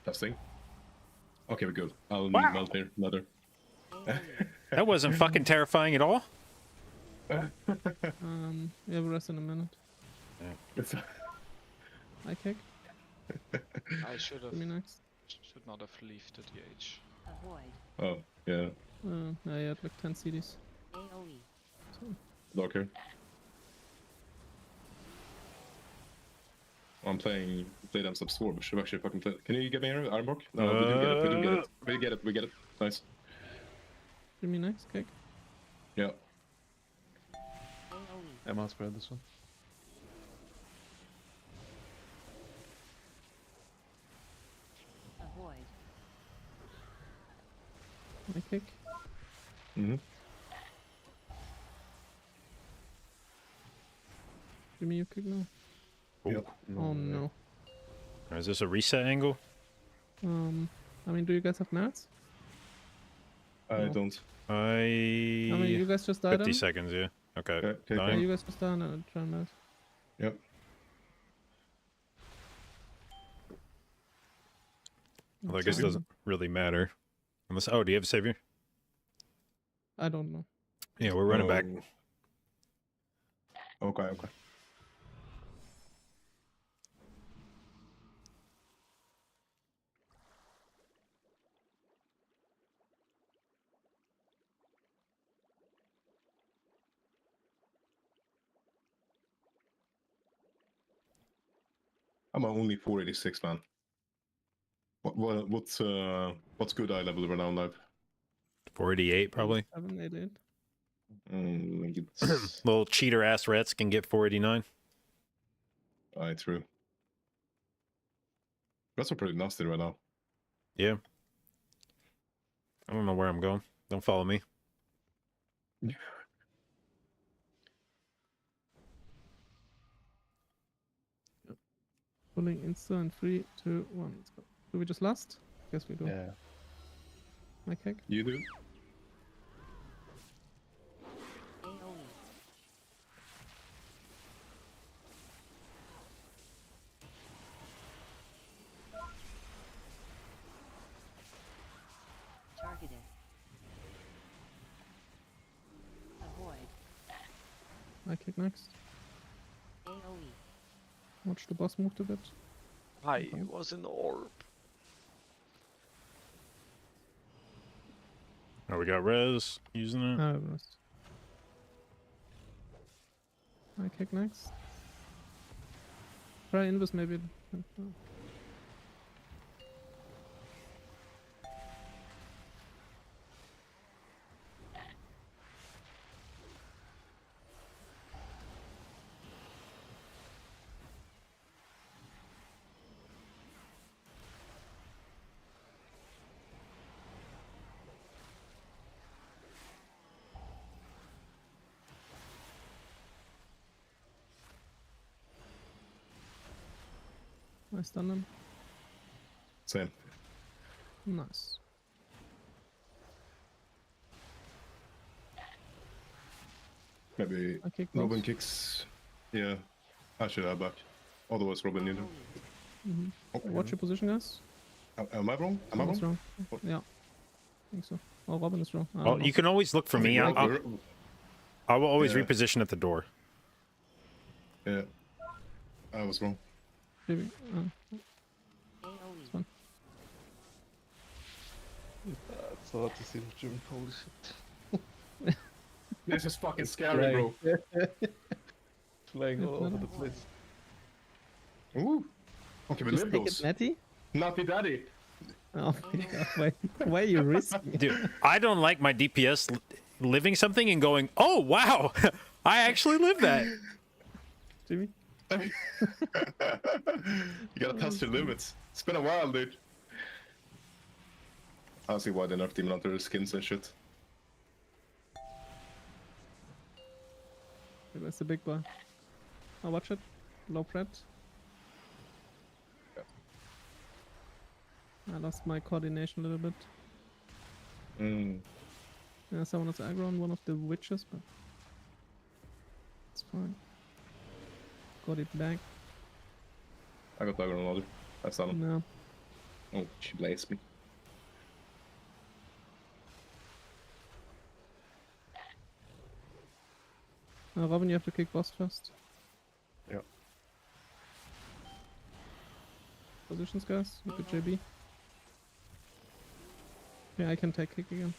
Testing. Okay, we're good. I'll Wow. melt here. Another. That wasn't fucking terrifying at all. We have a rest in a minute. I kick. I should have. Jimmy next. Should not have left the DH. Avoid. Oh, yeah. Yeah, you had like 10 CDs. AoE. Dark here. I'm playing Blade Dance Absorb. Should actually fucking play. Can you get me here, Ironborg? No, we didn't get it. We didn't get it. We get it. We get it. Nice. Jimmy next, kick. Yeah. AoE. Emma spread this one. Avoid. I kick. Mm-hmm. Jimmy, you kick now. Yep. Oh no. Is this a reset angle? I mean, do you guys have mats? I No. don't. I mean, you guys just died 50 on? seconds, yeah. Okay. Okay, Yeah, Nine. you guys just died on a try mat. Yep. Well, I guess it doesn't really matter. Unless, oh, do you have a savior? I don't know. Yeah, we're running back. Okay, okay. I'm only 486, man. What's good eye level around live? 488 probably. 788. Little cheater ass rats can get 489. Aye, true. That's pretty nasty right now. Yeah. I don't know where I'm going. Don't follow me. Pulling insta in 3, 2, 1. Let's go. Do we just last? Guess we do. Yeah. My kick. You do? Targeted. Avoid. My kick next. AoE. Watch the boss move a bit. I was in the orb. Oh, we got res using it. Ah, rest. My kick next. Try invis maybe. I stun him. Same. Nice. Maybe I kick Robin boss. kicks. Yeah, I should have back. Otherwise, Robin, you know. Watch your position, guys. Am I wrong? Am I Robin's wrong? Yeah. I think so. Oh, Robin is wrong. I Oh, don't know. you can always look for me. I will always Yeah. reposition at the door. Yeah, I was wrong. Maybe, it's fine. It's hard to see the German Polish shit. This is fucking scary, bro. Flying all over the place. Ooh. Okay, we Just live take those. it, Natty? Naughty daddy. Oh my god, why are you risking it? Dude, I don't like my DPS living something and going, oh, wow, I actually lived that. Jimmy? You gotta test your limits. It's been a while, dude. I see why they're not Demon Hunter skins and shit. That's the big boy. I'll watch it. Low threat. I lost my coordination a little bit. Yeah, someone has aggro on one of the witches, but it's fine. Got it back. I got dagger on another. That's not him. No. Oh, she blazed me. Robin, you have to kick boss first. Yeah. Positions, guys. Look at JB. Yeah, I can take kick again.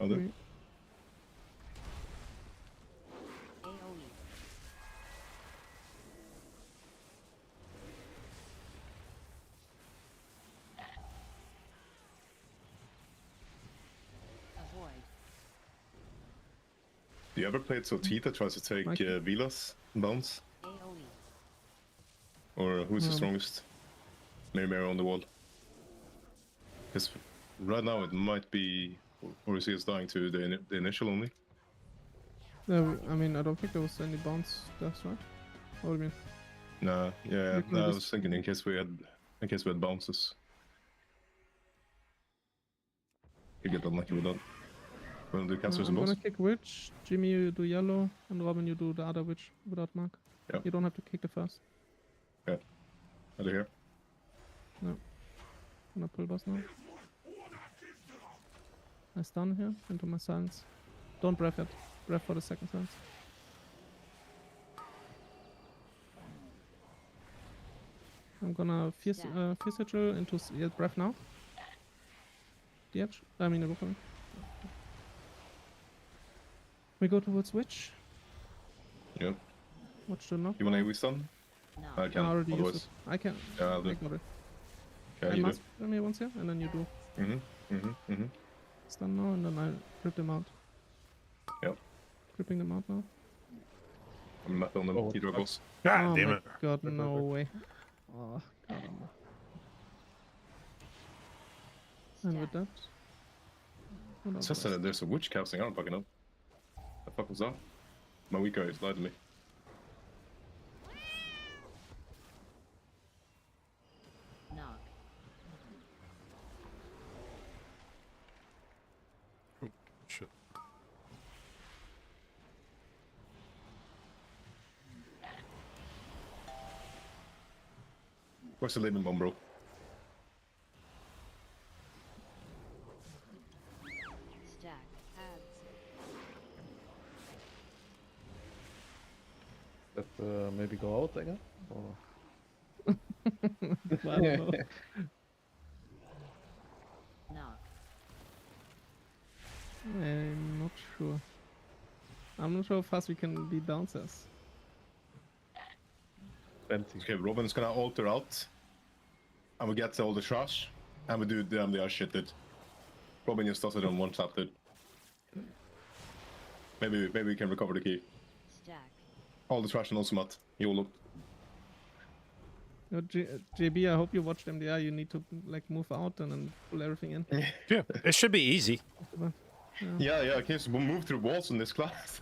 Other. Do you ever play it so Tita tries to take Vilas bounce? Or who's the strongest? Maybe on the wall. Because right now it might be Orisius dying to the initial only. No, I mean, I don't think there was any bounce deaths, right? What do you mean? Nah, yeah, You can I just- was thinking in case we had bounces. You get unlucky with that. Wanna do casters I'm and gonna boss? kick witch. Jimmy, you do yellow, and Robin, you do the other witch without mark. Yep. You don't have to kick the first. Yeah. I do here. No. Gonna pull boss now. I stun here into my silence. Don't breath yet. Breath for the second silence. I'm gonna fierce sigil into breath now. The edge. I mean the roof. We go towards witch. Yep. Watch the knock. You want AoE stun? I I can. already used Otherwise. it. I can. Yeah, I'll do. I got it. Okay, I you do. must kill me once here, and then you do. Stun now, and then I grip them out. Yep. Gripping them out now. I'm not on them. Oh, Hydro boss. God Oh damn my it. God, no way. Oh, God. And with that. what It says else? that there's a witch casting. I don't fucking know. The fuck was that? My weak eyes lied to me. Knock. Shit. Where's the living bomb, bro? Stack. Adds. That maybe go out again? Or... I don't know. Knock. I'm not sure. I'm not sure how fast we can be downstairs. Okay, Robin's gonna alter out. And we get all the trash. And we do the MDR shit, dude. Robin just does it on one tap, dude. Maybe we can recover the key. Stack. All the trash and also mat. YOLO. Yo, JB, I hope you watched MDR. You need to like move out and then pull everything in. Yeah, it should be easy. Yeah, I can just move through walls in this class.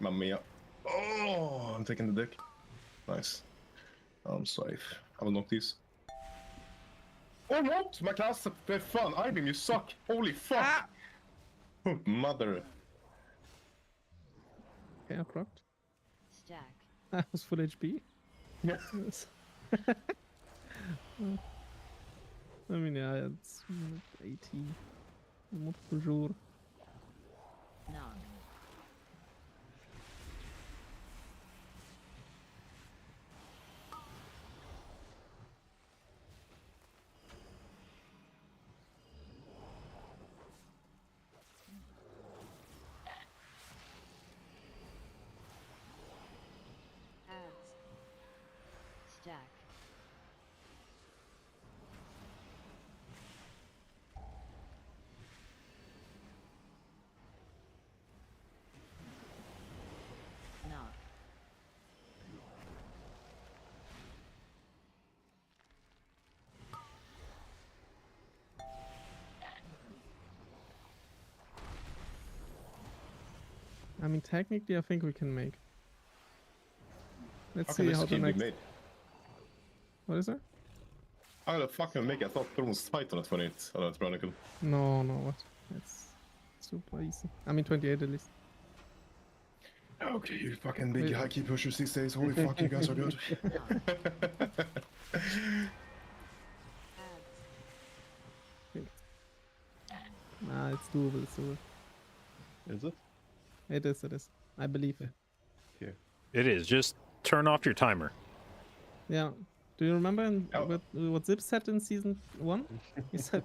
Mamma mia. Oh, I'm taking the dick. Nice. I'm safe. I will knock these. Oh, what? My class is fun. Ibeam, you suck. Holy fuck. Oh, mother. Okay, I procced. Stack. I was full HP. Yeah. Yes. I mean, yeah, it's 18. Not toujours. Knock. Adds. Stack. Knock. I mean, technically, I think we can make. Let's How can see this how the key be next. made? What is that? How the fuck can we make it? I thought there was tight on it 28. Oh, that's Branican. No, what? It's super easy. I mean, 28 at least. Okay, you fucking big Wait. high key pushers these days. Holy fuck, you guys are good. Nah, it's doable. It's doable. Is it? It is. I believe. Here. It is. Just turn off your timer. Yeah. Do you remember Oh. what Zip said in season 1? He said,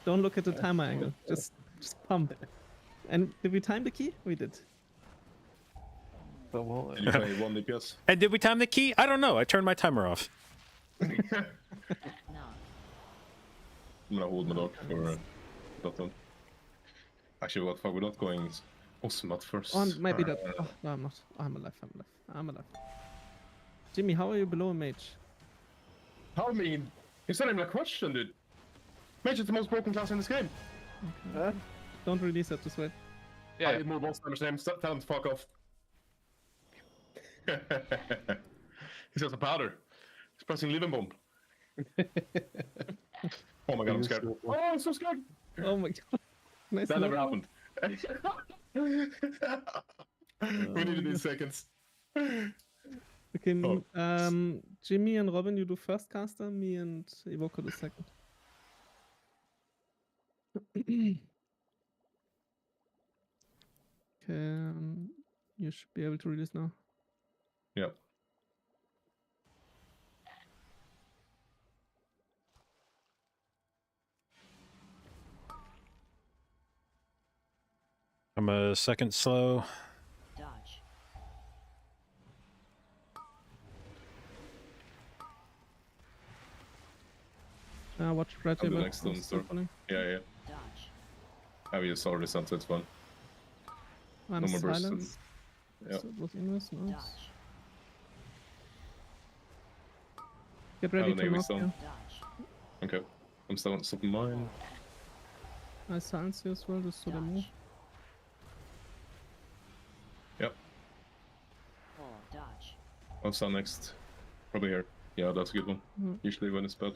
don't look at the timer angle. Just pump. And did we time the key? We did. So, well, Did you play 1 DPS? And did we time the key? I don't know. I turned my timer off. Knock. I'm gonna hold my dog for that one. Actually, what the fuck, we're not going Osmat first. On maybe that. Oh, no, I'm not. I'm alive. Jimmy, how are you below a mage? How I mean? It's not even a question, dude. Mage is the most broken class in this game. Okay. Don't release that, just wait. I need more boss damage names. Tell him to fuck off. He's got a powder. He's pressing living bomb. Oh my god, I'm scared. Oh, I'm so scared. Oh my god. Nice That never knockout. happened. We needed these seconds. Okay, Oh. Jimmy and Robin, you do first caster, me and Evoker do second. Okay, you should be able to release now. Yep. I'm a second slow. Dodge. Watch right I'll do table. next one, sir. Yeah. Dodge. I will just already sunset, it's fine. I'm No more bursts. silence. Yeah. So it was invis, nice. Dodge. Get ready Oh, to Navy knock stone. you. Dodge. Okay. I'm still on something mine. I silence you as well, just so they move. Yep. Dodge. I'll stand next. Probably here. Yeah, that's a good one. Mm. Usually when it's bad.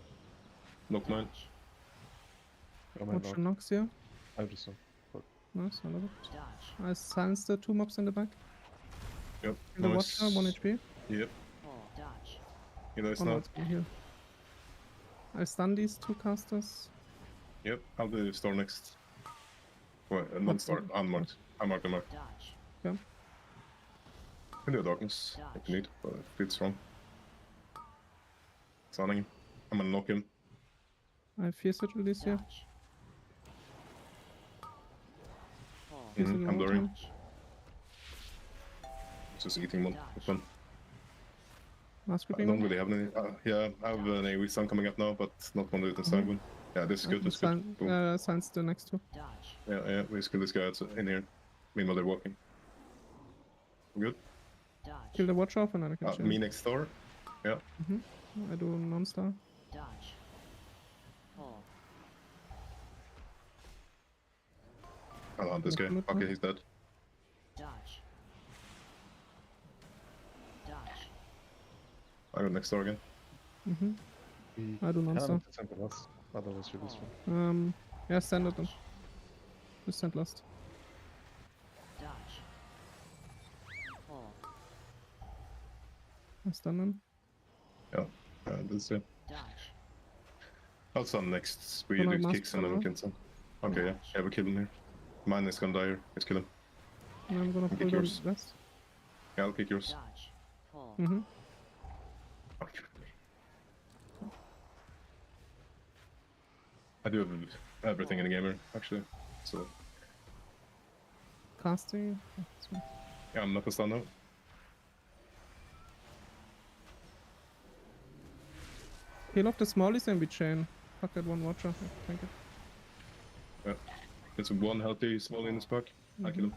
Knock mine. Oh, my Watch knock. your knocks here. I just Nice, I love it. Dodge. I silenced the 2 mobs in the back. Yep. In the Nice. watcher, 1 HP. Yep. Dodge. You know it's Oh no, not. it's been here. I stun these 2 casters. Yep. I'll do store next. Well, non-store. Unmarked. Unmarked. Dodge. Okay. Can do a darkness if you need, but if it's wrong. Stunning him. I'm gonna knock him. I fierce it release here. Dodge. Fierce it I'm in blurring. time. Just eating one. It's fun. Last I gripping don't one. really have any. Yeah, I have an AoE stun coming up now, but not one with the side one. Yeah, this is good. This is good. Boom. Silence the next 2. Dodge. Yeah. We just kill this guy in here. Meanwhile they're walking. Good. Dodge. Kill the watcher off and then I can Me change. next door. Yeah. I do non-star. Dodge. Pull. I'll hunt this guy. Okay, he's dead. Dodge. Dodge. I go next door again. I do non-star. Otherwise you lose one. Yeah, send it then. Just send last. Dodge. Pull. I stun them. Yeah. This is it. Dodge. I'll stun next. We Can I do mask kicks and then we cover? can stun. Okay, yeah, we kill him here. Mine is gonna die here. Let's kill him. And I'm gonna Kick pull the yours. rest. Yeah, I'll kick yours. Dodge. Pull. Okay. I do have everything in the game here, actually. So, Casting. That's fine. yeah, I'm not a stun now. Peel off the smallies and we chain. Fuck that 1 watcher. Thank you. Yeah. It's one healthy small in this pack. I kill him.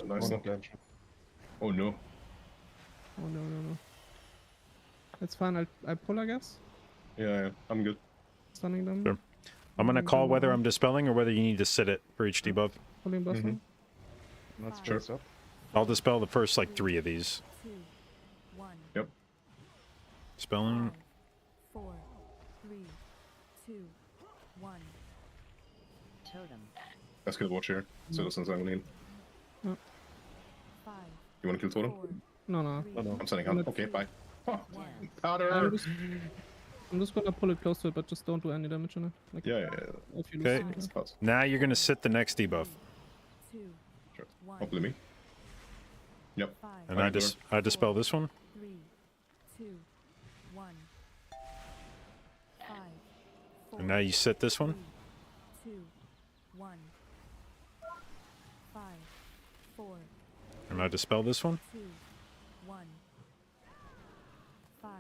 Nice knock. Oh no. Oh no. It's fine, I pull I guess. Yeah, I'm good. Stunning them. Sure. I'm gonna call whether I'm dispelling or whether you need to sit it for each debuff. Pulling blast one. Let's Sure. chase up. I'll dispel the first like 3 of these. 2, 1. Yep. Spelling. 4, 3, 2, 1. Totem. Let's kill watch here. So it doesn't sound in. 5, You wanna kill Totem? 4, No. I'm sending out. Okay, bye. Oh, 1. powder! I'm just gonna pull it close to it, but just don't do any damage on it. Like, Yeah. if you lose Okay. it, Pass. Now you're gonna sit the next debuff. 2, Sure. 1. Hopefully me. Yep. 5, And I dispel this one. 3, 2, 1. 5, 4, And now you sit this one. 2, 1. 5, 4, And I dispel this one. 2, 1. 5.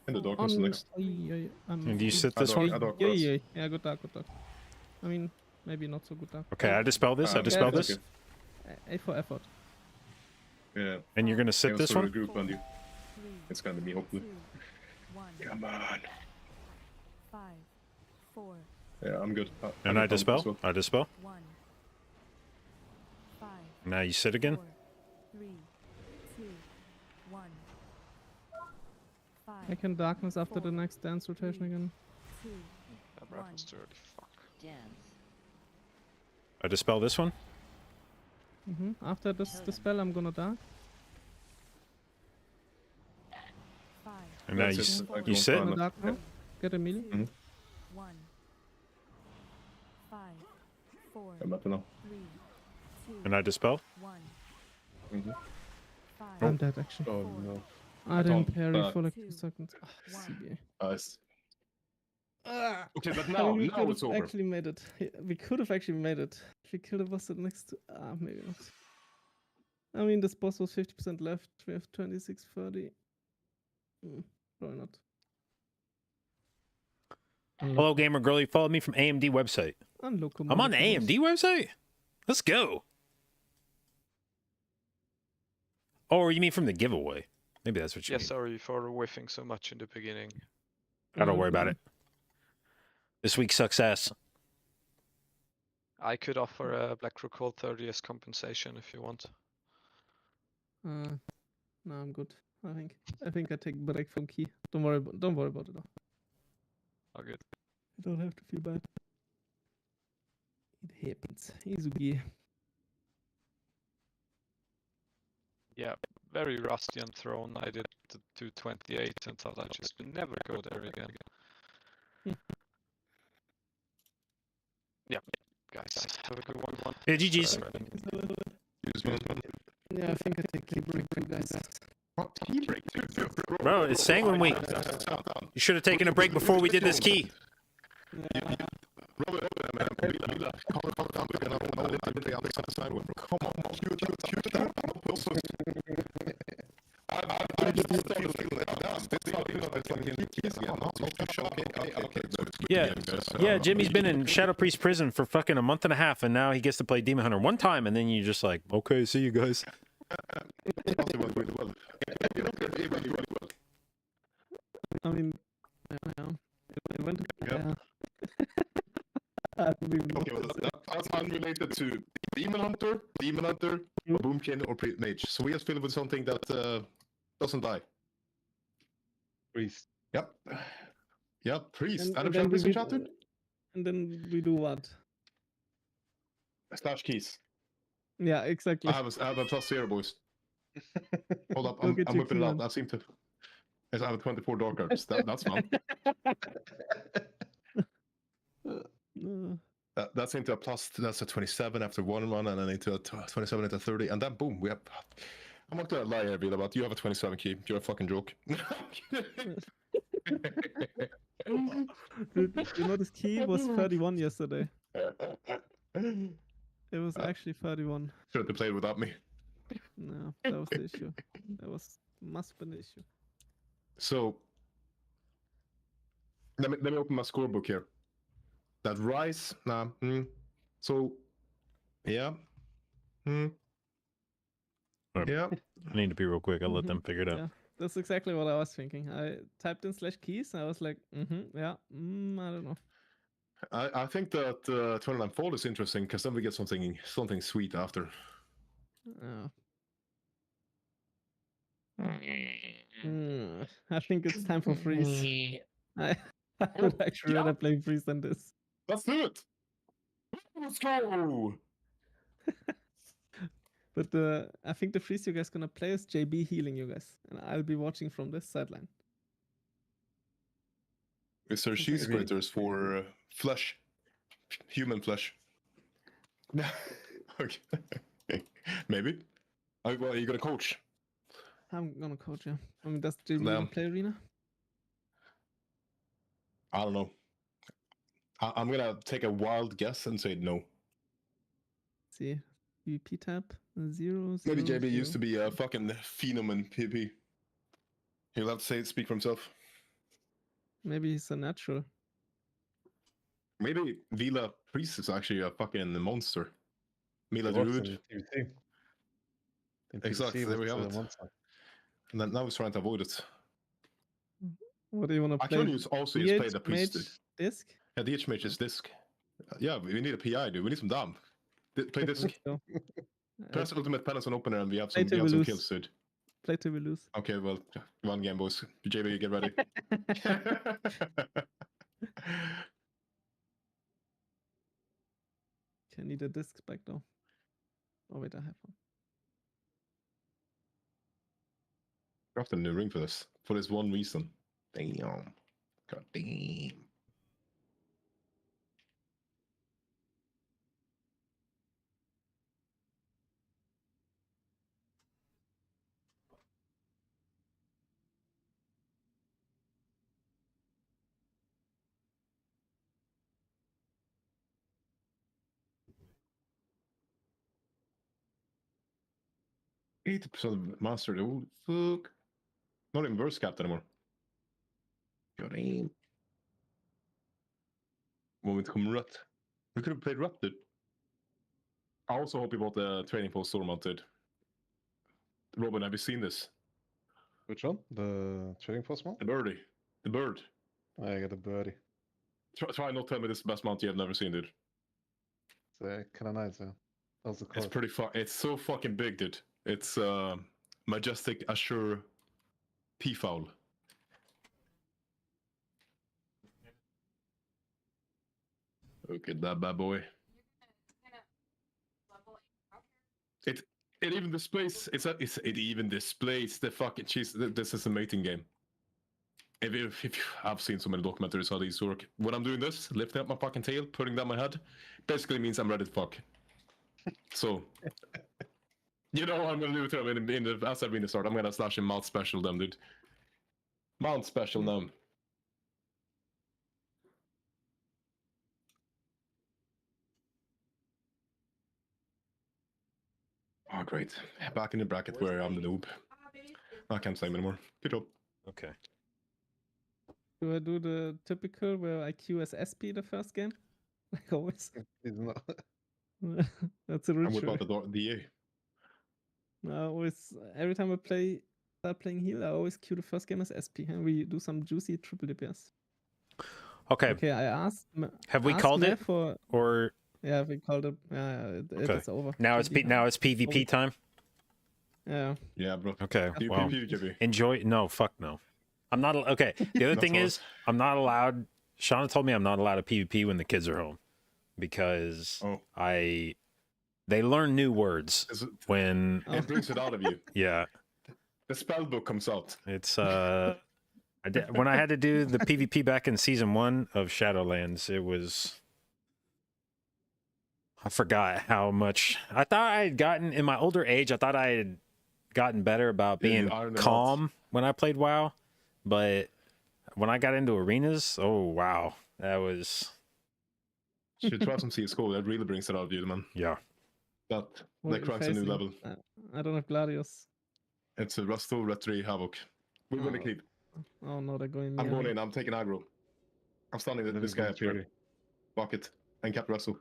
In the darkness next. And you sit this one? Yeah, good talk. I mean, maybe not so good talk. Okay, I dispel this. I dispel okay. this. A for effort. Yeah. And you're gonna sit this one? Group on you. 3, It's gonna be me, hopefully. 2, 1. Come on. 5, 4, Yeah, I'm good. And I dispel. I dispel. 1. 5, Now you sit again. 4, 3, 2, 1. 5, I can darkness after the next dance rotation again. 2, That breath was dirty. Fuck. Dance. I dispel this one. After this spell, I'm gonna die. And now That's you, it. you sit. Gonna dark now. Get a melee. 1, 5, 4, I'm up now. 3, 2, And I dispel. 1. Mm-hmm. 5, I'm dead actually. Oh no. I didn't Don't, parry for like 2 seconds. Ah, 1. CBA. Nice. Okay, but I now, mean, we now could it's have over. actually made it. We could have actually made it. If we killed the boss at next to... maybe not. I mean, this boss was 50% left. We have 26, 30. Probably not. Hello, gamer girl. You followed me from AMD website. I'm on the AMD website. Let's go. Oh, you mean from the giveaway? Maybe that's what you Yeah, mean. sorry for whiffing so much in the beginning. Don't worry about it. This week's success. I could offer a Black Rook Hold 30 as compensation if you want. No, I'm good. I think I take break from key. Don't worry about it. Though. Oh, good. I don't have to feel bad. It happens. He's okay. Yeah, very rusty on throne. I did the 228 and thought I'd just never go there again. Yeah, guys, have a good one. Yeah, GG's. Yeah, I think I take key break too, guys. Bro, it's sanguine week. You should have taken a break before we did this key. Yeah, Jimmy's been in Shadow Priest prison for fucking a month and a half, and now he gets to play Demon Hunter one time, and then you're just like, okay, see you guys. I mean, it went. Yeah. Okay, well, that's unrelated to Demon Hunter, or Boomkin, or Mage. So we just fill it with something that doesn't die. Priest. Yep. Yep, Priest. And Adam then Priest we in chat, dude? And then we do what? Slash keys. Yeah, exactly. I have a plus 0, boys. Hold up, Go I'm get your whipping it key, out. man. I seem to. Yes, I have 24 dark arts. That's fun. That's into a plus. That's a 27 after 1, and then into a 27 into 30, and then boom, we have. I'm not gonna lie here, Vila, but you have a 27 key. You're a fucking joke. Dude, you know this key was 31 yesterday. It was actually 31. Should have played without me. No, that was the issue. Must have been the issue. So let me open my scorebook here. That Rise, so yeah. Yeah. I need to be real quick. I'll let them figure it out. Yeah, that's exactly what I was thinking. I typed in /keys and I was like, yeah, I don't know. I think that 29 Fold is interesting because then we get something sweet after. I think it's time for freeze. I would actually rather play freeze than this. Let's do it. Let's go. But I think the freeze you guys gonna play is JB healing you guys, and I'll be watching from this sideline. Is there cheese splitters for flesh? Human flesh? Okay. Maybe. Well, are you gonna coach? I'm gonna coach, yeah. I mean, does JB even play Arena? I don't know. I'm gonna take a wild guess and say no. See, PvP tab 0. Maybe JB used to be a fucking phenom in PvP. He'll have to speak for himself. Maybe he's a natural. Maybe Vila Priest is actually a fucking monster. Mila Druid. Exactly, there we have it. And then now he's trying to avoid it. What do you want to play? I can also use play the priest. Disc? Yeah, DH mage is disc. Yeah, we need a PI, dude. We need some dam. Play disc. Press ultimate penance on opener and we have some kills, dude. Play till we lose. Okay, well, one game, boys. JB, get ready. Can Need a disc back though. Oh wait, I have one. Craft a new ring for this one reason. Damn. God damn. %, mastered. Oh fuck! Not even verse capped anymore. God damn. Moment kommer rätt. We could have played Rut, dude. I also hope you bought the training post store mounted. Robin, have you seen this? Which one? The trading post mount? The birdie. The bird. I got a birdie. Try not tell me this is the best mount you have never seen, dude. It's kind of nice, yeah. How's the It's card? pretty it's so fucking big, dude. It's Majestic Assure P-Foul. Look at that bad boy. It even displays it even displays the fucking this is a mating game. If I've seen so many documentaries how these work. When I'm doing this, lifting up my fucking tail, putting down my head, basically means I'm ready to fuck. So you know what I'm gonna do to them as I've been to start. I'm gonna slash in mount special them, dude. Mount special them. Oh, great. Back in the bracket where I'm the noob. I can't say anymore. Good job. Okay. Do I do the typical where I queue as SP the first game? Like always. It's not. That's a And what ritual. about the DA? I always, every time I start playing heal, I always queue the first game as SP, and we do some juicy triple DPS. Okay. Okay, I asked. Have we called it? Or yeah, we called it. Yeah, it is over. Now it's PvP time. Yeah. Yeah, bro. Okay. PvP, Well, PvP. enjoy. No, fuck no. I'm not. Okay. The other thing is, I'm not allowed. Shauna told me I'm not allowed to PvP when the kids are home because they learn new words when it brings it out of you. Yeah. The spell book comes out. It's when I had to do the PvP back in season 1 of Shadowlands, it was. I forgot how much I thought I had gotten in my older age. I thought I had gotten better about being calm when I played WoW, but when I got into arenas, oh wow, that was. Should try some CS:GO. That really brings it out of you, man. Yeah. That What cracks are a you new facing? level. I don't have Gladius. It's a Resto, Retri, Havoc. We're gonna keep. Oh no, they're going. I'm going in. I'm taking aggro. I'm standing this guy up here. Bucket and cap Resto.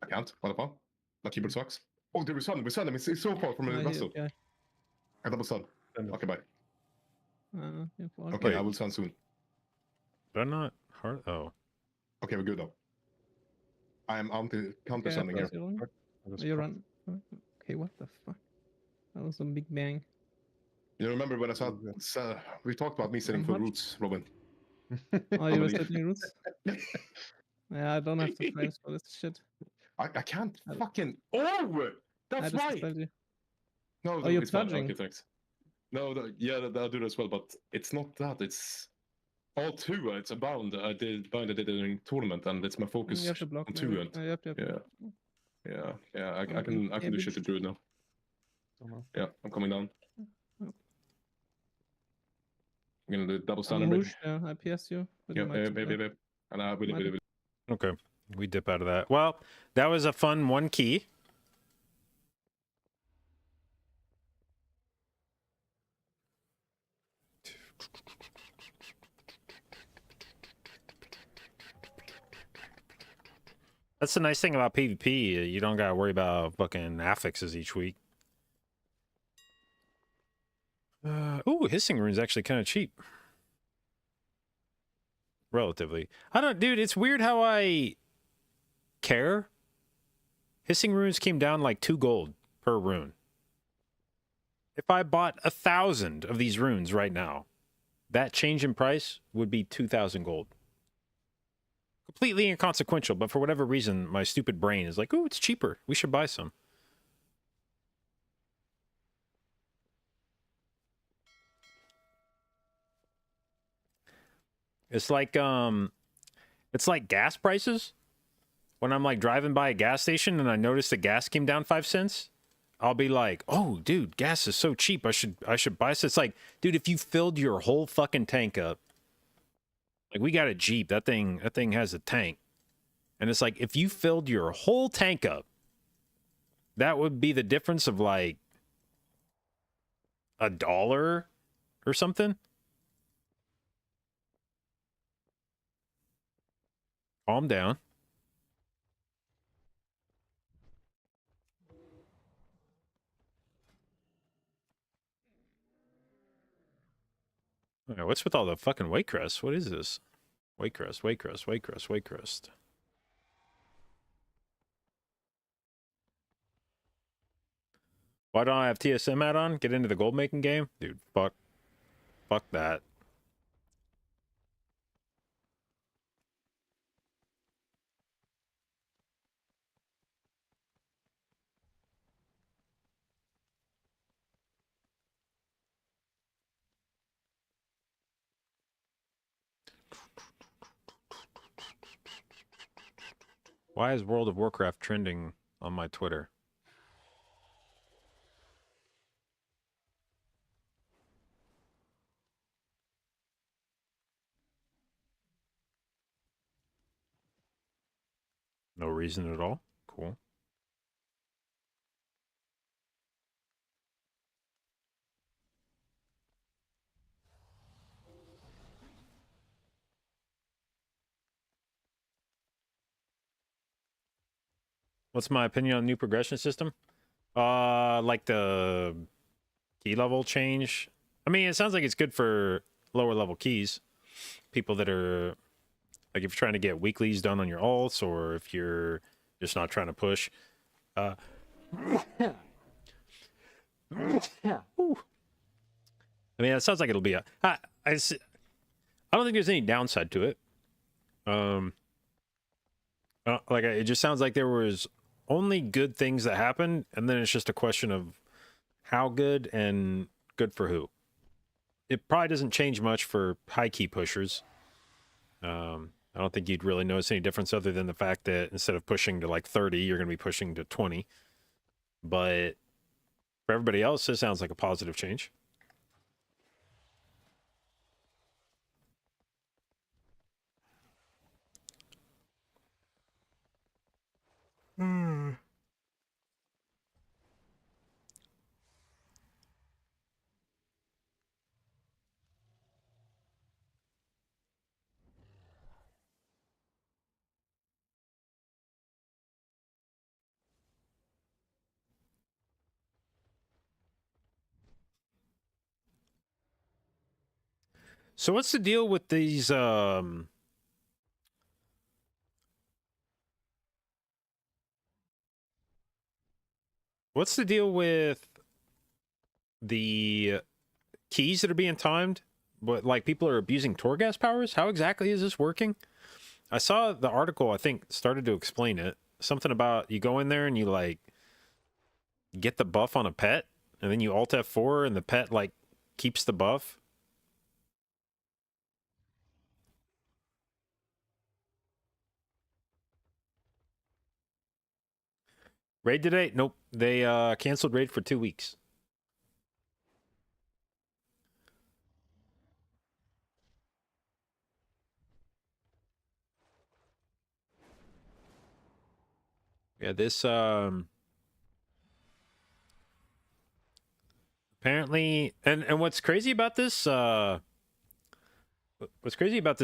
I can't. What the fuck? My keyboard sucks. Oh, dude, we saw him. It's so far from the Resto. Okay. I double stun. Okay, bye. Yeah, Okay, I will stun soon. They're not hard. Oh. Okay, we're good though. I am counter stunning here. You run. Okay, what the fuck? That was a big bang. You remember when I saw we talked about me sitting for roots, Robin? Oh, you were setting roots? Yeah, I don't have the frames for this shit. I can't fucking. Oh! That's right! No, oh, you're it's fine. purging. Okay, thanks. No, I'll do that as well, but it's not that. It's all 2. It's a bound. I did during tournament, and it's my focus You have to block on 2. And yeah. I can do shit to Druid now. Yeah, I'm coming down. I'm gonna do double stun and Rouge, I PS you. Yeah, and I will. Okay, we dip out of that. Well, that was a fun 1 key. That's the nice thing about PvP. You don't gotta worry about fucking affixes each week. Ooh, hissing rune's actually kind of cheap. Relatively. Dude, it's weird how I care. Hissing runes came down like 2 gold per rune. If I bought 1,000 of these runes right now, that change in price would be 2,000 gold. completely inconsequential, but for whatever reason, my stupid brain is like, "Oh, it's cheaper. We should buy some." It's like gas prices. When I'm like driving by a gas station and I notice the gas came down 5 cents, I'll be like, "Oh, dude, gas is so cheap. I should buy this." It's like, dude, if you filled your whole fucking tank up, like we got a Jeep, that thing has a tank. And it's like, if you filled your whole tank up, that would be the difference of like $1 or something. Calm down. What's with all the fucking white crest? What is this? White crest, white crest, white crest, white crest. Why don't I have TSM add-on? Get into the gold making game? Dude, fuck that. Why is World of Warcraft trending on my Twitter? No reason at all? Cool. What's my opinion on new progression system? Like the key level change. I mean, it sounds like it's good for lower level keys. People that are like, if you're trying to get weeklies done on your alts, or if you're just not trying to push. I mean, it sounds like it'll be a. I don't think there's any downside to it. Like, it just sounds like there was only good things that happened, and then it's just a question of how good and good for who. It probably doesn't change much for high key pushers. I don't think you'd really notice any difference other than the fact that instead of pushing to like 30, you're going to be pushing to 20. But for everybody else, it sounds like a positive change. So what's the deal with these what's the deal with the keys that are being timed? But like, people are abusing Torghast powers? How exactly is this working? I saw the article, I think, started to explain it. Something about you go in there and you like get the buff on a pet, and then you alt F4 and the pet like keeps the buff. Raid today? Nope. They canceled raid for 2 weeks. Yeah, this apparently, and what's crazy about this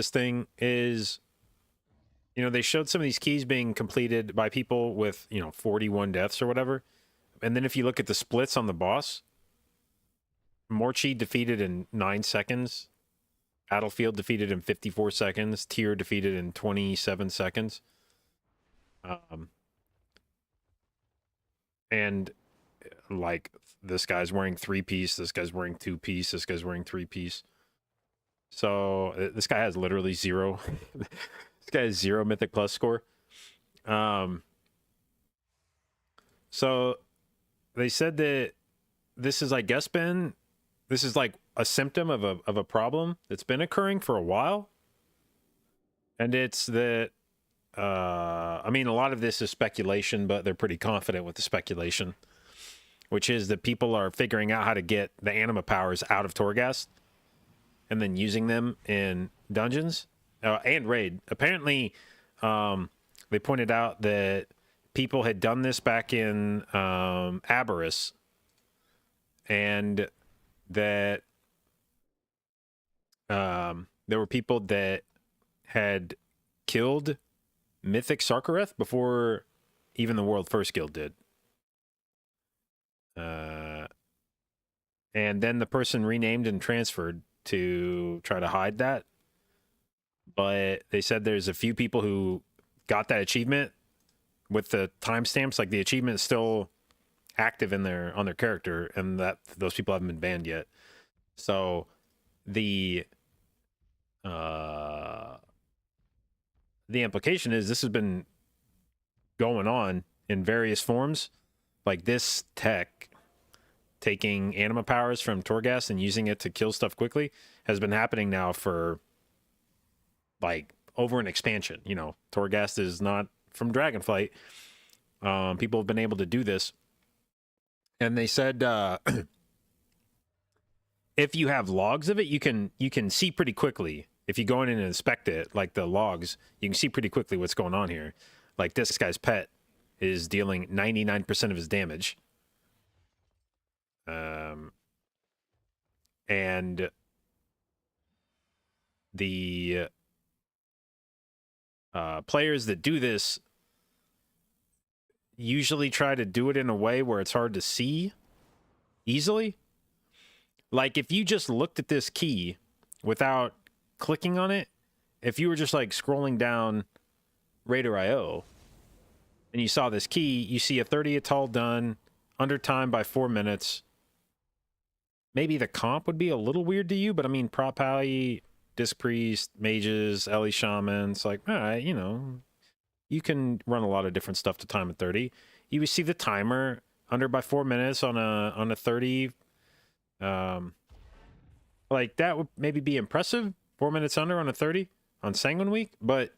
thing is, you know, they showed some of these keys being completed by people with, you know, 41 deaths or whatever. And then if you look at the splits on the boss, Morchi defeated in 9 seconds, Battlefield defeated in 54 seconds, Tyr defeated in 27 seconds. And like, this guy's wearing 3-piece, this guy's wearing 2-piece, this guy's wearing 3-piece. So this guy has literally zero This guy has 0 Mythic Plus score. So they said that this is, I guess, this is like a symptom of a problem that's been occurring for a while. And it's that, I mean, a lot of this is speculation, but they're pretty confident with the speculation, which is that people are figuring out how to get the anima powers out of Torghast and then using them in dungeons and raid. Apparently, they pointed out that people had done this back in Aberrus, and that there were people that had killed Mythic Sarkareth before even the World First Guild did. And then the person renamed and transferred to try to hide that. But they said there's a few people who got that achievement with the timestamps, like the achievement is still active in on their character, and that those people haven't been banned yet. So the implication is this has been going on in various forms, like this tech taking anima powers from Torghast and using it to kill stuff quickly has been happening now for like over an expansion. You know, Torghast is not from Dragonflight. People have been able to do this, and they said if you have logs of it, you can see pretty quickly. If you go in and inspect it, like the logs, you can see pretty quickly what's going on here. Like this guy's pet is dealing 99% of his damage. And the players that do this usually try to do it in a way where it's hard to see easily. Like if you just looked at this key without clicking on it, if you were just like scrolling down Raider.io and you saw this key, you see a 30 Atal done under time by 4 minutes. Maybe the comp would be a little weird to you, but I mean, Prop Pally, Disc Priest, Mages, Ellie Shaman, it's like, all right, you know, you can run a lot of different stuff to time at 30. You would see the timer under by 4 minutes on a 30. Like that would maybe be impressive. 4 minutes under on a 30 on Sanguine Week, but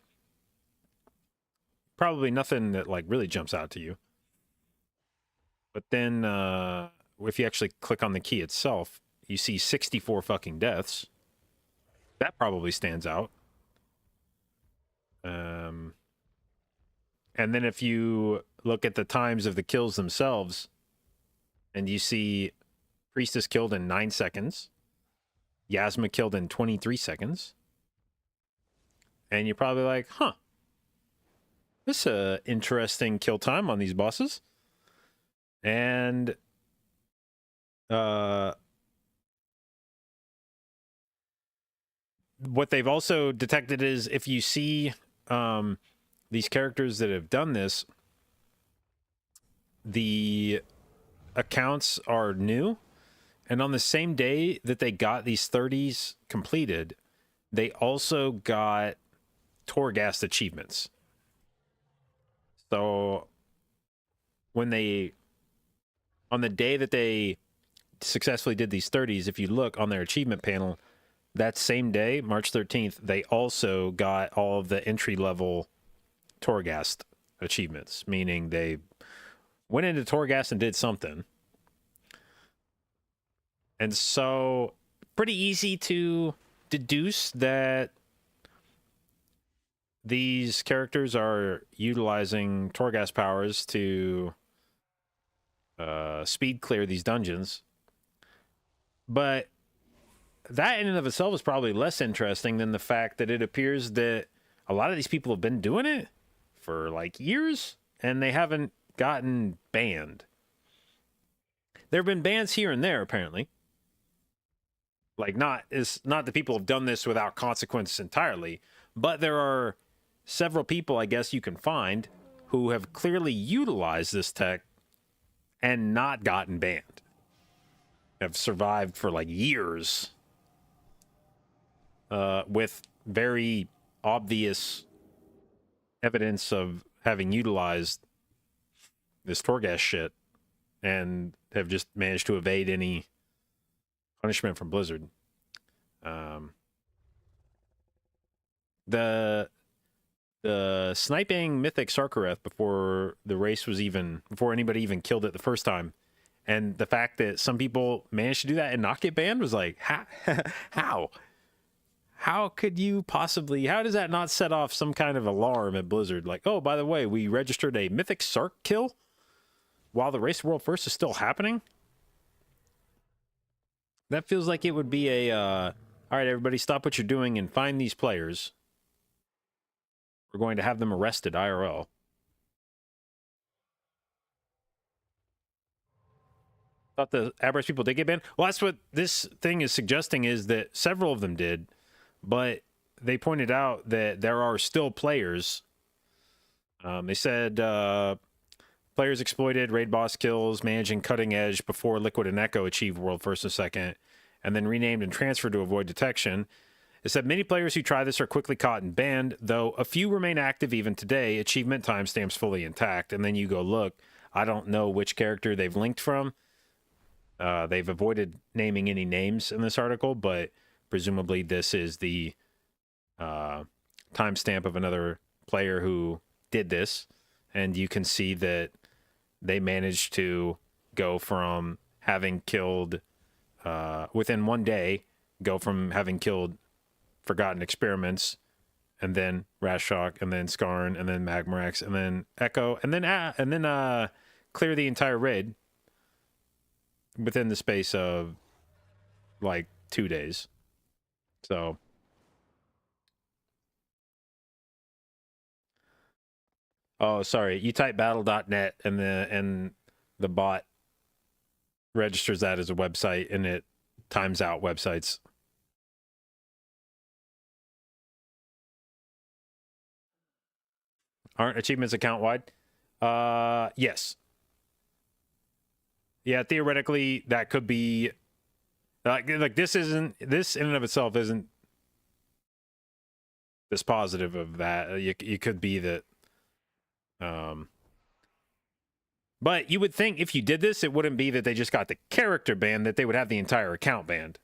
probably nothing that like really jumps out to you. But then if you actually click on the key itself, you see 64 fucking deaths. That probably stands out. And then if you look at the times of the kills themselves, and you see Priestess killed in 9 seconds, Yasma killed in 23 seconds, and you're probably like, huh, this is an interesting kill time on these bosses. And what they've also detected is if you see these characters that have done this, the accounts are new, and on the same day that they got these 30s completed, they also got Torghast achievements. So when they, on the day that they successfully did these 30s, if you look on their achievement panel, that same day, March 13th, they also got all of the entry-level Torghast achievements, meaning they went into Torghast and did something. And so, pretty easy to deduce that these characters are utilizing Torghast powers to speed clear these dungeons. But that in and of itself is probably less interesting than the fact that it appears that a lot of these people have been doing it for like years and they haven't gotten banned. There have been bans here and there, apparently. Like, not that people have done this without consequence entirely, but there are several people, I guess, you can find who have clearly utilized this tech and not gotten banned. Have survived for like years with very obvious evidence of having utilized this Torghast shit and have just managed to evade any punishment from Blizzard. The sniping Mythic Sarkareth before anybody even killed it the first time, and the fact that some people managed to do that and not get banned was like, how could you possibly, how does that not set off some kind of alarm at Blizzard? Like, oh, by the way, we registered a Mythic Sark kill while the Race World First is still happening? That feels like it would be a, all right, everybody stop what you're doing and find these players. We're going to have them arrested IRL. Thought the average people did get banned? Well, that's what this thing is suggesting, is that several of them did, but they pointed out that there are still players. They said players exploited raid boss kills, managing cutting edge before Liquid and Echo achieved world first and second, and then renamed and transferred to avoid detection. It said many players who try this are quickly caught and banned, though a few remain active even today, achievement timestamps fully intact. And then you go look, I don't know which character they've linked from. They've avoided naming any names in this article, but presumably this is the timestamp of another player who did this. And you can see that they managed to go from having killed, within one day, go from having killed Forgotten Experiments, and then Rashock, and then Skarn, and then Magmarax, and then Echo, and then clear the entire raid within the space of like 2 days. So oh, sorry, you type battle.net and the bot registers that as a website, and it times out websites. Aren't achievements account wide? Yes. Yeah, theoretically that could be like this in and of itself isn't this positive of that. You could be that but you would think if you did this, it wouldn't be that they just got the character banned, that they would have the entire account banned.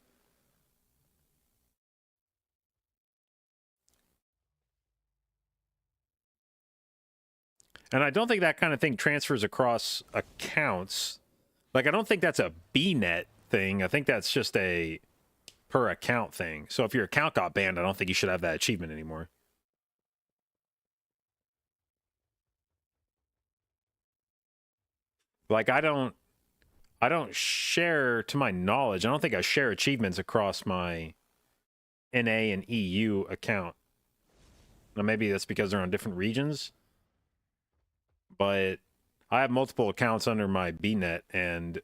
And I don't think that kind of thing transfers across accounts. Like, I don't think that's a BNet thing. I think that's just a per account thing. So if your account got banned, I don't think you should have that achievement anymore. Like, I don't share, to my knowledge, I don't think I share achievements across my NA and EU account. Now, maybe that's because they're on different regions. But I have multiple accounts under my BNet, and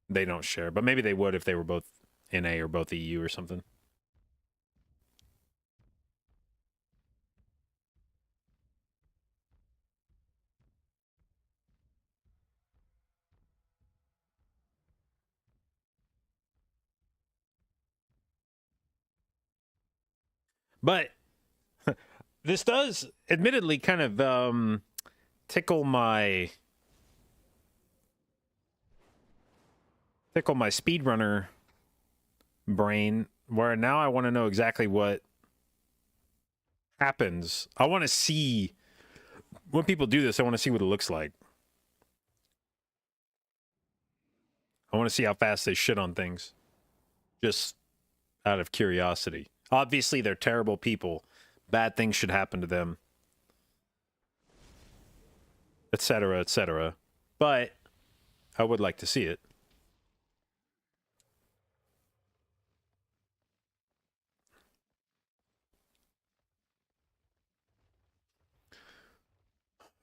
they don't share. But maybe they would if they were both NA or both EU or something. But this does admittedly kind of tickle my speedrunner brain, where now I want to know exactly what happens. I want to see when people do this. I want to see what it looks like. I want to see how fast they shit on things, just out of curiosity. Obviously, they're terrible people. Bad things should happen to them, etc., etc. But I would like to see it.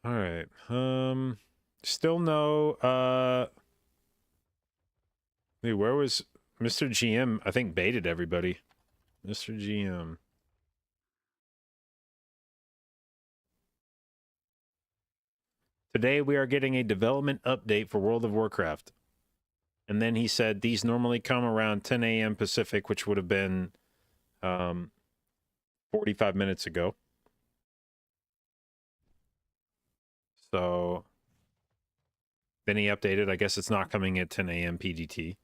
All right. Still no. Hey, where was Mr. GM? I think baited everybody. Mr. GM. Today we are getting a development update for World of Warcraft. And then he said these normally come around 10 a.m. Pacific, which would have been 45 minutes ago. So then he updated. I guess it's not coming at 10 a.m. PDT.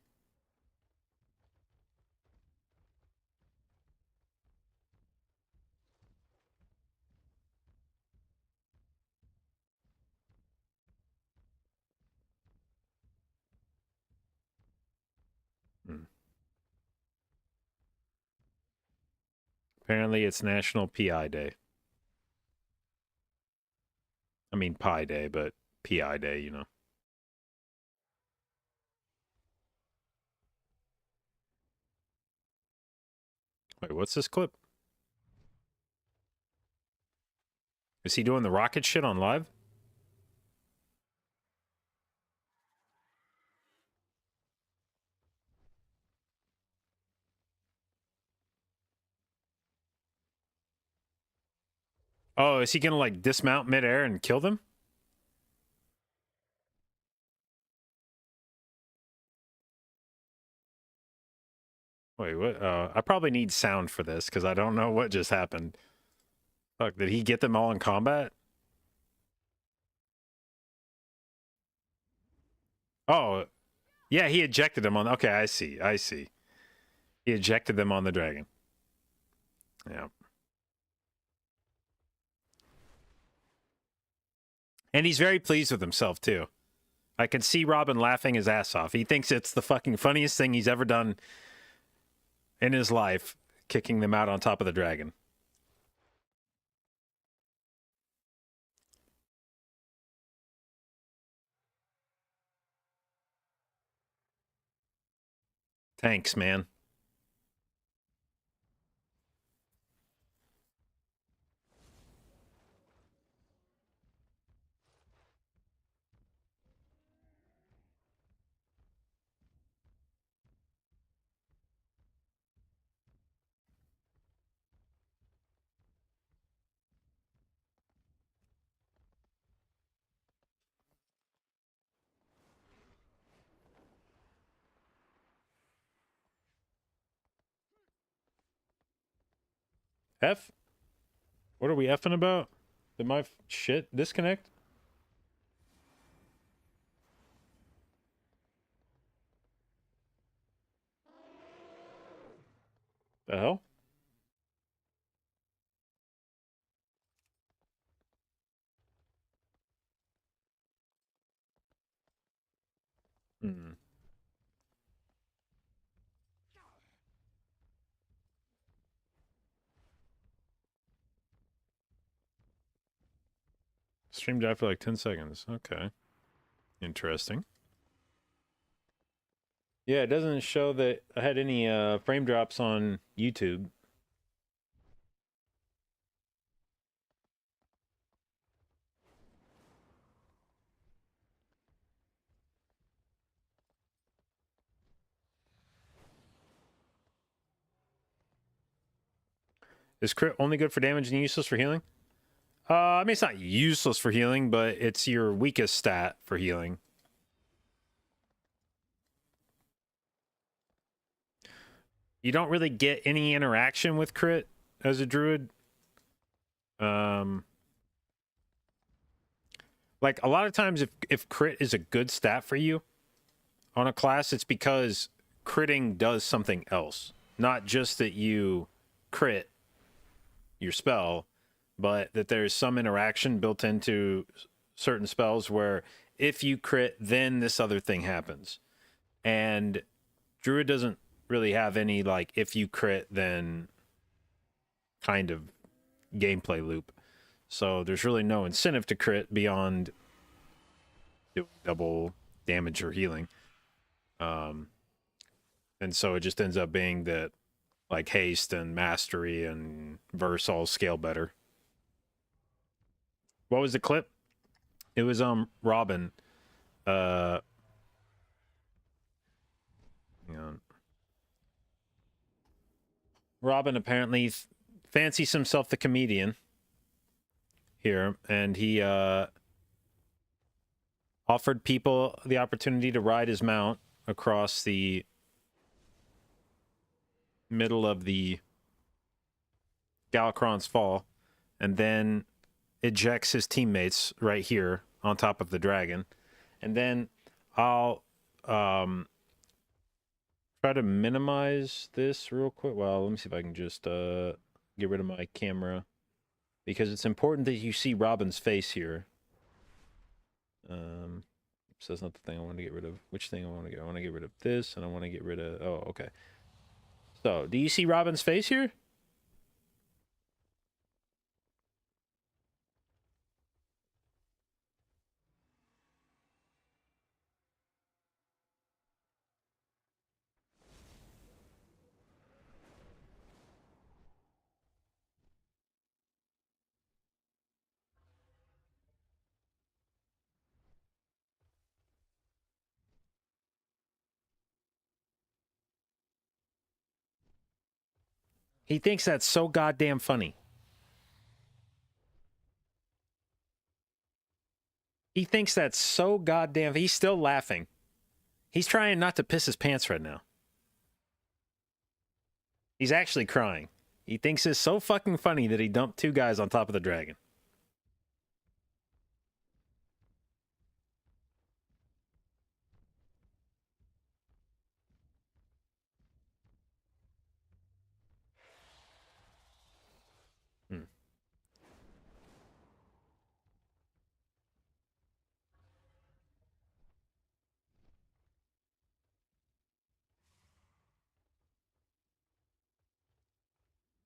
Apparently, it's National PI Day. I mean, Pi Day, but PI Day, you know. Wait, what's this clip? Is he doing the rocket shit on live? Oh, is he gonna like dismount midair and kill them? Wait, what? I probably need sound for this because I don't know what just happened. Fuck, did he get them all in combat? Oh, yeah, he ejected them on. Okay, I see. I see. He ejected them on the dragon. Yeah. And he's very pleased with himself, too. I can see Robin laughing his ass off. He thinks it's the fucking funniest thing he's ever done in his life, kicking them out on top of the dragon. Thanks, man. F? What are we effing about? Did my shit disconnect? The hell? Hmm. Streamed after like 10 seconds. Okay. Interesting. Yeah, it doesn't show that I had any frame drops on YouTube. Is crit only good for damage and useless for healing? I mean, it's not useless for healing, but it's your weakest stat for healing. You don't really get any interaction with crit as a druid. Like, a lot of times if crit is a good stat for you on a class, it's because critting does something else. Not just that you crit your spell, but that there's some interaction built into certain spells where if you crit, then this other thing happens. And Druid doesn't really have any, like, if you crit, then kind of gameplay loop. So there's really no incentive to crit beyond doing double damage or healing. And so it just ends up being that, like, haste and mastery and verse all scale better. What was the clip? It was Robin. Hang on. Robin apparently fancies himself the comedian here, and he offered people the opportunity to ride his mount across the middle of the Galakron's Fall, and then ejects his teammates right here on top of the dragon. And then I'll try to minimize this real quick. Well, let me see if I can just get rid of my camera, because it's important that you see Robin's face here. So that's not the thing I want to get rid of. Which thing I want to get? I want to get rid of this, and I want to get rid of... Oh, okay. So, do you see Robin's face here? He thinks that's so goddamn funny. He thinks that's so goddamn... He's still laughing. He's trying not to piss his pants right now. He's actually crying. He thinks it's so fucking funny that he dumped 2 guys on top of the dragon.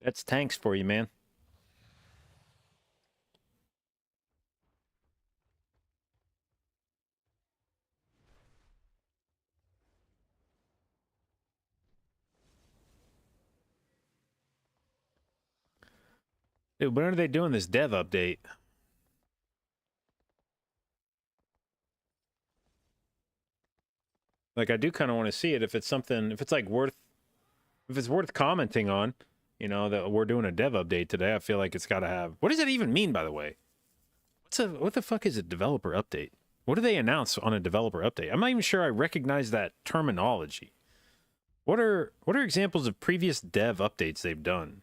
That's tanks for you, man. Dude, when are they doing this dev update? Like, I do kind of want to see it if it's something, if it's like worth, if it's worth commenting on, you know, that we're doing a dev update today. I feel like it's got to have, what does that even mean, by the way? What the fuck is a developer update? What do they announce on a developer update? I'm not even sure I recognize that terminology. What are examples of previous dev updates they've done?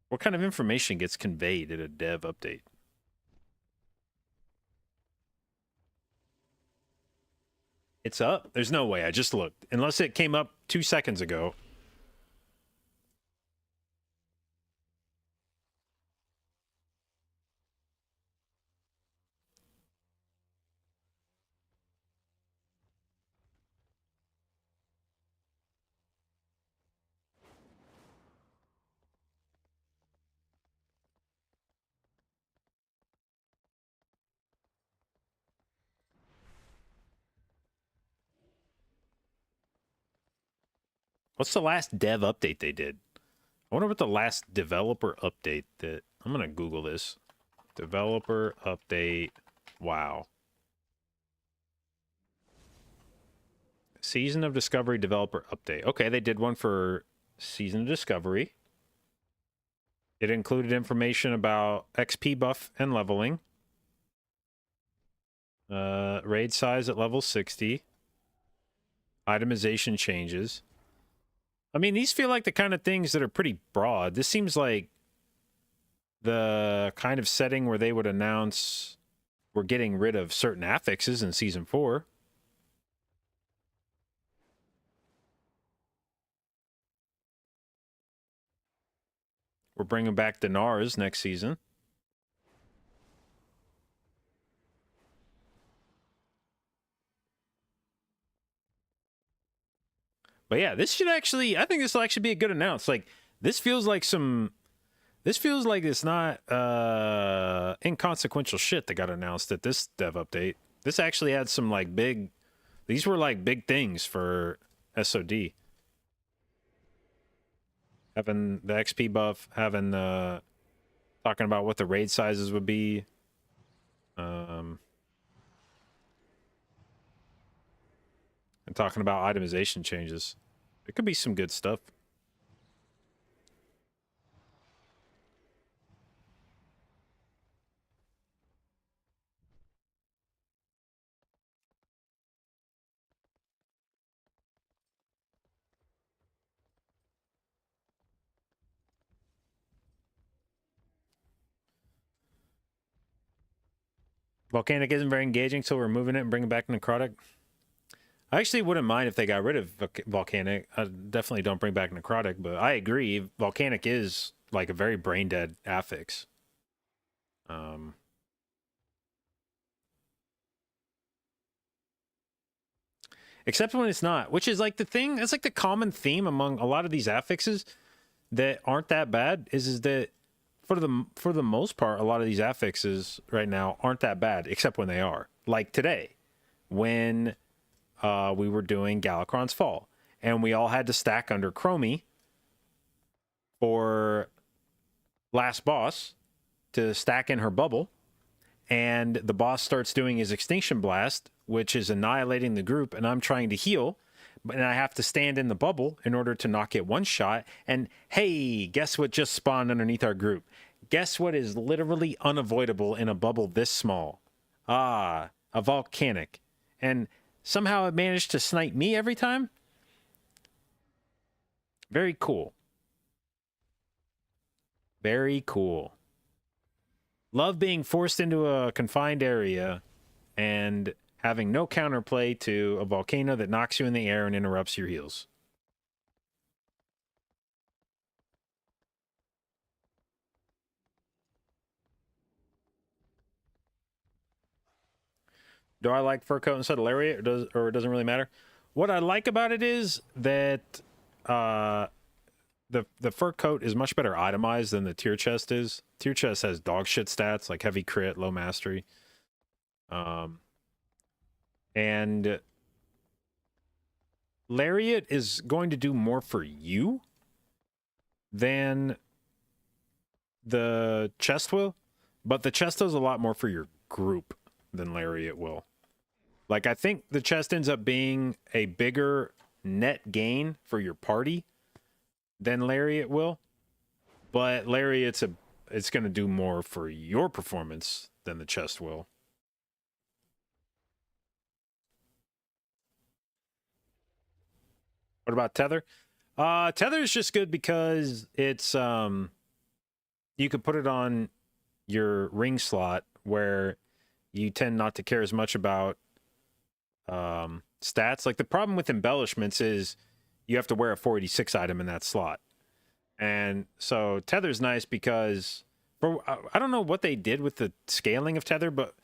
What kind of information gets conveyed at a dev update? It's up? There's no way. I just looked. Unless it came up 2 seconds ago. What's the last dev update they did? I wonder what the last developer update that... I'm going to Google this. Developer update. Wow. Season of Discovery developer update. Okay, they did one for Season of Discovery. It included information about XP buff and leveling. Raid size at level 60. Itemization changes. I mean, these feel like the kind of things that are pretty broad. This seems like the kind of setting where they would announce we're getting rid of certain affixes in Season 4. We're bringing back Dinars next season. But yeah, this should actually, I think this will actually be a good announce. Like, this feels like it's not inconsequential shit that got announced at this dev update. This actually had some like these were like big things for SOD. Having the XP buff, having talking about what the raid sizes would be. And talking about itemization changes. It could be some good stuff. Volcanic isn't very engaging, so we're moving it and bringing back Necrotic. I actually wouldn't mind if they got rid of Volcanic. I definitely don't bring back Necrotic, but I agree. Volcanic is like a very brain dead affix. Except when it's not, which is like the thing. That's like the common theme among a lot of these affixes that aren't that bad. Is that for the most part, a lot of these affixes right now aren't that bad, except when they are. Like today, when we were doing Galakron's Fall, and we all had to stack under Chromie for last boss to stack in her bubble, and the boss starts doing his Extinction Blast, which is annihilating the group, and I'm trying to heal, and I have to stand in the bubble in order to not get one shot. And hey, guess what just spawned underneath our group? Guess what is literally unavoidable in a bubble this small? Ah, a Volcanic. And somehow it managed to snipe me every time? Very cool. Very cool. Love being forced into a confined area and having no counterplay to a volcano that knocks you in the air and interrupts your heals. Do I like fur coat instead of lariat, or it doesn't really matter? What I like about it is that the fur coat is much better itemized than the tier chest is. Tier chest has dog shit stats like heavy crit, low mastery. And lariat is going to do more for you than the chest will, but the chest does a lot more for your group than lariat will. Like, I think the chest ends up being a bigger net gain for your party than lariat will, but lariat's it's going to do more for your performance than the chest will. What about tether? Tether is just good because it's you could put it on your ring slot where you tend not to care as much about stats. Like, the problem with embellishments is you have to wear a 486 item in that slot. And so tether's nice because I don't know what they did with the scaling of tether, but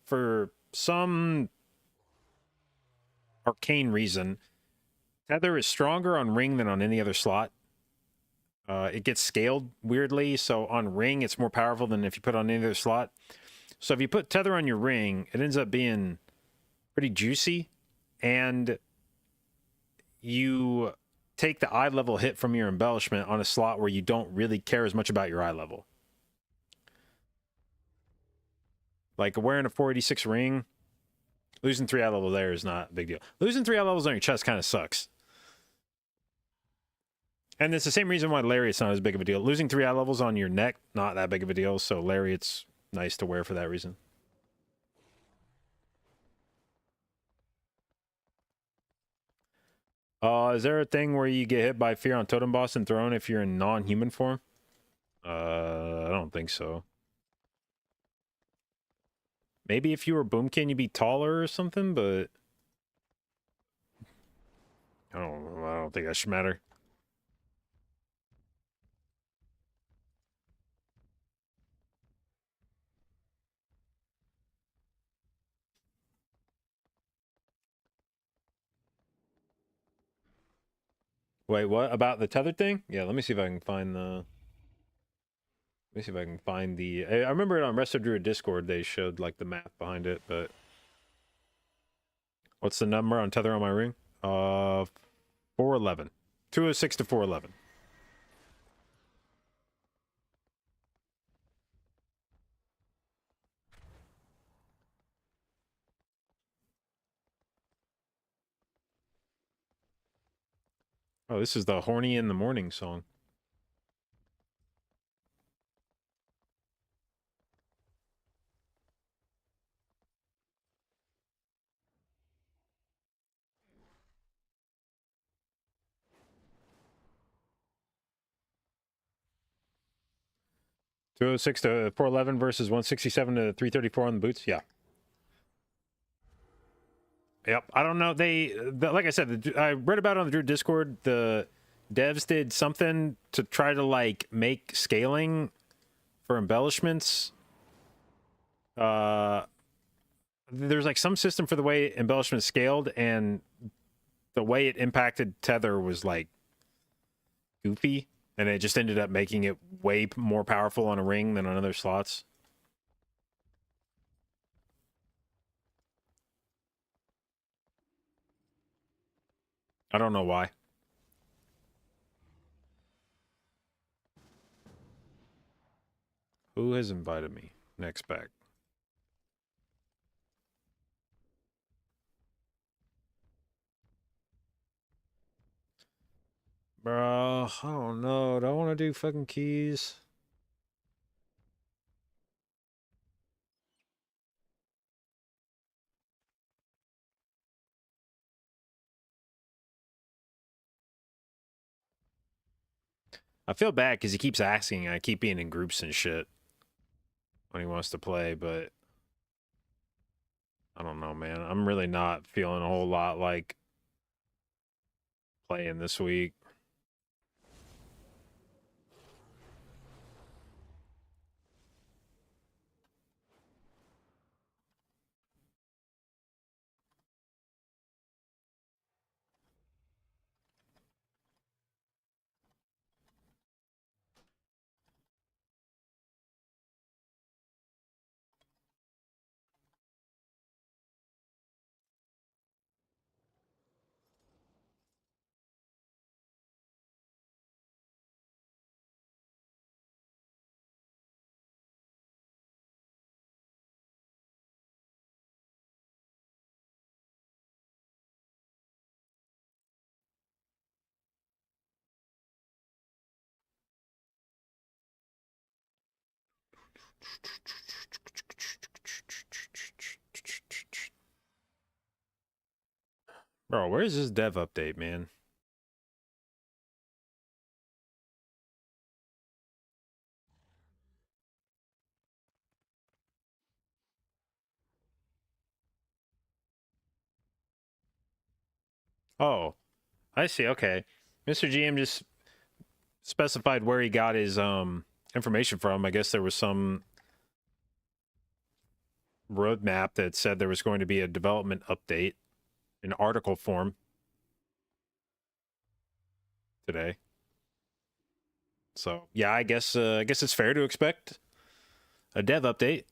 for some arcane reason, tether is stronger on ring than on any other slot. It gets scaled weirdly, so on ring it's more powerful than if you put it on any other slot. So if you put tether on your ring, it ends up being pretty juicy, and you take the eye level hit from your embellishment on a slot where you don't really care as much about your eye level. Like, wearing a 486 ring, losing 3 eye levels there is not a big deal. Losing 3 eye levels on your chest kind of sucks. And it's the same reason why lariat's not as big of a deal. Losing 3 eye levels on your neck, not that big of a deal, so lariat's nice to wear for that reason. Is there a thing where you get hit by fear on totem boss and thrown if you're in non-human form? I don't think so. Maybe if you were Boomkin, you'd be taller or something, but I don't think that should matter. Wait, what about the tethered thing? Yeah, let me see if I can find the. Let me see if I can find the. I remember it on Resto Druid Discord. They showed like the math behind it, but what's the number on tether on my ring? 411, 206 to 411. Oh, this is the Horny in the Morning song. $206 to 411 versus 167 to 334 on the boots. Yeah. Yep. I don't know. Like I said, I read about it on the Druid Discord. The devs did something to try to like make scaling for embellishments. There's like some system for the way embellishments scaled, and the way it impacted tether was like goofy, and it just ended up making it way more powerful on a ring than on other slots. I don't know why. Who has invited me? Next back. Bro, I don't know. Do I want to do fucking keys? I feel bad because he keeps asking. I keep being in groups and shit when he wants to play, but I don't know, man. I'm really not feeling a whole lot like playing this week. Bro, where's this dev update, man? Oh, I see. Okay. Mr. GM just specified where he got his information from. I guess there was some roadmap that said there was going to be a development update in article form today. So yeah, I guess it's fair to expect a dev update.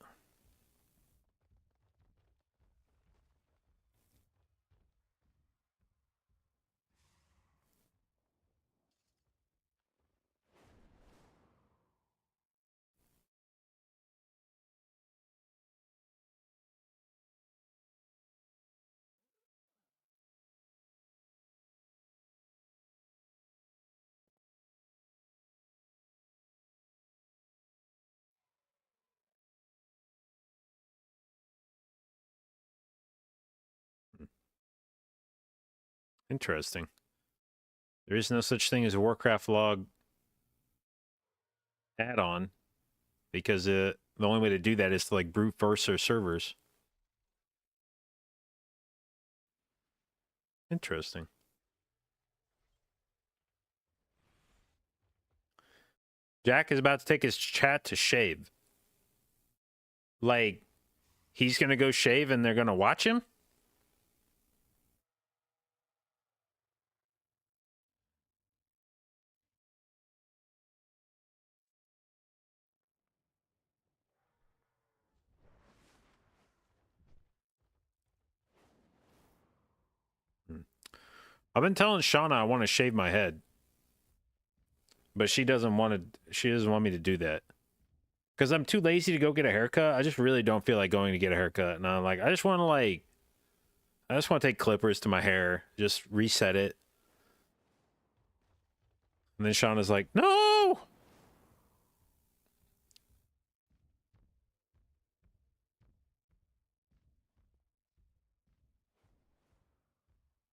Interesting. There is no such thing as a Warcraft log add-on because the only way to do that is to like brute force their servers. Interesting. Jack is about to take his chat to shave. Like, he's gonna go shave and they're gonna watch him? I've been telling Shauna I want to shave my head, but she doesn't want to. She doesn't want me to do that because I'm too lazy to go get a haircut. I just really don't feel like going to get a haircut, and I'm like, I just want to take clippers to my hair, just reset it, and then Shauna's like, no.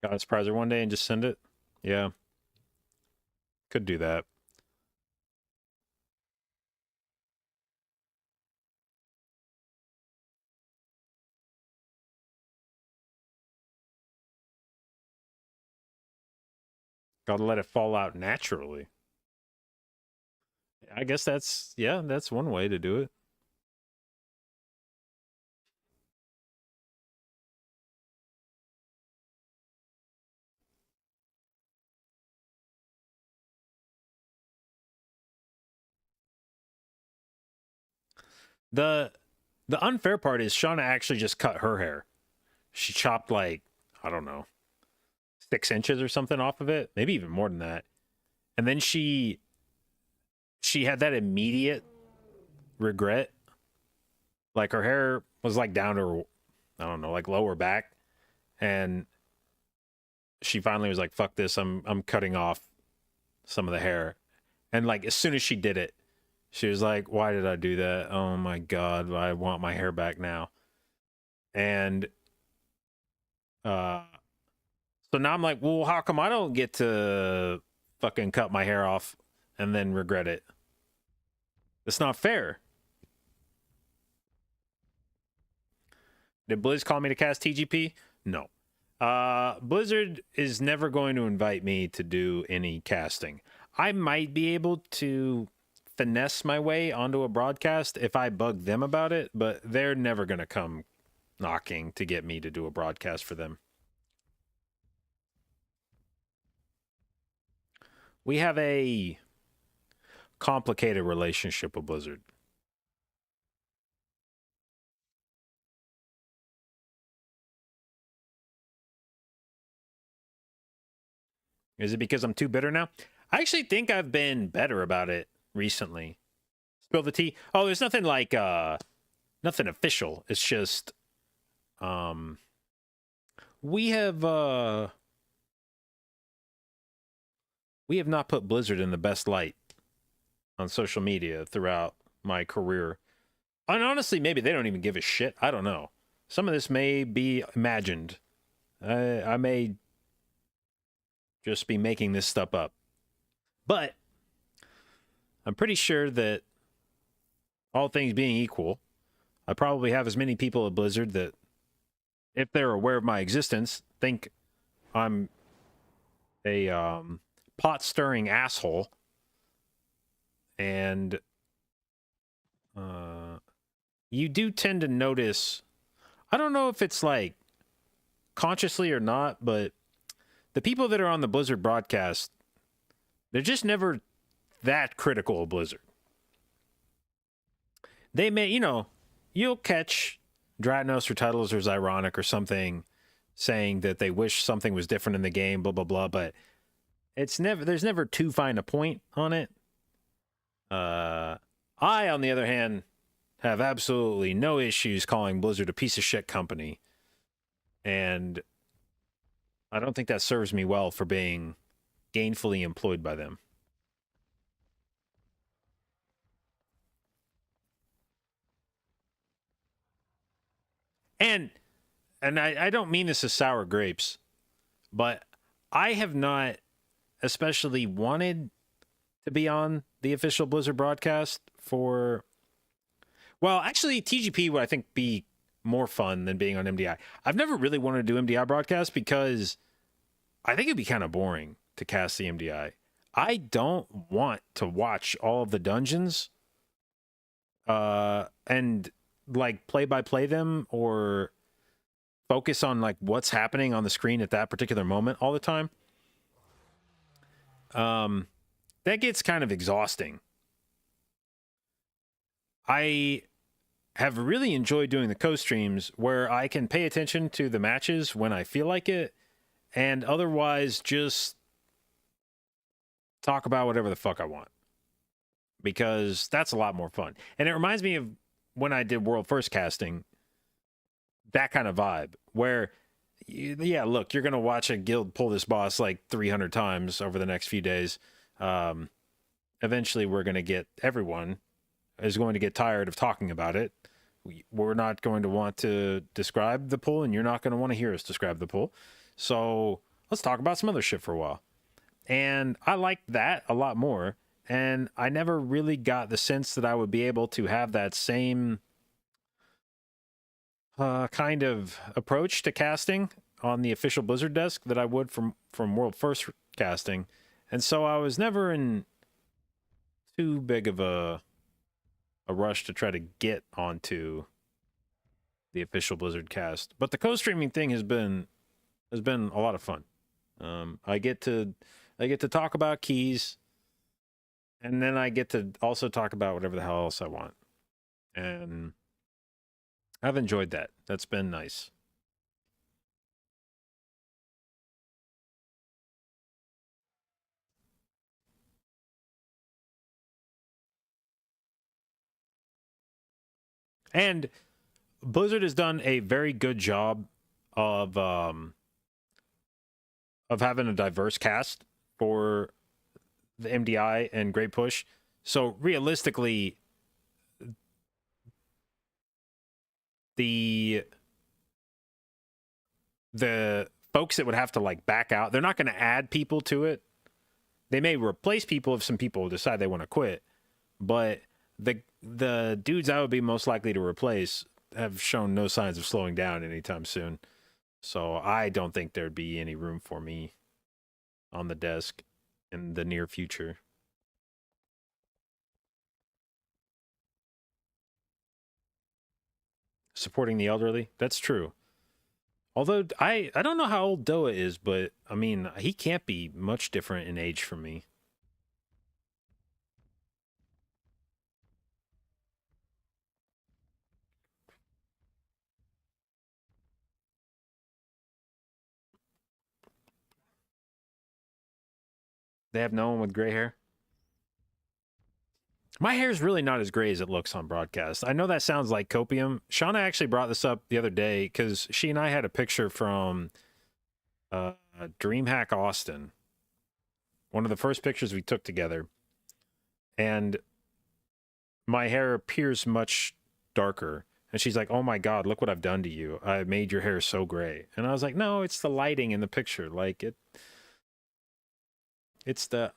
Gotta surprise her one day and just send it. Yeah, could do that. Gotta let it fall out naturally. I guess that's one way to do it. The unfair part is Shauna actually just cut her hair. She chopped like, I don't know, 6 inches or something off of it, maybe even more than that. And then she had that immediate regret. Like her hair was like down to her, I don't know, like lower back. And she finally was like, fuck this, I'm cutting off some of the hair. And like as soon as she did it, she was like, why did I do that? Oh my God, I want my hair back now. And so now I'm like, well, how come I don't get to fucking cut my hair off and then regret it? It's not fair. Did Blizz call me to cast TGP? No. Blizzard is never going to invite me to do any casting. I might be able to finesse my way onto a broadcast if I bug them about it, but they're never going to come knocking to get me to do a broadcast for them. We have a complicated relationship with Blizzard. Is it because I'm too bitter now? I actually think I've been better about it recently. Spill the tea. Oh, there's nothing like nothing official. It's just we have not put Blizzard in the best light on social media throughout my career. And honestly, maybe they don't even give a shit. I don't know. Some of this may be imagined. I may just be making this stuff up. But I'm pretty sure that all things being equal, I probably have as many people at Blizzard that, if they're aware of my existence, think I'm a pot-stirring asshole. And you do tend to notice, I don't know if it's like consciously or not, but the people that are on the Blizzard broadcast, they're just never that critical of Blizzard. They may, you'll catch Dratnos or Titles or Zyronic or something saying that they wish something was different in the game, blah, blah, blah, but there's never too fine a point on it. I, on the other hand, have absolutely no issues calling Blizzard a piece of shit company. And I don't think that serves me well for being gainfully employed by them. And I don't mean this as sour grapes, but I have not especially wanted to be on the official Blizzard broadcast for... Well, actually, TGP would, I think, be more fun than being on MDI. I've never really wanted to do MDI broadcast because I think it'd be kind of boring to cast the MDI. I don't want to watch all of the dungeons and like play-by-play them or focus on like what's happening on the screen at that particular moment all the time. That gets kind of exhausting. I have really enjoyed doing the co-streams where I can pay attention to the matches when I feel like it and otherwise just talk about whatever the fuck I want, because that's a lot more fun. And it reminds me of when I did World First casting, that kind of vibe where, yeah, look, you're going to watch a guild pull this boss like 300 times over the next few days. Eventually everyone is going to get tired of talking about it. We're not going to want to describe the pull, and you're not going to want to hear us describe the pull. So let's talk about some other shit for a while. And I like that a lot more. And I never really got the sense that I would be able to have that same kind of approach to casting on the official Blizzard desk that I would from World First casting, and so I was never in too big of a rush to try to get onto the official Blizzard cast. But the co-streaming thing has been a lot of fun. I get to talk about keys, and then I get to also talk about whatever the hell else I want. And I've enjoyed that. That's been nice. And Blizzard has done a very good job of having a diverse cast for the MDI and Great Push. So realistically, the folks that would have to like back out, they're not going to add people to it. They may replace people if some people decide they want to quit, but the dudes I would be most likely to replace have shown no signs of slowing down anytime soon. So I don't think there'd be any room for me on the desk in the near future. Supporting the elderly, that's true. Although I don't know how old Doa is, but I mean, he can't be much different in age from me. They have no one with gray hair. My hair is really not as gray as it looks on broadcast. I know that sounds like copium. Shauna actually brought this up the other day because she and I had a picture from DreamHack Austin. One of the first pictures we took together. And my hair appears much darker. And she's like, oh my God, look what I've done to you. I made your hair so gray. And I was like, no, it's the lighting in the picture. Like it's the...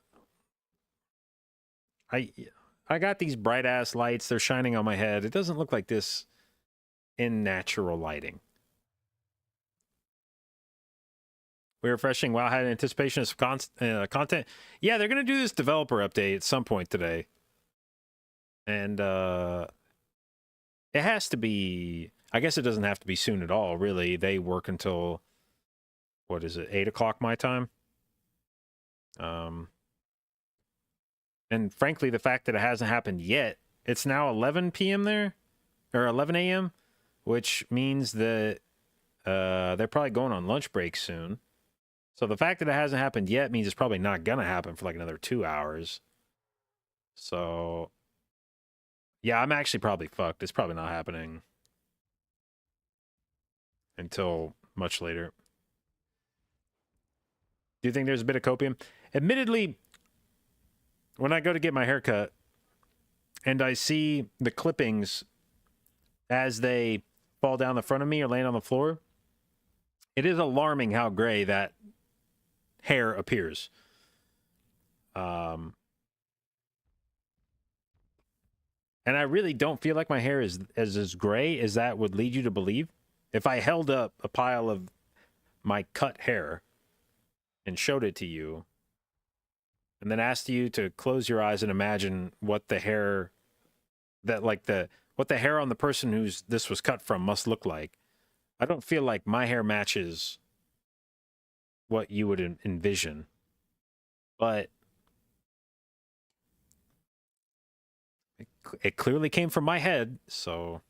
I got these bright ass lights. They're shining on my head. It doesn't look like this in natural lighting. We're refreshing. WoW had anticipation of content. Yeah, they're going to do this developer update at some point today. And it has to be... I guess it doesn't have to be soon at all, really. They work until... What is it? 8 o'clock my time? And frankly, the fact that it hasn't happened yet, it's now 11 p.m. there, or 11 a.m., which means that they're probably going on lunch break soon. So the fact that it hasn't happened yet means it's probably not going to happen for like another 2 hours. So, yeah, I'm actually probably fucked. It's probably not happening until much later. Do you think there's a bit of copium? Admittedly, when I go to get my hair cut and I see the clippings as they fall down the front of me or land on the floor, it is alarming how gray that hair appears. And I really don't feel like my hair is as gray as that would lead you to believe. If I held up a pile of my cut hair and showed it to you, and then asked you to close your eyes and imagine what the hair what the hair on the person whose this was cut from must look like, I don't feel like my hair matches what you would envision. But it clearly came from my head, so...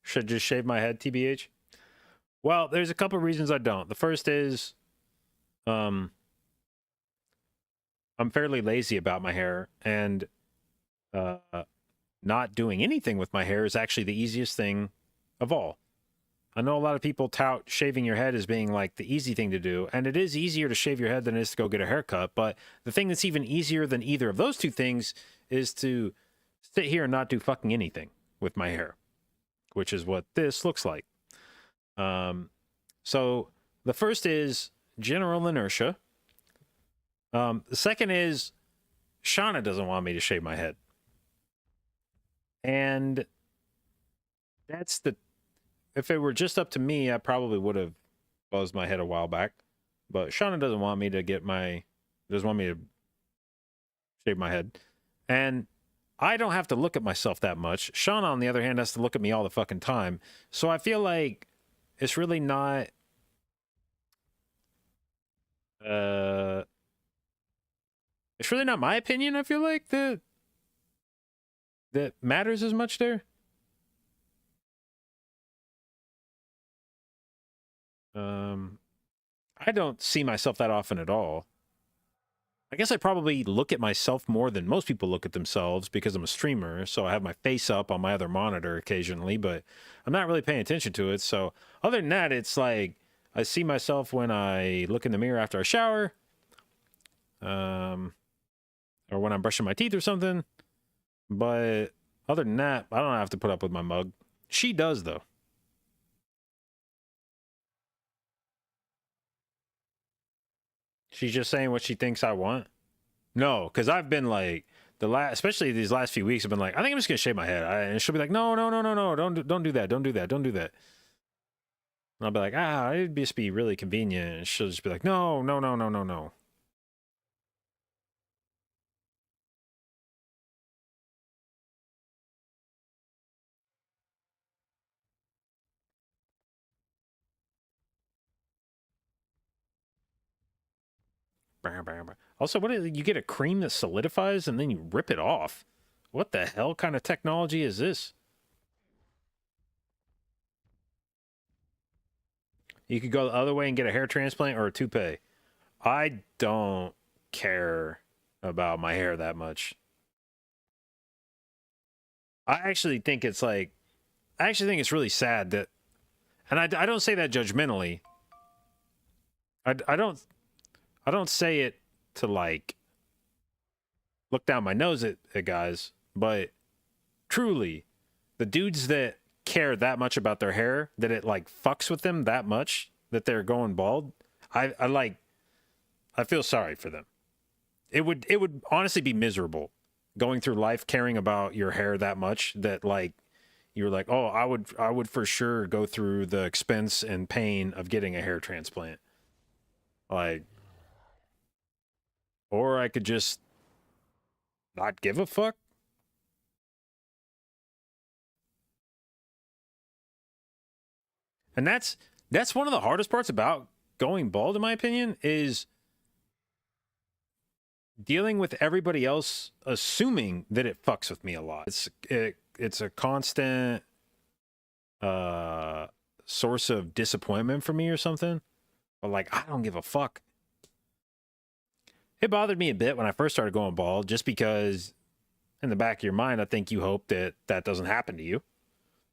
Should just shave my head, TBH? Well, there's a couple reasons I don't. The first is, I'm fairly lazy about my hair, and not doing anything with my hair is actually the easiest thing of all. I know a lot of people tout shaving your head as being like the easy thing to do, and it is easier to shave your head than it is to go get a haircut, but the thing that's even easier than either of those two things is to sit here and not do fucking anything with my hair, which is what this looks like. So the first is general inertia. The second is Shauna doesn't want me to shave my head. And that's the... If it were just up to me, I probably would have buzzed my head a while back. But Shauna doesn't want me to get my... Doesn't want me to shave my head. And I don't have to look at myself that much. Shauna, on the other hand, has to look at me all the fucking time. So I feel like it's really not... It's really not my opinion, I feel like, that matters as much there. I don't see myself that often at all. I guess I probably look at myself more than most people look at themselves because I'm a streamer, so I have my face up on my other monitor occasionally, but I'm not really paying attention to it. So other than that, it's like I see myself when I look in the mirror after I shower, or when I'm brushing my teeth or something. But other than that, I don't have to put up with my mug. She does, though. She's just saying what she thinks I want. No, because I've been like especially these last few weeks, I've been like, I think I'm just gonna shave my head, and she'll be like, no, don't do that, don't do that. And I'll be like, it'd just be really convenient. And she'll just be like, no. Also, what is it? You get a cream that solidifies and then you rip it off. What the hell kind of technology is this? You could go the other way and get a hair transplant or a toupee. I don't care about my hair that much. I actually think it's really sad that, and I don't say that judgmentally. I don't say it to like look down my nose at guys, but truly, the dudes that care that much about their hair, that it like fucks with them that much that they're going bald, I feel sorry for them. It would honestly be miserable going through life caring about your hair that much that like you're like, oh, I would for sure go through the expense and pain of getting a hair transplant. Like, or I could just not give a fuck. And that's one of the hardest parts about going bald, in my opinion, is dealing with everybody else assuming that it fucks with me a lot. It's a constant source of disappointment for me or something. But like, I don't give a fuck. It bothered me a bit when I first started going bald, just because in the back of your mind, I think you hope that doesn't happen to you.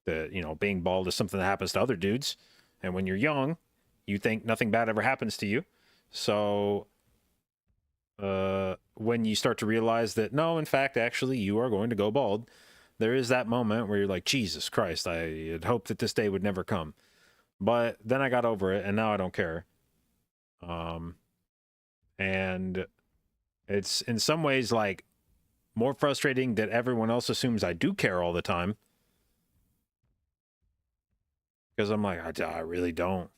That, you know, being bald is something that happens to other dudes. And when you're young, you think nothing bad ever happens to you. So when you start to realize that, no, in fact, actually, you are going to go bald, there is that moment where you're like, Jesus Christ, I had hoped that this day would never come. But then I got over it, and now I don't care. And it's in some ways like more frustrating that everyone else assumes I do care all the time. Because I'm like, I really don't.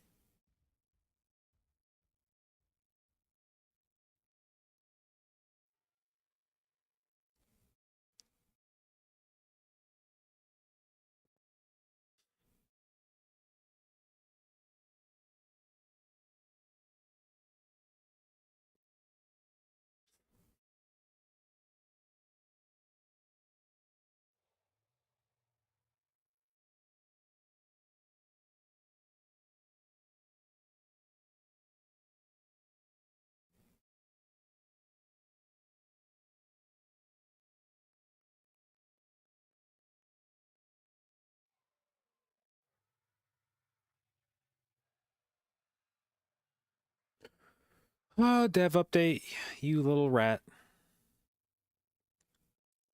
Oh, dev update, you little rat.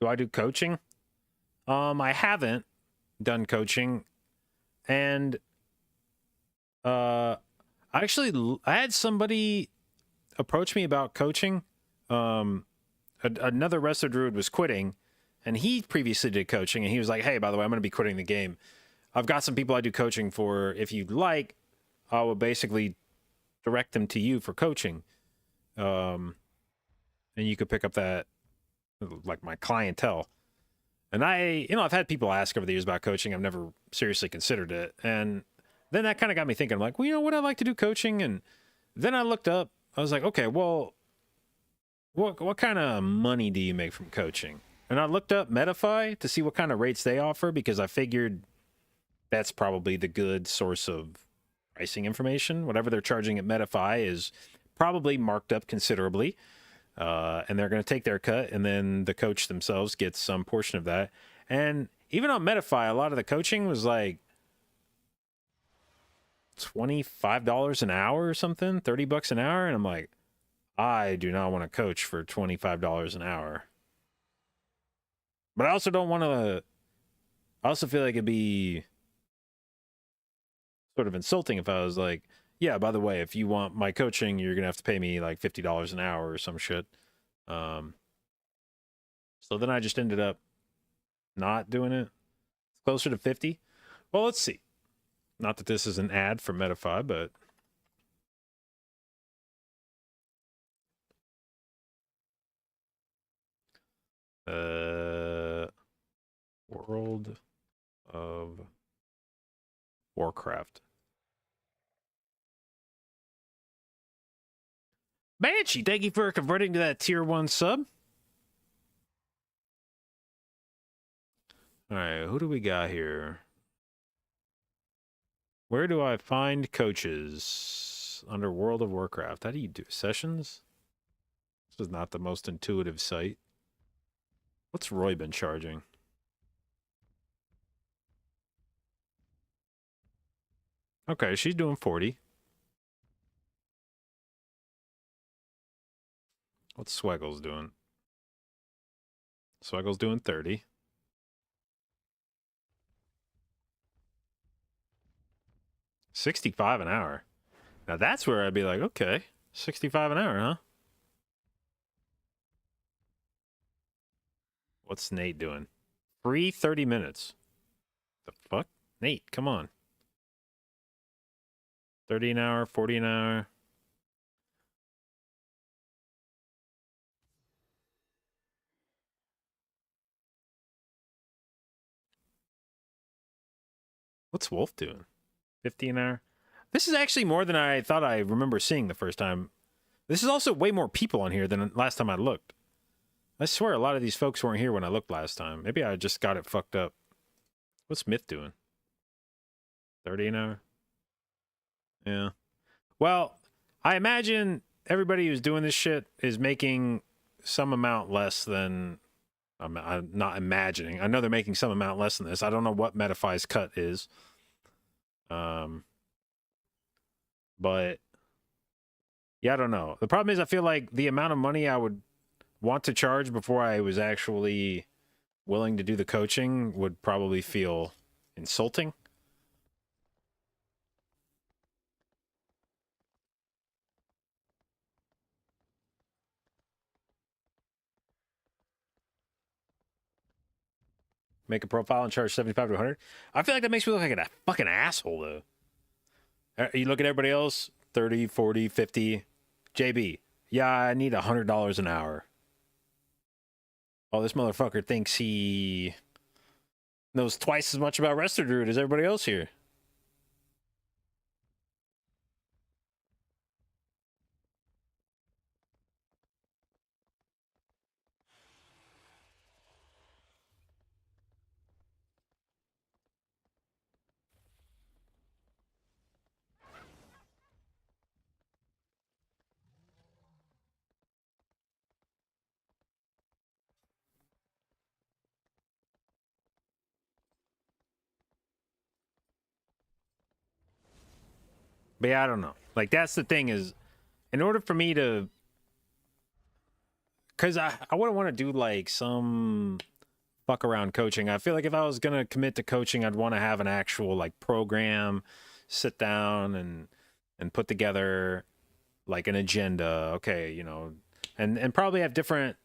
Do I do coaching? I haven't done coaching, and I I had somebody approach me about coaching. Another Resto Druid was quitting, and he previously did coaching, and he was like, hey, by the way, I'm going to be quitting the game. I've got some people I do coaching for. If you'd like, I will basically direct them to you for coaching. And you could pick up that, like, my clientele. And I've had people ask over the years about coaching. I've never seriously considered it. And then that kind of got me thinking, like, well, would I like to do coaching? And then I looked up, I was like, okay, well, what kind of money do you make from coaching? And I looked up Medify to see what kind of rates they offer, because I figured that's probably the good source of pricing information. Whatever they're charging at Medify is probably marked up considerably. And they're going to take their cut, and then the coach themselves gets some portion of that. And even on Medify, a lot of the coaching was like $25 an hour or something, $30 an hour. And I'm like, I do not want to coach for $25 an hour. But I also don't want to, I also feel like it'd be sort of insulting if I was like, yeah, by the way, if you want my coaching, you're going to have to pay me like $50 an hour or some shit. So then I just ended up not doing it. It's closer to 50. Well, let's see. Not that this is an ad for Medify, but World of Warcraft. Banshee, thank you for converting to that tier 1 sub. All right, who do we got here? Where do I find coaches under World of Warcraft? How do you do sessions? This is not the most intuitive site. What's Roy been charging? Okay, she's doing 40. What's Swaggles doing? Swaggles doing 30. $65 an hour. Now that's where I'd be like, okay, $65 an hour, huh? What's Nate doing? Free 30 minutes. The fuck? Nate, come on. 30 an hour, 40 an hour. What's Wolf doing? 50 an hour? This is actually more than I thought I remember seeing the first time. This is also way more people on here than last time I looked. I swear a lot of these folks weren't here when I looked last time. Maybe I just got it fucked up. What's Myth doing? 30 an hour? Yeah. Well, I imagine everybody who's doing this shit is making some amount less than... I'm not imagining. I know they're making some amount less than this. I don't know what Medify's cut is. But yeah, I don't know. The problem is I feel like the amount of money I would want to charge before I was actually willing to do the coaching would probably feel insulting. Make a profile and charge 75 to 100. I feel like that makes me look like a fucking asshole, though. You look at everybody else, 30, 40, 50. JB, yeah, I need $100 an hour. Oh, this motherfucker thinks he knows twice as much about Resto Druid as everybody else here. But yeah, I don't know. Like, that's the thing is, in order for me to... Because I wouldn't want to do, like, some fuck around coaching. I feel like if I was going to commit to coaching, I'd want to have an actual, like, program, sit down and and put together like an agenda. Okay, you know, and probably have different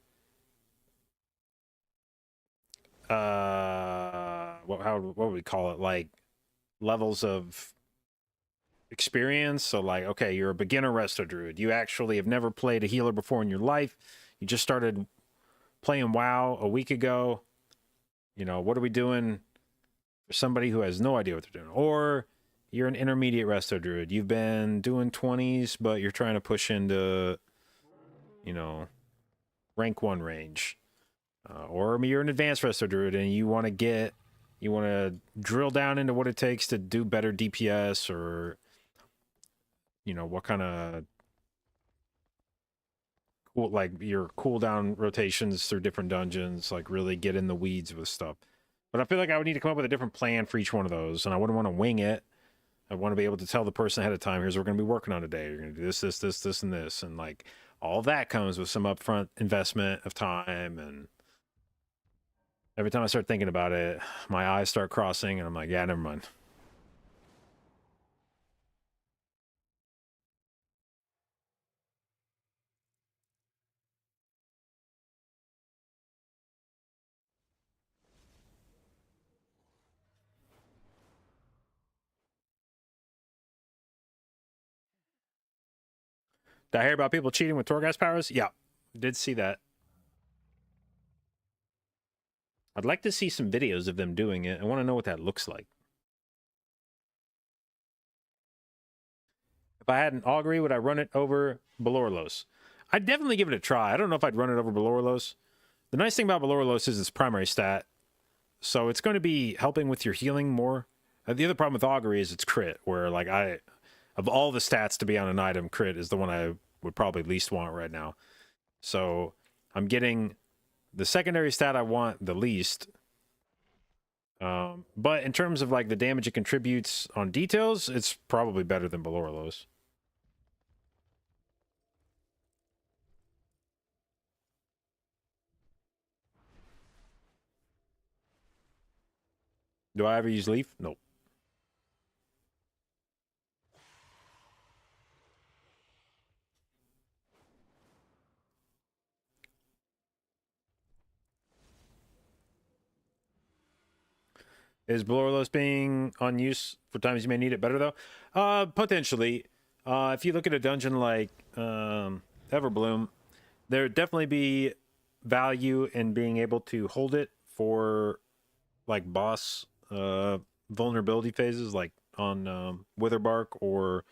what would we call it, like levels of experience. So like, okay, you're a beginner resto druid, you actually have never played a healer before in your life, you just started playing WoW a week ago, you know, what are we doing for somebody who has no idea what they're doing? Or you're an intermediate resto druid, you've been doing 20s but you're trying to push into, you know, rank 1 range. Or you're an advanced resto druid and you want to drill down into what it takes to do better DPS, or you know, what kind of cool, like your cooldown rotations through different dungeons, like really get in the weeds with stuff. But I feel like I would need to come up with a different plan for each one of those, and I wouldn't want to wing it. I want to be able to tell the person ahead of time, here's what we're going to be working on today. You're going to do this, this, this, this, and this, and like all that comes with some upfront investment of time. And every time I start thinking about it, my eyes start crossing, and I'm like, yeah, never mind. Did I hear about people cheating with Torghast powers? Yeah, did see that. I'd like to see some videos of them doing it. I want to know what that looks like. If I had an augury, would I run it over Belorlos? I'd definitely give it a try. I don't know if I'd run it over Belorlos. The nice thing about Belorlos is its primary stat, so it's going to be helping with your healing more. The other problem with augury is its crit, where like of all the stats to be on an item, crit is the one I would probably least want right now. So I'm getting the secondary stat I want the least. But in terms of like the damage it contributes on details, it's probably better than Belorlos. Do I ever use Leaf? Nope. Is Belorlos being on use for times you may need it better, though? Potentially. If you look at a dungeon like Everbloom, there'd definitely be value in being able to hold it for like boss vulnerability phases, like on Witherbark or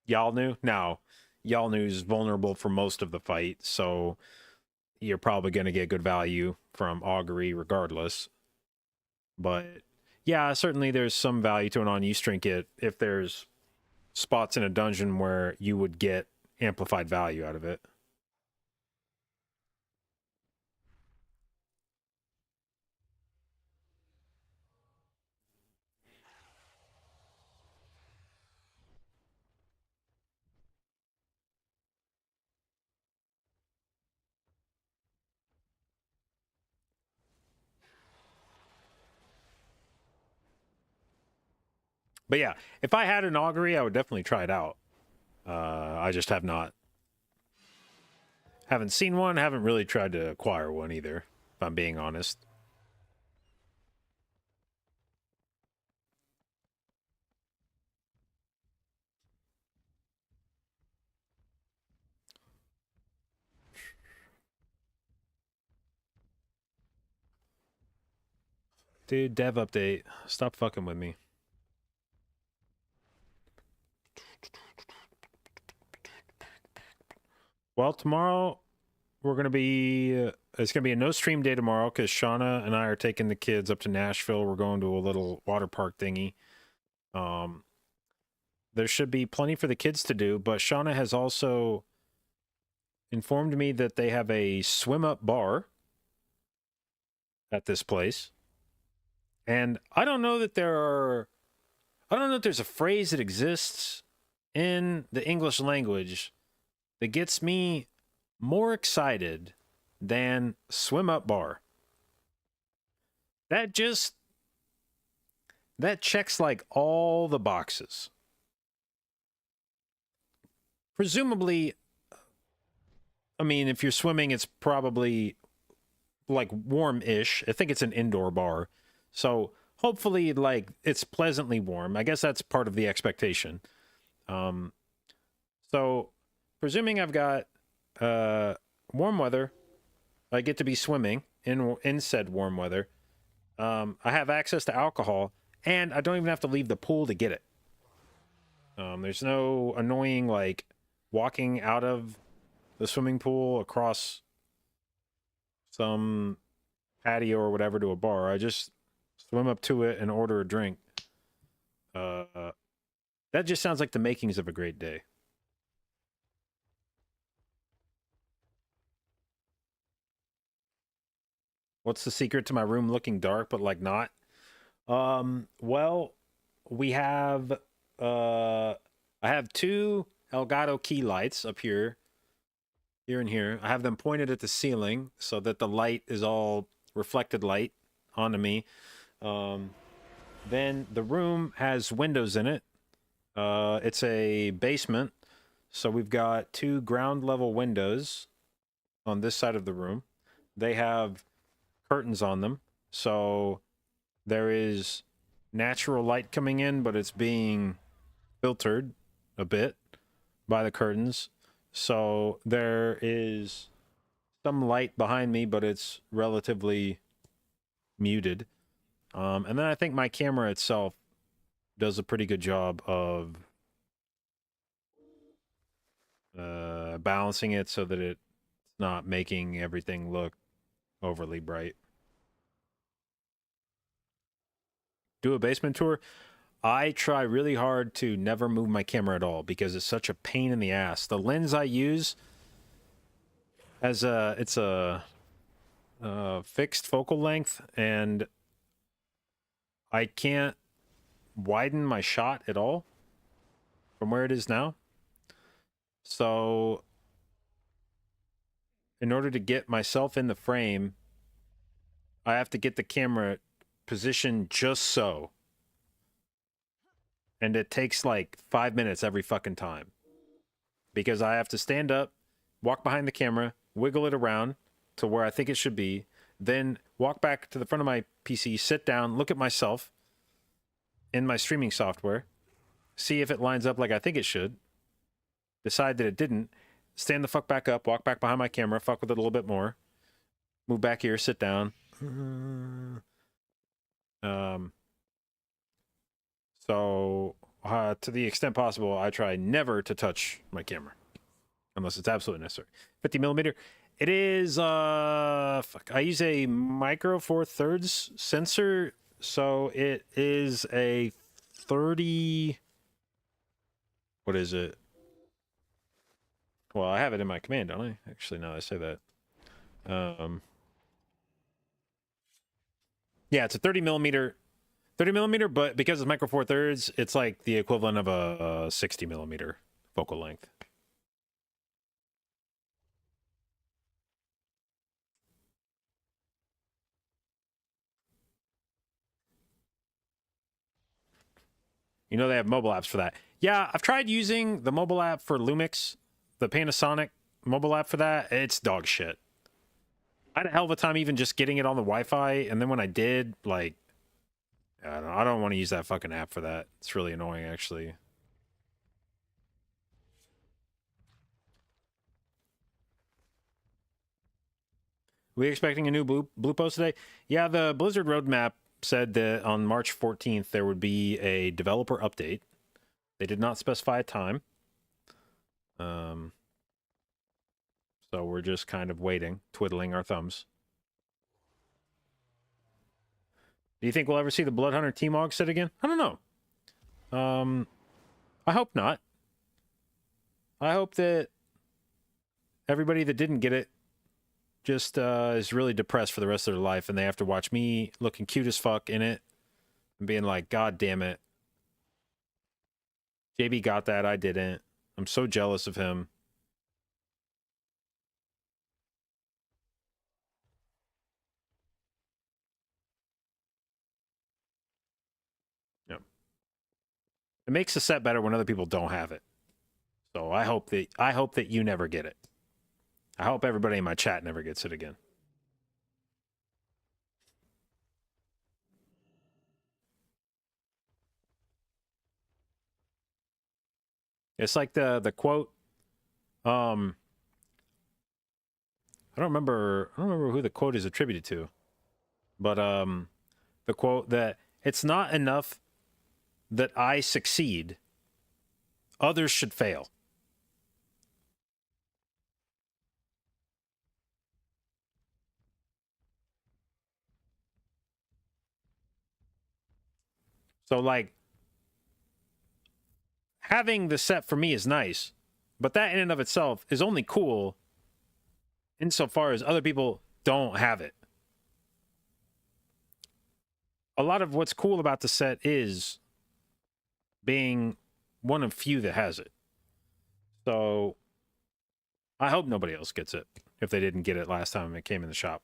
Yalnu. Now, Yalnu's vulnerable for most of the fight, so you're probably going to get good value from augury regardless. But yeah, certainly there's some value to an on-use trinket if there's spots in a dungeon where you would get amplified value out of it. But yeah, if I had an augury, I would definitely try it out. I just have not. Haven't seen one, haven't really tried to acquire one either, if I'm being honest. Dude, dev update. Stop fucking with me. Well, tomorrow we're going to be... it's going to be a no-stream day tomorrow because Shauna and I are taking the kids up to Nashville. We're going to a little water park thingy. There should be plenty for the kids to do, but Shauna has also informed me that they have a swim-up bar at this place. And I don't know that there's a phrase that exists in the English language that gets me more excited than swim up bar. That just that checks like all the boxes. Presumably, I mean, if you're swimming, it's probably like warm-ish. I think it's an indoor bar. So hopefully, like, it's pleasantly warm. I guess that's part of the expectation. So presuming I've got warm weather, I get to be swimming in said warm weather. I have access to alcohol, and I don't even have to leave the pool to get it. There's no annoying, like, walking out of the swimming pool across some patio or whatever to a bar. I just swim up to it and order a drink. That just sounds like the makings of a great day. What's the secret to my room looking dark but like not? Well, we have I have two Elgato key lights up here and here. I have them pointed at the ceiling so that the light is all reflected light onto me. Then the room has windows in it. It's a basement, so we've got two ground level windows on this side of the room. They have curtains on them, so there is natural light coming in, but it's being filtered a bit by the curtains. So there is some light behind me, but it's relatively muted. And then I think my camera itself does a pretty good job of balancing it so that it's not making everything look overly bright. Do a basement tour. I try really hard to never move my camera at all because it's such a pain in the ass. The lens I use it's a fixed focal length, and I can't widen my shot at all from where it is now. So in order to get myself in the frame, I have to get the camera positioned just so. And it takes like 5 minutes every fucking time. Because I have to stand up, walk behind the camera, wiggle it around to where I think it should be, then walk back to the front of my PC, sit down, look at myself in my streaming software, see if it lines up like I think it should, decide that it didn't, stand the fuck back up, walk back behind my camera, fuck with it a little bit more, move back here, sit down. So to the extent possible, I try never to touch my camera unless it's absolutely necessary. 50 millimeter. It is fuck. I use a micro four thirds sensor, so it is a 30. What is it? Well, I have it in my command, don't I? Actually, now I say that. Yeah, it's a 30 millimeter, but because it's micro four thirds, it's like the equivalent of a 60 millimeter focal length. You know they have mobile apps for that. Yeah, I've tried using the mobile app for Lumix, the Panasonic mobile app for that. It's dog shit. I had a hell of a time even just getting it on the Wi-Fi, and then when I did, like, I don't want to use that fucking app for that. It's really annoying, actually. We expecting a new blue post today? Yeah, the Blizzard roadmap said that on March 14th there would be a developer update. They did not specify a time. So we're just kind of waiting, twiddling our thumbs. Do you think we'll ever see the Bloodhunter T-Mog set again? I don't know. I hope not. I hope that everybody that didn't get it just is really depressed for the rest of their life, and they have to watch me looking cute as fuck in it and being like, God damn it. JB got that, I didn't. I'm so jealous of him. It makes the set better when other people don't have it. So I hope that you never get it. I hope everybody in my chat never gets it again. It's like the quote. I don't remember who the quote is attributed to, but the quote that it's not enough that I succeed, others should fail. So like having the set for me is nice, but that in and of itself is only cool insofar as other people don't have it. A lot of what's cool about the set is being one of few that has it. So I hope nobody else gets it if they didn't get it last time it came in the shop.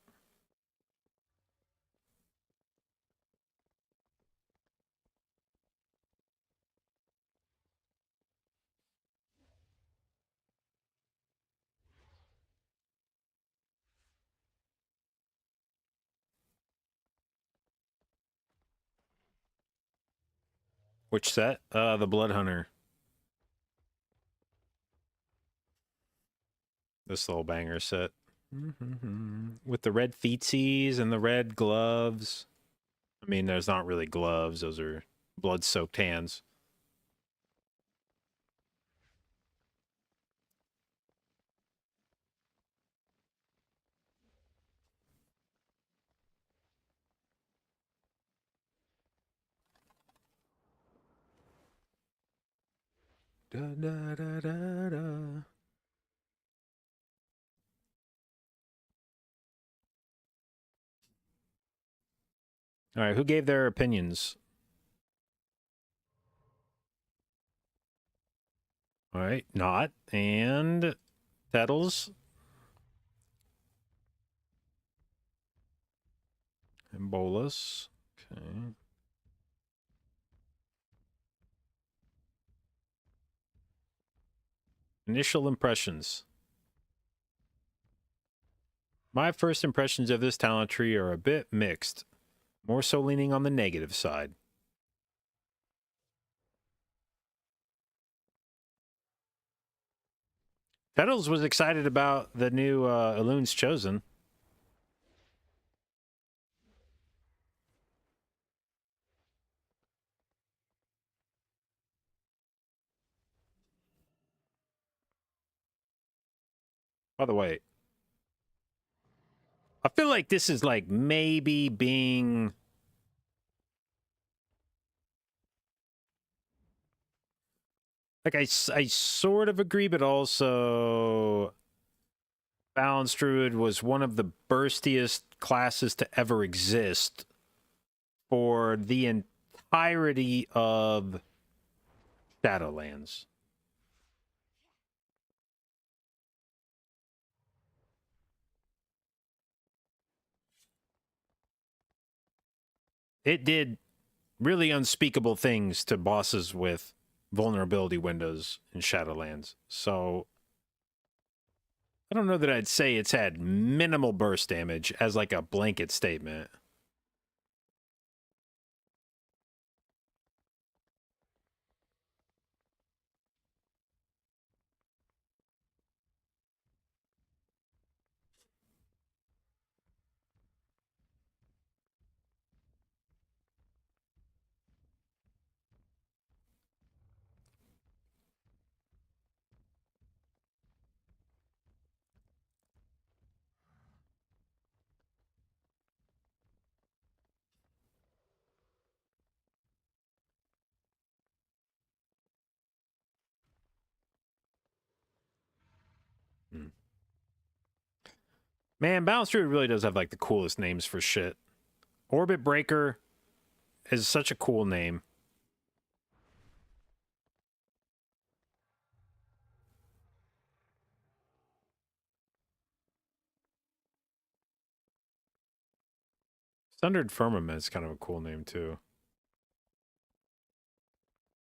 Which set? The Blood Hunter. This little banger set. With the red feetsies and the red gloves. I mean, there's not really gloves. Those are blood-soaked hands. Da, da, da, da, da. All right, who gave their opinions? All right, Not and Tettles and Bolus. Okay. Initial impressions. My first impressions of this talent tree are a bit mixed, more so leaning on the negative side. Tettles was excited about the new Elun's Chosen. By the way, I feel like this is like maybe being like I sort of agree, but also Balanced Druid was one of the burstiest classes to ever exist for the entirety of Shadowlands. It did really unspeakable things to bosses with vulnerability windows in Shadowlands. So I don't know that I'd say it's had minimal burst damage as like a blanket statement. Man, Balanced Druid really does have like the coolest names for shit. Orbit Breaker is such a cool name. Sundered Firmament is kind of a cool name too.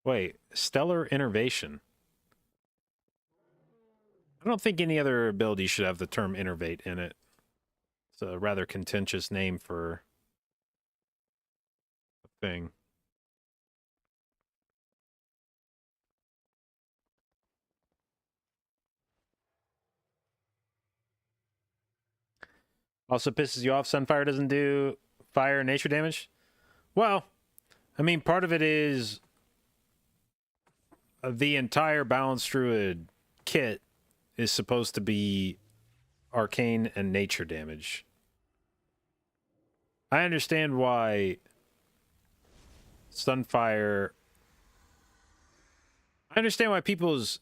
Wait, stellar innervation. I don't think any other ability should have the term innervate in it. It's a rather contentious name for a thing. Also pisses you off Sunfire doesn't do fire nature damage? Well, I mean, part of it is the entire Balanced Druid kit is supposed to be arcane and nature damage. I understand why Sunfire... I understand why people's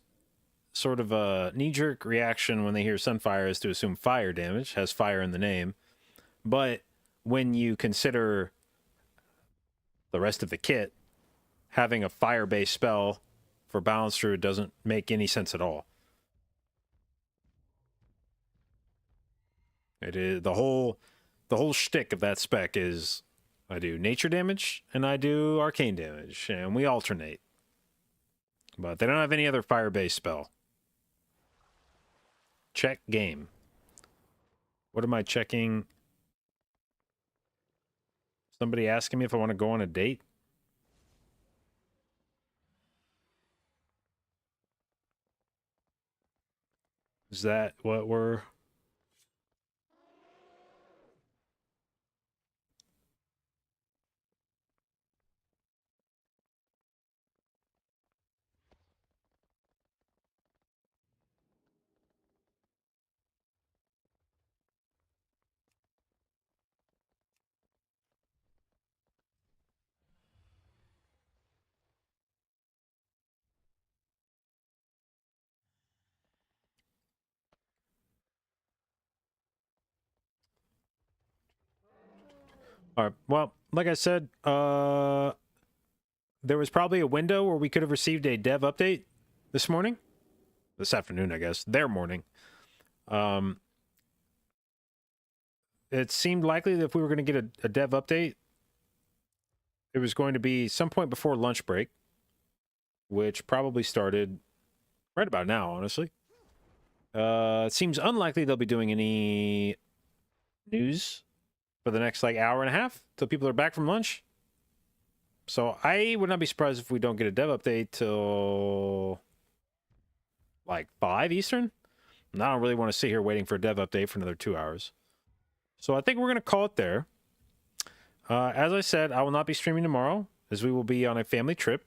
sort of a knee-jerk reaction when they hear Sunfire is to assume fire damage, has fire in the name. But when you consider the rest of the kit, having a fire-based spell for Balanced Druid doesn't make any sense at all. It is the whole shtick of that spec is I do nature damage and I do arcane damage, and we alternate. But they don't have any other fire-based spell. Check game. What am I checking? Somebody asking me if I want to go on a date? Is that what we're... All right. Well, like I said, there was probably a window where we could have received a dev update this morning. This afternoon, I guess. Their morning. It seemed likely that if we were going to get a dev update, it was going to be some point before lunch break, which probably started right about now, honestly. It seems unlikely they'll be doing any news for the next, like, hour and a half till people are back from lunch. So I would not be surprised if we don't get a dev update till, like, 5 Eastern. And I don't really want to sit here waiting for a dev update for another 2 hours. So I think we're going to call it there. As I said, I will not be streaming tomorrow, as we will be on a family trip.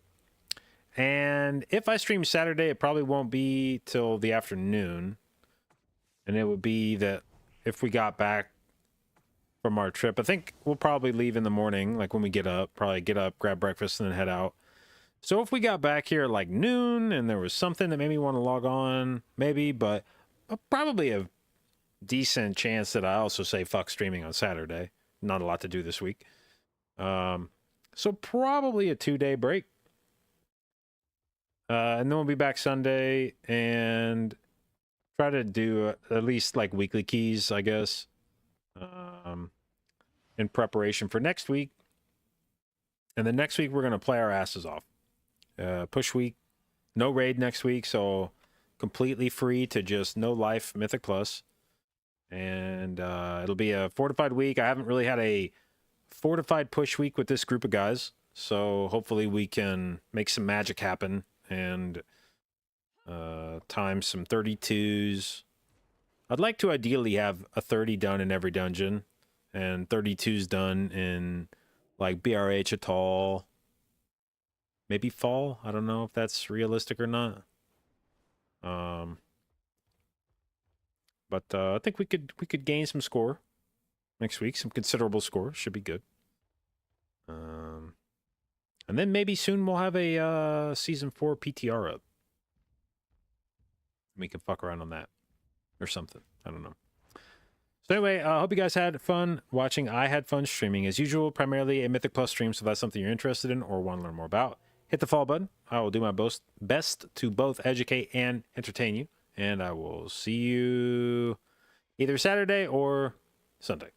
And if I stream Saturday, it probably won't be till the afternoon. And it would be that if we got back from our trip, I think we'll probably leave in the morning, like when we get up, probably get up, grab breakfast, and then head out. So if we got back here like noon and there was something that made me want to log on, maybe, but probably a decent chance that I also say fuck streaming on Saturday. Not a lot to do this week. So probably a 2-day break. And then we'll be back Sunday and try to do at least like weekly keys, I guess, in preparation for next week. And then next week, we're going to play our asses off. Push week, no raid next week, so completely free to just no life Mythic Plus. And it'll be a fortified week. I haven't really had a fortified push week with this group of guys, so hopefully we can make some magic happen and time some 32s. I'd like to ideally have a 30 done in every dungeon and 32s done in like BRH Atoll, maybe fall. I don't know if that's realistic or not. But I think we could gain some score next week, some considerable score. Should be good. And then maybe soon we'll have a season 4 PTR up. We can fuck around on that or something. I don't know. So anyway, I hope you guys had fun watching. I had fun streaming as usual, primarily a Mythic Plus stream. So if that's something you're interested in or want to learn more about, hit the follow button. I will do my best to both educate and entertain you. And I will see you either Saturday or Sunday.